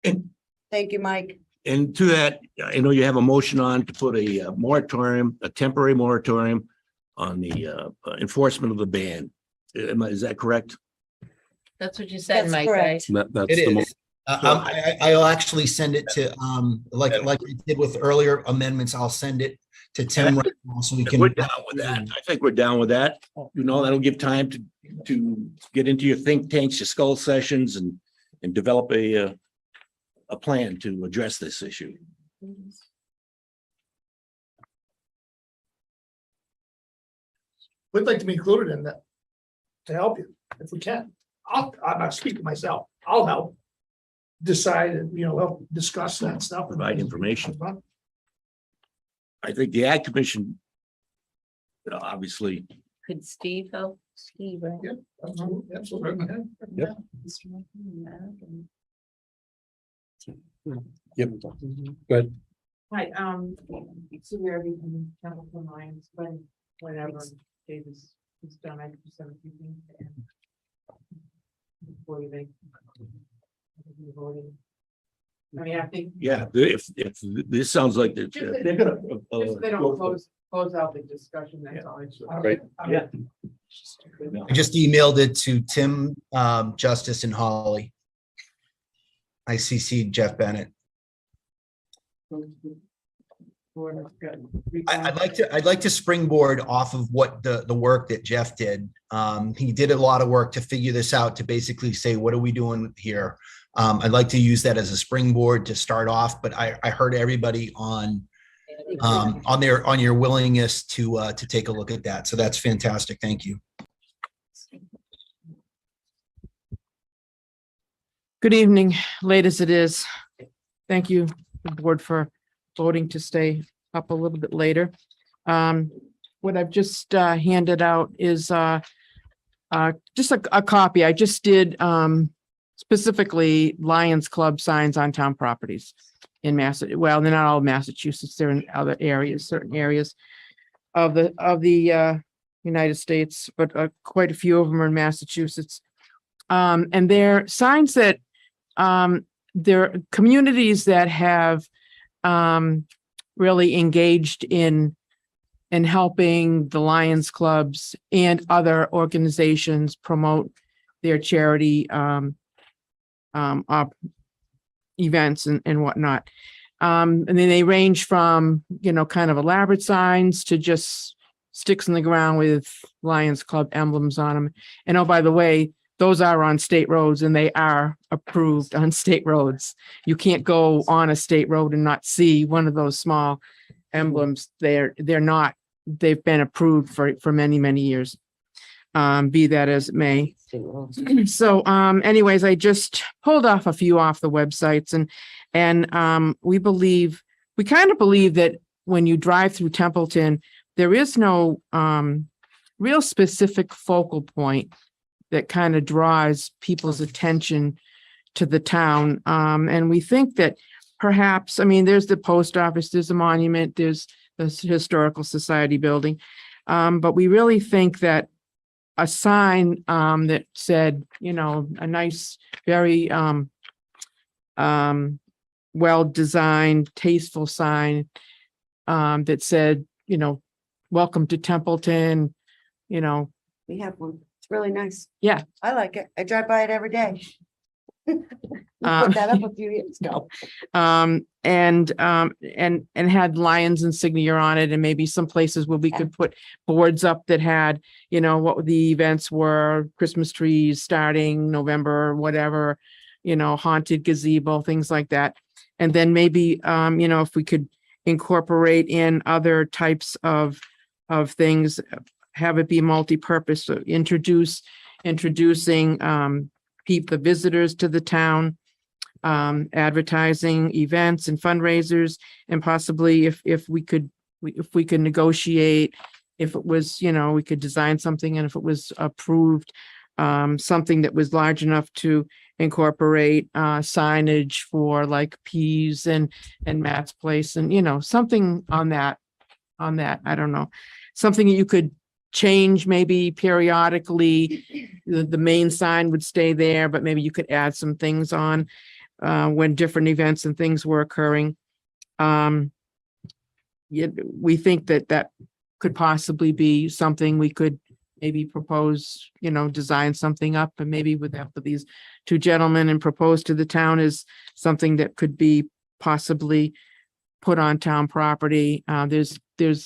Thank you, Mike. And to that, I know you have a motion on to put a moratorium, a temporary moratorium on the enforcement of the ban. Is that correct? That's what you said, That's Mike, correct. right? That's It the is. I'll actually send it to, like I did with earlier amendments, I'll send it to Tim right now so we can. We're down with that. I think we're down with that. That'll give time to get into your think tanks, your skull sessions and develop a plan to address this issue. We'd like to be included in that to help you if we can. I'm not speaking myself. I'll help decide and, help discuss that stuff. Provide information. I think the Ag Commission obviously, Could Steve help? Steve, right? Yeah, absolutely. Yep. Hi, so we're in Templeton lines, whenever Davis is done, I just have a few things to add. Before you make. Voting. I mean, I think. yeah, if this sounds like they're gonna. Just they don't close out the discussion, that's all. Right. Yeah. I just emailed it to Tim, Justice and Holly. I CC'd Jeff Bennett. I'd like to springboard off of what the work that Jeff did. He did a lot of work to figure this out, to basically say, what are we doing here? I'd like to use that as a springboard to start off, but I heard everybody on your willingness to take a look at that. So that's fantastic. Thank you. Good evening, late as it is. Thank you, the board, for voting to stay up a little bit later. What I've just handed out is just a copy. I just did specifically Lions Club signs on town properties in Massachusetts. Well, they're not all Massachusetts, they're in other areas, certain areas of the United States, but quite a few of them are in Massachusetts. And they're signs that there are communities that have really engaged in helping the Lions Clubs and other organizations promote their charity events and whatnot. And then they range from, kind of elaborate signs to just sticks in the ground with Lions Club emblems on them. And oh, by the way, those are on state roads and they are approved on state roads. You can't go on a state road and not see one of those small emblems. They've been approved for many, many years. Be that as it may. So anyways, I just pulled off a few off the websites and we kind of believe that when you drive through Templeton, there is no real specific focal point that kind of draws people's attention to the town. And we think that perhaps, there's the post office, there's a monument, there's the Historical Society building. But we really think that a sign that said, a nice, very well-designed, tasteful sign that said, welcome to Templeton, We have one. It's really nice. Yeah. I like it. I drive by it every day. We Uh, put that up a few years ago. and had Lions insignia on it, and maybe some places where we could put boards up that had, what the events were, Christmas trees starting November, whatever, haunted gazebo, things like that. And then maybe, if we could incorporate in other types of things, have it be multi-purpose, so introducing the visitors to the town, advertising events and fundraisers, and possibly if we could negotiate, if it was, we could design something, and if it was approved, something that was large enough to incorporate signage for like Peas and Matt's Place, and something on that, I don't know, something that you could change maybe periodically. The main sign would stay there, but maybe you could add some things on when different events and things were occurring. We think that could possibly be something we could maybe propose, design something up, and maybe with after these two gentlemen, and propose to the town as something that could be possibly put on town property. There's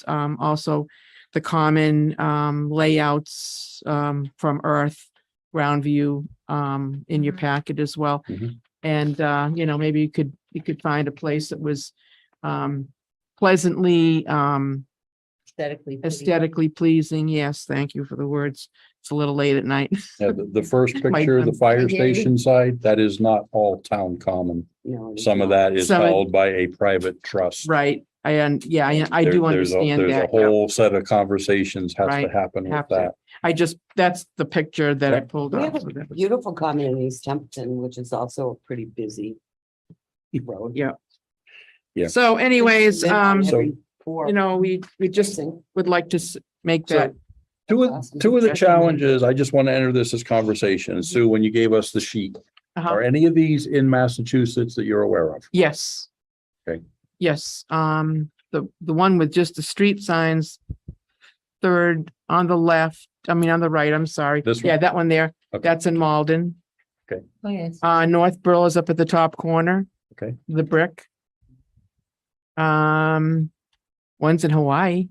also the common layouts from Earth, ground view in your packet as well. Mhm. And maybe you could find a place that was pleasantly aesthetically pleasing. Yes, thank you for the words. It's a little late at night. Yeah, the first picture, the fire station side, that is not all town common. No, Some of that is Some of- held by a private trust. Right. I do understand There's a that. yeah. whole set of conversations has to Right, happen with have to. that. That's the picture that I pulled We up. have a beautiful common in East Templeton, which is also a pretty busy road. Yeah. Yeah. So anyways, So- we just would like to make So that. two of the Suggestion. challenges, I just want to enter this as conversation. Sue, when you gave us the sheet, Uh-huh. are any of these in Massachusetts that you're aware of? Yes. Okay. Yes, the one with just the street signs. Third on the left, on the right, I'm sorry. This one? Yeah, that one there. Okay. That's in Malden. Oh, yes. Northborough is up at the top corner. Okay. The brick. One's in Hawaii.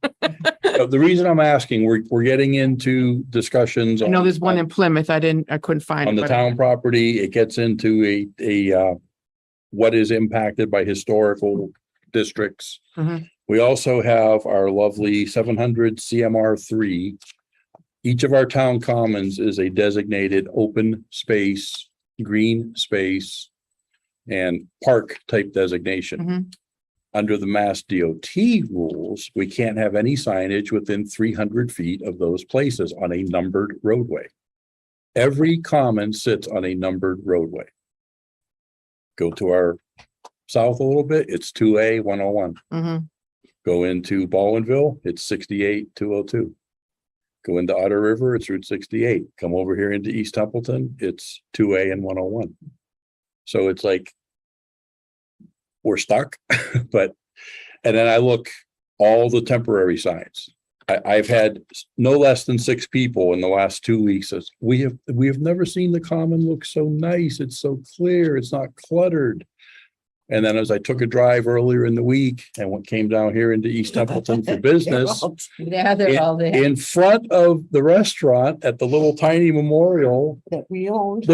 The reason I'm asking, we're getting into discussions. I know there's one in Plymouth. I couldn't find. On it, the but- town property, it gets into what is impacted by historical districts. Mhm. We also have our lovely 700 CMR3. Each of our town commons is a designated open space, green space, and park type designation. Mhm. Under the Mass DOT rules, we can't have any signage within 300 feet of those places on a numbered roadway. Every common sits on a numbered roadway. Go to our south a little bit, it's 2A 101. Mhm. Go into Baldwinville, it's 68 202. Go into Otter River, it's Route 68. Come over here into East Templeton, it's 2A and 101. So it's like we're stuck, but, and then I look all the temporary signs. I've had no less than 6 people in the last 2 weeks says, we have never seen the common look so nice. It's so clear. It's not cluttered. And then as I took a drive earlier in the week and what came down here into East Templeton for business, Yeah, they're all there. in front of the restaurant at the little tiny memorial, That we owned.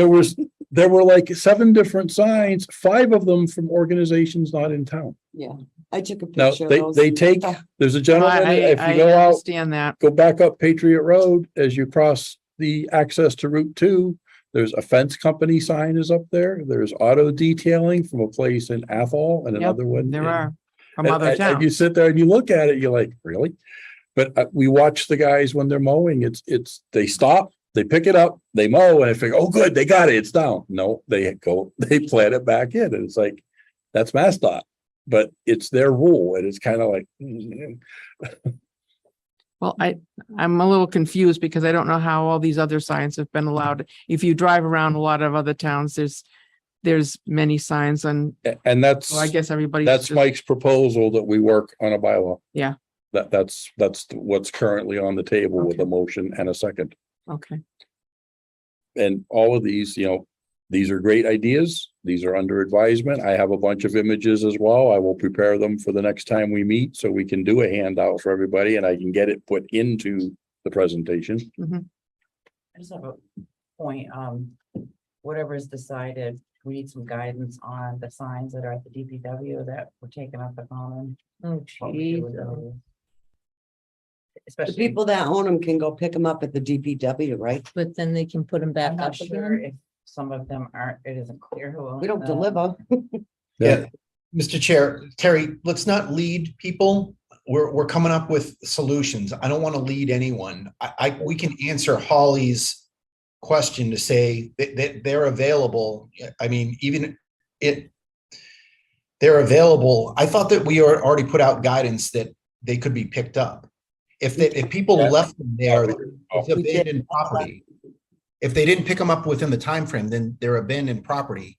there were like 7 different signs, 5 of them from organizations not in town. Yeah, I took a Now, picture of those. they take, there's a gentleman, if you I go out, understand that. go back up Patriot Road as you cross the access to Route 2. There's a fence company sign is up there. There's auto detailing from a place in Athol and Yep, another one. There in- are from and- other and you towns. sit there and you look at it, you're like, really? But we watch the guys when they're mowing. It's they stop, they pick it up, they mow, and I think, oh, good, they got it. It's down. No, they plant it back in, and it's like that's MassDOT, but it's their rule, and it's kind of like. Well, I'm a little confused because I don't know how all these other signs have been allowed. If you drive around a lot of other towns, there's many signs and And that's. well, I guess everybody's. That's just- Mike's proposal that we work on a bylaw. Yeah. That's what's currently on the table with a motion and a second. Okay, And all of these, these are great ideas. These are under advisement. I have a bunch of images as well. I will prepare them for the next time we meet so we can do a handout for everybody and I can get it put into the presentation. I just have a point, whatever is decided, we need some guidance on the signs that are at the DPW that were taken off the common. Oh, What we do with geez. those. The Especially. people that own them can go pick them up at the DPW, right? But then they can put them back I'm up not sure again. if some of them aren't, it isn't clear who. owns We don't them. deliver. Yeah, Mr. Chair, Terry, let's not lead people. We're coming up with solutions. I don't want to lead anyone. We can answer Holly's question to say that they're available. I mean, they're available. I thought that we already put out guidance that they could be picked up. If people left them there, it's abandoned property. If they didn't pick them up within the time frame, then they're abandoned property.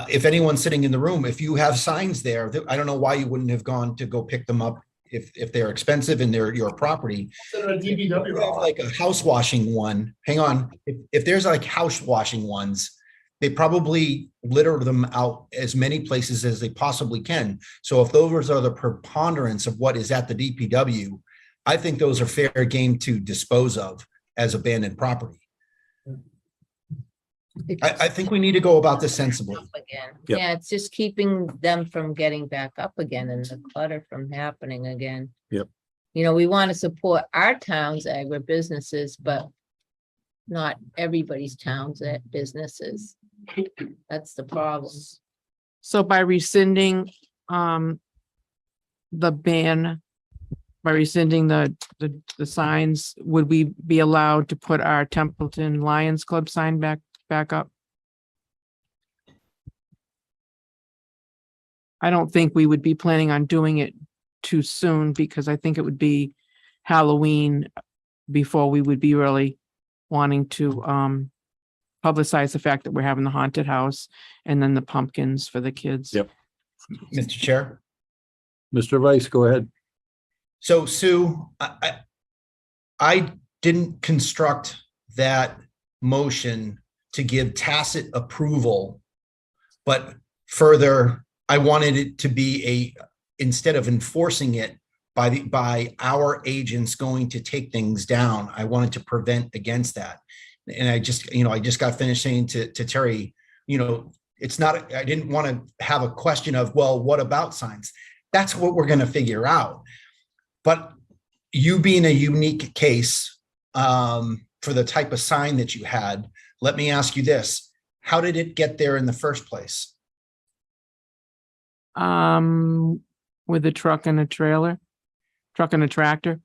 If anyone's sitting in the room, if you have signs there, I don't know why you wouldn't have gone to go pick them up if they're expensive and they're your property. Instead of a If you have DPW. like a house washing one, hang on, if there's like house washing ones, they probably litter them out as many places as they possibly can. So if those are the preponderance of what is at the DPW, I think those are fair game to dispose of as abandoned property. I think we need to go about this sensibly. Up again. Yep. Yeah, it's just keeping them from getting back up again and the clutter from happening again. Yep. You know, we want to support our town's agribusinesses, but not everybody's towns at businesses. That's the problem. so by rescinding, the ban, by rescinding the signs, would we be allowed to put our Templeton Lions Club sign back up? I don't think we would be planning on doing it too soon, because I think it would be Halloween before we would be really wanting to publicize the fact that we're having the haunted house and then the pumpkins for the kids. Yep. Mr. Chair. Mr. Vice, go ahead. So Sue, I didn't construct that motion to give tacit approval, but further, I wanted it to be instead of enforcing it by our agents going to take things down, I wanted to prevent against that. And I just got finished saying to Terry, it's not, I didn't want to have a question of, well, what about signs? That's what we're going to figure out. But you being a unique case for the type of sign that you had, let me ask you this. How did it get there in the first place? With a truck and a trailer, truck and a tractor.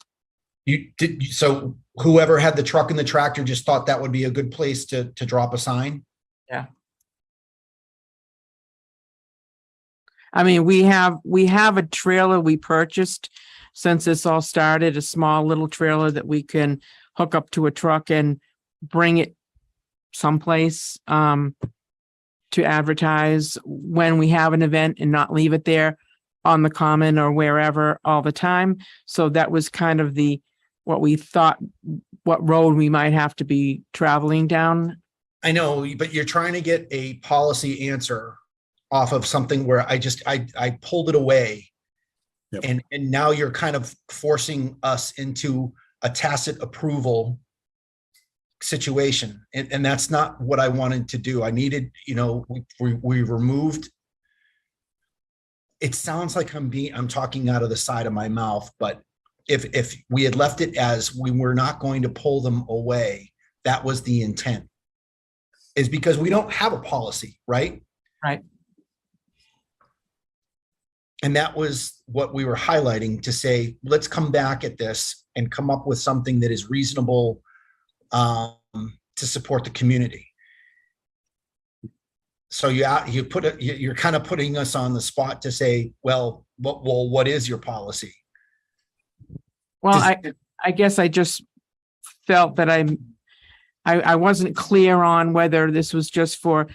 So whoever had the truck and the tractor just thought that would be a good place to drop a sign? Yeah. I mean, we have a trailer we purchased since this all started, a small little trailer that we can hook up to a truck and bring it someplace to advertise when we have an event and not leave it there on the common or wherever all the time. So that was kind of what we thought, what road we might have to be traveling down. I know, but you're trying to get a policy answer off of something where I pulled it away. Yep. And now you're kind of forcing us into a tacit approval situation. And that's not what I wanted to do. I needed, we removed. It sounds like I'm talking out of the side of my mouth, but if we had left it as we were not going to pull them away, that was the intent. Is because we don't have a policy, right? Right. And that was what we were highlighting to say, let's come back at this and come up with something that is reasonable to support the community. So you're kind of putting us on the spot to say, well, what is your policy? Well, I guess I just felt that I wasn't clear on whether this was just for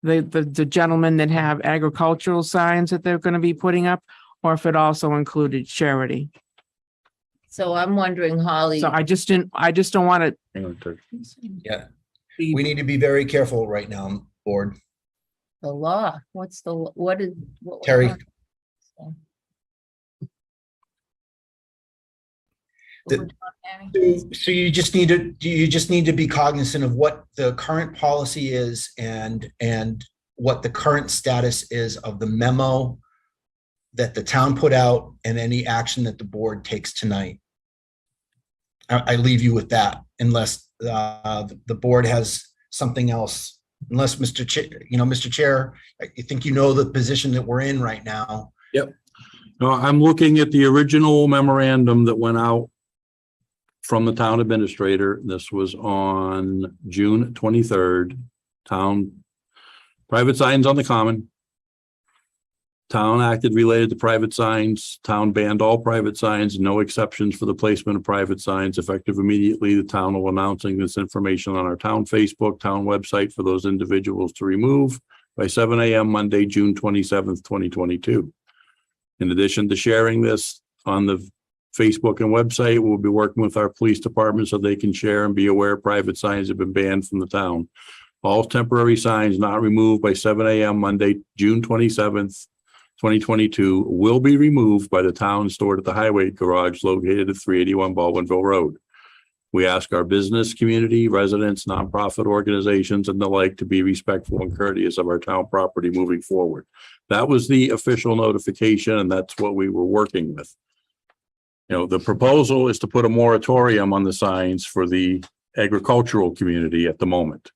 the gentlemen that have agricultural signs that they're going to be putting up, or if it also included charity. So I'm wondering, Holly. So I just don't want to. Yeah, we need to be very careful right now, board. The law, what Terry? So you just need to be cognizant of what the current policy is and what the current status is of the memo that the town put out and any action that the board takes tonight. I leave you with that unless the board has something else. Unless Mr. Chair, I think the position that we're in right now. Yep. No, I'm looking at the original memorandum that went out from the town administrator. This was on June 23rd. Town private signs on the common. Town acted related to private signs. Town banned all private signs, no exceptions for the placement of private signs. Effective immediately, the town will announcing this information on our town Facebook, town website for those individuals to remove by 7 a.m. Monday, June 27th, 2022. In addition to sharing this on the Facebook and website, we'll be working with our police department so they can share and be aware private signs have been banned from the town. All temporary signs not removed by 7 a.m. Monday, June 27th, 2022 will be removed by the town stored at the highway garage located at 381 Baldwinville Road. We ask our business community, residents, nonprofit organizations, and the like to be respectful and courteous of our town property moving forward. That was the official notification, and that's what we were working with. The proposal is to put a moratorium on the signs for the agricultural community at the moment.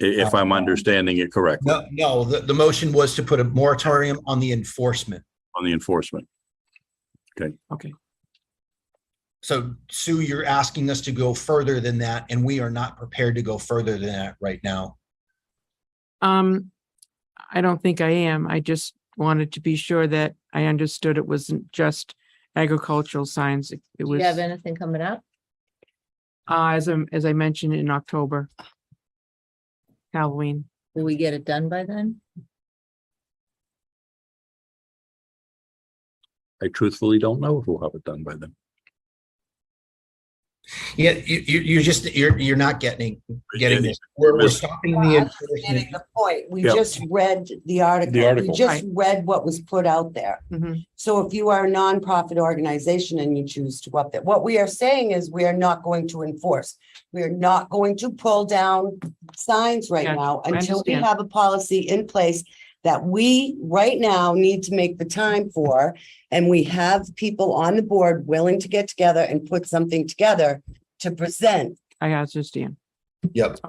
if I'm understanding it correctly, No, the motion was to put a moratorium on the enforcement. on the enforcement. Okay. So Sue, you're asking us to go further than that, and we are not prepared to go further than that right now. I don't think I am. I just wanted to be sure that I understood it wasn't just agricultural signs. It Do was, you have anything coming up? as I mentioned in October. Halloween. Will we get it done by then? I truthfully don't know if we'll have it done by then. Yeah, you're not getting this. We're stopping the Getting enforcement. the point. We Yeah. just read the article. The article. We just read what was put out there. Mhm. So if you are a nonprofit organization and you choose to go up there, what we are saying is we are not going to enforce. We are not going to pull down signs right Yeah, now I until we understand. have a policy in place that we right now need to make the time for. And we have people on the board willing to get together and put something together to present. I understand. Yep.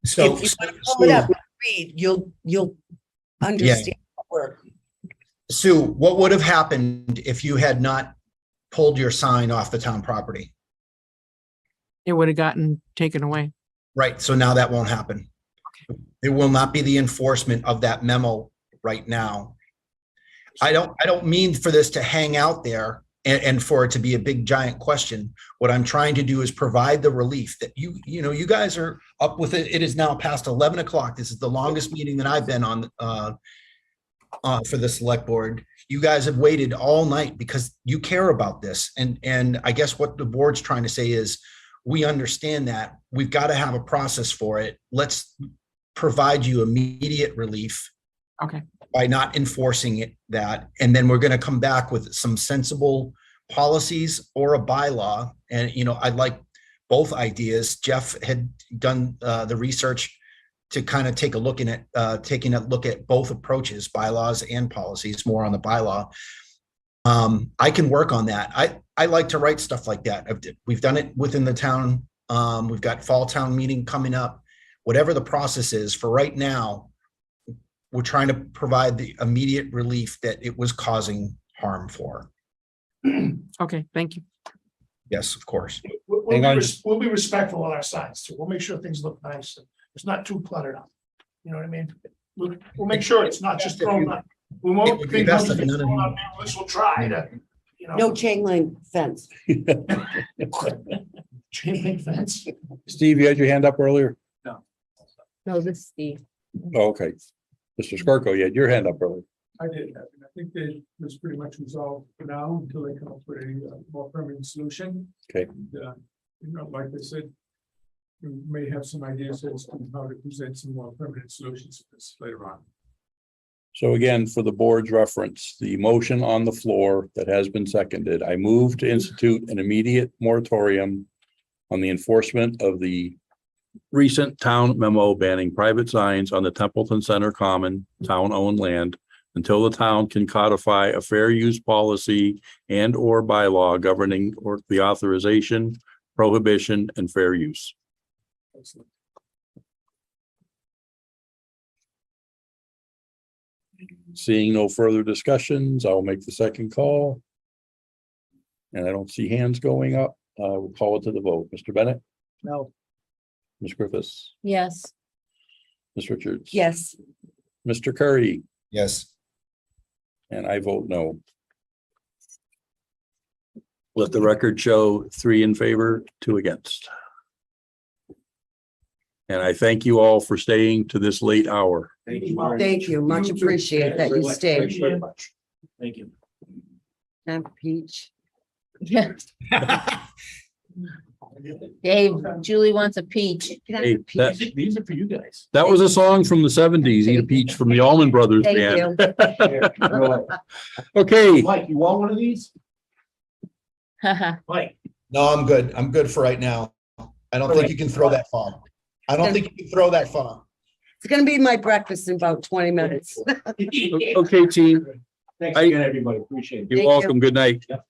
So, If you want to pull it up and read, you'll understand what we're. Sue, what would have happened if you had not pulled your sign off the town property? It would have gotten taken away. Right, so now that won't happen. There will not be the enforcement of that memo right now. I don't mean for this to hang out there and for it to be a big giant question. What I'm trying to do is provide the relief that you guys are up with it. It is now past 11 o'clock. This is the longest meeting that I've been on for the select board. You guys have waited all night because you care about this. And I guess what the board's trying to say is, we understand that we've got to have a process for it. Let's provide you immediate relief. Okay. By not enforcing that. And then we're going to come back with some sensible policies or a bylaw. And, I'd like both ideas. Jeff had done the research to kind of take a look taking a look at both approaches, bylaws and policies, more on the bylaw. I can work on that. I like to write stuff like that. We've done it within the town. We've got fall town meeting coming up. Whatever the process is for right now, we're trying to provide the immediate relief that it was causing harm for. Okay, thank you. Yes, of course. We'll be respectful of our signs too. We'll make sure things look nice. And it's not too cluttered up. You know what I mean? We'll make sure it's not just thrown up. We It won't. would be best if none of you- At least we'll try to, No chain link fence. Chain link fence. Steve, you had your hand up earlier? No, this is Steve. Oh, okay. Mr. Skorko, you had your hand up earlier. I did, I think that was pretty much resolved for now until they come up with a more permanent solution. Okay. And, like I said, we may have some ideas as to how to present some more permanent solutions to this later on. So again, for the board's reference, the motion on the floor that has been seconded, I move to institute an immediate moratorium on the enforcement of the recent town memo banning private signs on the Templeton Center Common town-owned land until the town can codify a fair use policy and or bylaw governing or the authorization, prohibition, and fair use. Seeing no further discussions, I'll make the second call. And I don't see hands going up. We'll call it to the vote. Mr. Bennett, No. Ms. Griffiths, Yes. Ms. Richards. Yes. Mr. Curry, Yes. and I vote no. Let the record show 3 in favor, 2 against. And I thank you all for staying to this late hour. Thank you. Much appreciate that you stayed. Thank you. And Peach. Yeah. Dave, Julie wants a peach. Hey, that, These are for you guys. that was a song from the 70s, Eat a Peach from the Allman Brothers Thank Band. you. Okay, Mike, you want one of these? Mike. No, I'm good. I'm good for right now. I don't think you can throw that far. I don't think you can throw that far. It's gonna be my breakfast in about 20 minutes. okay, team. Thanks again, everybody. Appreciate it. You're Thank welcome. Good night. Yep.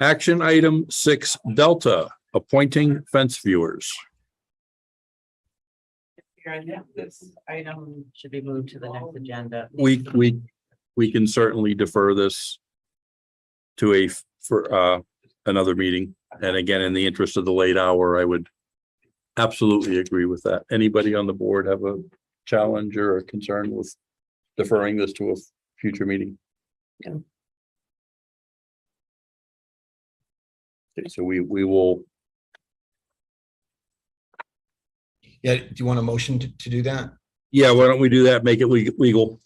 Action item 6 Delta, appointing fence viewers. Record, this item should be moved to the next agenda. We can certainly defer this to for another meeting. And again, in the interest of the late hour, I would absolutely agree with that. Anybody on the board have a challenge or a concern with deferring this to a future meeting? No. Okay, so we will, Yeah, do you want a motion to do that? yeah, why don't we do that? Make it legal.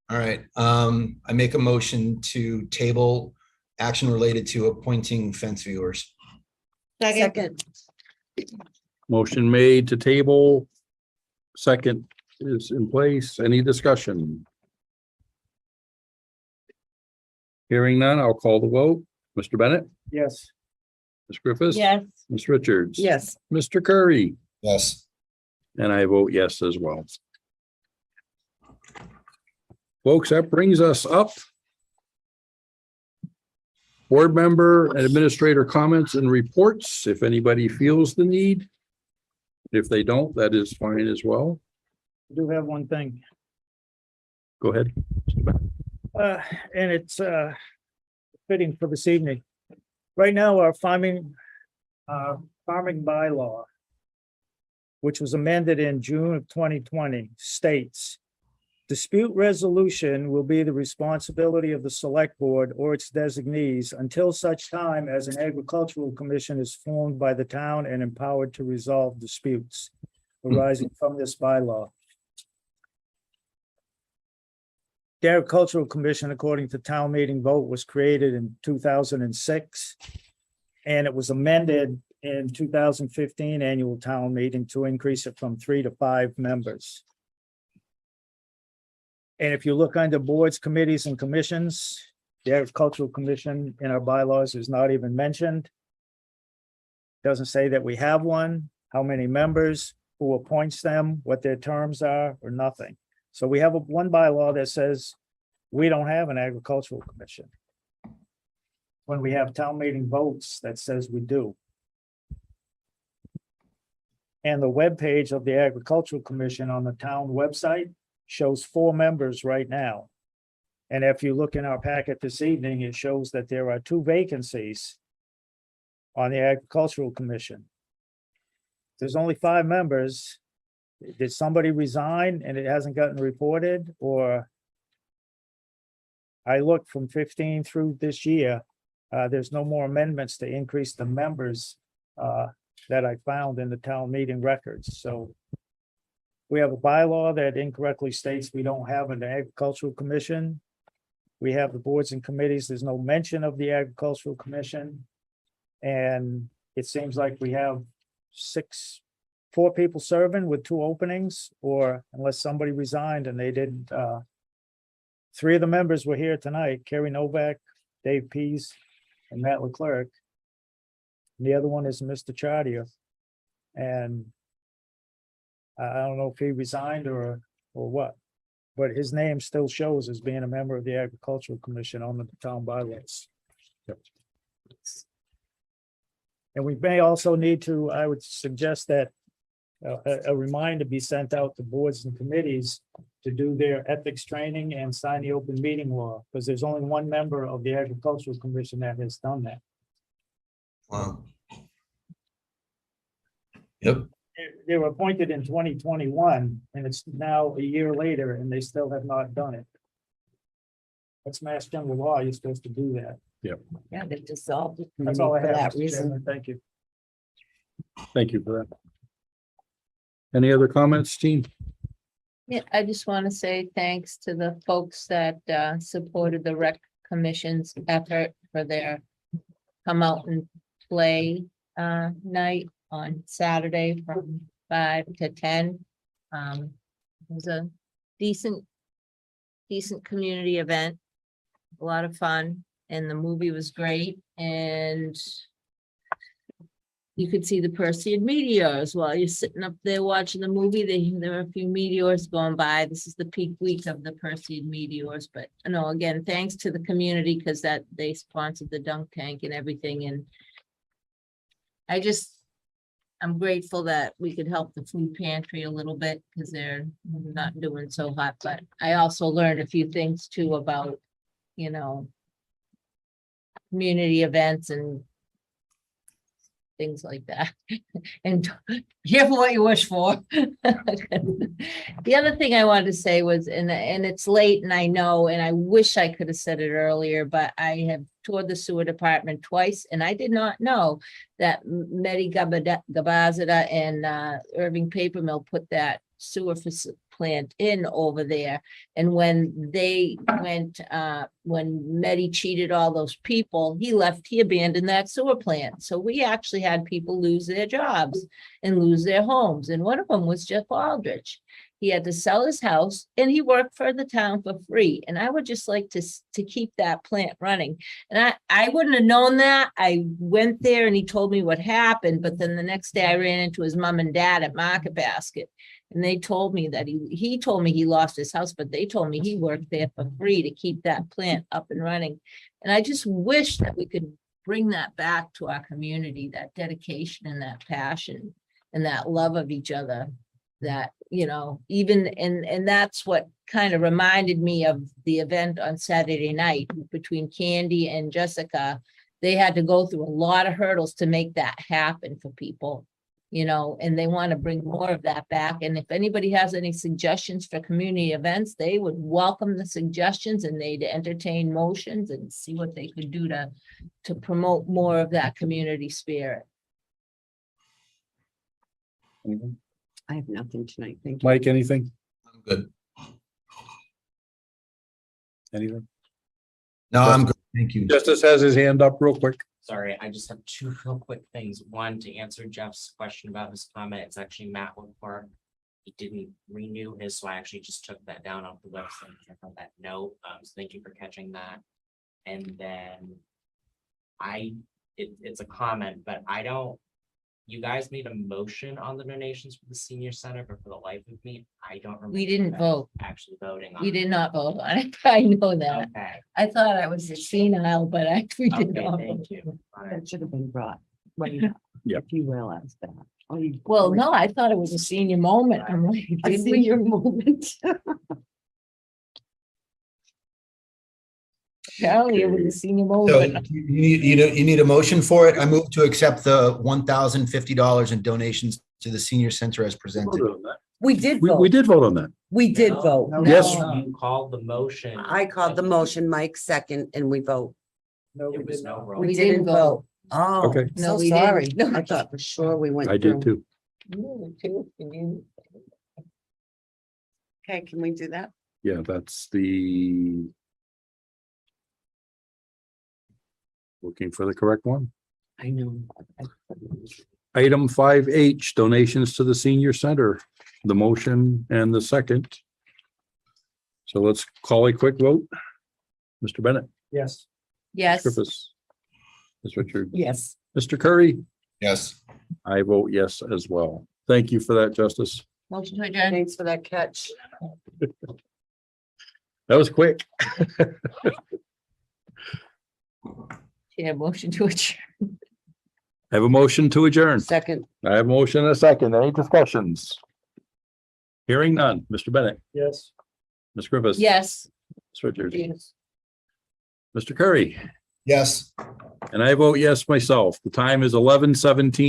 All right, I make a motion to table action related to appointing fence viewers. Second, Motion made to table. Second is in place. Any discussion? Hearing none, I'll call the vote. Mr. Bennett, Yes. Ms. Griffiths. Yes. Ms. Richards. yes, Mr. Curry, Yes. and I vote yes as well. Folks, that brings us up. Board member and administrator comments and reports, if anybody feels the need. If they don't, that is fine as well. I do have one thing, Go ahead. and it's fitting for this evening. Right now, our farming bylaw, which was amended in June of 2020, states dispute resolution will be the responsibility of the select board or its designees until such time as an agricultural commission is formed by the town and empowered to resolve disputes arising from this bylaw. The Agricultural Commission, according to town meeting vote, was created in 2006. And it was amended in 2015 annual town meeting to increase it from 3 to 5 members. And if you look under boards, committees, and commissions, the Agricultural Commission in our bylaws is not even mentioned. Doesn't say that we have one, how many members, who appoints them, what their terms are, or nothing. So we have one bylaw that says we don't have an Agricultural Commission. When we have town meeting votes, that says we do. And the webpage of the Agricultural Commission on the town website shows 4 members right now. And if you look in our packet this evening, it shows that there are 2 vacancies on the Agricultural Commission. There's only 5 members. Did somebody resign and it hasn't gotten reported, or? I looked from 15 through this year. There's no more amendments to increase the members that I found in the town meeting records. So we have a bylaw that incorrectly states we don't have an Agricultural Commission. We have the boards and committees. There's no mention of the Agricultural Commission. And it seems like we have 4 people serving with 2 openings, or unless somebody resigned and they didn't. 3 of the members were here tonight, Kerry Novak, Dave Pease, and Matt Leclerc. And the other one is Mr. Chartier. And I don't know if he resigned or what, but his name still shows as being a member of the Agricultural Commission on the town bylaws. And we may also need to, I would suggest that a reminder be sent out to boards and committees to do their ethics training and sign the open meeting law, because there's only 1 member of the Agricultural Commission that has done that. Wow. Yep. They were appointed in 2021, and it's now a year later, and they still have not done it. That's Mass General Law. You're supposed to do that. yeah, they dissolved it. That's all I for have, that Mr. reason. Chairman. Thank you. Thank you for that. Any other comments, team? Yeah, I just want to say thanks to the folks that supported the rec commission's effort for their come out and play night on Saturday from 5 to 10. It was a decent community event, a lot of fun, and the movie was great, and you could see the Perseid meteors while you're sitting up there watching the movie. There were a few meteors going by. This is the peak week of the Perseid meteors, but no, again, thanks to the community, because that they sponsored the dunk tank and everything. And I'm grateful that we could help the food pantry a little bit because they're not doing so hot, but I also learned a few things too about, you know, community events and things like that. And careful what you wish for. The other thing I wanted to say was, and it's late and I know, and I wish I could have said it earlier, but I have toured the sewer department twice and I did not know that Medi Gabazada and Irving Paper Mill put that sewer plant in over there. And when they went, when Medi cheated all those people, he abandoned that sewer plant. So we actually had people lose their jobs and lose their homes. And one of them was Jeff Aldrich. He had to sell his house and he worked for the town for free. And I would just like to keep that plant running. And I wouldn't have known that. I went there and he told me what happened. But then the next day I ran into his mom and dad at Market Basket. And they told me that he told me he lost his house, but they told me he worked there for free to keep that plant up and running. And I just wish that we could bring that back to our community, that dedication and that passion and that love of each other. That, you know, even, and that's what kind of reminded me of the event on Saturday night between Candy and Jessica. They had to go through a lot of hurdles to make that happen for people, you know, and they want to bring more of that back. And if anybody has any suggestions for community events, they would welcome the suggestions and they'd entertain motions and see what they could do to promote more of that community spirit. I have nothing tonight. Thank you. Mike, anything? I'm good. Anything? No, I'm good. Thank you. Justice has his hand up real quick. Sorry, I just have two real quick things. One, to answer Jeff's question about his comment, it's actually Matt Woodpark. He didn't renew his, so I actually just took that down off the website. I found that note. So thank you for catching that. And then it's a comment, but you guys made a motion on the donations for the senior center, but for the life of me, I don't remember. We didn't you guys vote. Actually voting on. We did not vote on it. I know that. Okay, I thought I was a senile, but we did okay, not. thank you. All right. That should have been brought. Right up, Yep. If you realize that. Well, no, I thought it was a senior moment. I'm like, A did we? senior moment. Apparently it was a senior So moment. you need a motion for it. I move to accept the $1,050 in donations to the senior center as presented. We did We vote. did vote on that. We did No, vote. no, Yes. You called the motion. I called the motion, Mike second, and we vote. No, There was no roll. We didn't vote. Oh, Okay. No, so we didn't. sorry. No. I thought for sure we went I did through. too. Okay, can we do that? Yeah, that's the. Looking for the correct one. I know. Item 5H, donations to the senior center, the motion and the second. So let's call a quick vote. Mr. Bennett. Yes. Yes. Griffiths. Ms. Richard. Yes. Mr. Curry. Yes. I vote yes as well. Thank you for that, Justice. Motion to adjourn. Thanks for that catch. That was quick. Yeah, motion to adjourn. I have a motion to adjourn. Second. I have a motion and a second. Any discussions? Hearing none. Mr. Bennett. Yes. Ms. Griffiths. Yes. Ms. Richards. Yes. Mr. Curry. Yes. And I vote yes myself. The time is 11:17.